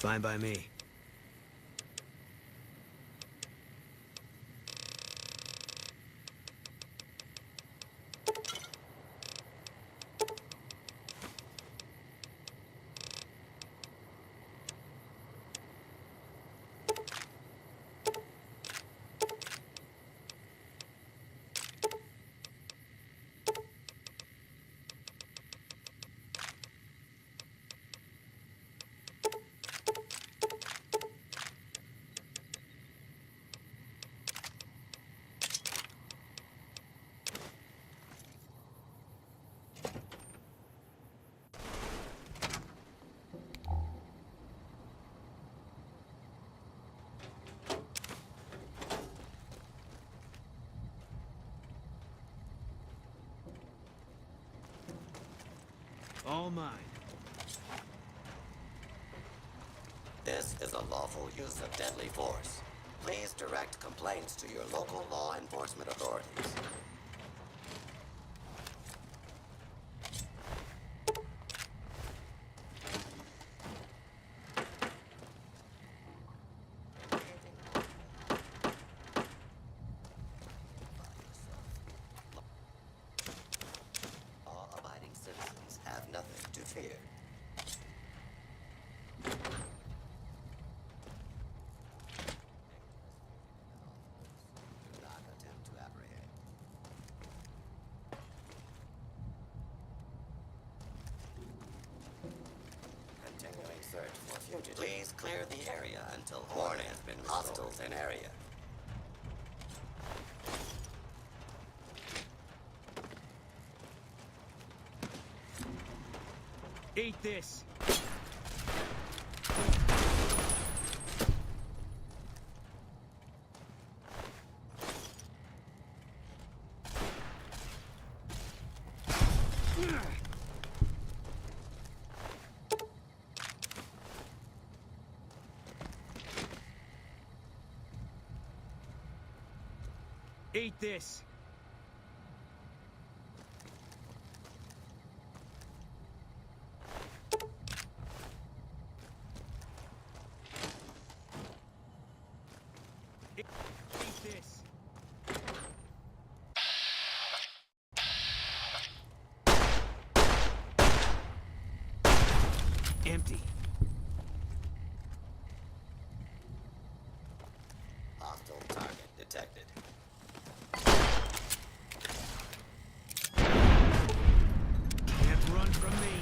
Fine by me. All mine. This is a lawful use of deadly force. Please direct complaints to your local law enforcement authorities. Law-abiding citizens have nothing to fear. Do not attempt to apprehend. Continuing search for fugitives. Please clear the area until order has been restored. Hostiles in area. Eat this. Eat this. Eat this. Empty. Hostile target detected. Can't run from me.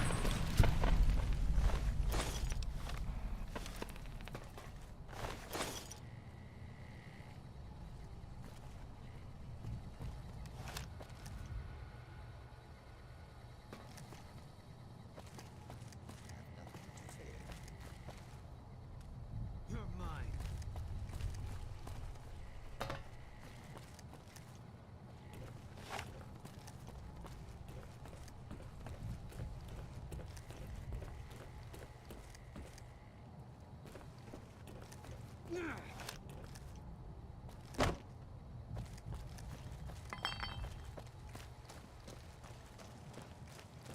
You're mine.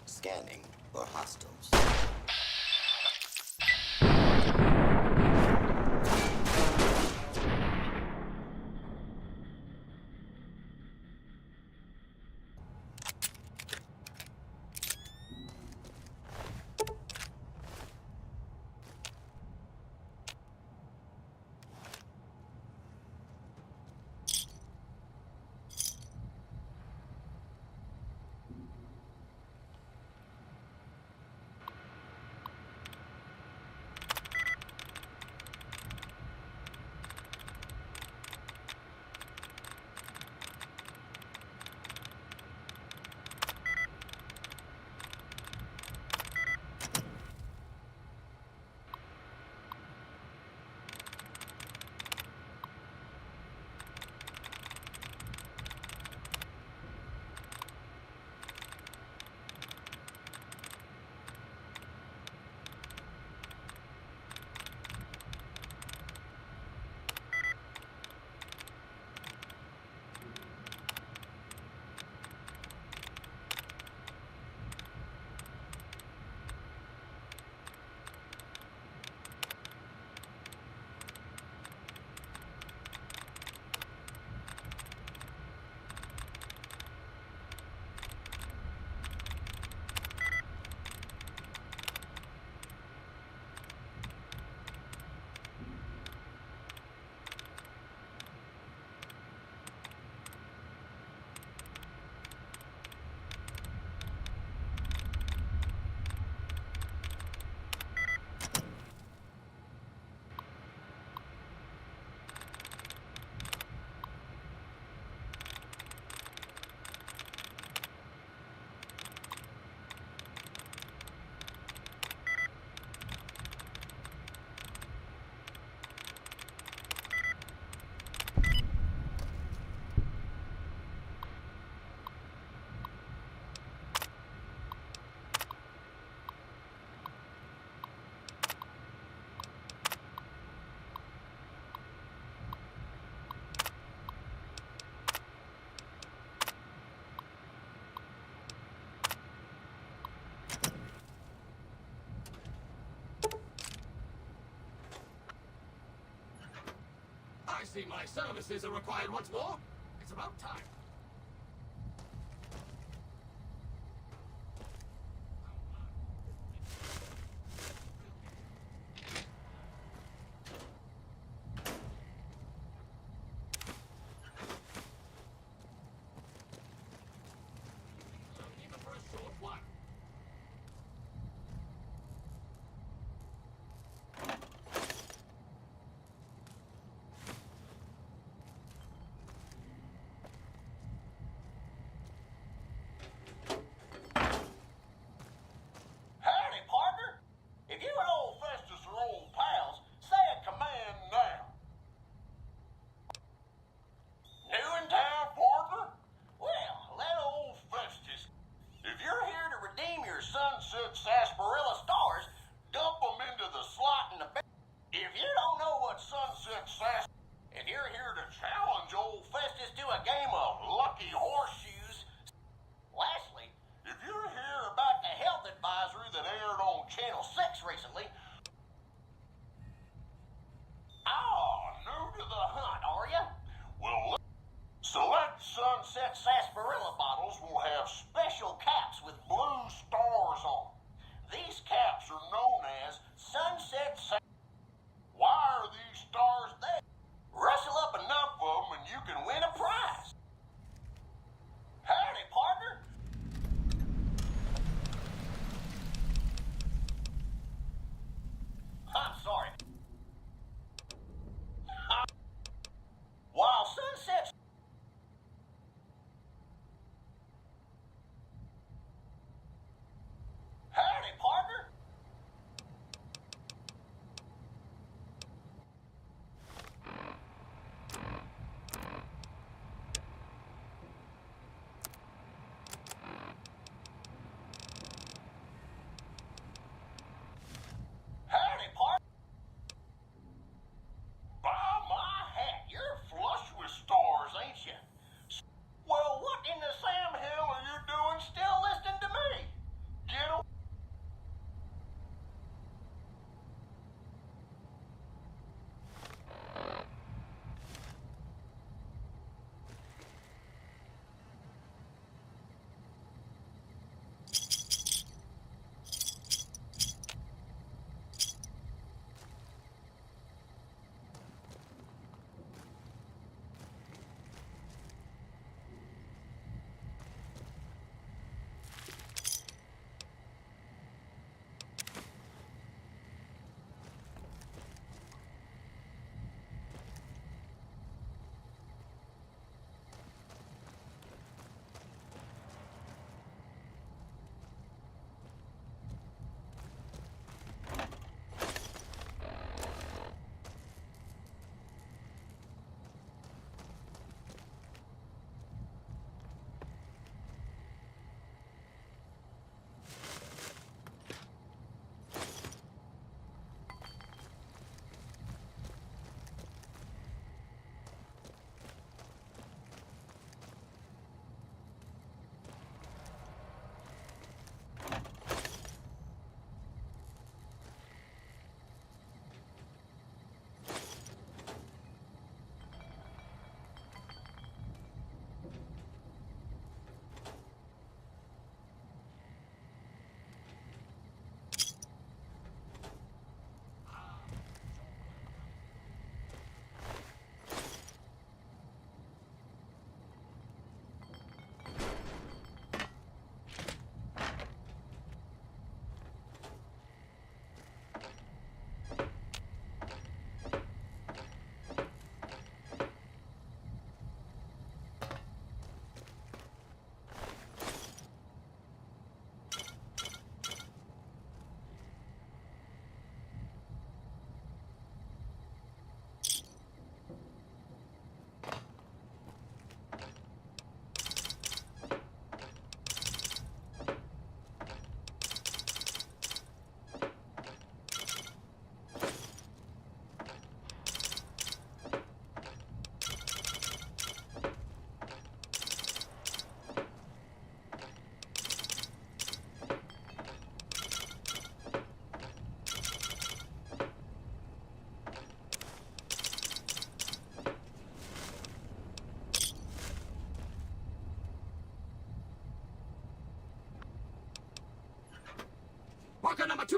Scanning for hostiles. see my services are required once more. It's about time. Even for a short while.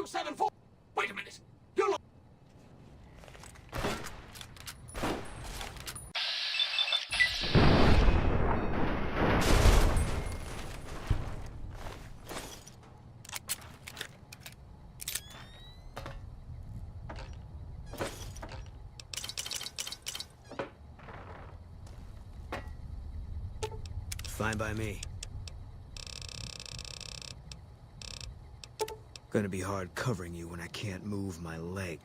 274. Wait a minute. You're... Fine by me. Gonna be hard covering you when I can't move my leg.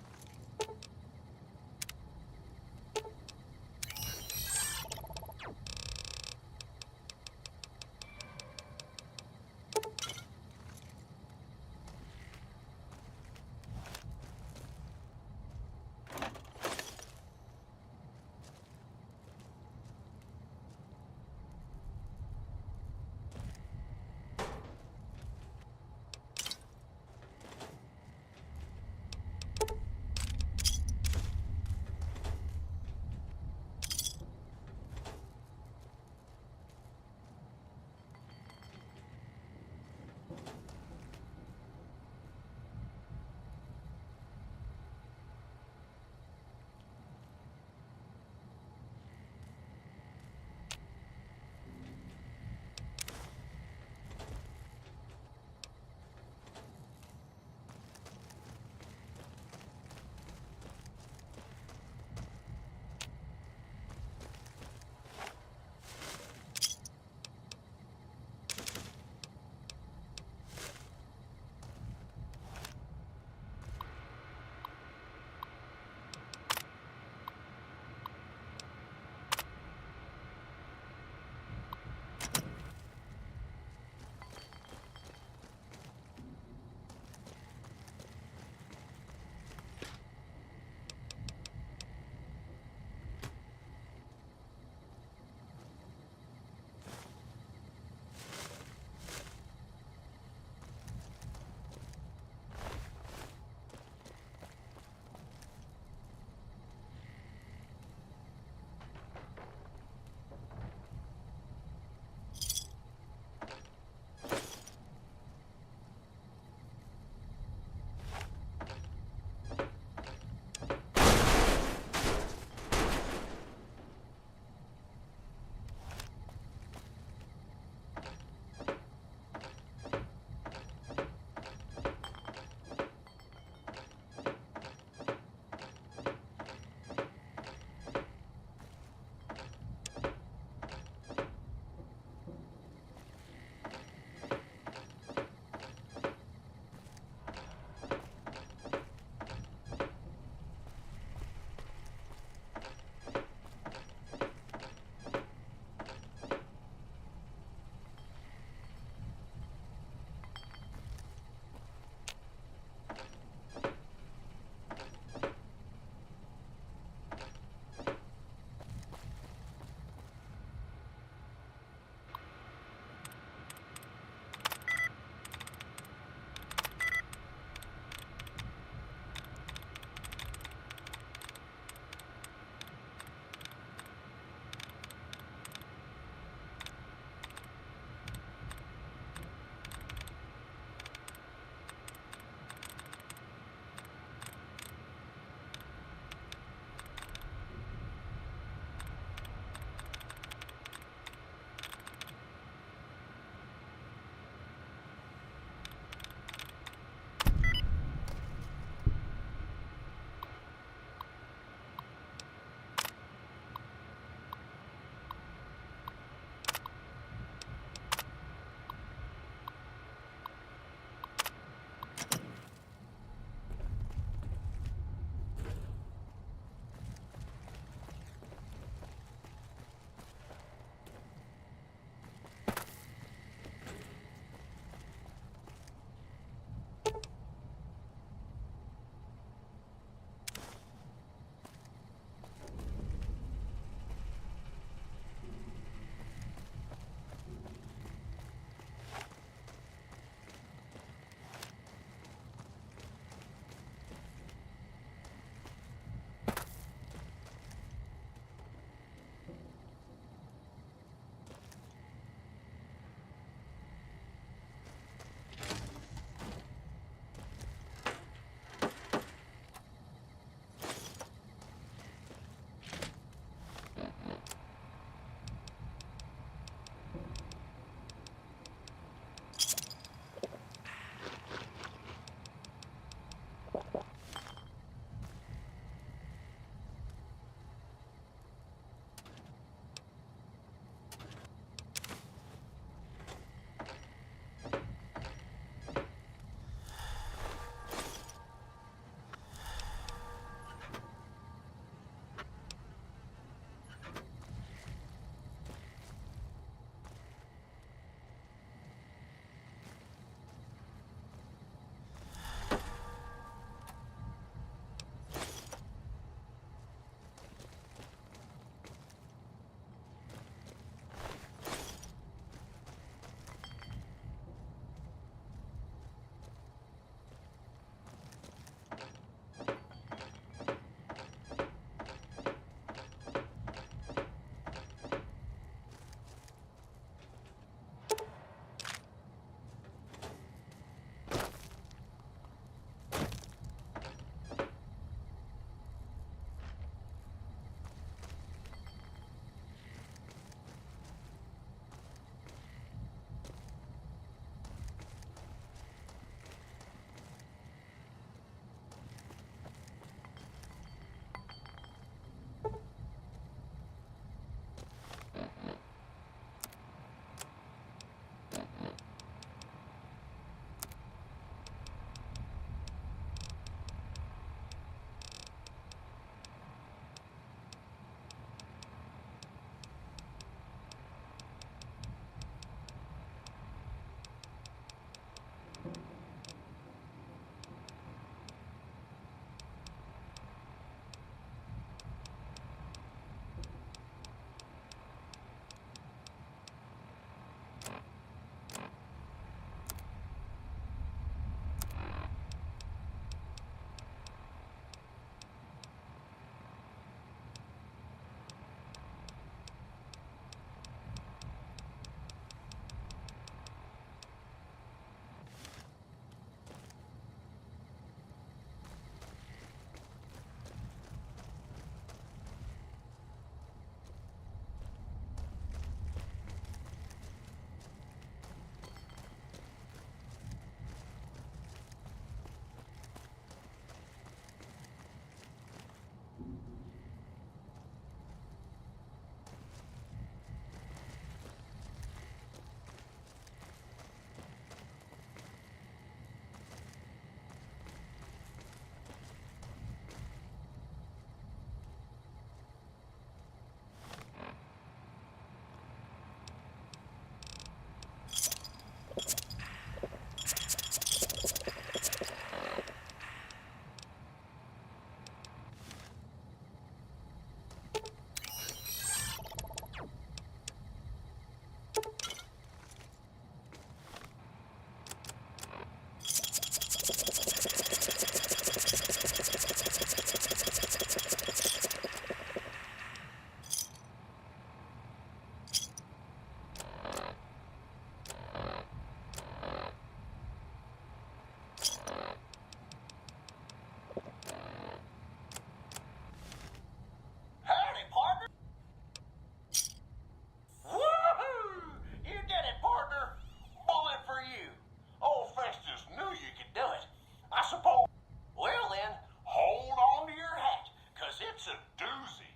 doozy.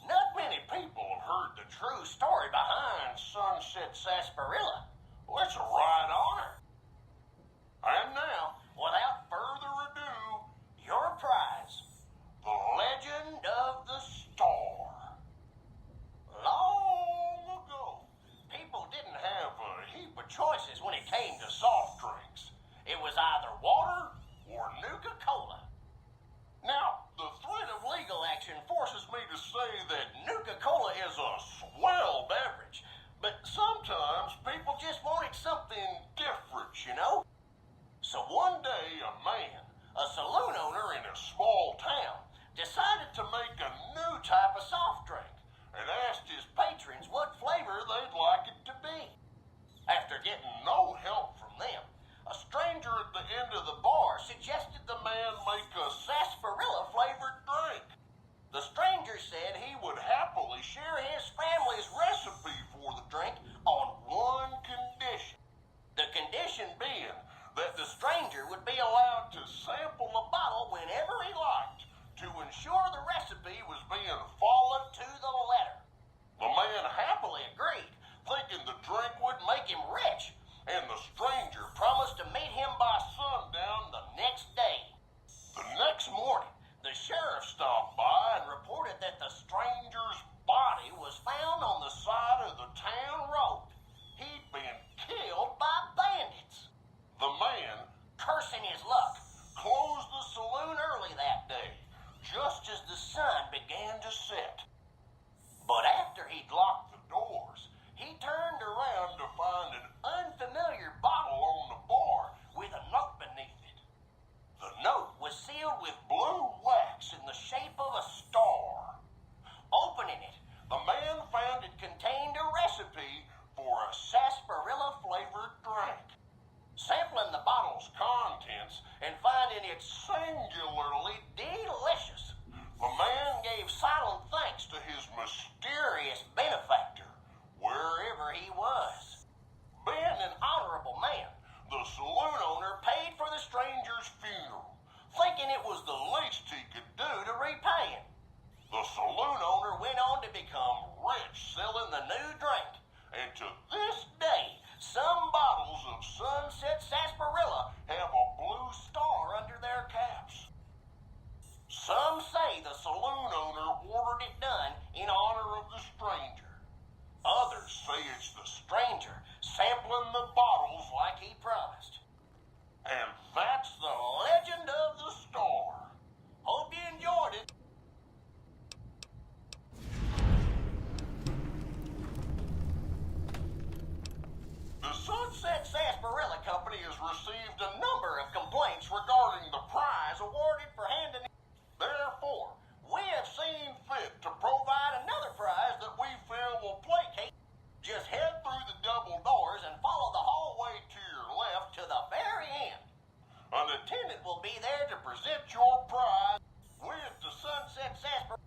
Not many people have heard the true story behind Sunset Sarsaparilla. Well, it's a right honor. And now, without further ado, your prize, the Legend of the Star. Long ago, people didn't have a heap of choices when it came to soft drinks. It was either water or Nuka-Cola. Now, the threat of legal action forces me to say that Nuka-Cola is a swell beverage, but sometimes people just wanted something different, you know? So one day, a man, a saloon owner in a small town, decided to make a new type of soft drink and asked his patrons what flavor they'd like it to be. After getting no help from them, a stranger at the end of the bar suggested the man make a sarsaparilla-flavored drink. The stranger said he would happily share his family's recipe for the drink on one condition. The condition being that the stranger would be allowed to sample a bottle whenever he liked to ensure the recipe was being followed to the letter. The man happily agreed, thinking the drink would make him rich, and the stranger promised to meet him by sundown the next day. The next morning, the sheriff stopped by and reported that the stranger's body was found on the side of the town road. He'd been killed by bandits. The man, cursing his luck, closed the saloon early that day, just as the sun began to set. But after he'd locked the doors, he turned around to find an unfamiliar bottle on the bar with a note beneath it. The note was sealed with blue wax in the shape of a star. Opening it, the man found it contained a recipe for a sarsaparilla-flavored drink. Sampling the bottle's contents and finding it singularly delicious, the man gave silent thanks to his mysterious benefactor, wherever he was. Being an honorable man, the saloon owner paid for the stranger's funeral, thinking it was the least he could do to repay him. The saloon owner went on to become rich selling the new drink, and to this day, some bottles of Sunset Sarsaparilla have a blue star under their caps. Some say the saloon owner ordered it done in honor of the stranger. Others say it's the stranger sampling the bottles like he promised. And that's the legend of the star. Hope you enjoyed it. The Sunset Sarsaparilla Company has received a number of complaints regarding the prize awarded for handing. Therefore, we have seen fit to provide another prize that we feel will placate. Just head through the double doors and follow the hallway to your left to the very end. An attendant will be there to present your prize with the Sunset Sarsaparilla.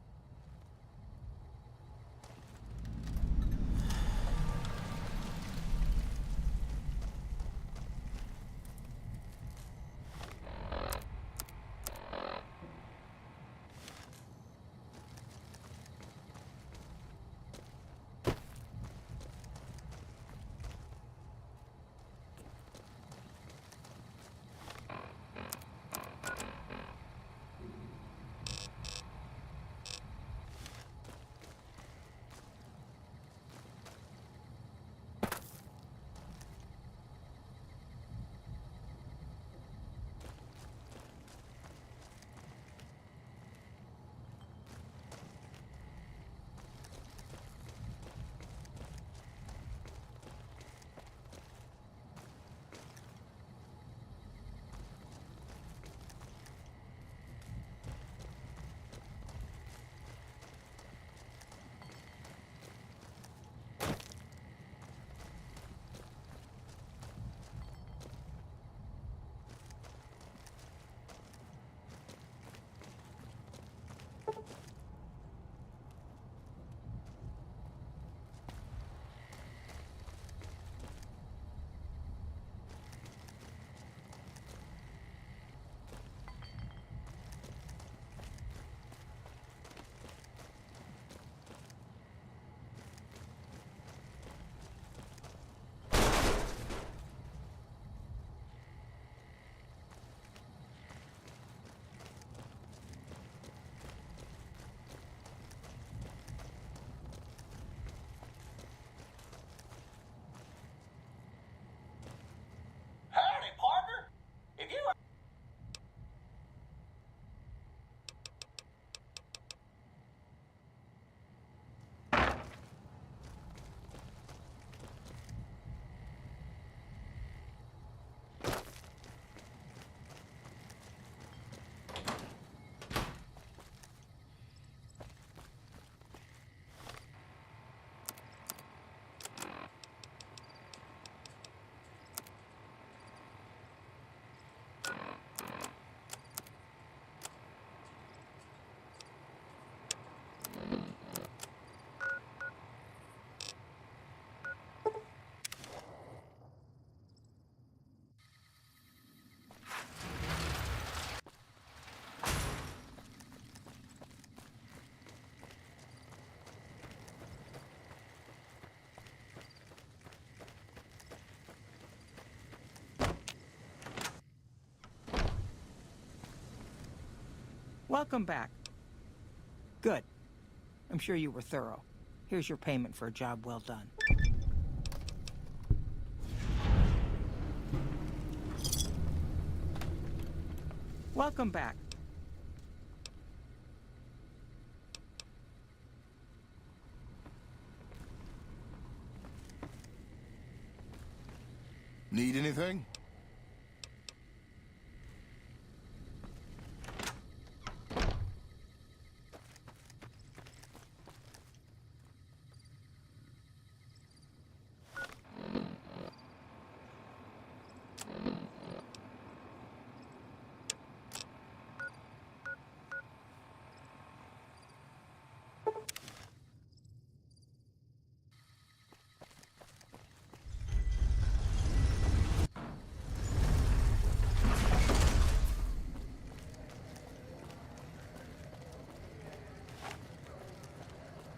Welcome back. Good. I'm sure you were thorough. Here's your payment for a job well done. Welcome back. Need anything?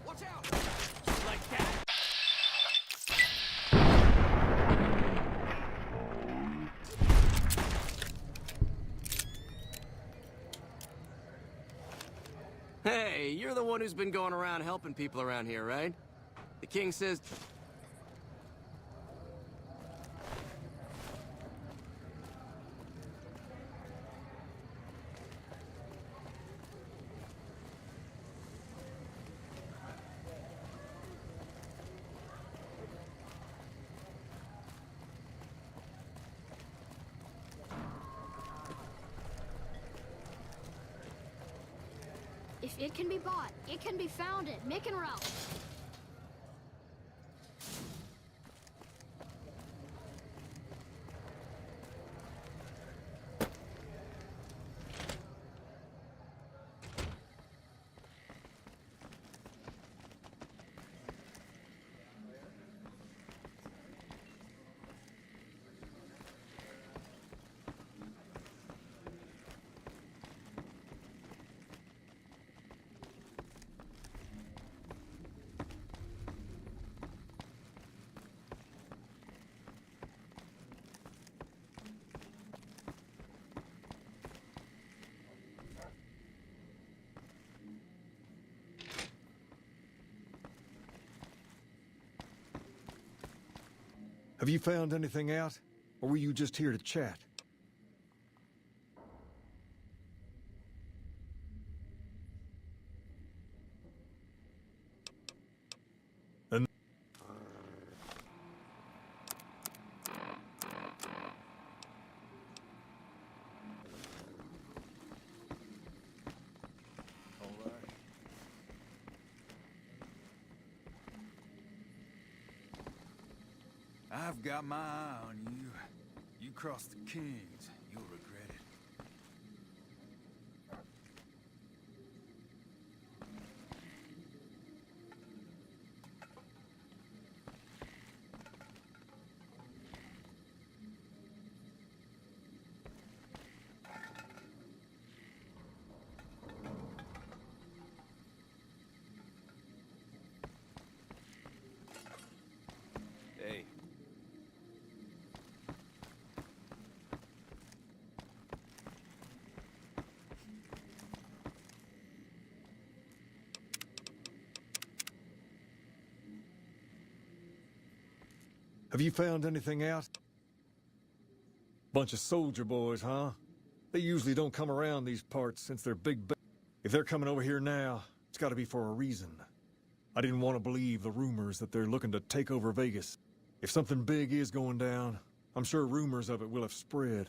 Watch out! Like that? Hey, you're the one who's been going around helping people around here, right? The king says... If it can be bought, it can be found at Mick and Ralph. Have you found anything out? Or were you just here to chat? And I've got my eye on you. You cross the Kings, you'll regret it. Hey. have you found anything out? Bunch of soldier boys, huh? They usually don't come around these parts since they're if they're coming over here now, it's gotta be for a reason. I didn't want to believe the rumors that they're looking to take over Vegas. If something big is going down, I'm sure rumors of it will have spread.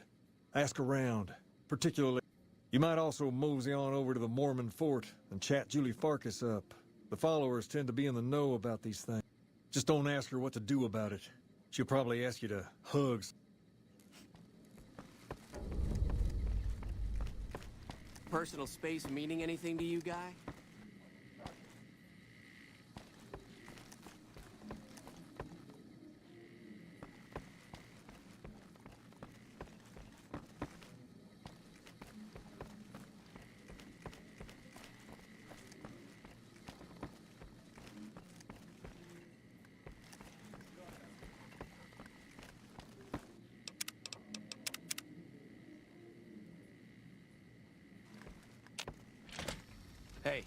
Ask around, particularly... You might also mosey on over to the Mormon fort and chat Julie Farkas up. The followers tend to be in the know about these things. Just don't ask her what to do about it. She'll probably ask you to hug. Personal space meaning anything to you, guy? Hey.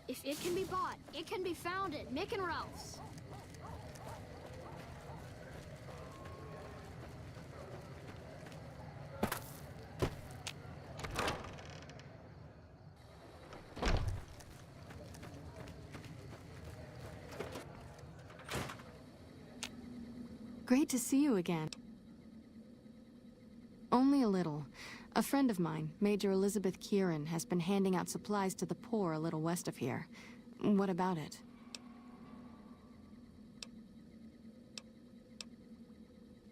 If it can be bought, it can be found at Mick and Ralph's. Great to see you again. Only a little. A friend of mine, Major Elizabeth Kieran, has been handing out supplies to the poor a little west of here. What about it?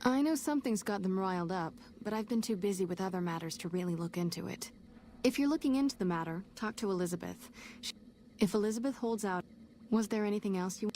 I know something's got them riled up, but I've been too busy with other matters to really look into it. If you're looking into the matter, talk to Elizabeth. If Elizabeth holds out, was there anything else you...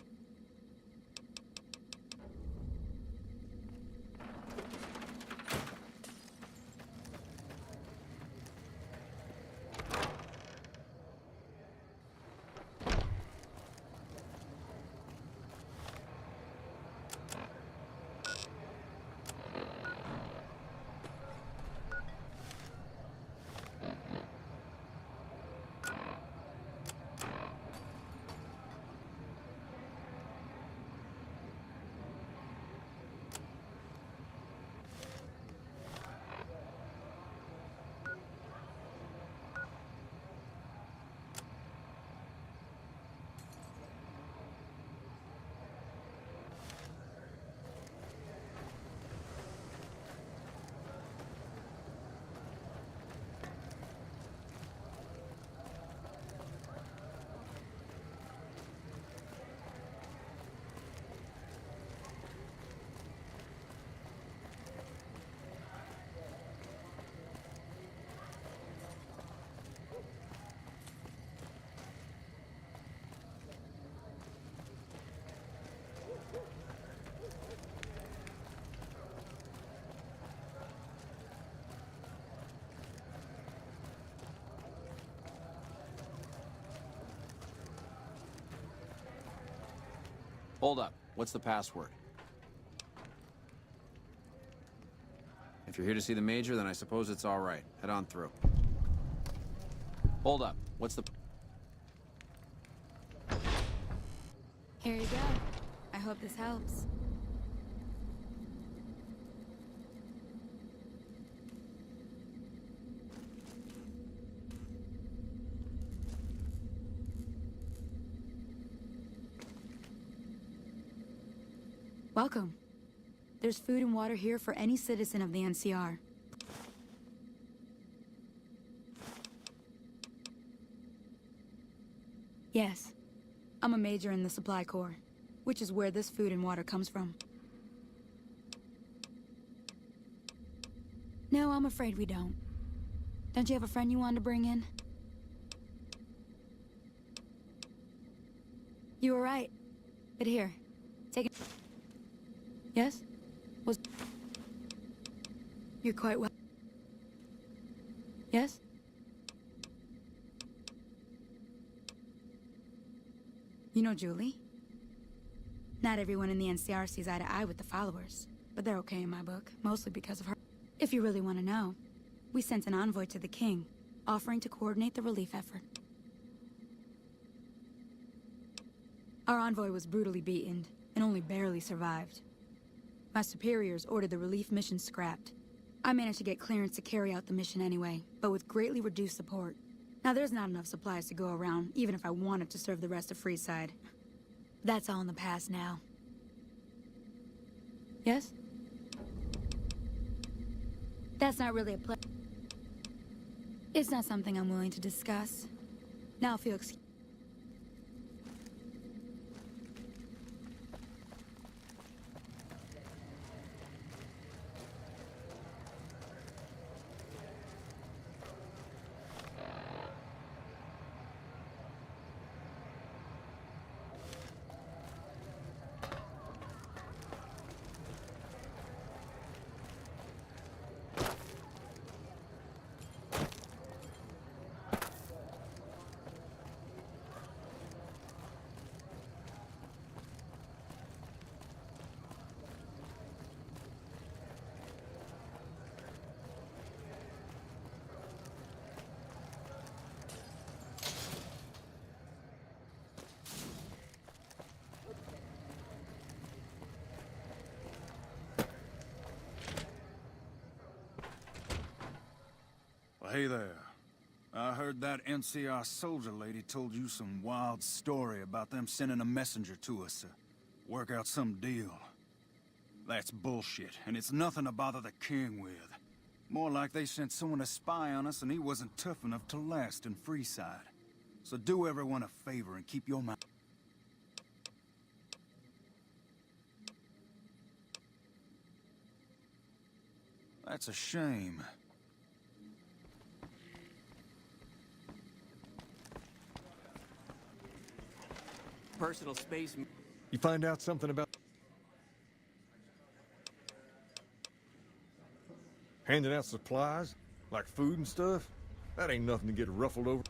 Hold up. What's the password? If you're here to see the Major, then I suppose it's all right. Head on through. Hold up. What's the... Here you go. I hope this helps. Welcome. There's food and water here for any citizen of the NCR. Yes. I'm a major in the Supply Corps, which is where this food and water comes from. No, I'm afraid we don't. Don't you have a friend you wanted to bring in? You were right. But here, take it. Yes? You're quite well. Yes? You know Julie? Not everyone in the NCR sees eye to eye with the followers, but they're okay in my book, mostly because of her. If you really want to know, we sent an envoy to the king, offering to coordinate the relief effort. Our envoy was brutally beaten, and only barely survived. My superiors ordered the relief mission scrapped. I managed to get clearance to carry out the mission anyway, but with greatly reduced support. Now there's not enough supplies to go around, even if I wanted to serve the rest of Freeside. That's all in the past now. Yes? That's not really a play. It's not something I'm willing to discuss. Now if you'll excuse... Hey there. I heard that NCR soldier lady told you some wild story about them sending a messenger to us to work out some deal. That's bullshit, and it's nothing to bother the king with. More like they sent someone to spy on us and he wasn't tough enough to last in Freeside. So do everyone a favor and keep your mouth. That's a shame. Personal space. You find out something about handing out supplies, like food and stuff? That ain't nothing to get ruffled over.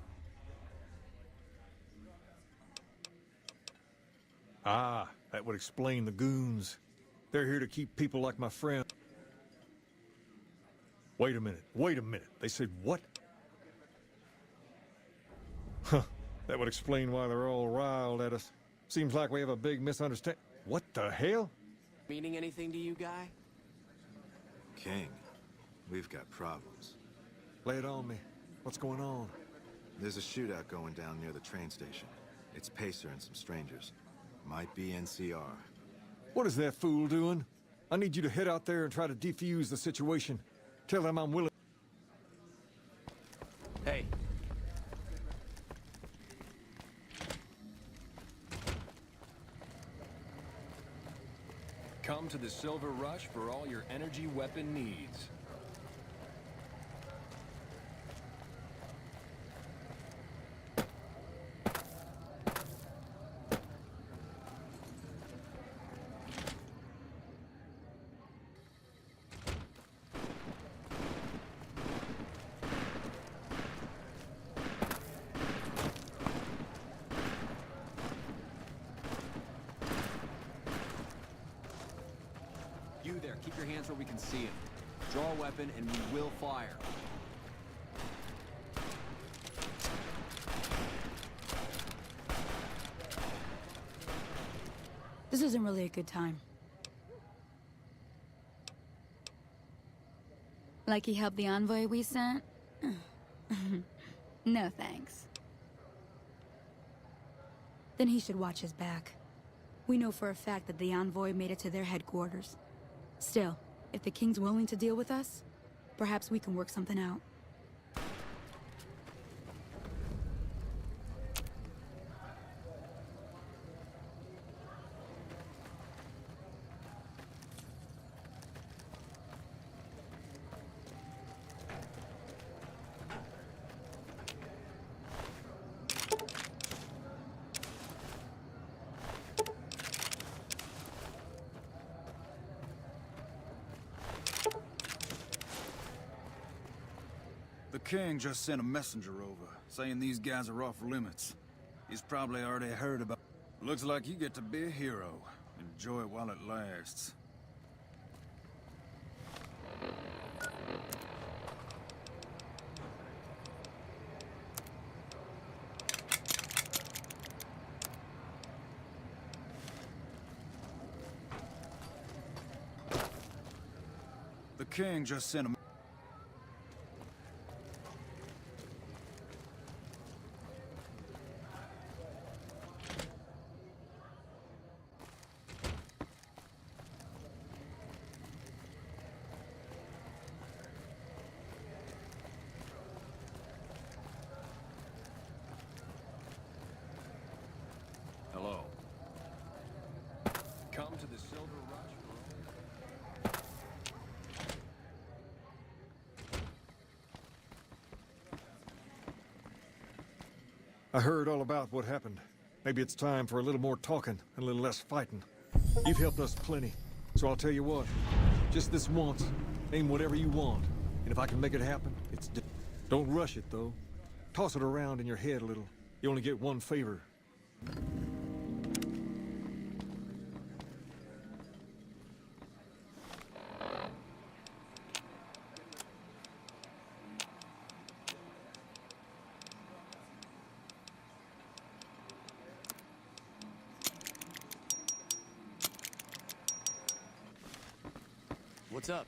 Ah, that would explain the goons. They're here to keep people like my friend. Wait a minute, wait a minute. They said what? Huh, that would explain why they're all riled at us. Seems like we have a big misunderstanding. What the hell? Meaning anything to you, Guy? King, we've got problems. Lay it on me. What's going on? There's a shootout going down near the train station. It's Pacer and some strangers. Might be NCR. What is that fool doing? I need you to head out there and try to defuse the situation. Tell them I'm willing. Hey. Come to the Silver Rush for all your energy weapon needs. You there, keep your hands where we can see him. Draw a weapon and we will fire. This isn't really a good time. Like he helped the envoy we sent? No thanks. Then he should watch his back. We know for a fact that the envoy made it to their headquarters. Still, if the king's willing to deal with us, perhaps we can work something out. The king just sent a messenger over, saying these guys are off limits. He's probably already heard about... Looks like you get to be a hero. Enjoy it while it lasts. The king just sent a... Hello. Come to the Silver Rush for... I heard all about what happened. Maybe it's time for a little more talking and a little less fighting. You've helped us plenty, so I'll tell you what. Just this once, name whatever you want. And if I can make it happen, it's... Don't rush it, though. Toss it around in your head a little. You only get one favor. What's up?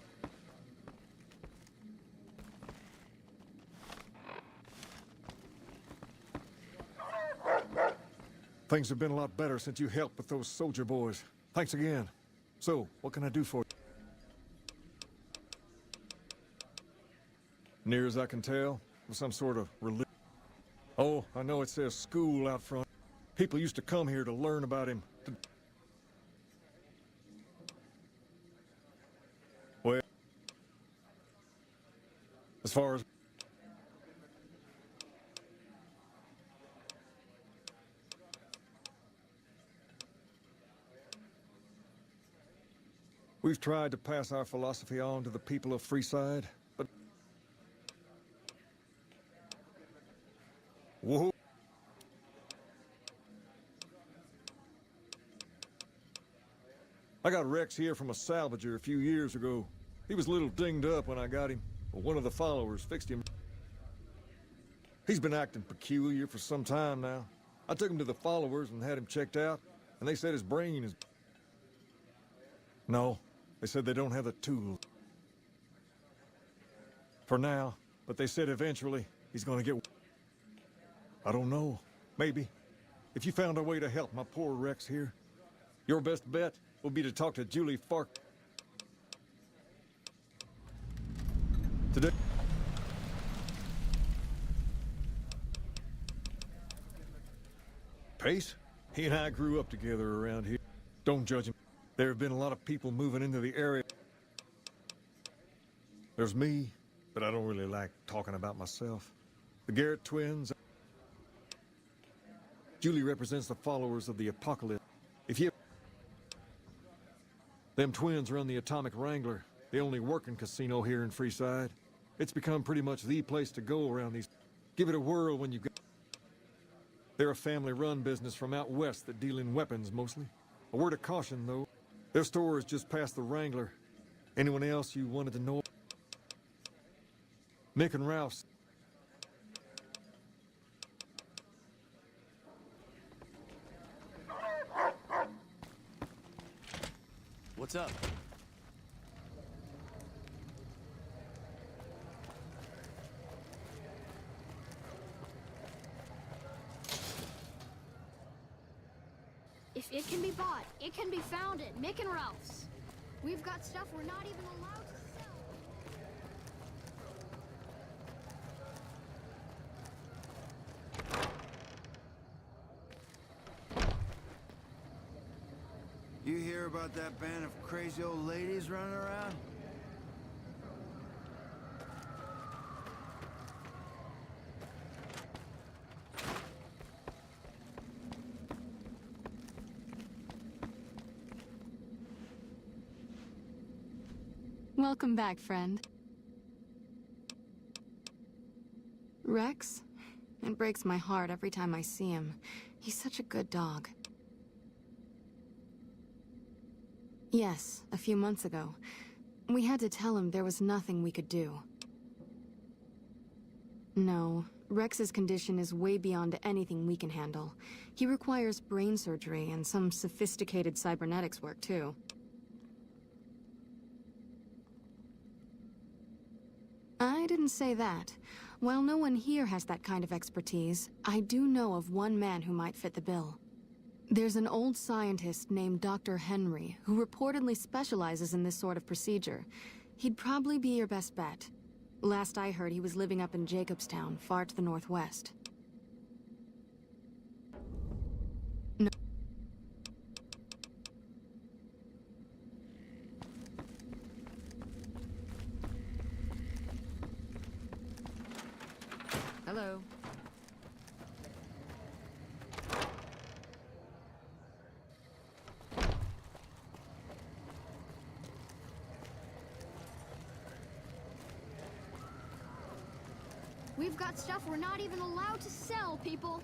Things have been a lot better since you helped with those soldier boys. Thanks again. So, what can I do for you? Near as I can tell, with some sort of religion. Oh, I know it says school out front. People used to come here to learn about him. Well, as far as... We've tried to pass our philosophy on to the people of Freeside, but... Whoa! I got Rex here from a salvager a few years ago. He was a little dinged up when I got him, but one of the followers fixed him. He's been acting peculiar for some time now. I took him to the followers and had him checked out, and they said his brain is... No, they said they don't have the tools. For now, but they said eventually he's gonna get... I don't know. Maybe. If you found a way to help my poor Rex here, your best bet will be to talk to Julie Fark. Today... Pace? He and I grew up together around here. Don't judge him. There have been a lot of people moving into the area. There's me, but I don't really like talking about myself. The Garrett twins. Julie represents the followers of the Apocalypse. If you... Them twins run the Atomic Wrangler, the only working casino here in Freeside. It's become pretty much the place to go around these... Give it a whirl when you go... They're a family-run business from out west that deal in weapons, mostly. A word of caution, though. Their store is just past the Wrangler. Anyone else you wanted to know? Mick and Ralph's. What's up? If it can be bought, it can be found at Mick and Ralph's. We've got stuff we're not even allowed to sell. You hear about that band of crazy old ladies running around? Welcome back, friend. Rex? It breaks my heart every time I see him. He's such a good dog. Yes, a few months ago. We had to tell him there was nothing we could do. No, Rex's condition is way beyond anything we can handle. He requires brain surgery and some sophisticated cybernetics work, too. I didn't say that. While no one here has that kind of expertise, I do know of one man who might fit the bill. There's an old scientist named Dr. Henry, who reportedly specializes in this sort of procedure. He'd probably be your best bet. Last I heard, he was living up in Jacobstown, far to the northwest. No. Hello. We've got stuff we're not even allowed to sell, people.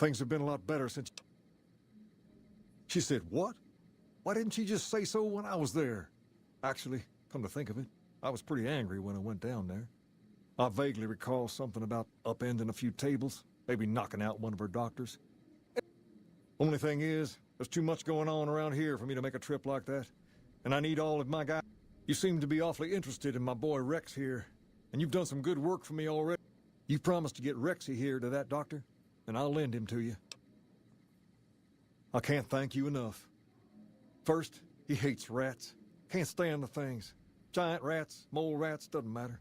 Things have been a lot better since... She said, what? Why didn't she just say so when I was there? Actually, come to think of it, I was pretty angry when I went down there. I vaguely recall something about upending a few tables, maybe knocking out one of her doctors. Only thing is, there's too much going on around here for me to make a trip like that. And I need all of my guys. You seem to be awfully interested in my boy Rex here, and you've done some good work for me already. You promised to get Rexy here to that doctor, and I'll lend him to you. I can't thank you enough. First, he hates rats. Can't stand the things. Giant rats, mole rats, doesn't matter.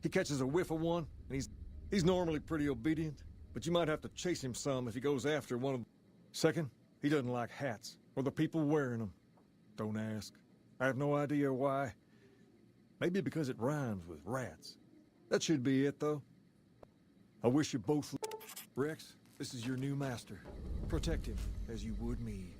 He catches a whiff of one, and he's normally pretty obedient, but you might have to chase him some if he goes after one of them. Second, he doesn't like hats, or the people wearing them. Don't ask. I have no idea why. Maybe because it rhymes with rats. That should be it, though. I wish you both... Rex, this is your new master. Protect him as you would me.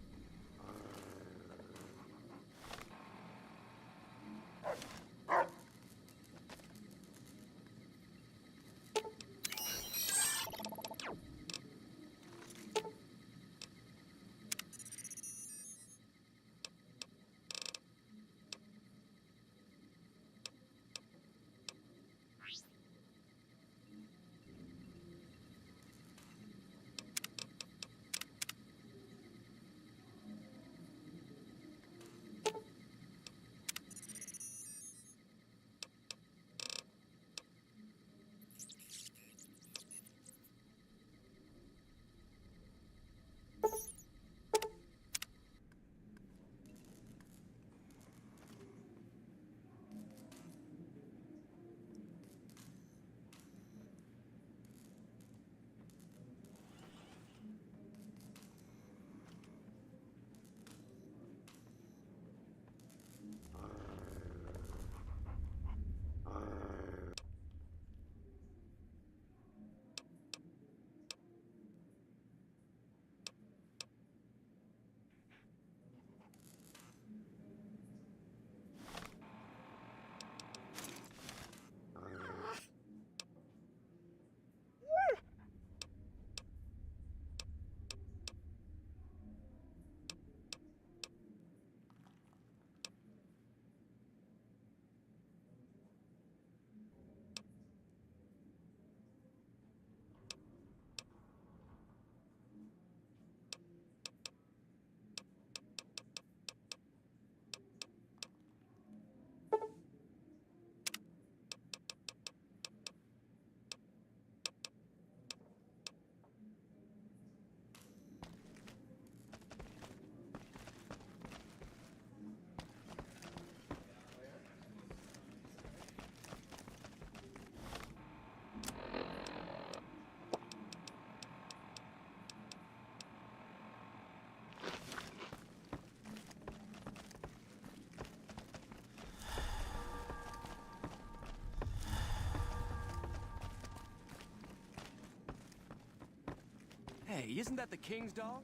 Hey, isn't that the king's dog?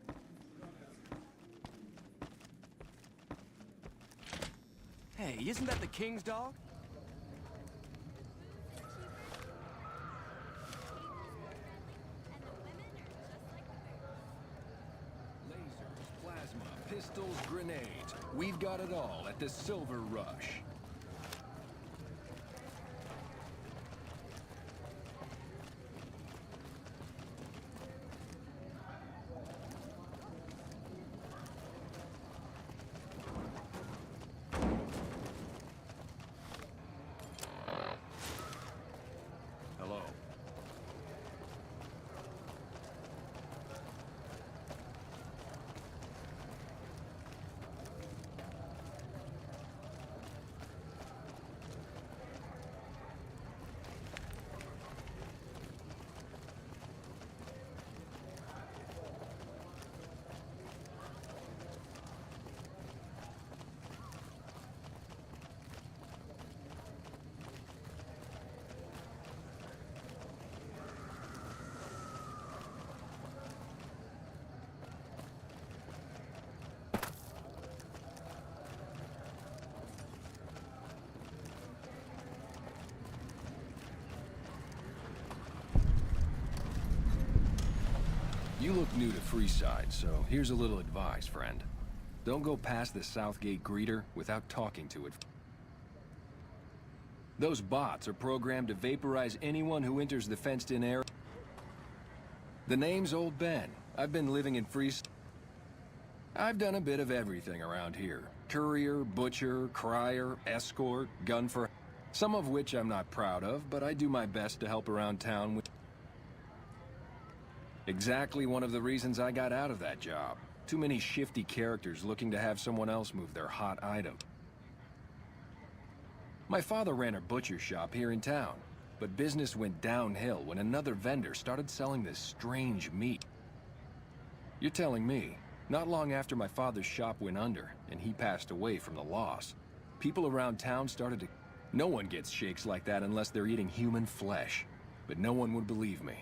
Hey, isn't that the king's dog? Lasers, plasma, pistols, grenades. We've got it all at the Silver Rush. You look new to Freeside, so here's a little advice, friend. Don't go past the Southgate greeter without talking to it. Those bots are programmed to vaporize anyone who enters the fenced-in area. The name's Old Ben. I've been living in Freeside. I've done a bit of everything around here. Courier, butcher, crier, escort, gunfer. Some of which I'm not proud of, but I do my best to help around town with... Exactly one of the reasons I got out of that job. Too many shifty characters looking to have someone else move their hot item. My father ran a butcher shop here in town, but business went downhill when another vendor started selling this strange meat. You're telling me, not long after my father's shop went under and he passed away from the loss, people around town started to... No one gets shakes like that unless they're eating human flesh, but no one would believe me.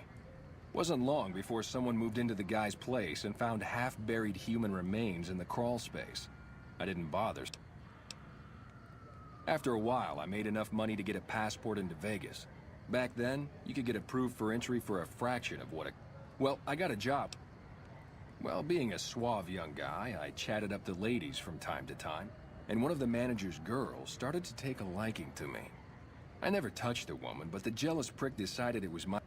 Wasn't long before someone moved into the guy's place and found half-buried human remains in the crawl space. I didn't bother. After a while, I made enough money to get a passport into Vegas. Back then, you could get approved for entry for a fraction of what it... Well, I got a job. Well, being a suave young guy, I chatted up the ladies from time to time, and one of the manager's girls started to take a liking to me. I never touched the woman, but the jealous prick decided it was my...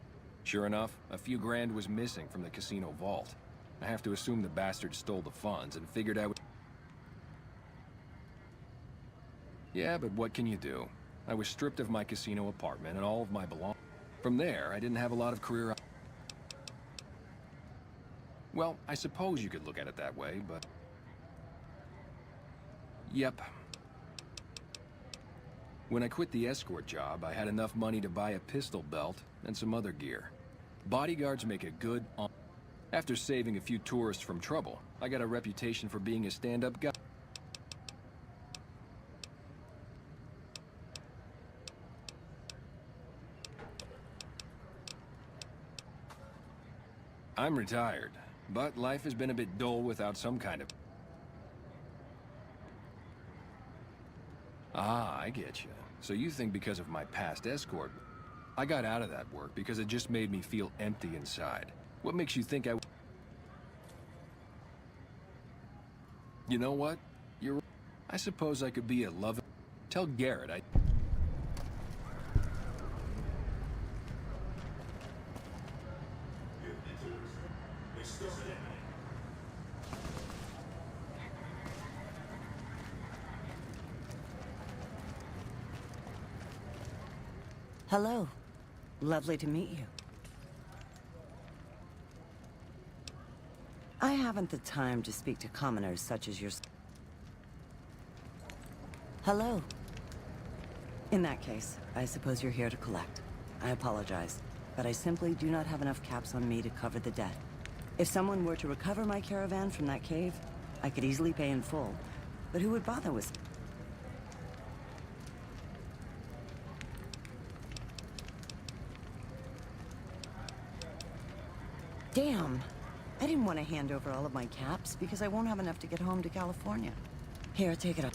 Sure enough, a few grand was missing from the casino vault. I have to assume the bastard stole the funds and figured I would... Yeah, but what can you do? I was stripped of my casino apartment and all of my belongings. From there, I didn't have a lot of career... Well, I suppose you could look at it that way, but... Yep. When I quit the escort job, I had enough money to buy a pistol belt and some other gear. Bodyguards make a good... After saving a few tourists from trouble, I got a reputation for being a stand-up guy. I'm retired, but life has been a bit dull without some kind of... Ah, I get you. So you think because of my past escort... I got out of that work because it just made me feel empty inside. What makes you think I... You know what? You're... I suppose I could be a loving... Tell Garrett I... Hello. Lovely to meet you. I haven't the time to speak to commoners such as yourself. Hello. In that case, I suppose you're here to collect. I apologize, but I simply do not have enough caps on me to cover the debt. If someone were to recover my caravan from that cave, I could easily pay in full, but who would bother with... Damn. I didn't want to hand over all of my caps because I won't have enough to get home to California. Here, take it up.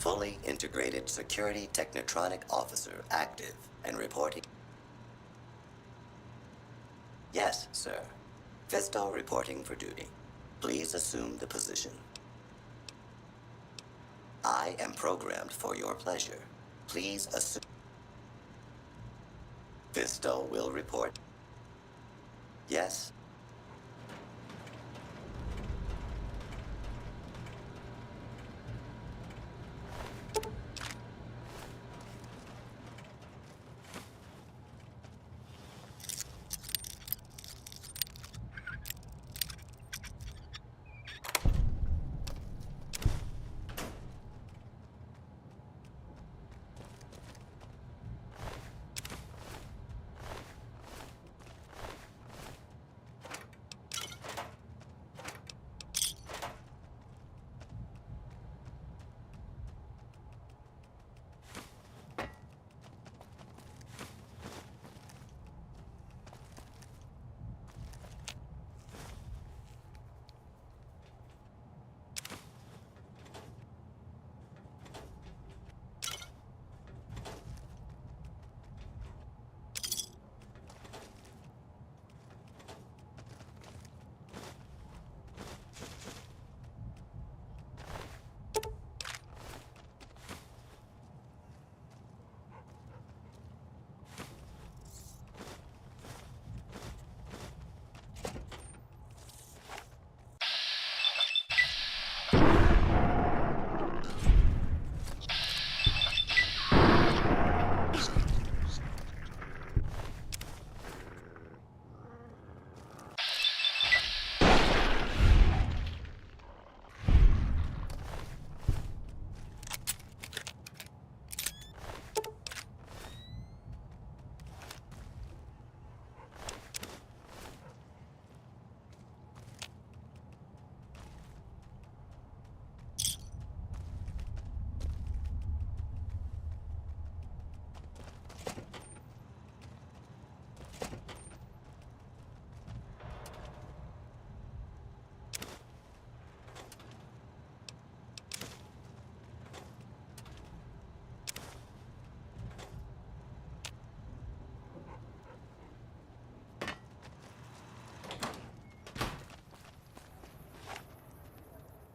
Fully integrated security technotronic officer active and reporting. Yes, sir. Fisto reporting for duty. Please assume the position. I am programmed for your pleasure. Please assume. Fisto will report. Yes.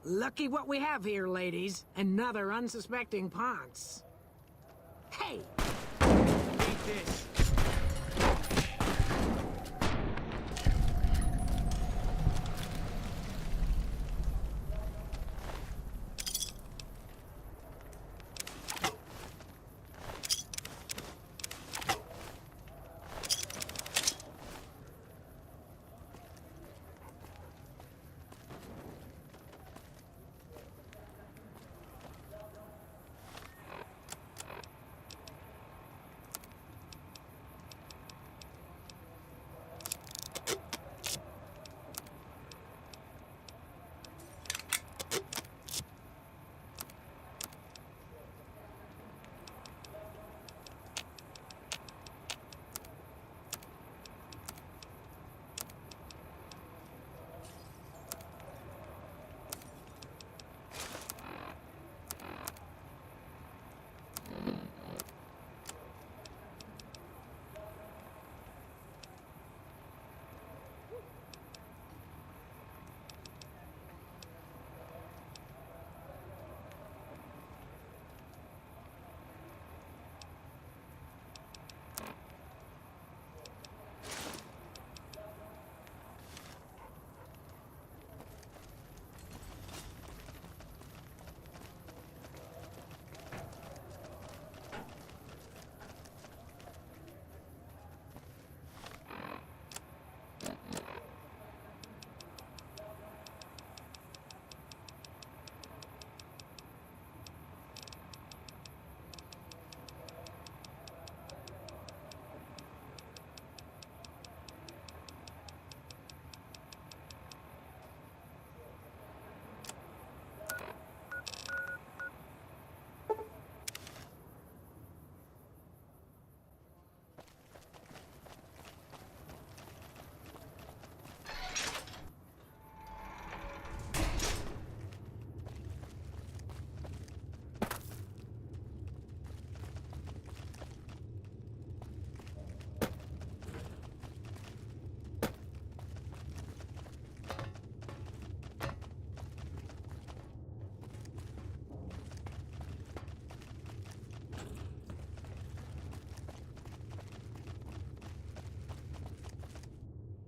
Lucky what we have here, ladies. Another unsuspecting Ponce. Hey! Eat this.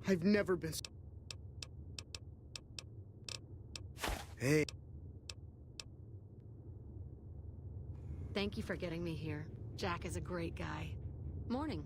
I've never been... Hey. Thank you for getting me here. Jack is a great guy. Morning.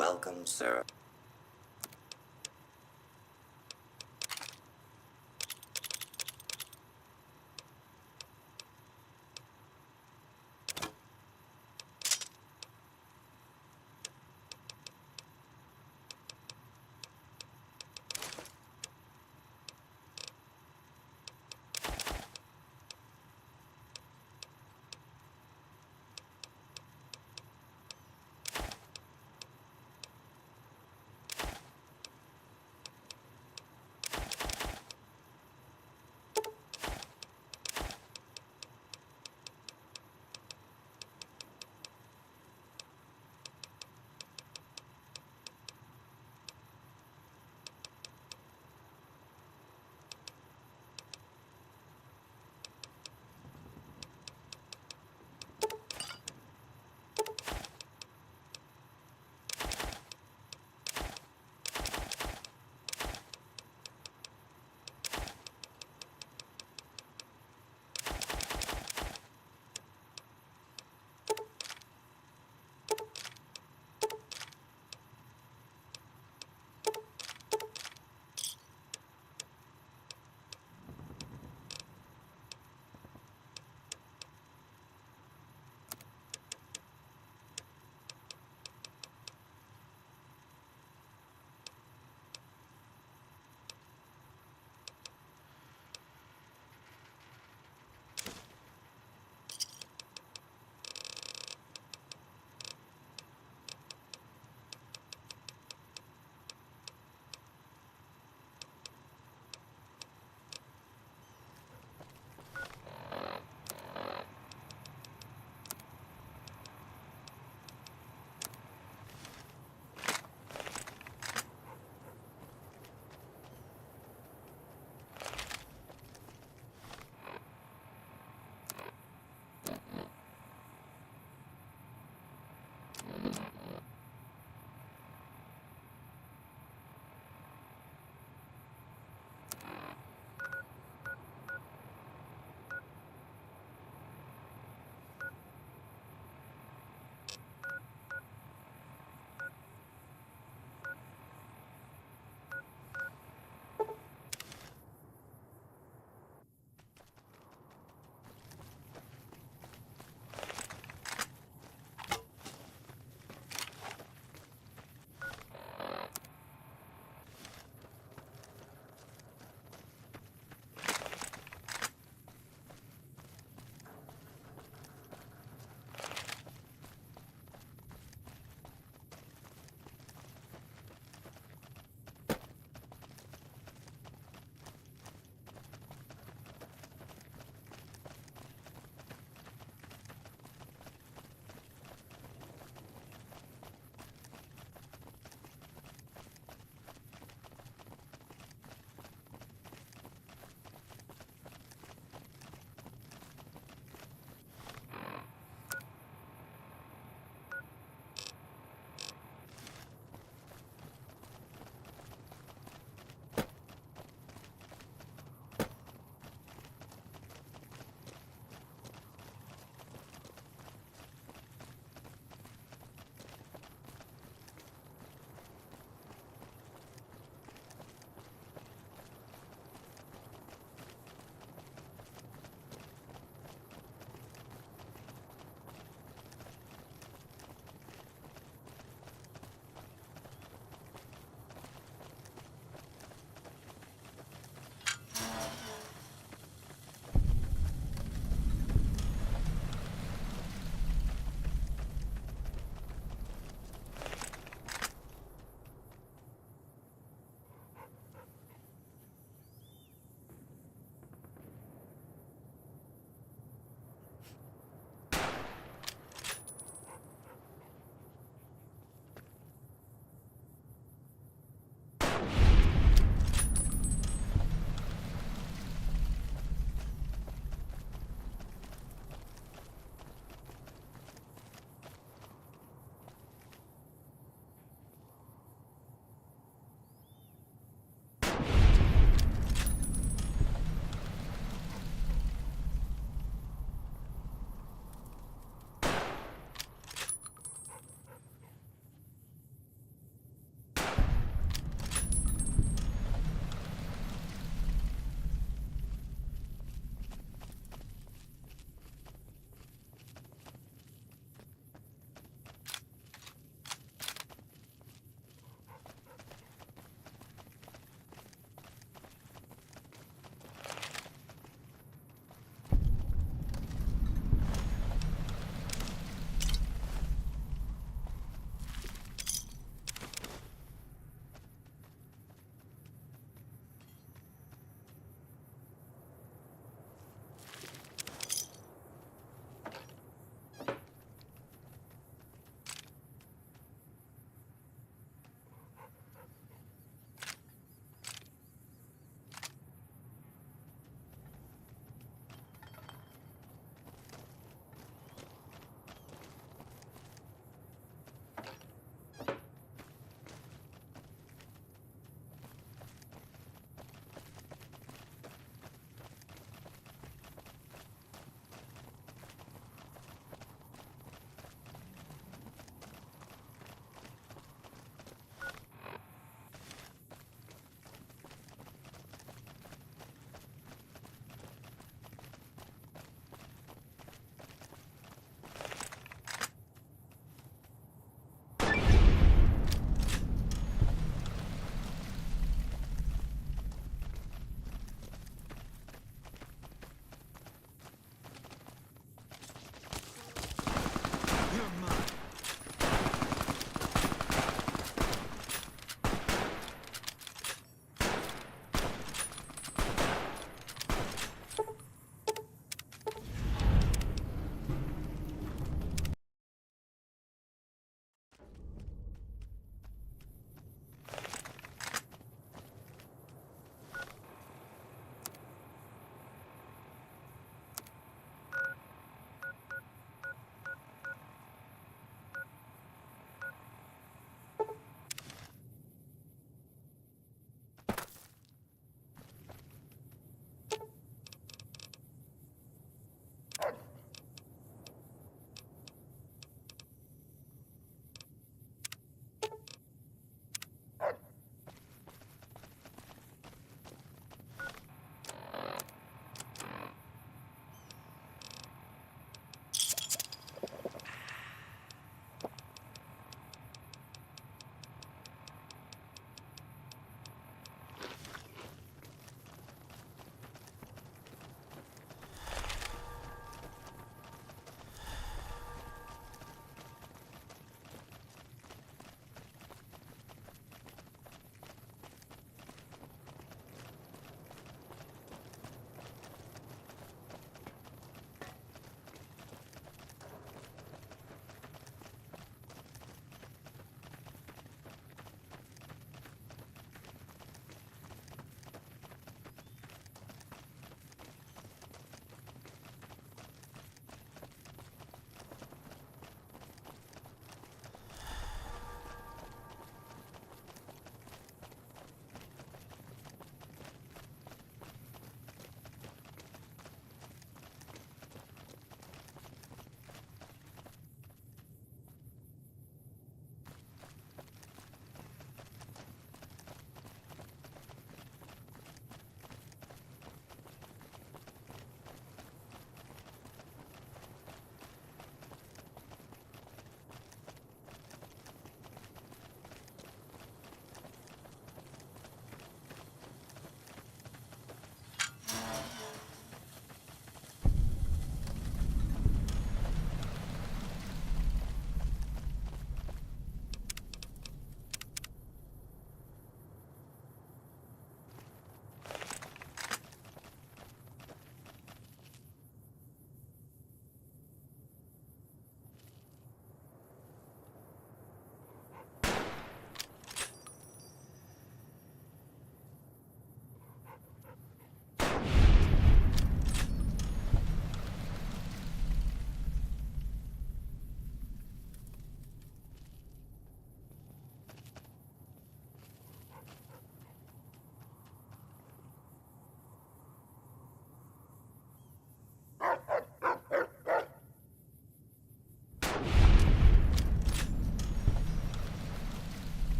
Welcome, sir.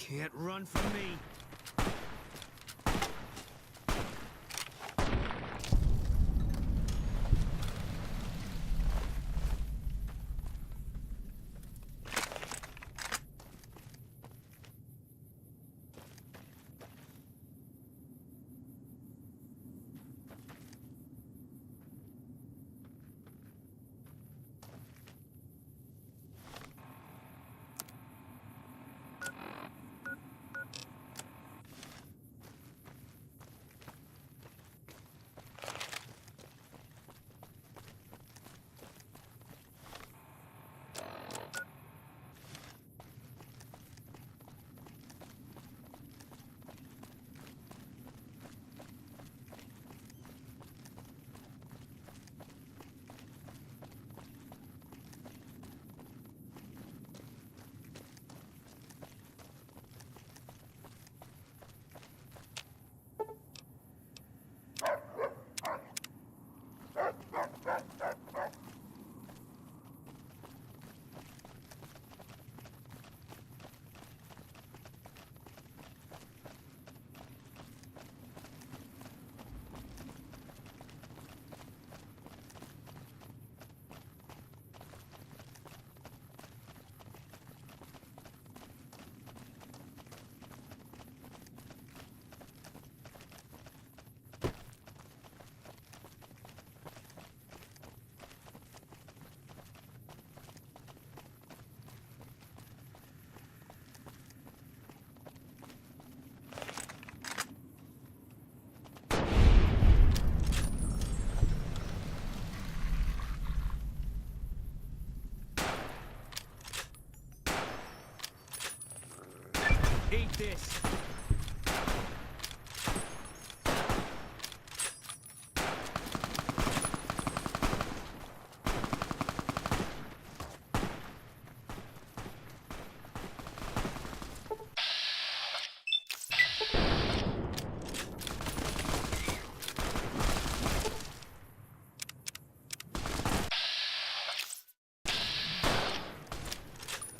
Can't run from me. Eat this!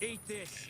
Eat this!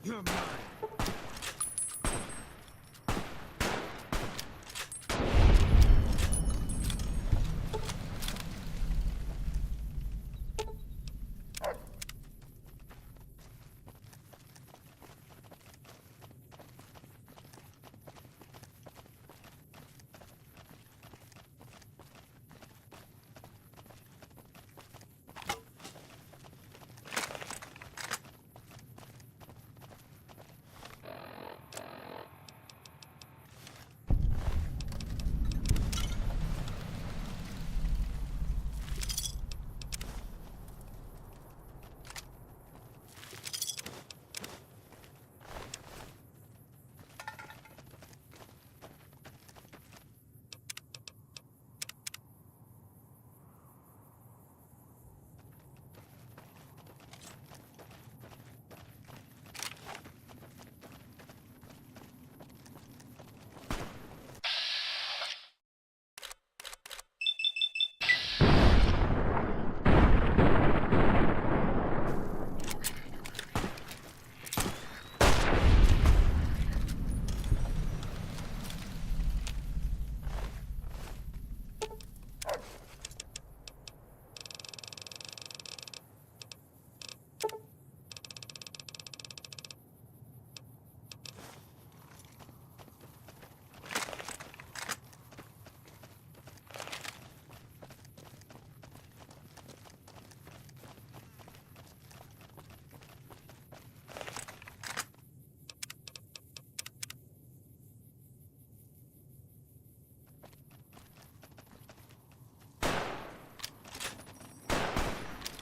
You're mine.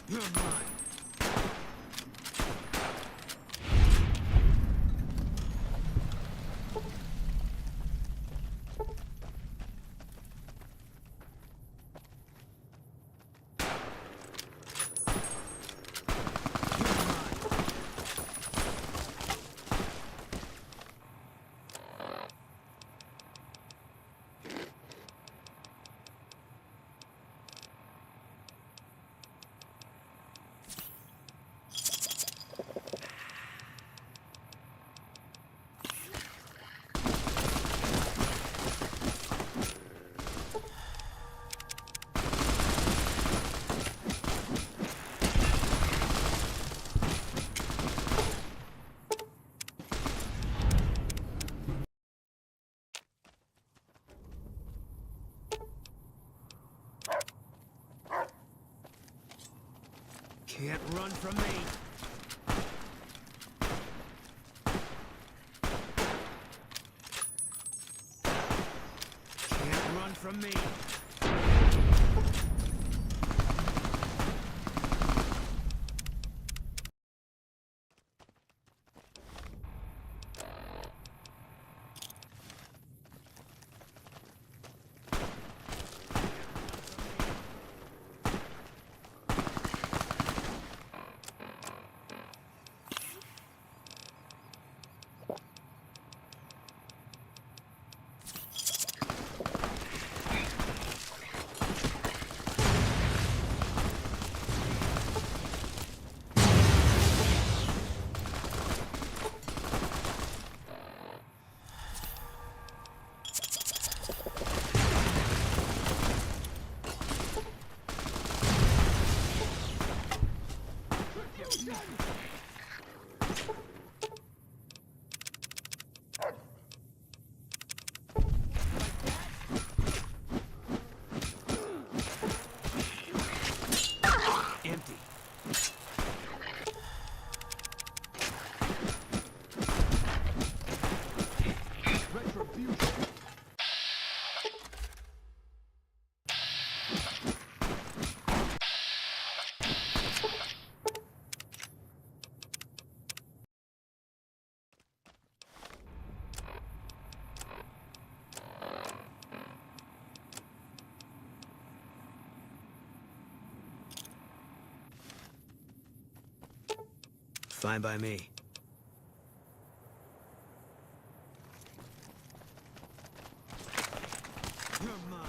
You're mine. Can't run from me. Can't run from me. Fine by me. You're mine.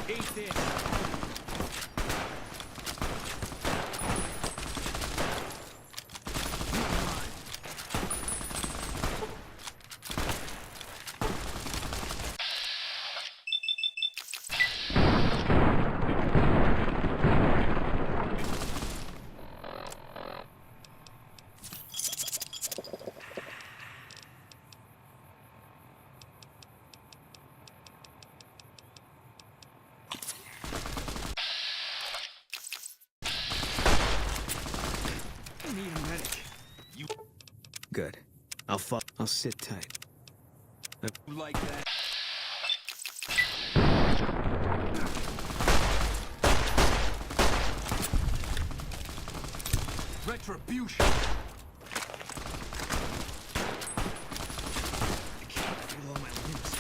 Eat this! Good. I'll sit tight. Like that. Retribution! I can't feel all my limbs.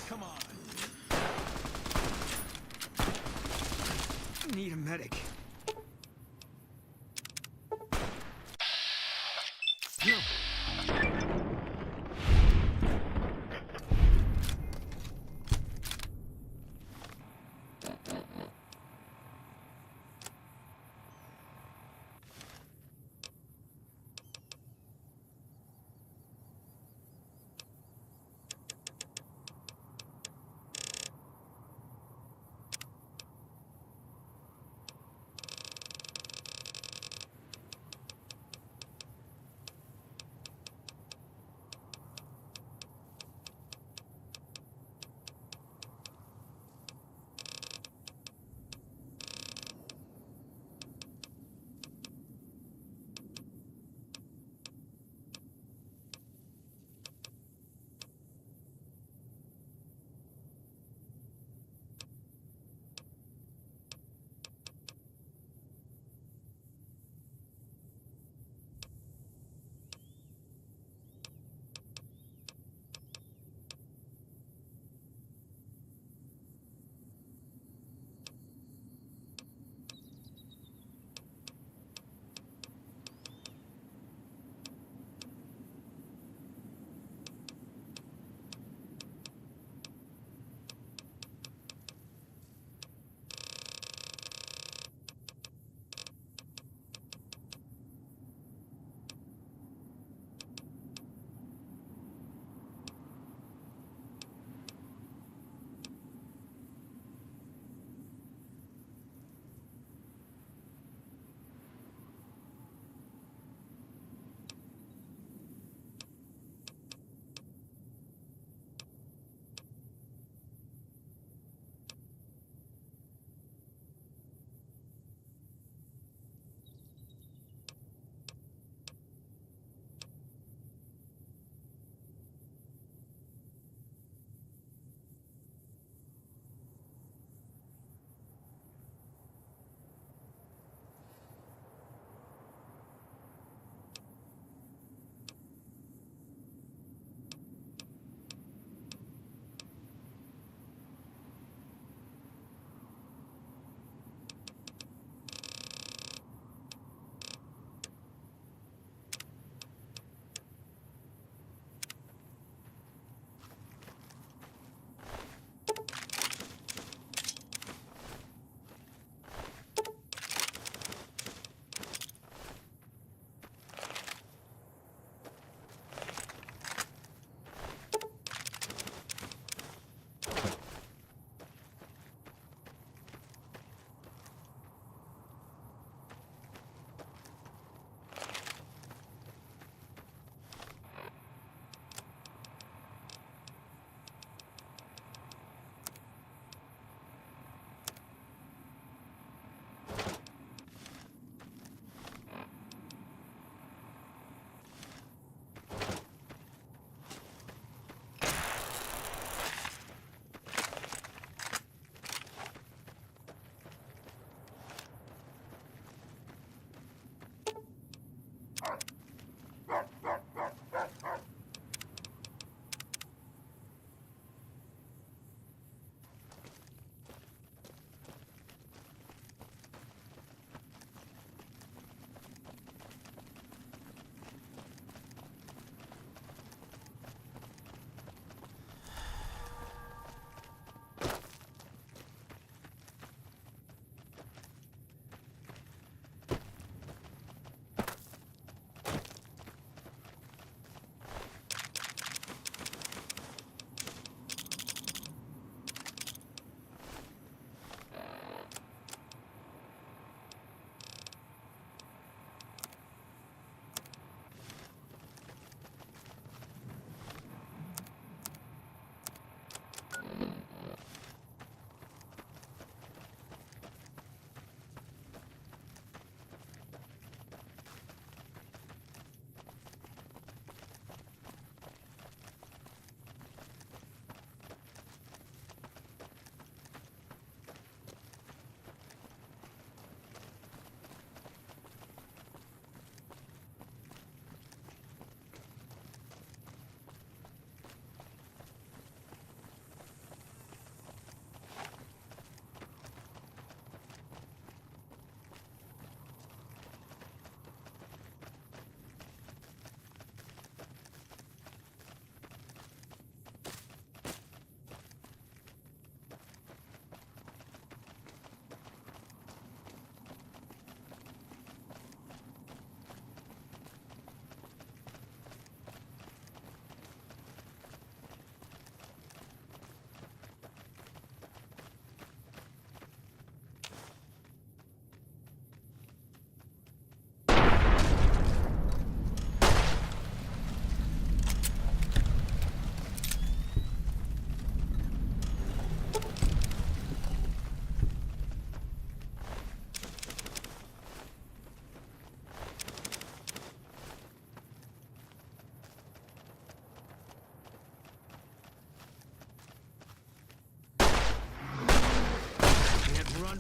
Come on. Need a medic.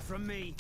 from me.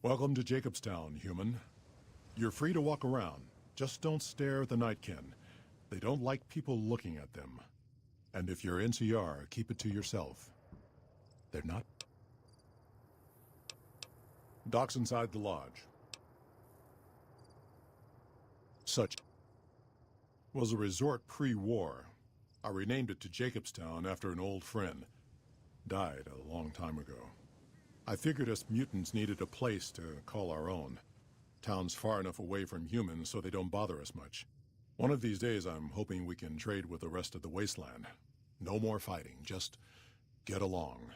Welcome to Jacobstown, human. You're free to walk around. Just don't stare at the Nightkin. They don't like people looking at them. And if you're NCR, keep it to yourself. They're not. Docks inside the lodge. Such was a resort pre-war. I renamed it to Jacobstown after an old friend. Died a long time ago. I figured us mutants needed a place to call our own. Town's far enough away from humans so they don't bother us much. One of these days I'm hoping we can trade with the rest of the wasteland. No more fighting, just get along.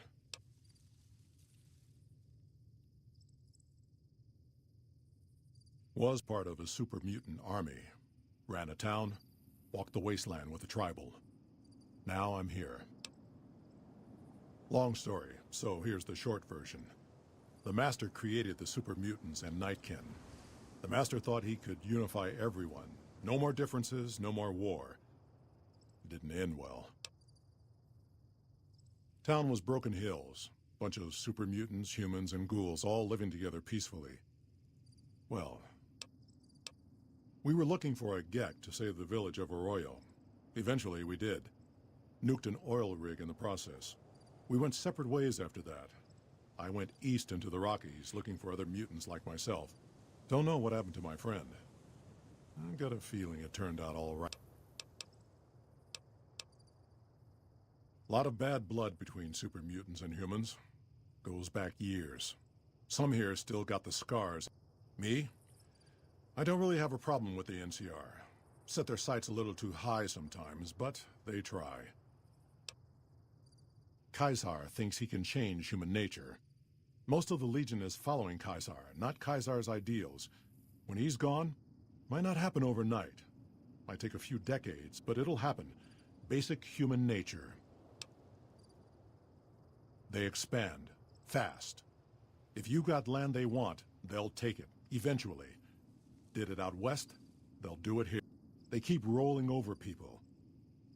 Was part of a super mutant army. Ran a town, walked the wasteland with a tribal. Now I'm here. Long story, so here's the short version. The Master created the super mutants and Nightkin. The Master thought he could unify everyone. No more differences, no more war. It didn't end well. Town was Broken Hills. Bunch of super mutants, humans, and ghouls all living together peacefully. Well, we were looking for a Gek to save the village of Arroyo. Eventually, we did. Nuked an oil rig in the process. We went separate ways after that. I went east into the Rockies, looking for other mutants like myself. Don't know what happened to my friend. I got a feeling it turned out all right. Lot of bad blood between super mutants and humans. Goes back years. Some here still got the scars. Me? I don't really have a problem with the NCR. Set their sights a little too high sometimes, but they try. Caesar thinks he can change human nature. Most of the Legion is following Caesar, not Caesar's ideals. When he's gone, might not happen overnight. Might take a few decades, but it'll happen. Basic human nature. They expand. Fast. If you got land they want, they'll take it. Eventually. Did it out west, they'll do it here. They keep rolling over people.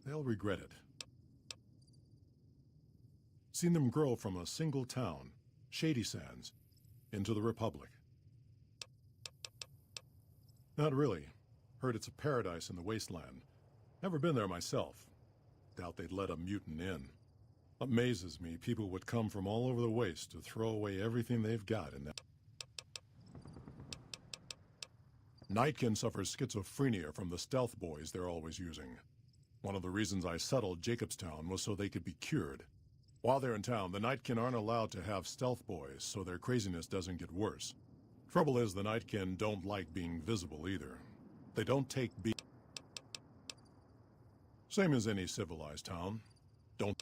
They'll regret it. Seen them grow from a single town, Shady Sands, into the Republic. Not really. Heard it's a paradise in the wasteland. Never been there myself. Doubt they'd let a mutant in. Amazes me people would come from all over the waste to throw away everything they've got in that. Nightkin suffers schizophrenia from the stealth boys they're always using. One of the reasons I settled Jacobstown was so they could be cured. While they're in town, the Nightkin aren't allowed to have stealth boys, so their craziness doesn't get worse. Trouble is, the Nightkin don't like being visible either. They don't take Same as any civilized town. Don't...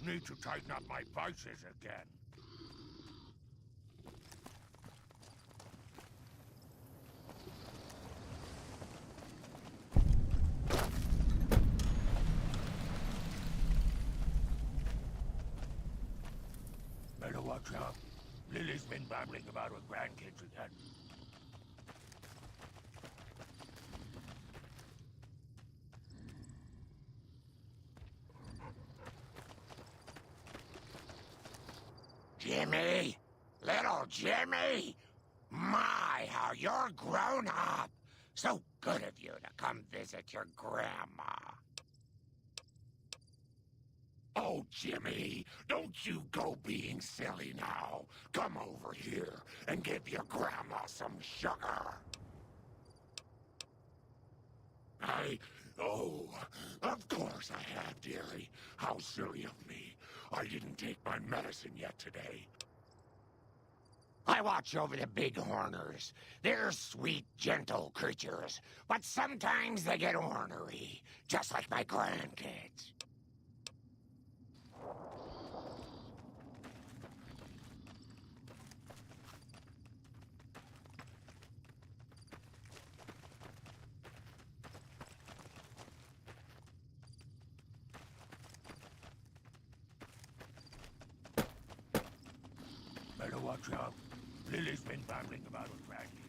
Need to tighten up my vices again. Better watch out. Lily's been babbling about her grandkids again. Jimmy! Little Jimmy! My, how you're grown up! So good of you to come visit your grandma. Oh, Jimmy, don't you go being silly now. Come over here and give your grandma some sugar. Oh, of course I have, dearie. How silly of me. I didn't take my medicine yet today. I watch over the bighorners. They're sweet, gentle creatures, but sometimes they get ornery, just like my grandkids. Better watch out. Lily's been babbling about her grandkids.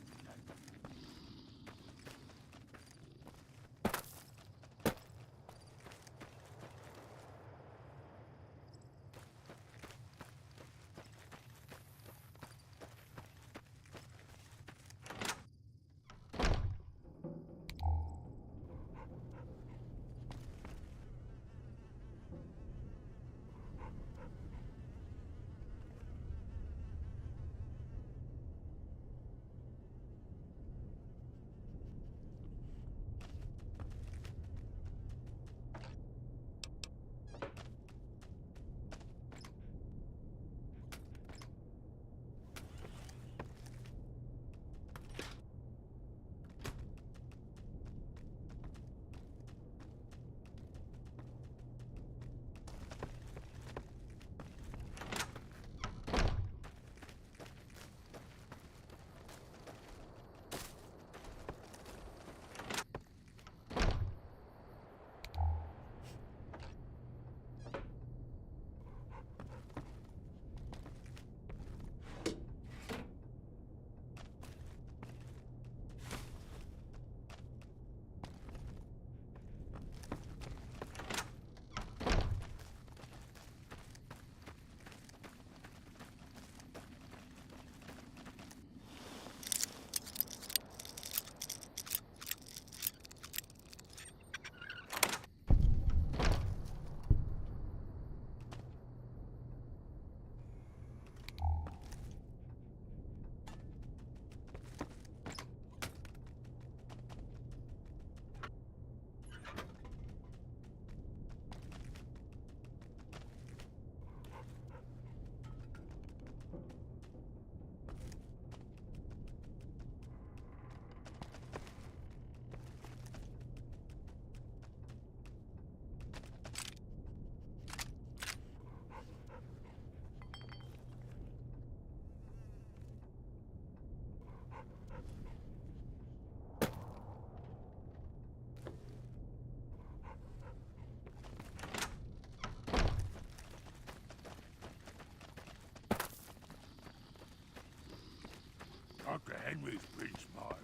Please, Mark.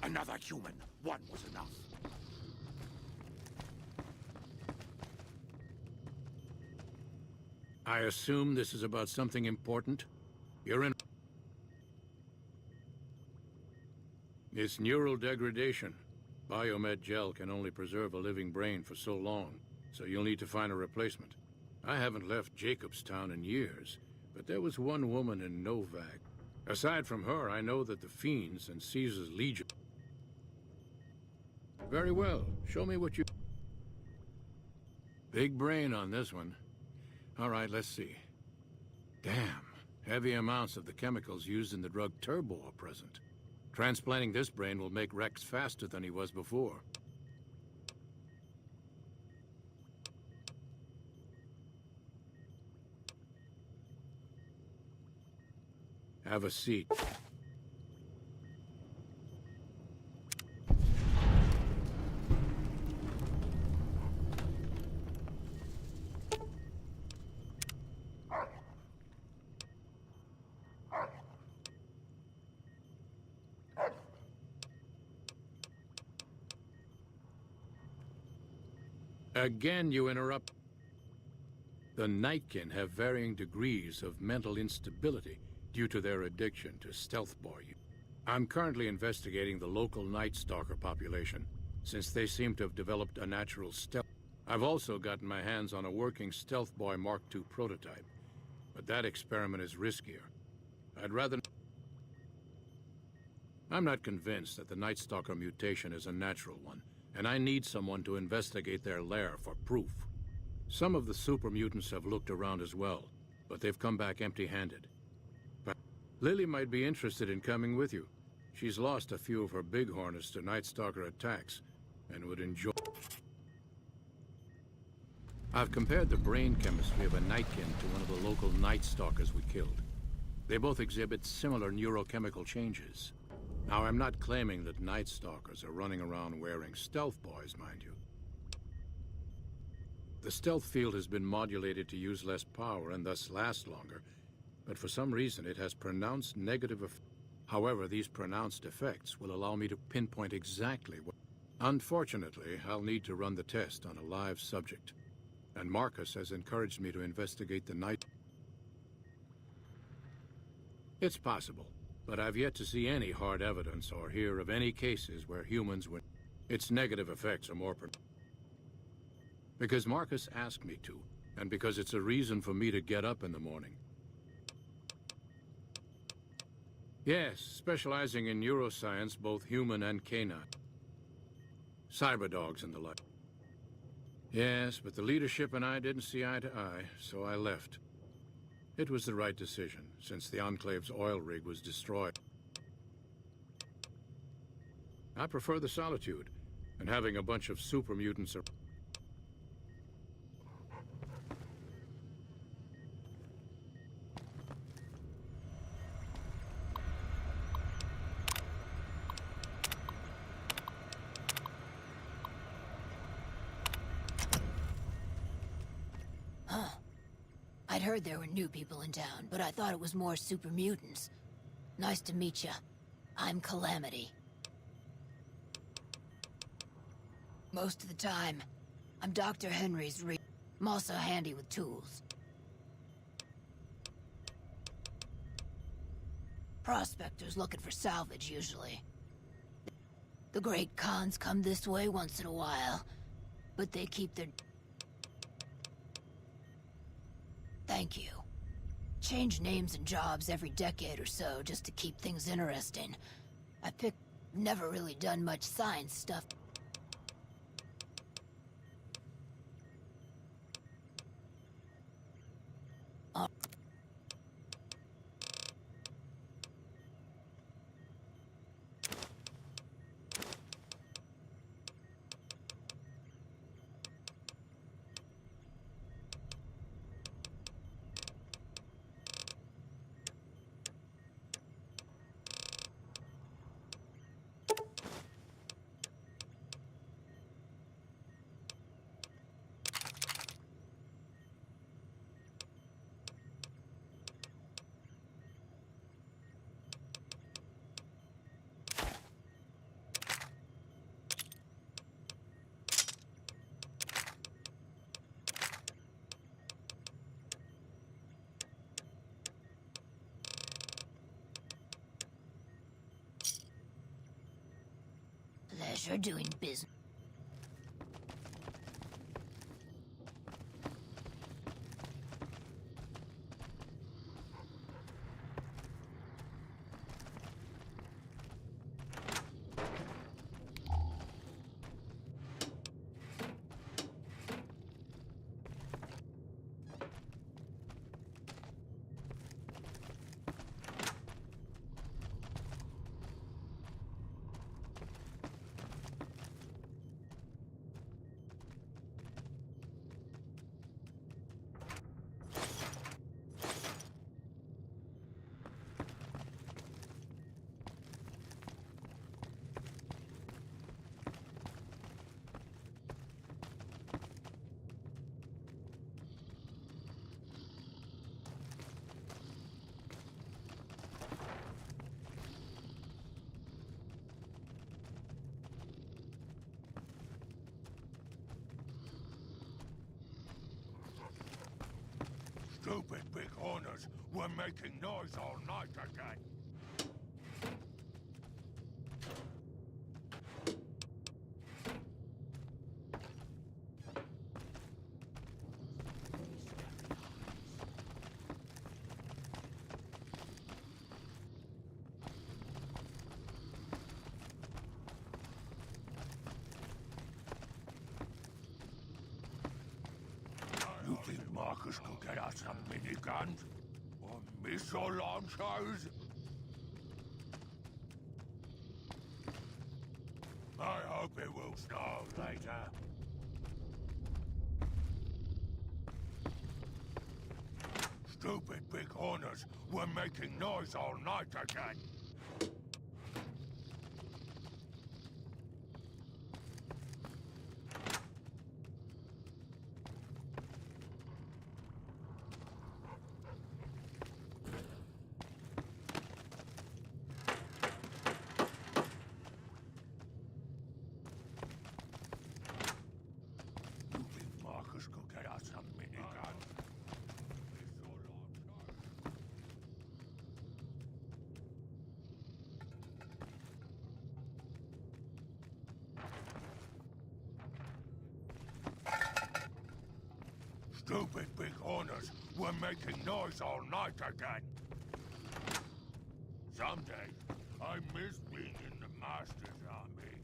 Another human. One was enough. I assume this is about something important? You're in... It's neural degradation. Biomed gel can only preserve a living brain for so long, so you'll need to find a replacement. I haven't left Jacobstown in years, but there was one woman in Novak. Aside from her, I know that the Fiends and Caesar's Legion... Very well. Show me what you... Big brain on this one. All right, let's see. Damn. Heavy amounts of the chemicals used in the drug Turbo are present. Transplanting this brain will make Rex faster than he was before. Have a seat. Again, you interrupt. The Nightkin have varying degrees of mental instability due to their addiction to Stealth Boy. I'm currently investigating the local Night Stalker population, since they seem to have developed a natural stealth. I've also gotten my hands on a working Stealth Boy Mark II prototype, but that experiment is riskier. I'd rather... I'm not convinced that the Night Stalker mutation is a natural one, and I need someone to investigate their lair for proof. Some of the super mutants have looked around as well, but they've come back empty-handed. But Lily might be interested in coming with you. She's lost a few of her bighorners to Night Stalker attacks, and would enjoy... I've compared the brain chemistry of a Nightkin to one of the local Night Stalkers we killed. They both exhibit similar neurochemical changes. Now, I'm not claiming that Night Stalkers are running around wearing Stealth Boys, mind you. The stealth field has been modulated to use less power and thus last longer, but for some reason it has pronounced negative effects. However, these pronounced effects will allow me to pinpoint exactly what... Unfortunately, I'll need to run the test on a live subject, and Marcus has encouraged me to investigate the night... It's possible. But I've yet to see any hard evidence or hear of any cases where humans would... Its negative effects are more... Because Marcus asked me to, and because it's a reason for me to get up in the morning. Yes, specializing in neuroscience, both human and canine. Cyberdogs and the like. Yes, but the leadership and I didn't see eye to eye, so I left. It was the right decision, since the Enclave's oil rig was destroyed. I prefer the solitude, and having a bunch of super mutants are... I'd heard there were new people in town, but I thought it was more super mutants. Nice to meet ya. I'm Calamity. Most of the time, I'm Dr. Henry's I'm also handy with tools. Prospectors looking for salvage, usually. The Great Khans come this way once in a while, but they keep their... Thank you. Change names and jobs every decade or so just to keep things interesting. Never really done much science stuff. Pleasure doing business. Stupid big horners were making noise all night again. You think Marcus could get us some miniguns? Or missile launchers? I hope it will snow later. Stupid big horners were making noise all night again. You think Marcus could get us some miniguns? Stupid big horners were making noise all night again. Some days, I miss being in the Master's army.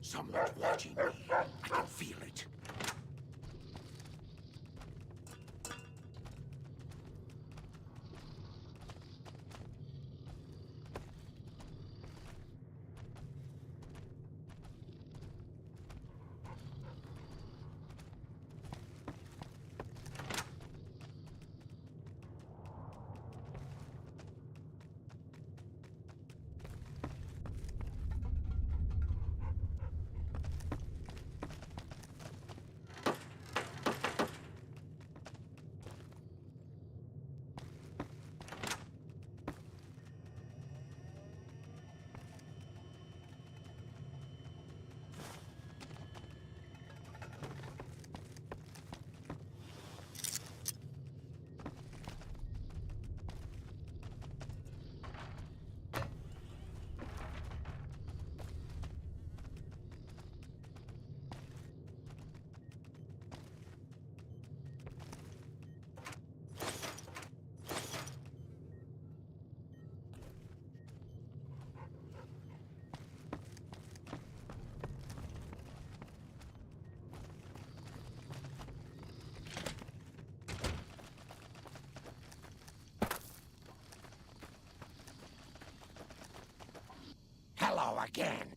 Someone's watching me. I can feel it. Hello again.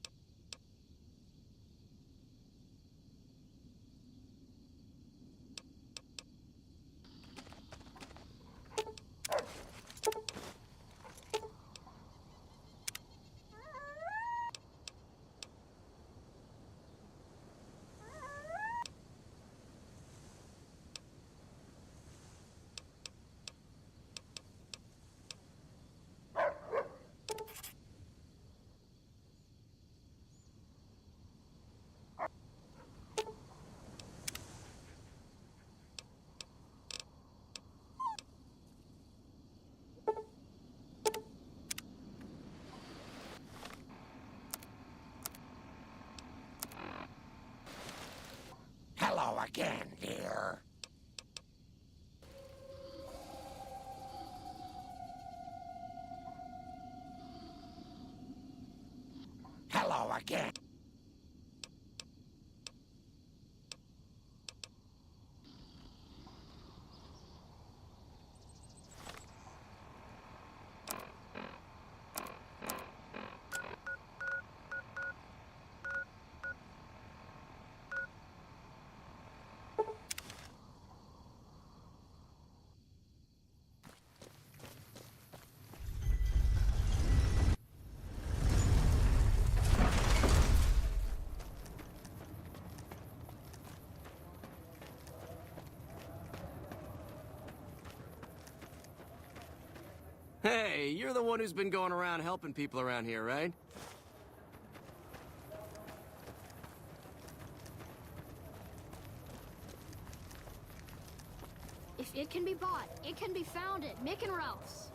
again, dear. Hello again. Hey, you're the one who's been going around helping people around here, right? If it can be bought, it can be found at Mick and Ralph's.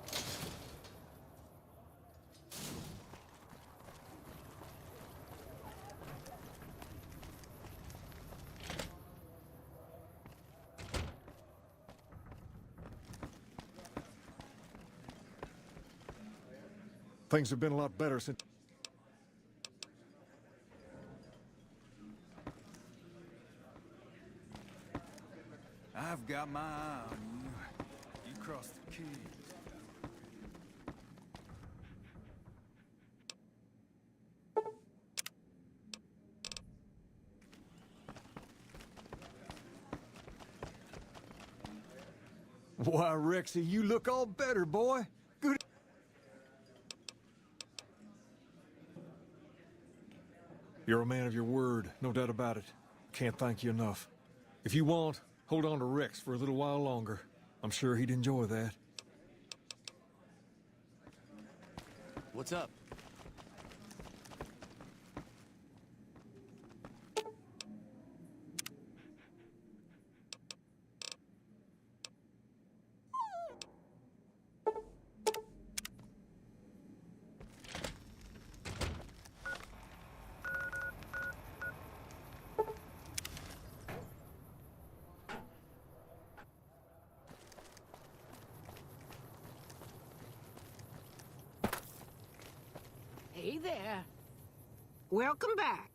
Things have been a lot better since... I've got my eye on you. You crossed the keys. Why, Rexy, you look all better, boy. Good. You're a man of your word, no doubt about it. Can't thank you enough. If you want, hold on to Rex for a little while longer. I'm sure he'd enjoy that. What's up? Hey there. Welcome back.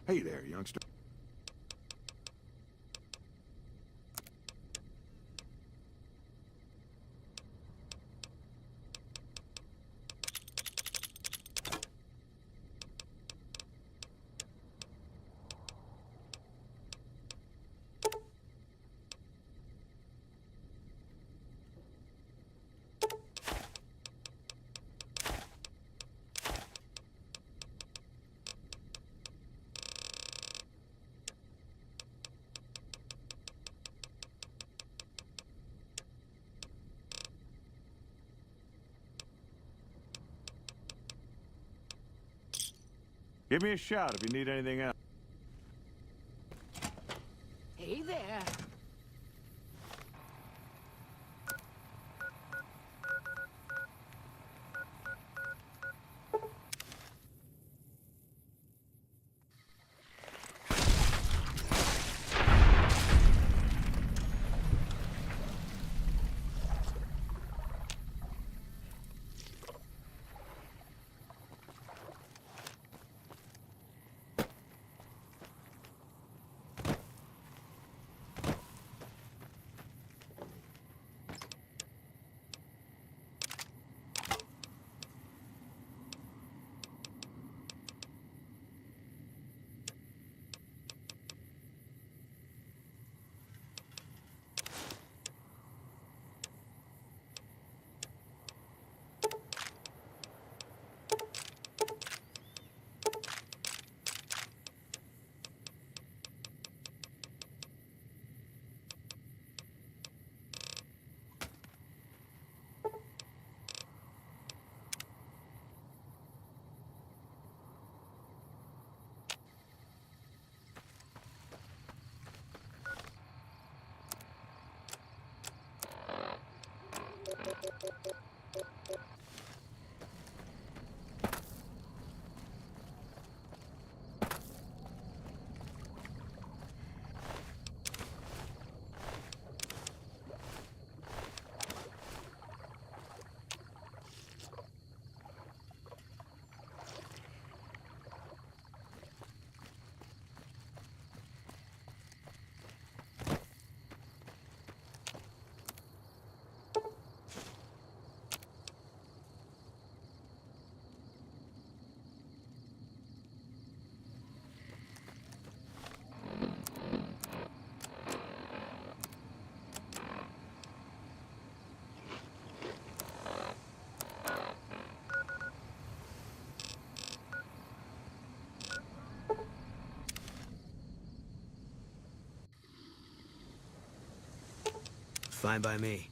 Hey there, youngster. Give me a shout if you need anything else. Hey there. Fine by me.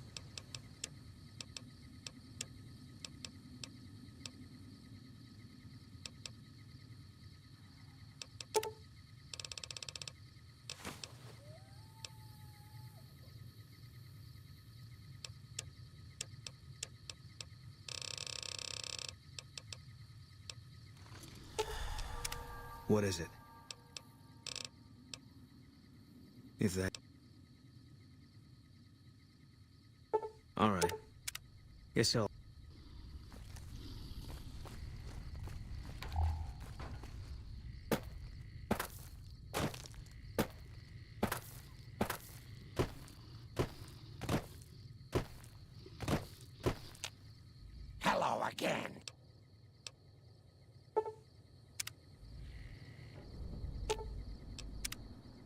What is it? If that... All right. Guess I'll... Hello again.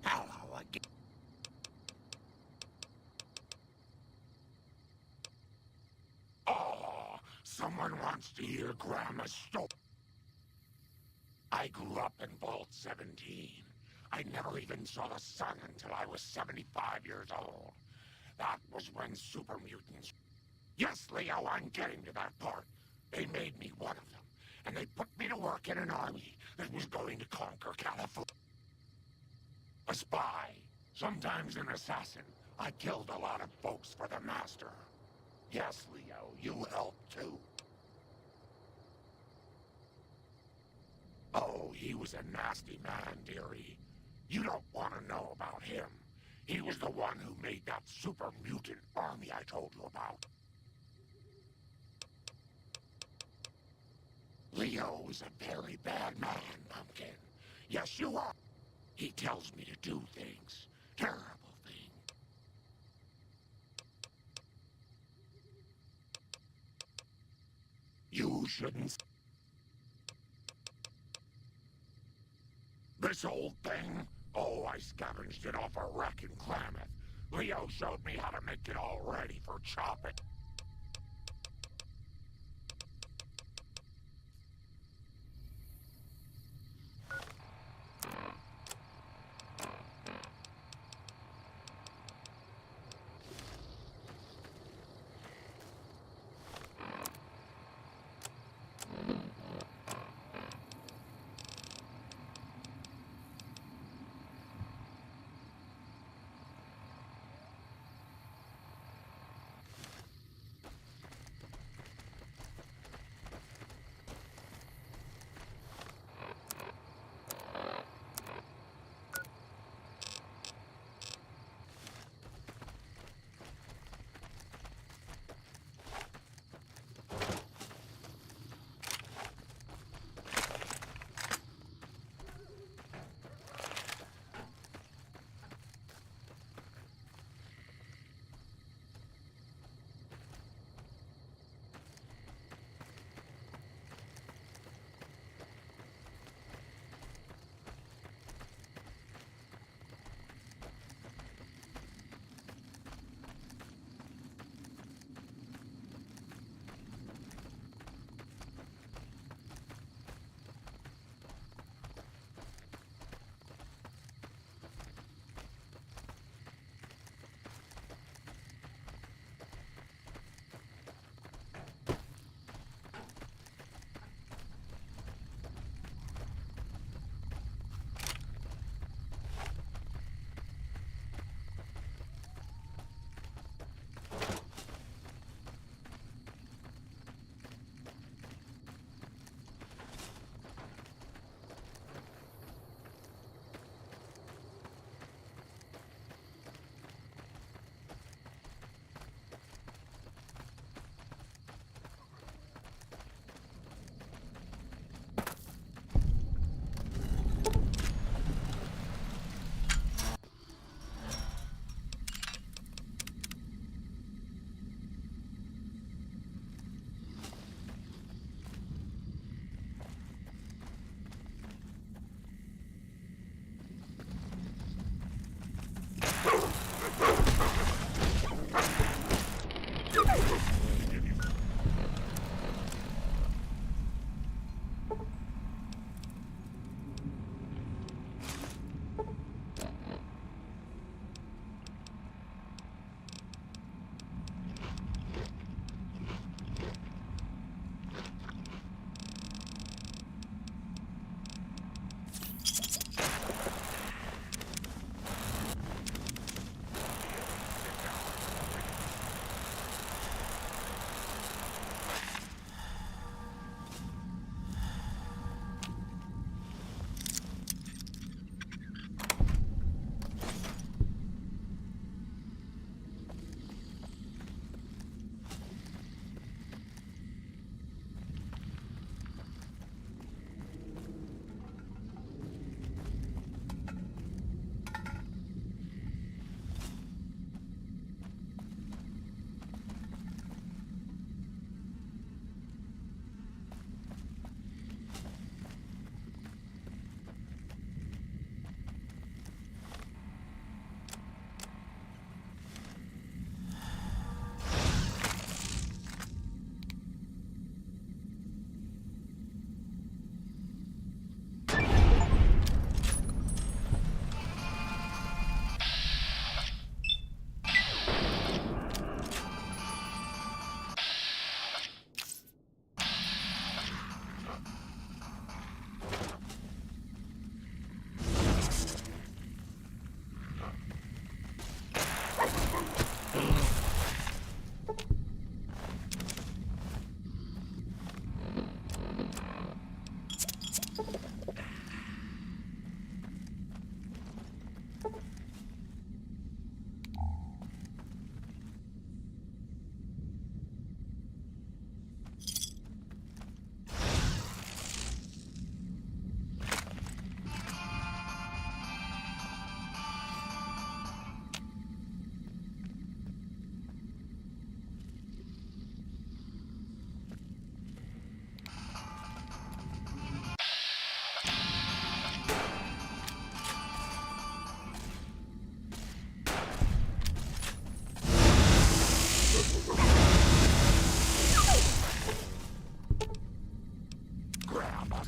Hello again. Oh, someone wants to hear Grandma's story. I grew up in Vault 17. I never even saw the sun until I was 75 years old. That was when super mutants... Yes, Leo, I'm getting to that part. They made me one of them, and they put me to work in an army that was going to conquer California. A spy, sometimes an assassin. I killed a lot of folks for the Master. Yes, Leo, you helped too. Oh, he was a nasty man, dearie. You don't want to know about him. He was the one who made that super mutant army I told you about. Leo is a very bad man, Pumpkin. Yes, you are. He tells me to do things. Terrible things. You shouldn't... This old thing? Oh, I scavenged it off a wreck in Klamath. Leo showed me how to make it all ready for chopping.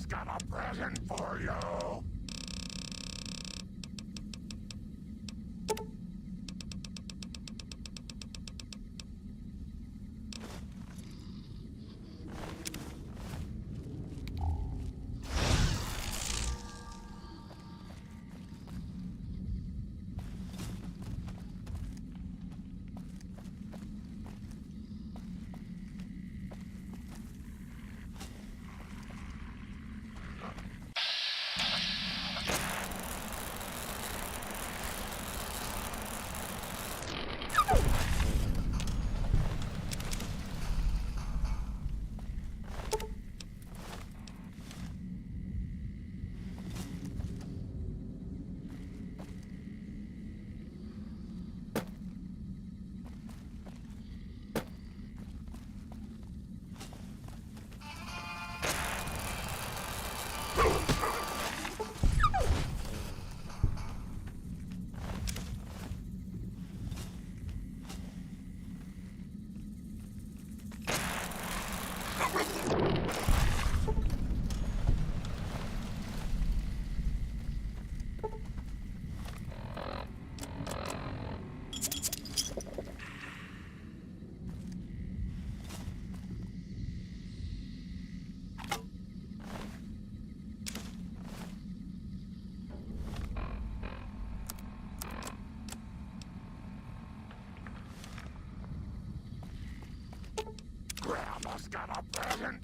Grandma's got a present for you. Grandma's got a present.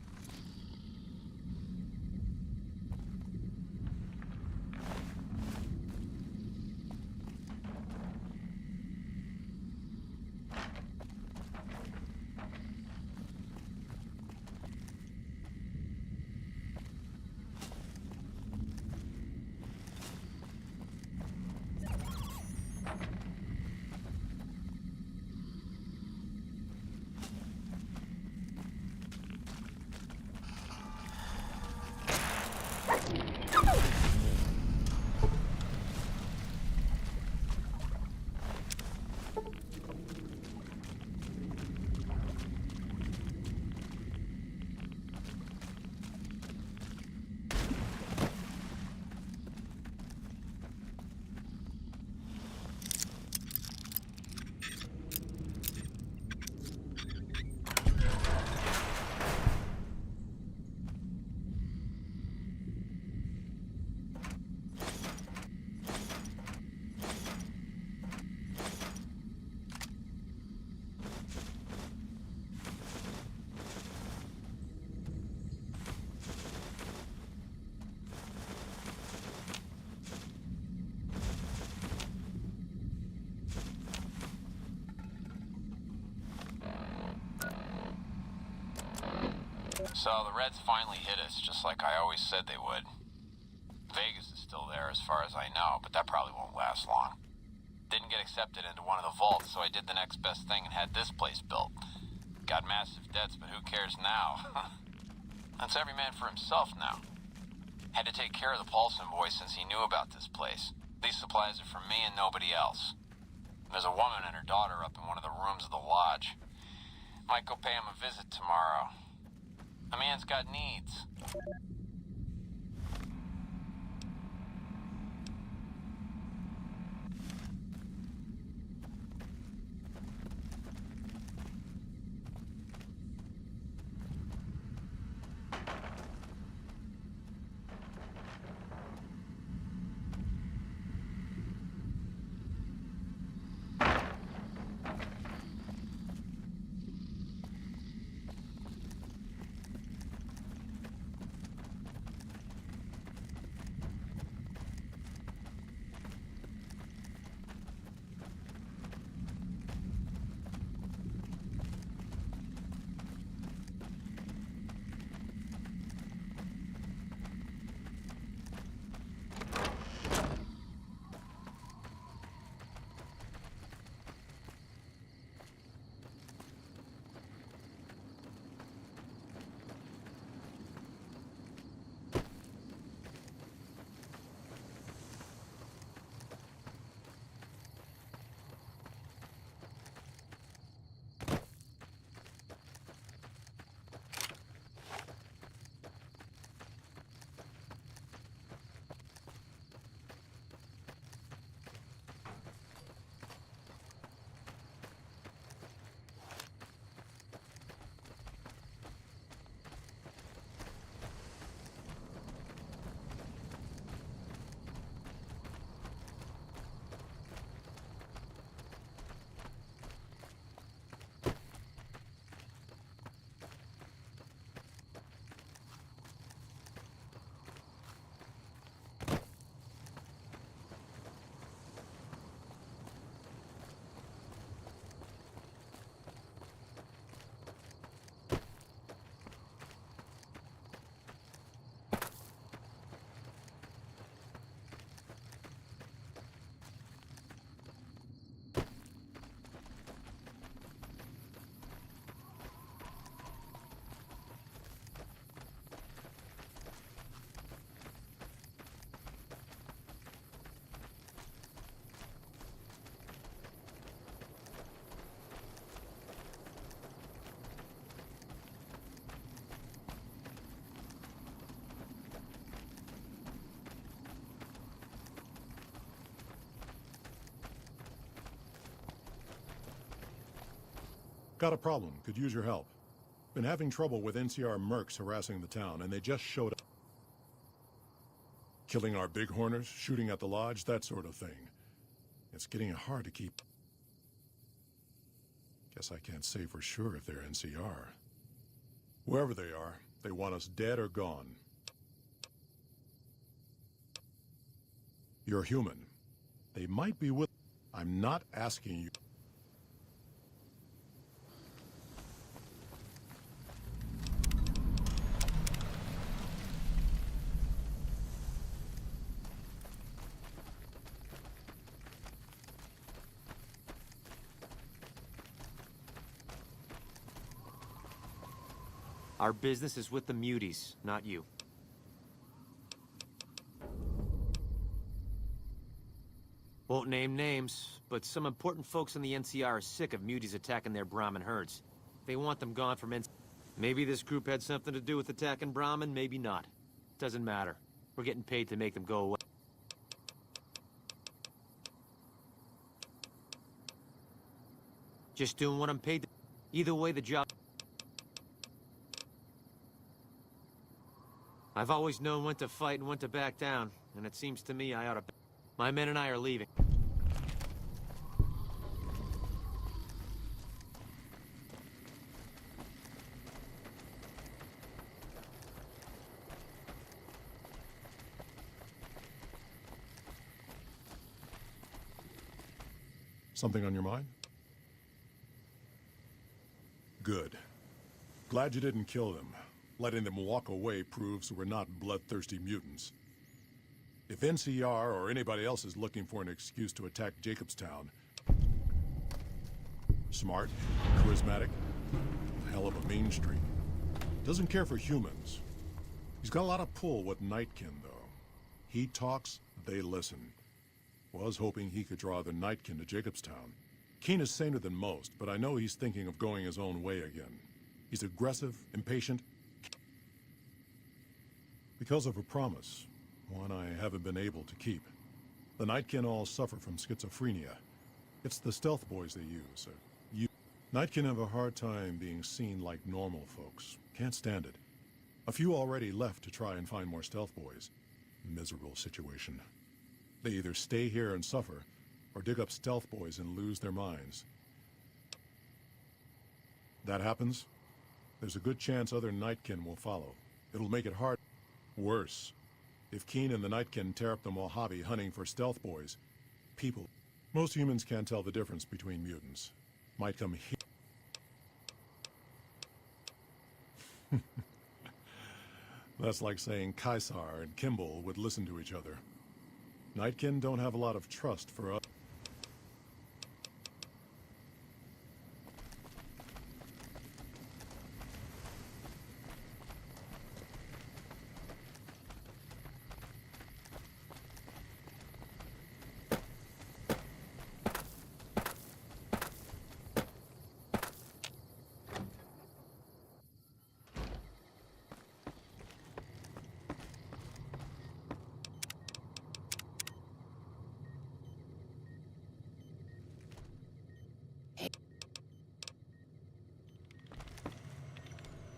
So the Reds finally hit us, just like I always said they would. Vegas is still there as far as I know, but that probably won't last long. Didn't get accepted into one of the vaults, so I did the next best thing and had this place built. Got massive debts, but who cares now? That's every man for himself now. Had to take care of the Paulson boy since he knew about this place. These supplies are for me and nobody else. There's a woman and her daughter up in one of the rooms of the lodge. Might go pay him a visit tomorrow. A man's got needs. Got a problem. Could use your help. Been having trouble with NCR mercs harassing the town, and they just showed up. Killing our bighorners, shooting at the lodge, that sort of thing. It's getting hard to keep. Guess I can't say for sure if they're NCR. Wherever they are, they want us dead or gone. You're human. They might be with... I'm not asking you... Our business is with the Muties, not you. Won't name names, but some important folks in the NCR are sick of Muties attacking their Brahmin herds. They want them gone from NCR. Maybe this group had something to do with attacking Brahmin, maybe not. Doesn't matter. We're getting paid to make them go away. Just doing what I'm paid to. Either way, the job... I've always known when to fight and when to back down, and it seems to me I ought to... My men and I are leaving. Something on your mind? Good. Glad you didn't kill them. Letting them walk away proves we're not bloodthirsty mutants. If NCR or anybody else is looking for an excuse to attack Jacobstown, smart, charismatic, a hell of a mean streak. Doesn't care for humans. He's got a lot of pull with Nightkin, though. He talks, they listen. Was hoping he could draw the Nightkin to Jacobstown. Keen is saner than most, but I know he's thinking of going his own way again. He's aggressive, impatient, because of a promise, one I haven't been able to keep. The Nightkin all suffer from schizophrenia. It's the stealth boys they use. Nightkin have a hard time being seen like normal folks. Can't stand it. A few already left to try and find more stealth boys. Miserable situation. They either stay here and suffer, or dig up stealth boys and lose their minds. That happens, there's a good chance other Nightkin will follow. It'll make it hard. Worse, if Keen and the Nightkin tear up the Mojave hunting for stealth boys, people... Most humans can't tell the difference between mutants. Might come here. That's like saying Caesar and Kimball would listen to each other. Nightkin don't have a lot of trust for us.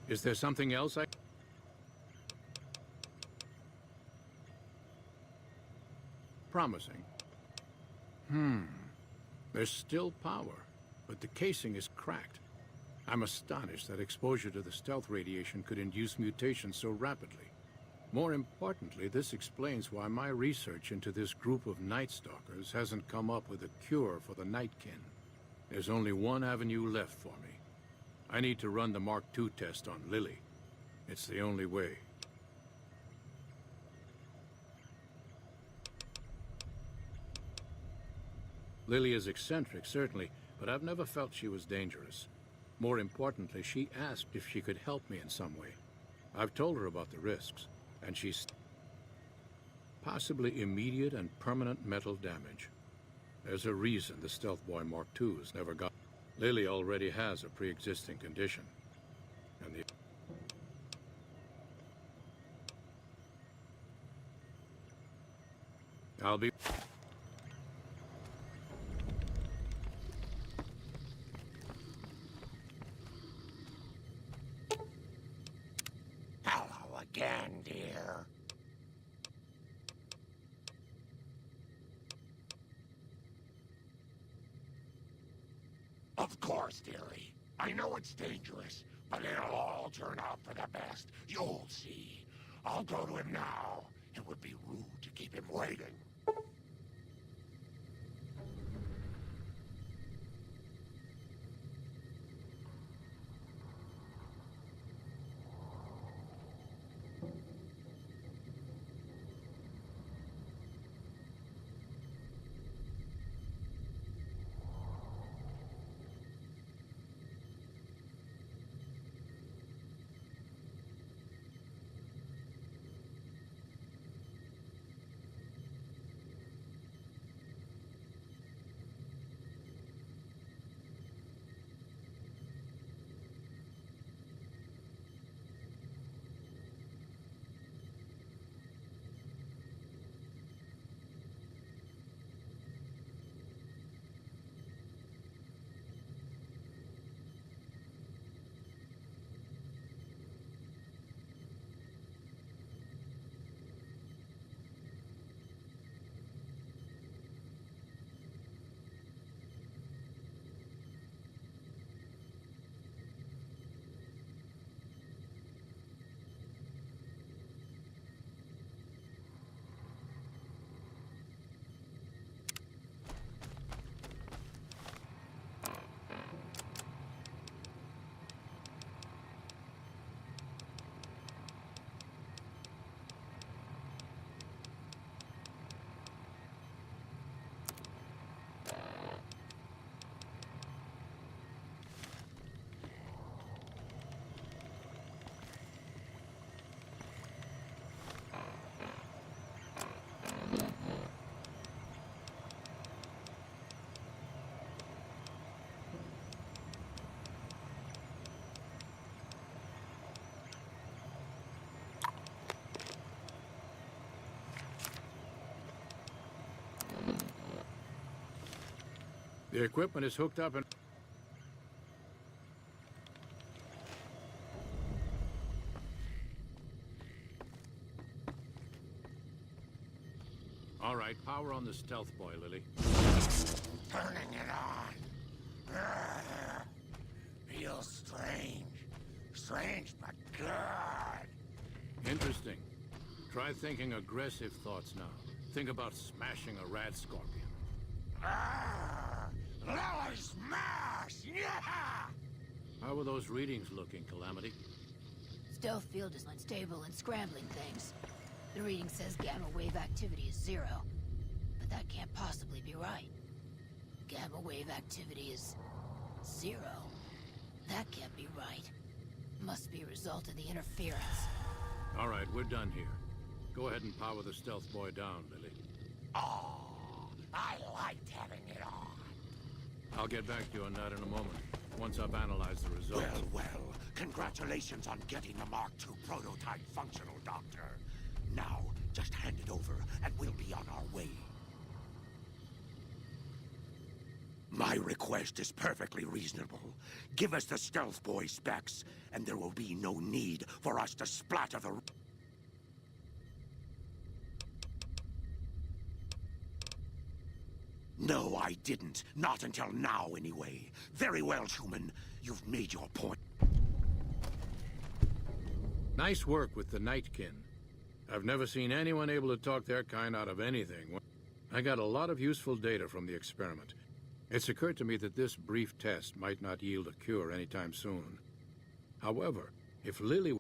Is there something else I... Promising. There's still power, but the casing is cracked. I'm astonished that exposure to the stealth radiation could induce mutations so rapidly. More importantly, this explains why my research into this group of Night Stalkers hasn't come up with a cure for the Nightkin. There's only one avenue left for me. I need to run the Mark II test on Lily. It's the only way. Lily is eccentric, certainly, but I've never felt she was dangerous. More importantly, she asked if she could help me in some way. I've told her about the risks, and she's... possibly immediate and permanent metal damage. There's a reason the Stealth Boy Mark II's never got... Lily already has a pre-existing condition. And the... I'll be... again, dear. Of course, dearie. I know it's dangerous, but it'll all turn out for the best. You'll see. I'll go to him now. It would be rude to keep him waiting. The equipment is hooked up and... All right, power on the stealth boy, Lily. Turning it on. Feels strange. Strange, but good. Interesting. Try thinking aggressive thoughts now. Think about smashing a rad scorpion. Lily smash! Yeah! How are those readings looking, Calamity? Stealth field is unstable and scrambling things. The reading says gamma wave activity is 0. But that can't possibly be right. Gamma wave activity is 0. That can't be right. Must be a result of the interference. All right, we're done here. Go ahead and power the stealth boy down, Lily. Oh, I liked having it on. I'll get back to you on that in a moment, once I've analyzed the results. Well, congratulations on getting the Mark II prototype functional, Doctor. Now, just hand it over, and we'll be on our way. My request is perfectly reasonable. Give us the stealth boy specs, and there will be no need for us to splatter the... No, I didn't. Not until now, anyway. Very well, human. You've made your point. Nice work with the Nightkin. I've never seen anyone able to talk their kind out of anything. I got a lot of useful data from the experiment. It's occurred to me that this brief test might not yield a cure anytime soon. However, if Lily...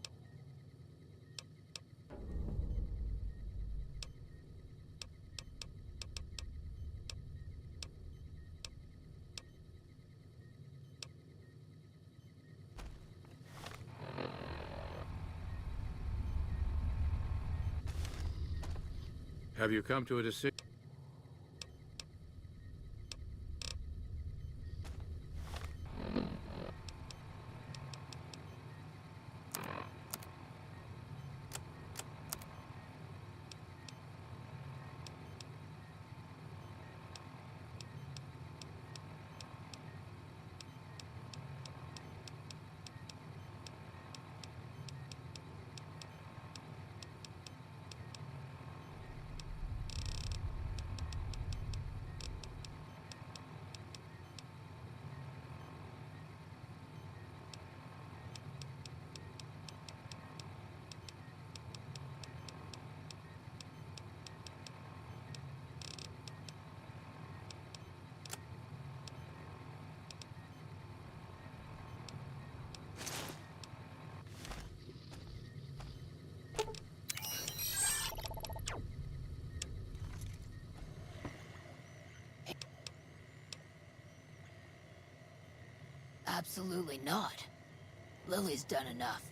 Have you come to a decision? Absolutely not. Lily's done enough.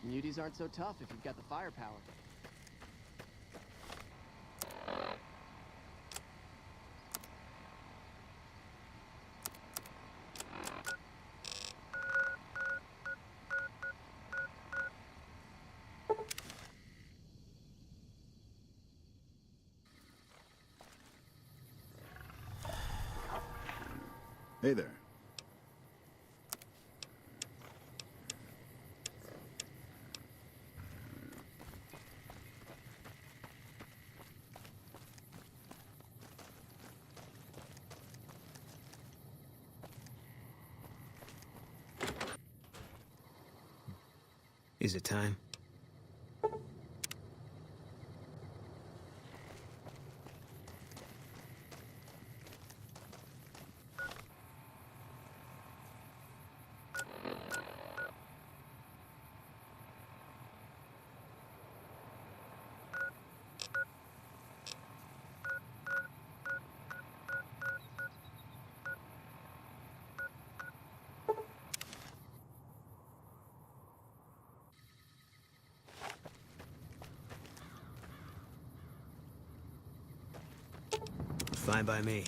Muties aren't so tough if you've got the firepower. Hey there. Is it time? Fine by me.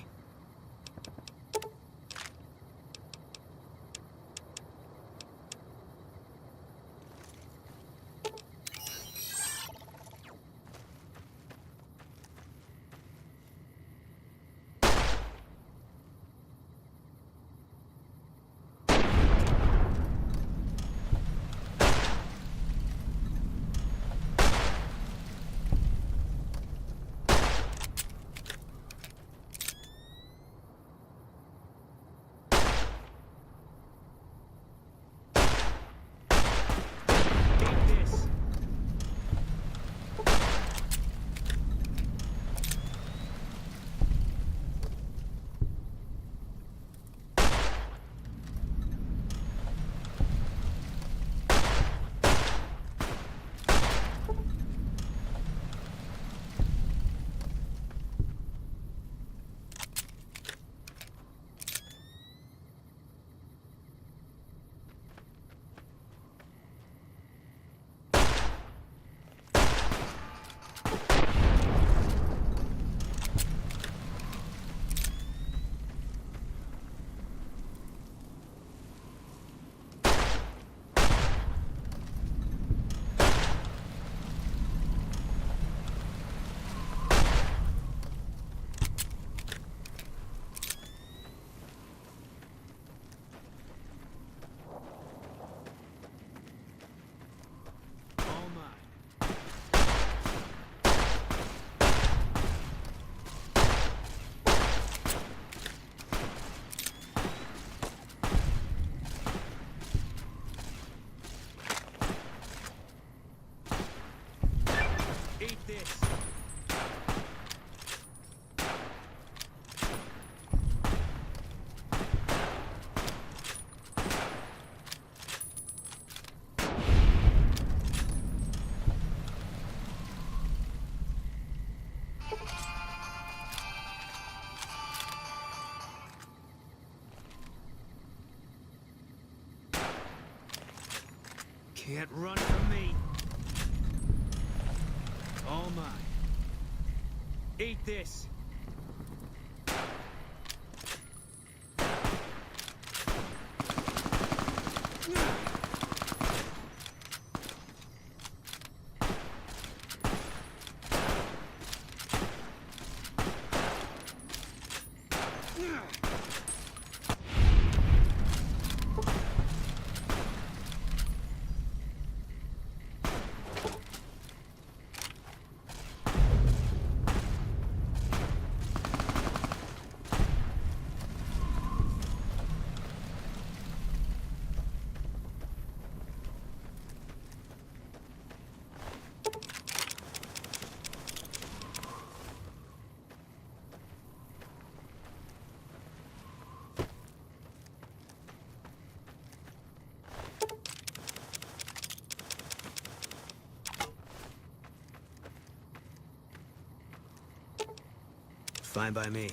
Can't run from me. All mine. Eat this. Fine by me.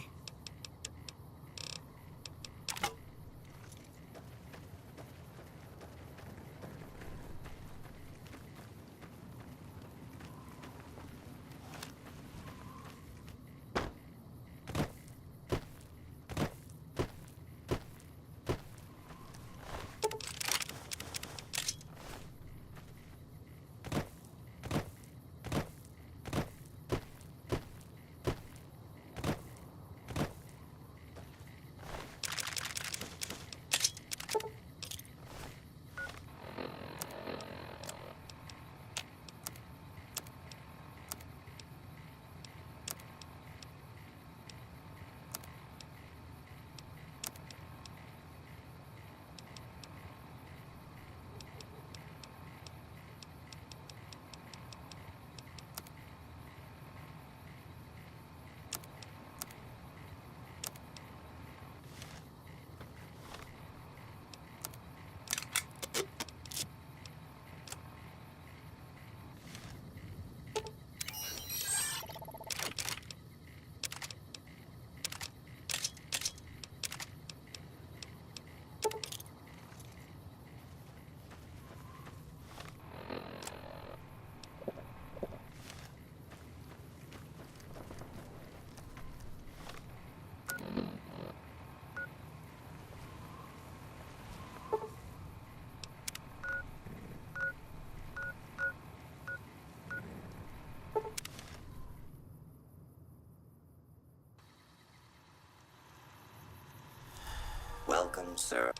Welcome, sir.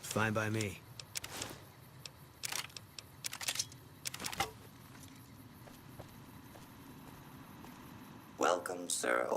Fine by me. Welcome, sir.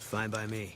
Fine by me.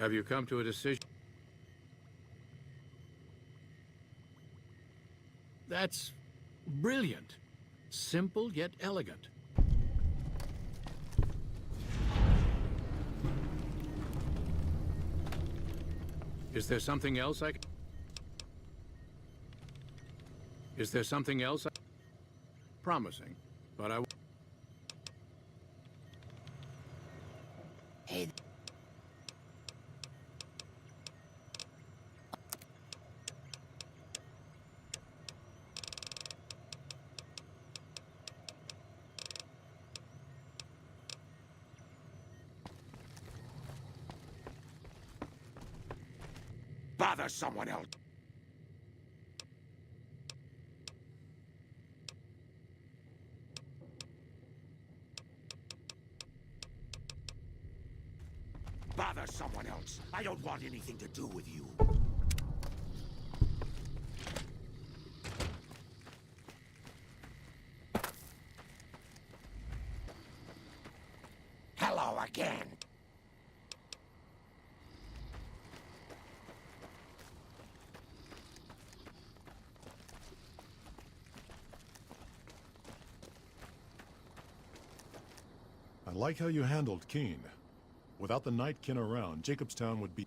Have you come to a decision? That's brilliant. Simple yet elegant. Is there something else I can... Is there something else promising, but I... Hey. Bother someone else. Bother someone else. I don't want anything to do with you. Hello again. I like how you handled Keene. Without the Nightkin around, Jacobstown would be...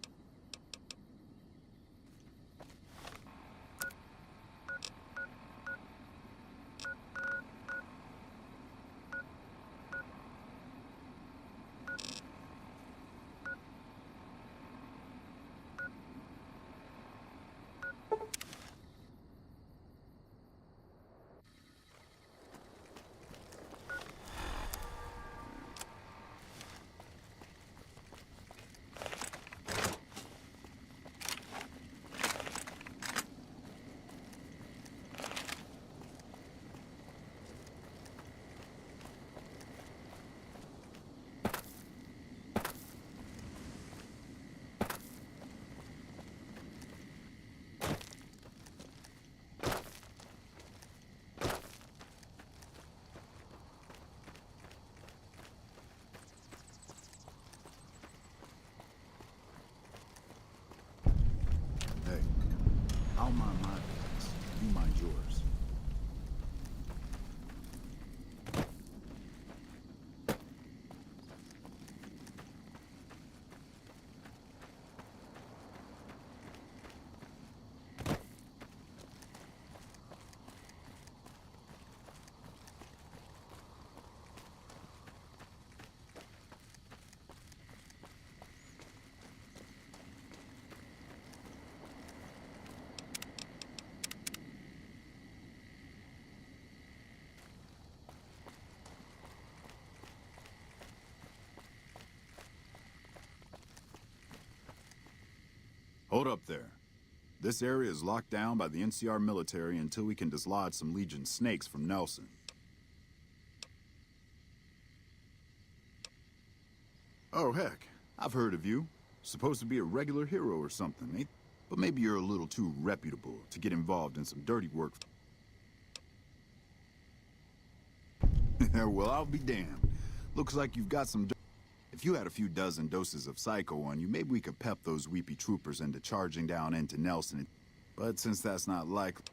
Hey, I'll mind my business. You mind yours. Hold up there. This area is locked down by the NCR military until we can dislodge some Legion snakes from Nelson. Oh, heck. I've heard of you. Supposed to be a regular hero or something, eh? But maybe you're a little too reputable to get involved in some dirty work. Well, I'll be damned. Looks like you've got some... If you had a few dozen doses of Psycho on you, maybe we could pep those weepy troopers into charging down into Nelson. But since that's not likely...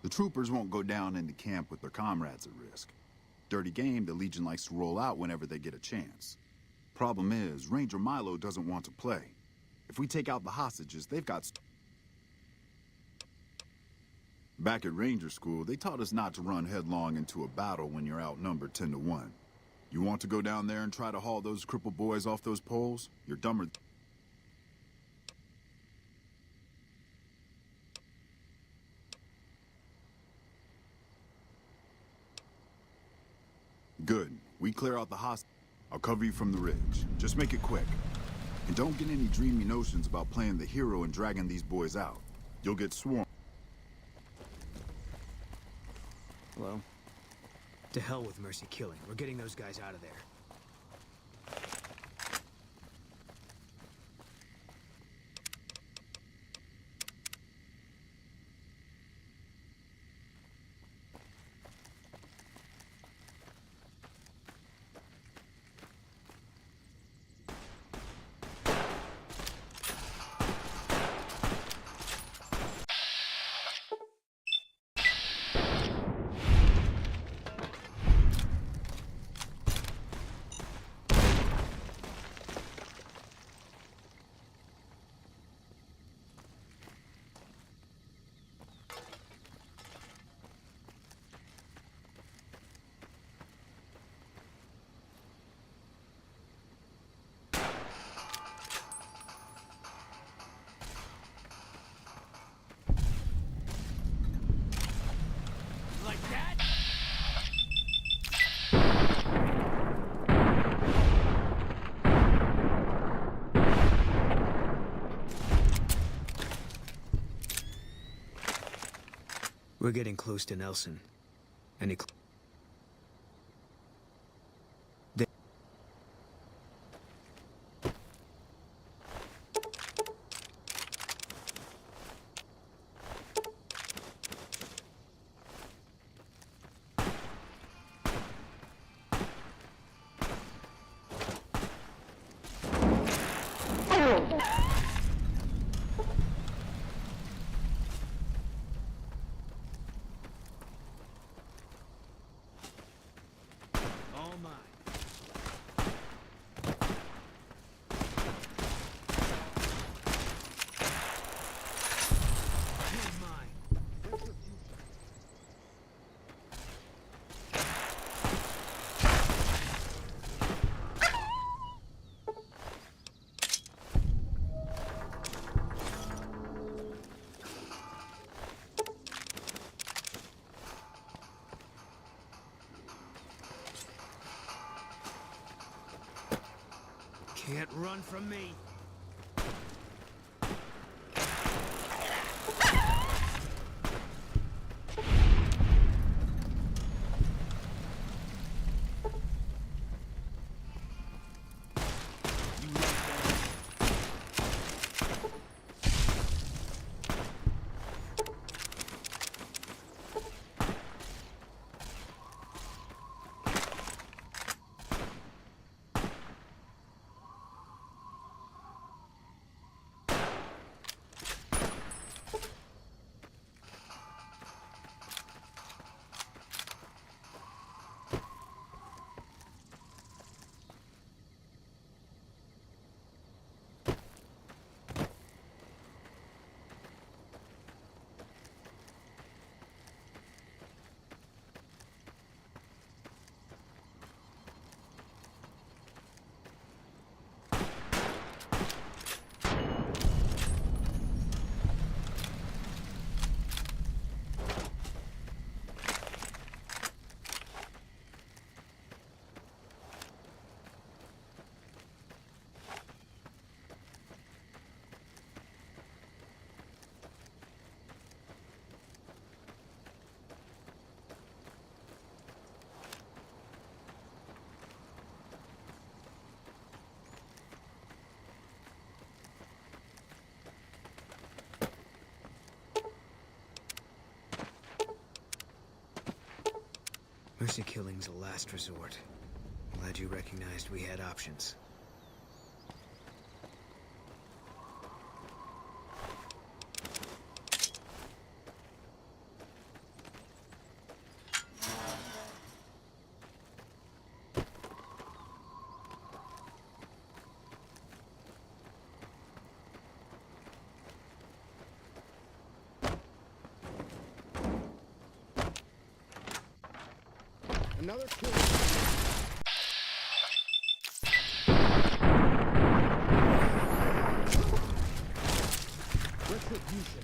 The troopers won't go down into camp with their comrades at risk. Dirty game the Legion likes to roll out whenever they get a chance. Problem is, Ranger Milo doesn't want to play. If we take out the hostages, they've got... Back at Ranger School, they taught us not to run headlong into a battle when you're outnumbered 10 to 1. You want to go down there and try to haul those crippled boys off those poles? You're dumber... Good. We clear out the host. I'll cover you from the ridge. Just make it quick. And don't get any dreamy notions about playing the hero and dragging these boys out. You'll get swarmed. Hello? To hell with mercy killing. We're getting those guys out of there. We're getting close to Nelson. Any all mine. You're mine. Can't run from me. Mercy killing's a last resort. Glad you recognized we had options. Another kill. Retribution.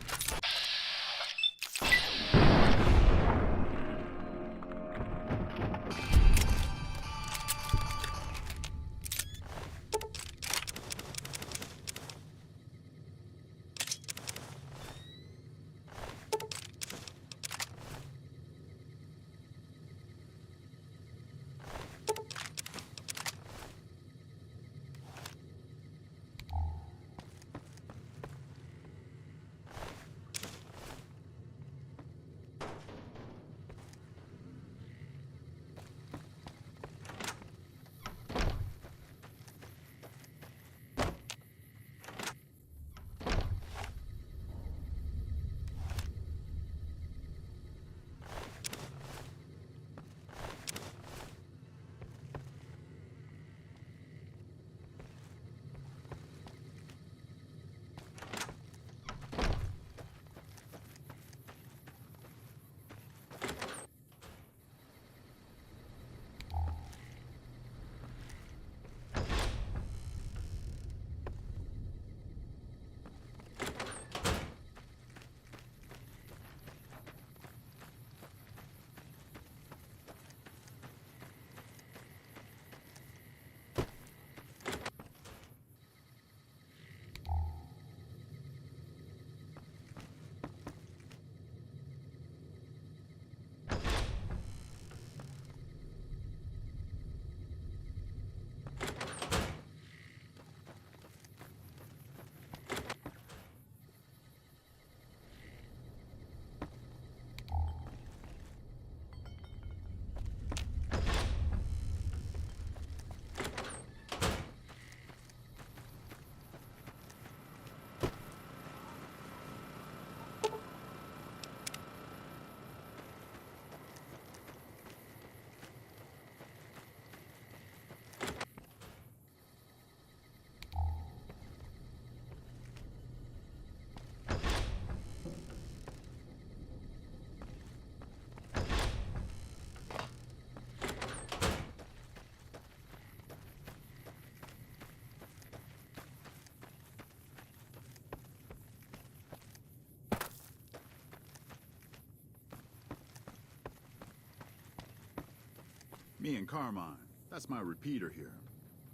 Me and Carmine. That's my repeater here.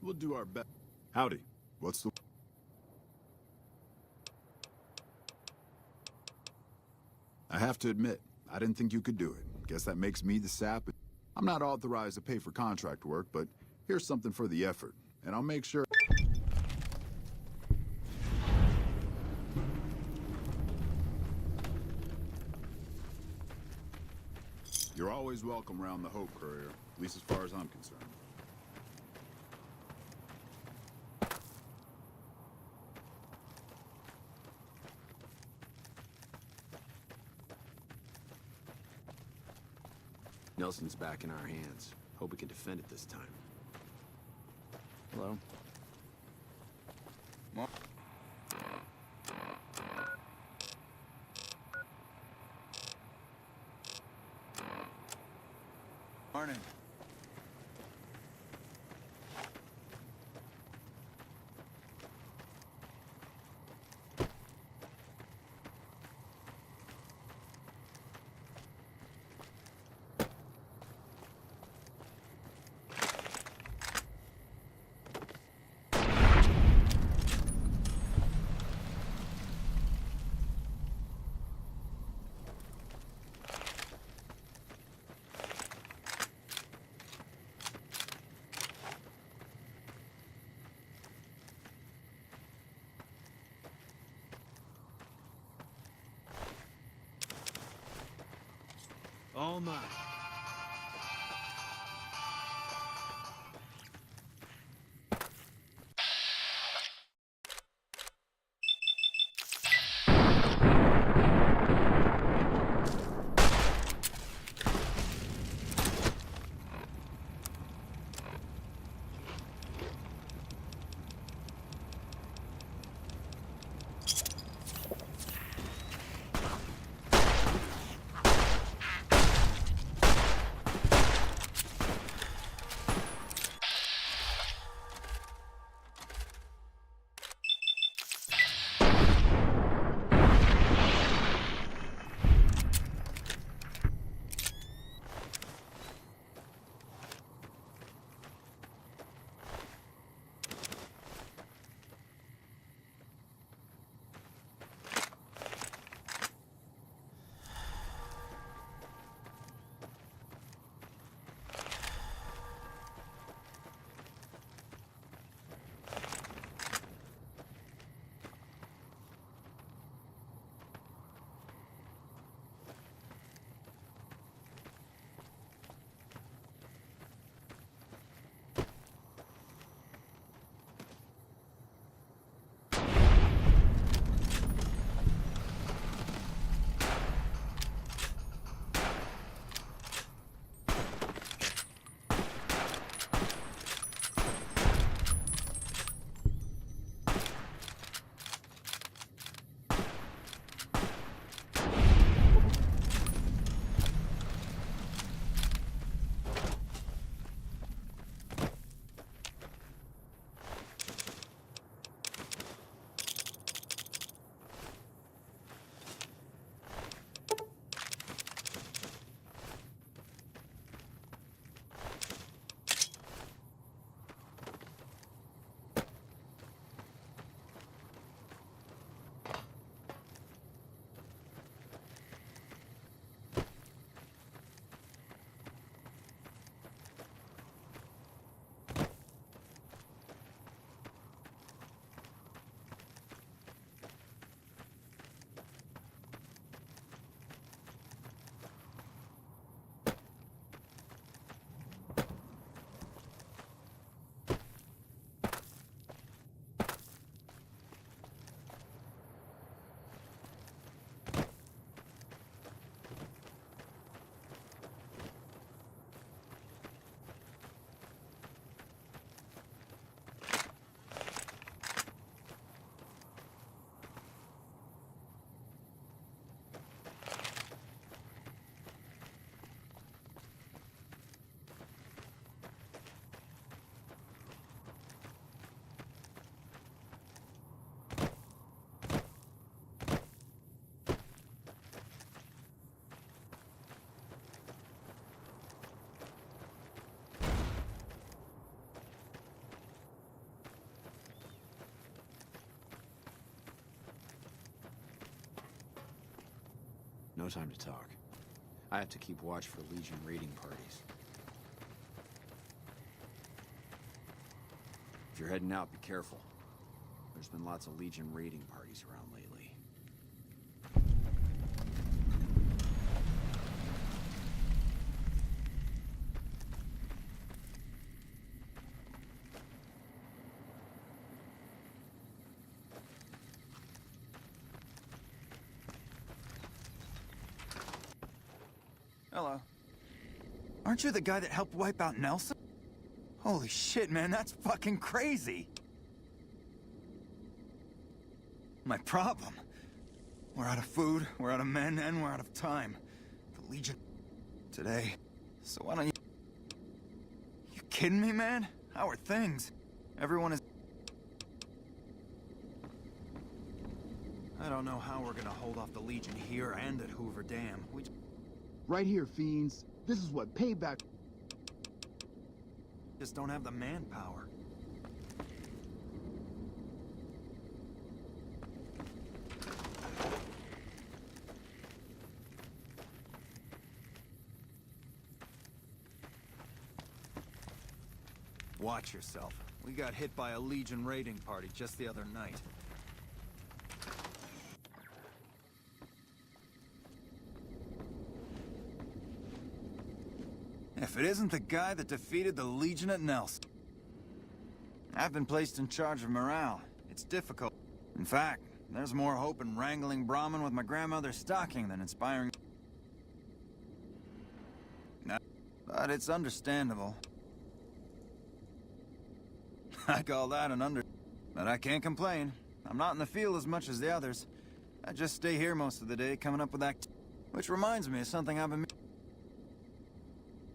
We'll do our best. Howdy. What's the... I have to admit, I didn't think you could do it. Guess that makes me the sap. I'm not authorized to pay for contract work, but here's something for the effort, and I'll make sure... You're always welcome around the Hope Courier, at least as far as I'm concerned. Nelson's back in our hands. Hope we can defend it this time. Hello? Morning. All mine. No time to talk. I have to keep watch for Legion raiding parties. If you're heading out, be careful. There's been lots of Legion raiding parties around lately. Hello. Aren't you the guy that helped wipe out Nelson? Holy shit, man, that's fucking crazy! My problem? We're out of food, we're out of men, and we're out of time. The Legion... today. So why don't you... You kidding me, man? How are things? Everyone is... I don't know how we're gonna hold off the Legion here and at Hoover Dam. Right here, fiends. This is what payback... Just don't have the manpower. Watch yourself. We got hit by a Legion raiding party just the other night. If it isn't the guy that defeated the Legion at Nelson. I've been placed in charge of morale. It's difficult. In fact, there's more hope in wrangling Brahmin with my grandmother's stocking than inspiring... No, but it's understandable. I call that an under... But I can't complain. I'm not in the field as much as the others. I just stay here most of the day, coming up with Which reminds me of something I've been...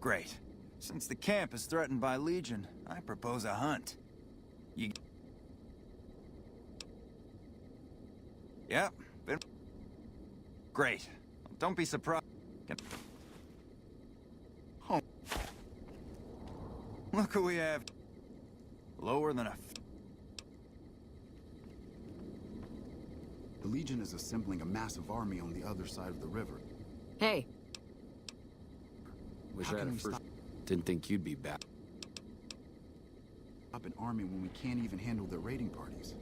Great. Since the camp is threatened by Legion, I propose a hunt. You... Yep, been... Great. Don't be surprised. Oh. Look who we have. Lower than a... The Legion is assembling a massive army on the other side of the river. Hey. Wish How I had can a we first... stop Didn't think you'd be back. an army when we can't even handle their raiding parties?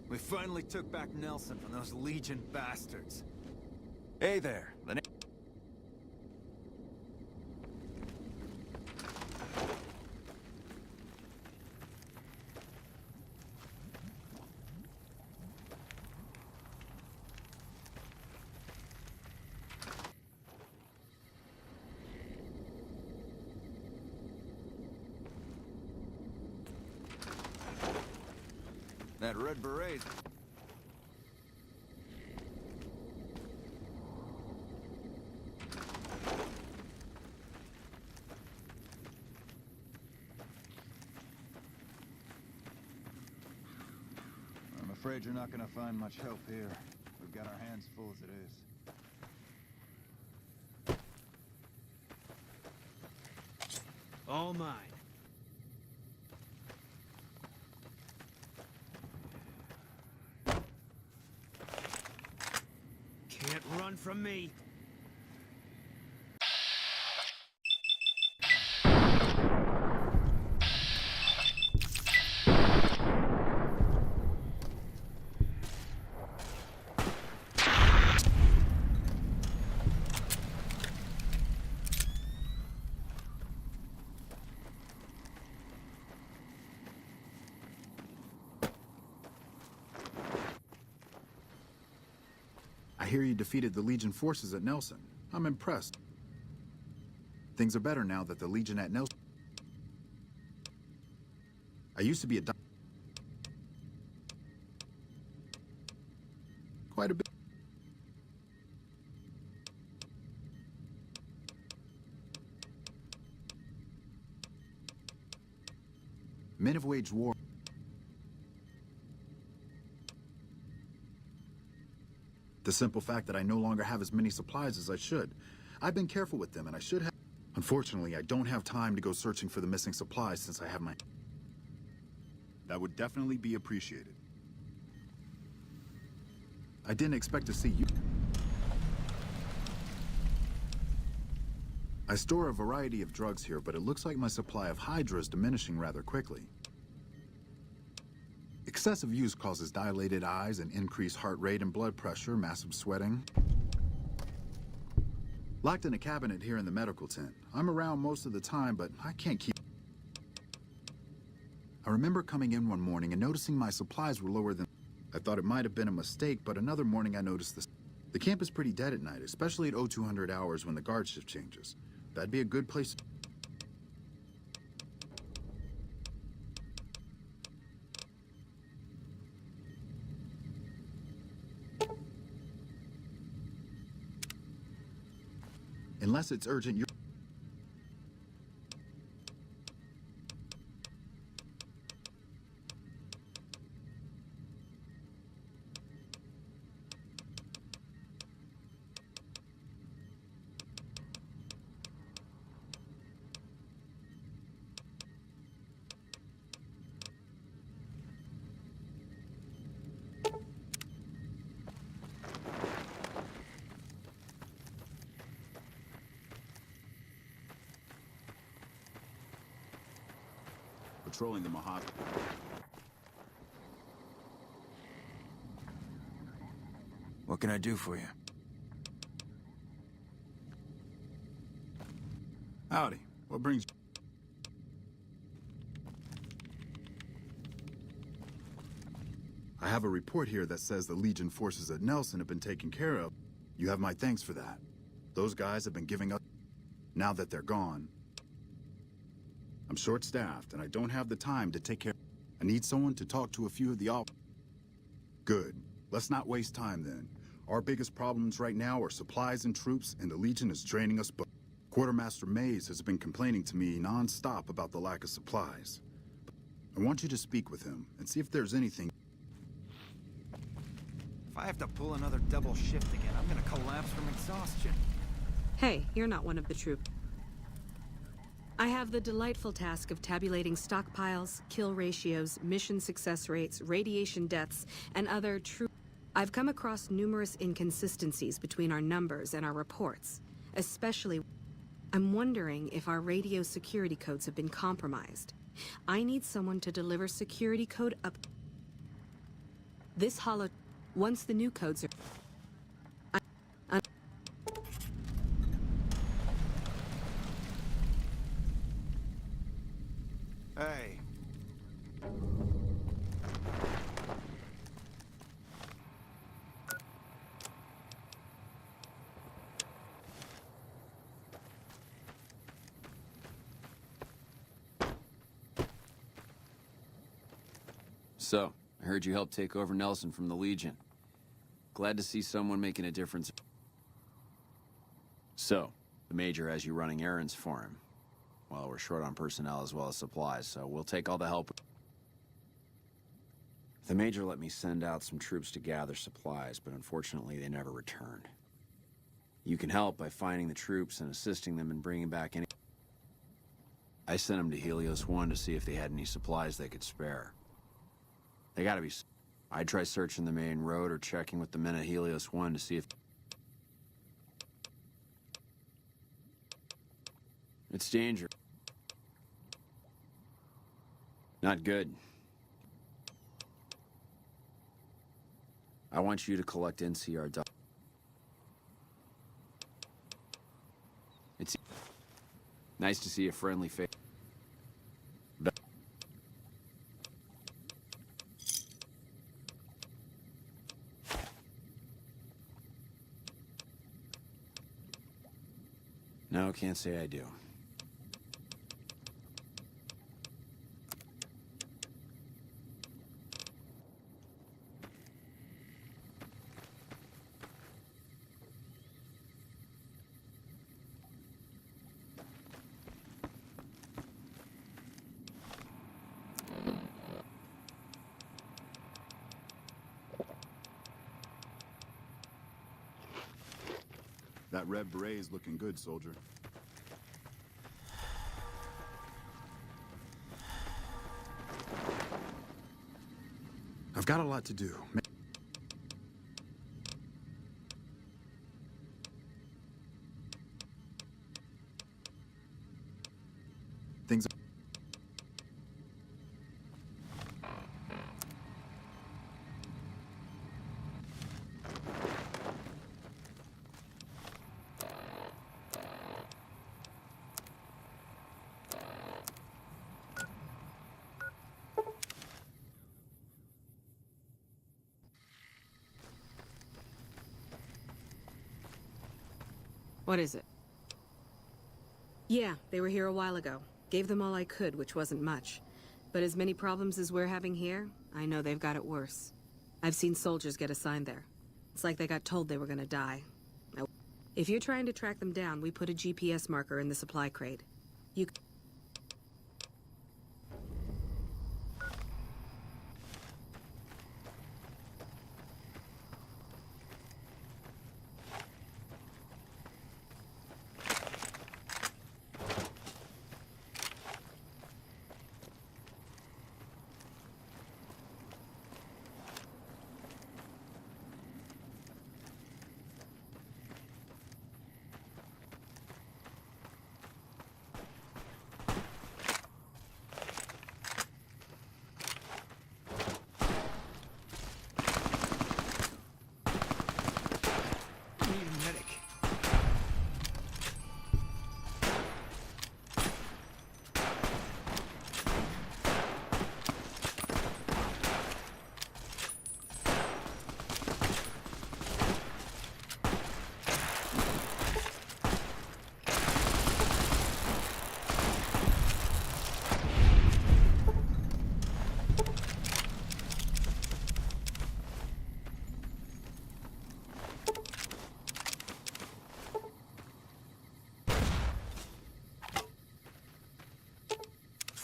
We finally took back Nelson from those Legion bastards. Hey there. That red beret. I'm afraid you're not gonna find much help here. We've got our hands full as it is. All mine. Can't run from me. I hear you defeated the Legion forces at Nelson. I'm impressed. Things are better now that the Legion at Nelson... I used to be a... Quite a bit. Men have waged war. The simple fact that I no longer have as many supplies as I should. I've been careful with them, and I should have... Unfortunately, I don't have time to go searching for the missing supplies since I have my... That would definitely be appreciated. I didn't expect to see you. I store a variety of drugs here, but it looks like my supply of Hydra is diminishing rather quickly. Excessive use causes dilated eyes and increased heart rate and blood pressure, massive sweating. Locked in a cabinet here in the medical tent. I'm around most of the time, but I can't keep... I remember coming in one morning and noticing my supplies were lower than... I thought it might have been a mistake, but another morning I noticed this. The camp is pretty dead at night, especially at 0200 hours when the guard shift changes. That'd be a good place to... Unless it's urgent, you're... Patrolling the Mojave. What can I do for you? Howdy. What brings... I have a report here that says the Legion forces at Nelson have been taken care of. You have my thanks for that. Those guys have been giving up. Now that they're gone, I'm short-staffed, and I don't have the time to take care. I need someone to talk to a few of the op... Good. Let's not waste time, then. Our biggest problems right now are supplies and troops, and the Legion is draining us both. Quartermaster Mays has been complaining to me non-stop about the lack of supplies. I want you to speak with him, and see if there's anything... If I have to pull another double shift again, I'm gonna collapse from exhaustion. Hey, you're not one of the troop. I have the delightful task of tabulating stockpiles, kill ratios, mission success rates, radiation deaths, and other true... I've come across numerous inconsistencies between our numbers and our reports, especially... I'm wondering if our radio security codes have been compromised. I need someone to deliver security code up... This holo... Once the new codes are... Hey. So, I heard you helped take over Nelson from the Legion. Glad to see someone making a difference. So, the Major has you running errands for him. Well, we're short on personnel as well as supplies, so we'll take all the help. The Major let me send out some troops to gather supplies, but unfortunately they never returned. You can help by finding the troops and assisting them in bringing back any... I sent them to Helios 1 to see if they had any supplies they could spare. They gotta be... I'd try searching the main road or checking with the men at Helios 1 to see if... It's dangerous. Not good. I want you to collect NCR. It's nice to see a friendly face. No, can't say I do. That red beret's looking good, soldier. I've got a lot to do. What is it? Yeah, they were here a while ago. Gave them all I could, which wasn't much. But as many problems as we're having here, I know they've got it worse. I've seen soldiers get assigned there. It's like they got told they were gonna die. Now, if you're trying to track them down, we put a GPS marker in the supply crate. You...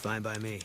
Fine by me.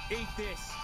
Eat this.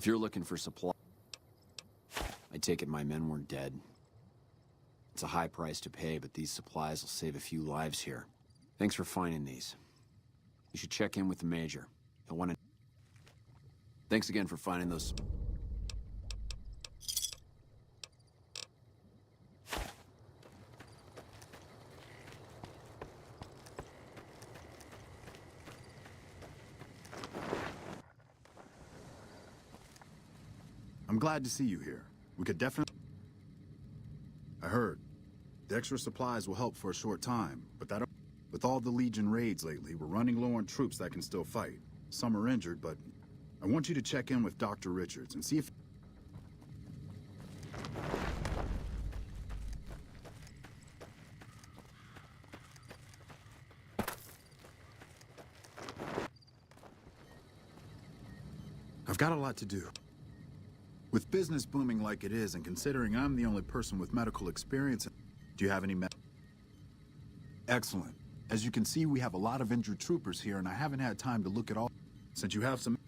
If you're looking for supply, I take it my men weren't dead. It's a high price to pay, but these supplies will save a few lives here. Thanks for finding these. You should check in with the Major. He'll want to... Thanks again for finding those... I'm glad to see you here. We could definitely... I heard. The extra supplies will help for a short time, but that... With all the Legion raids lately, we're running low on troops that can still fight. Some are injured, but I want you to check in with Dr. Richards and see if... I've got a lot to do. With business booming like it is, and considering I'm the only person with medical experience, do you have any Excellent. As you can see, we have a lot of injured troopers here, and I haven't had time to look at all. Since you have some...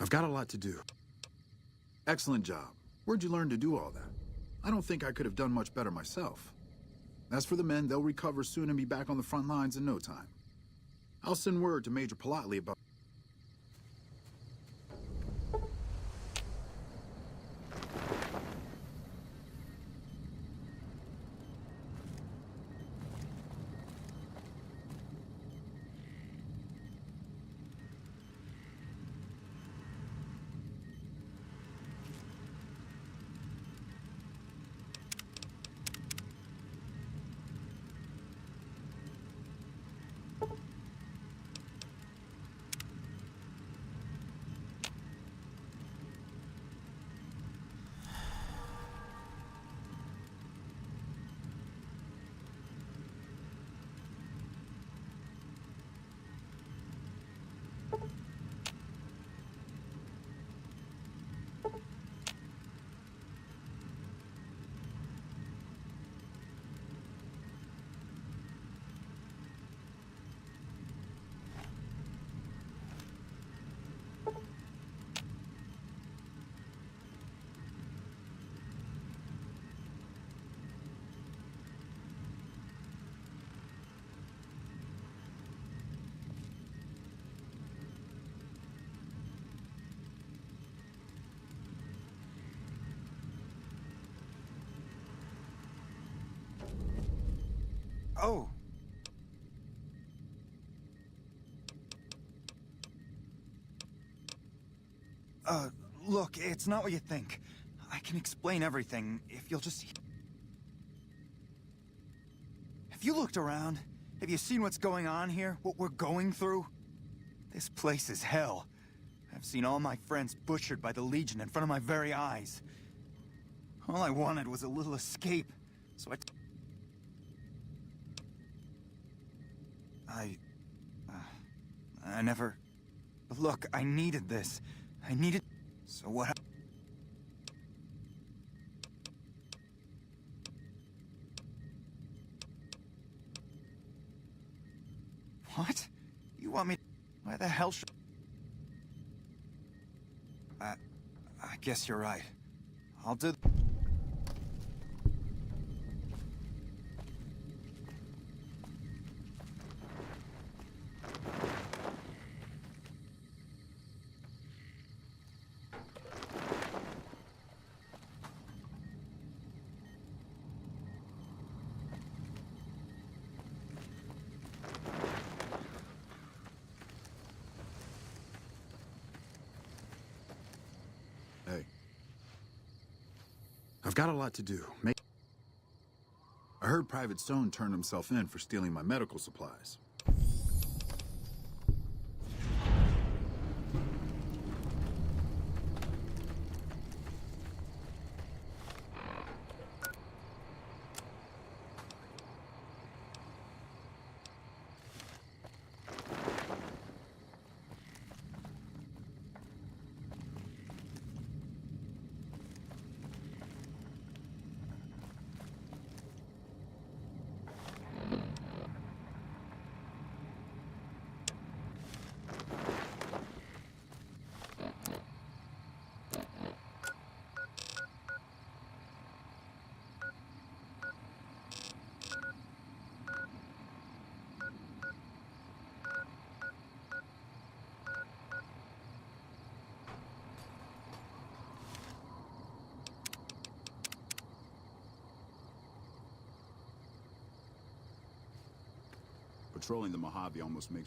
I've got a lot to do. Excellent job. Where'd you learn to do all that? I don't think I could have done much better myself. As for the men, they'll recover soon and be back on the front lines in no time. I'll send word to Major Politely about... Oh. Look, it's not what you think. I can explain everything if you'll just... If you looked around, Have you seen what's going on here? What we're going through? This place is hell. I've seen all my friends butchered by the Legion in front of my very eyes. All I wanted was a little escape, so I never... Look, I needed this. I needed... So what... What? You want me... Why the hell should... I guess you're right. I'll do... Hey. I've got a lot to do. I heard Private Stone turned himself in for stealing my medical supplies. Patrolling the Mojave almost makes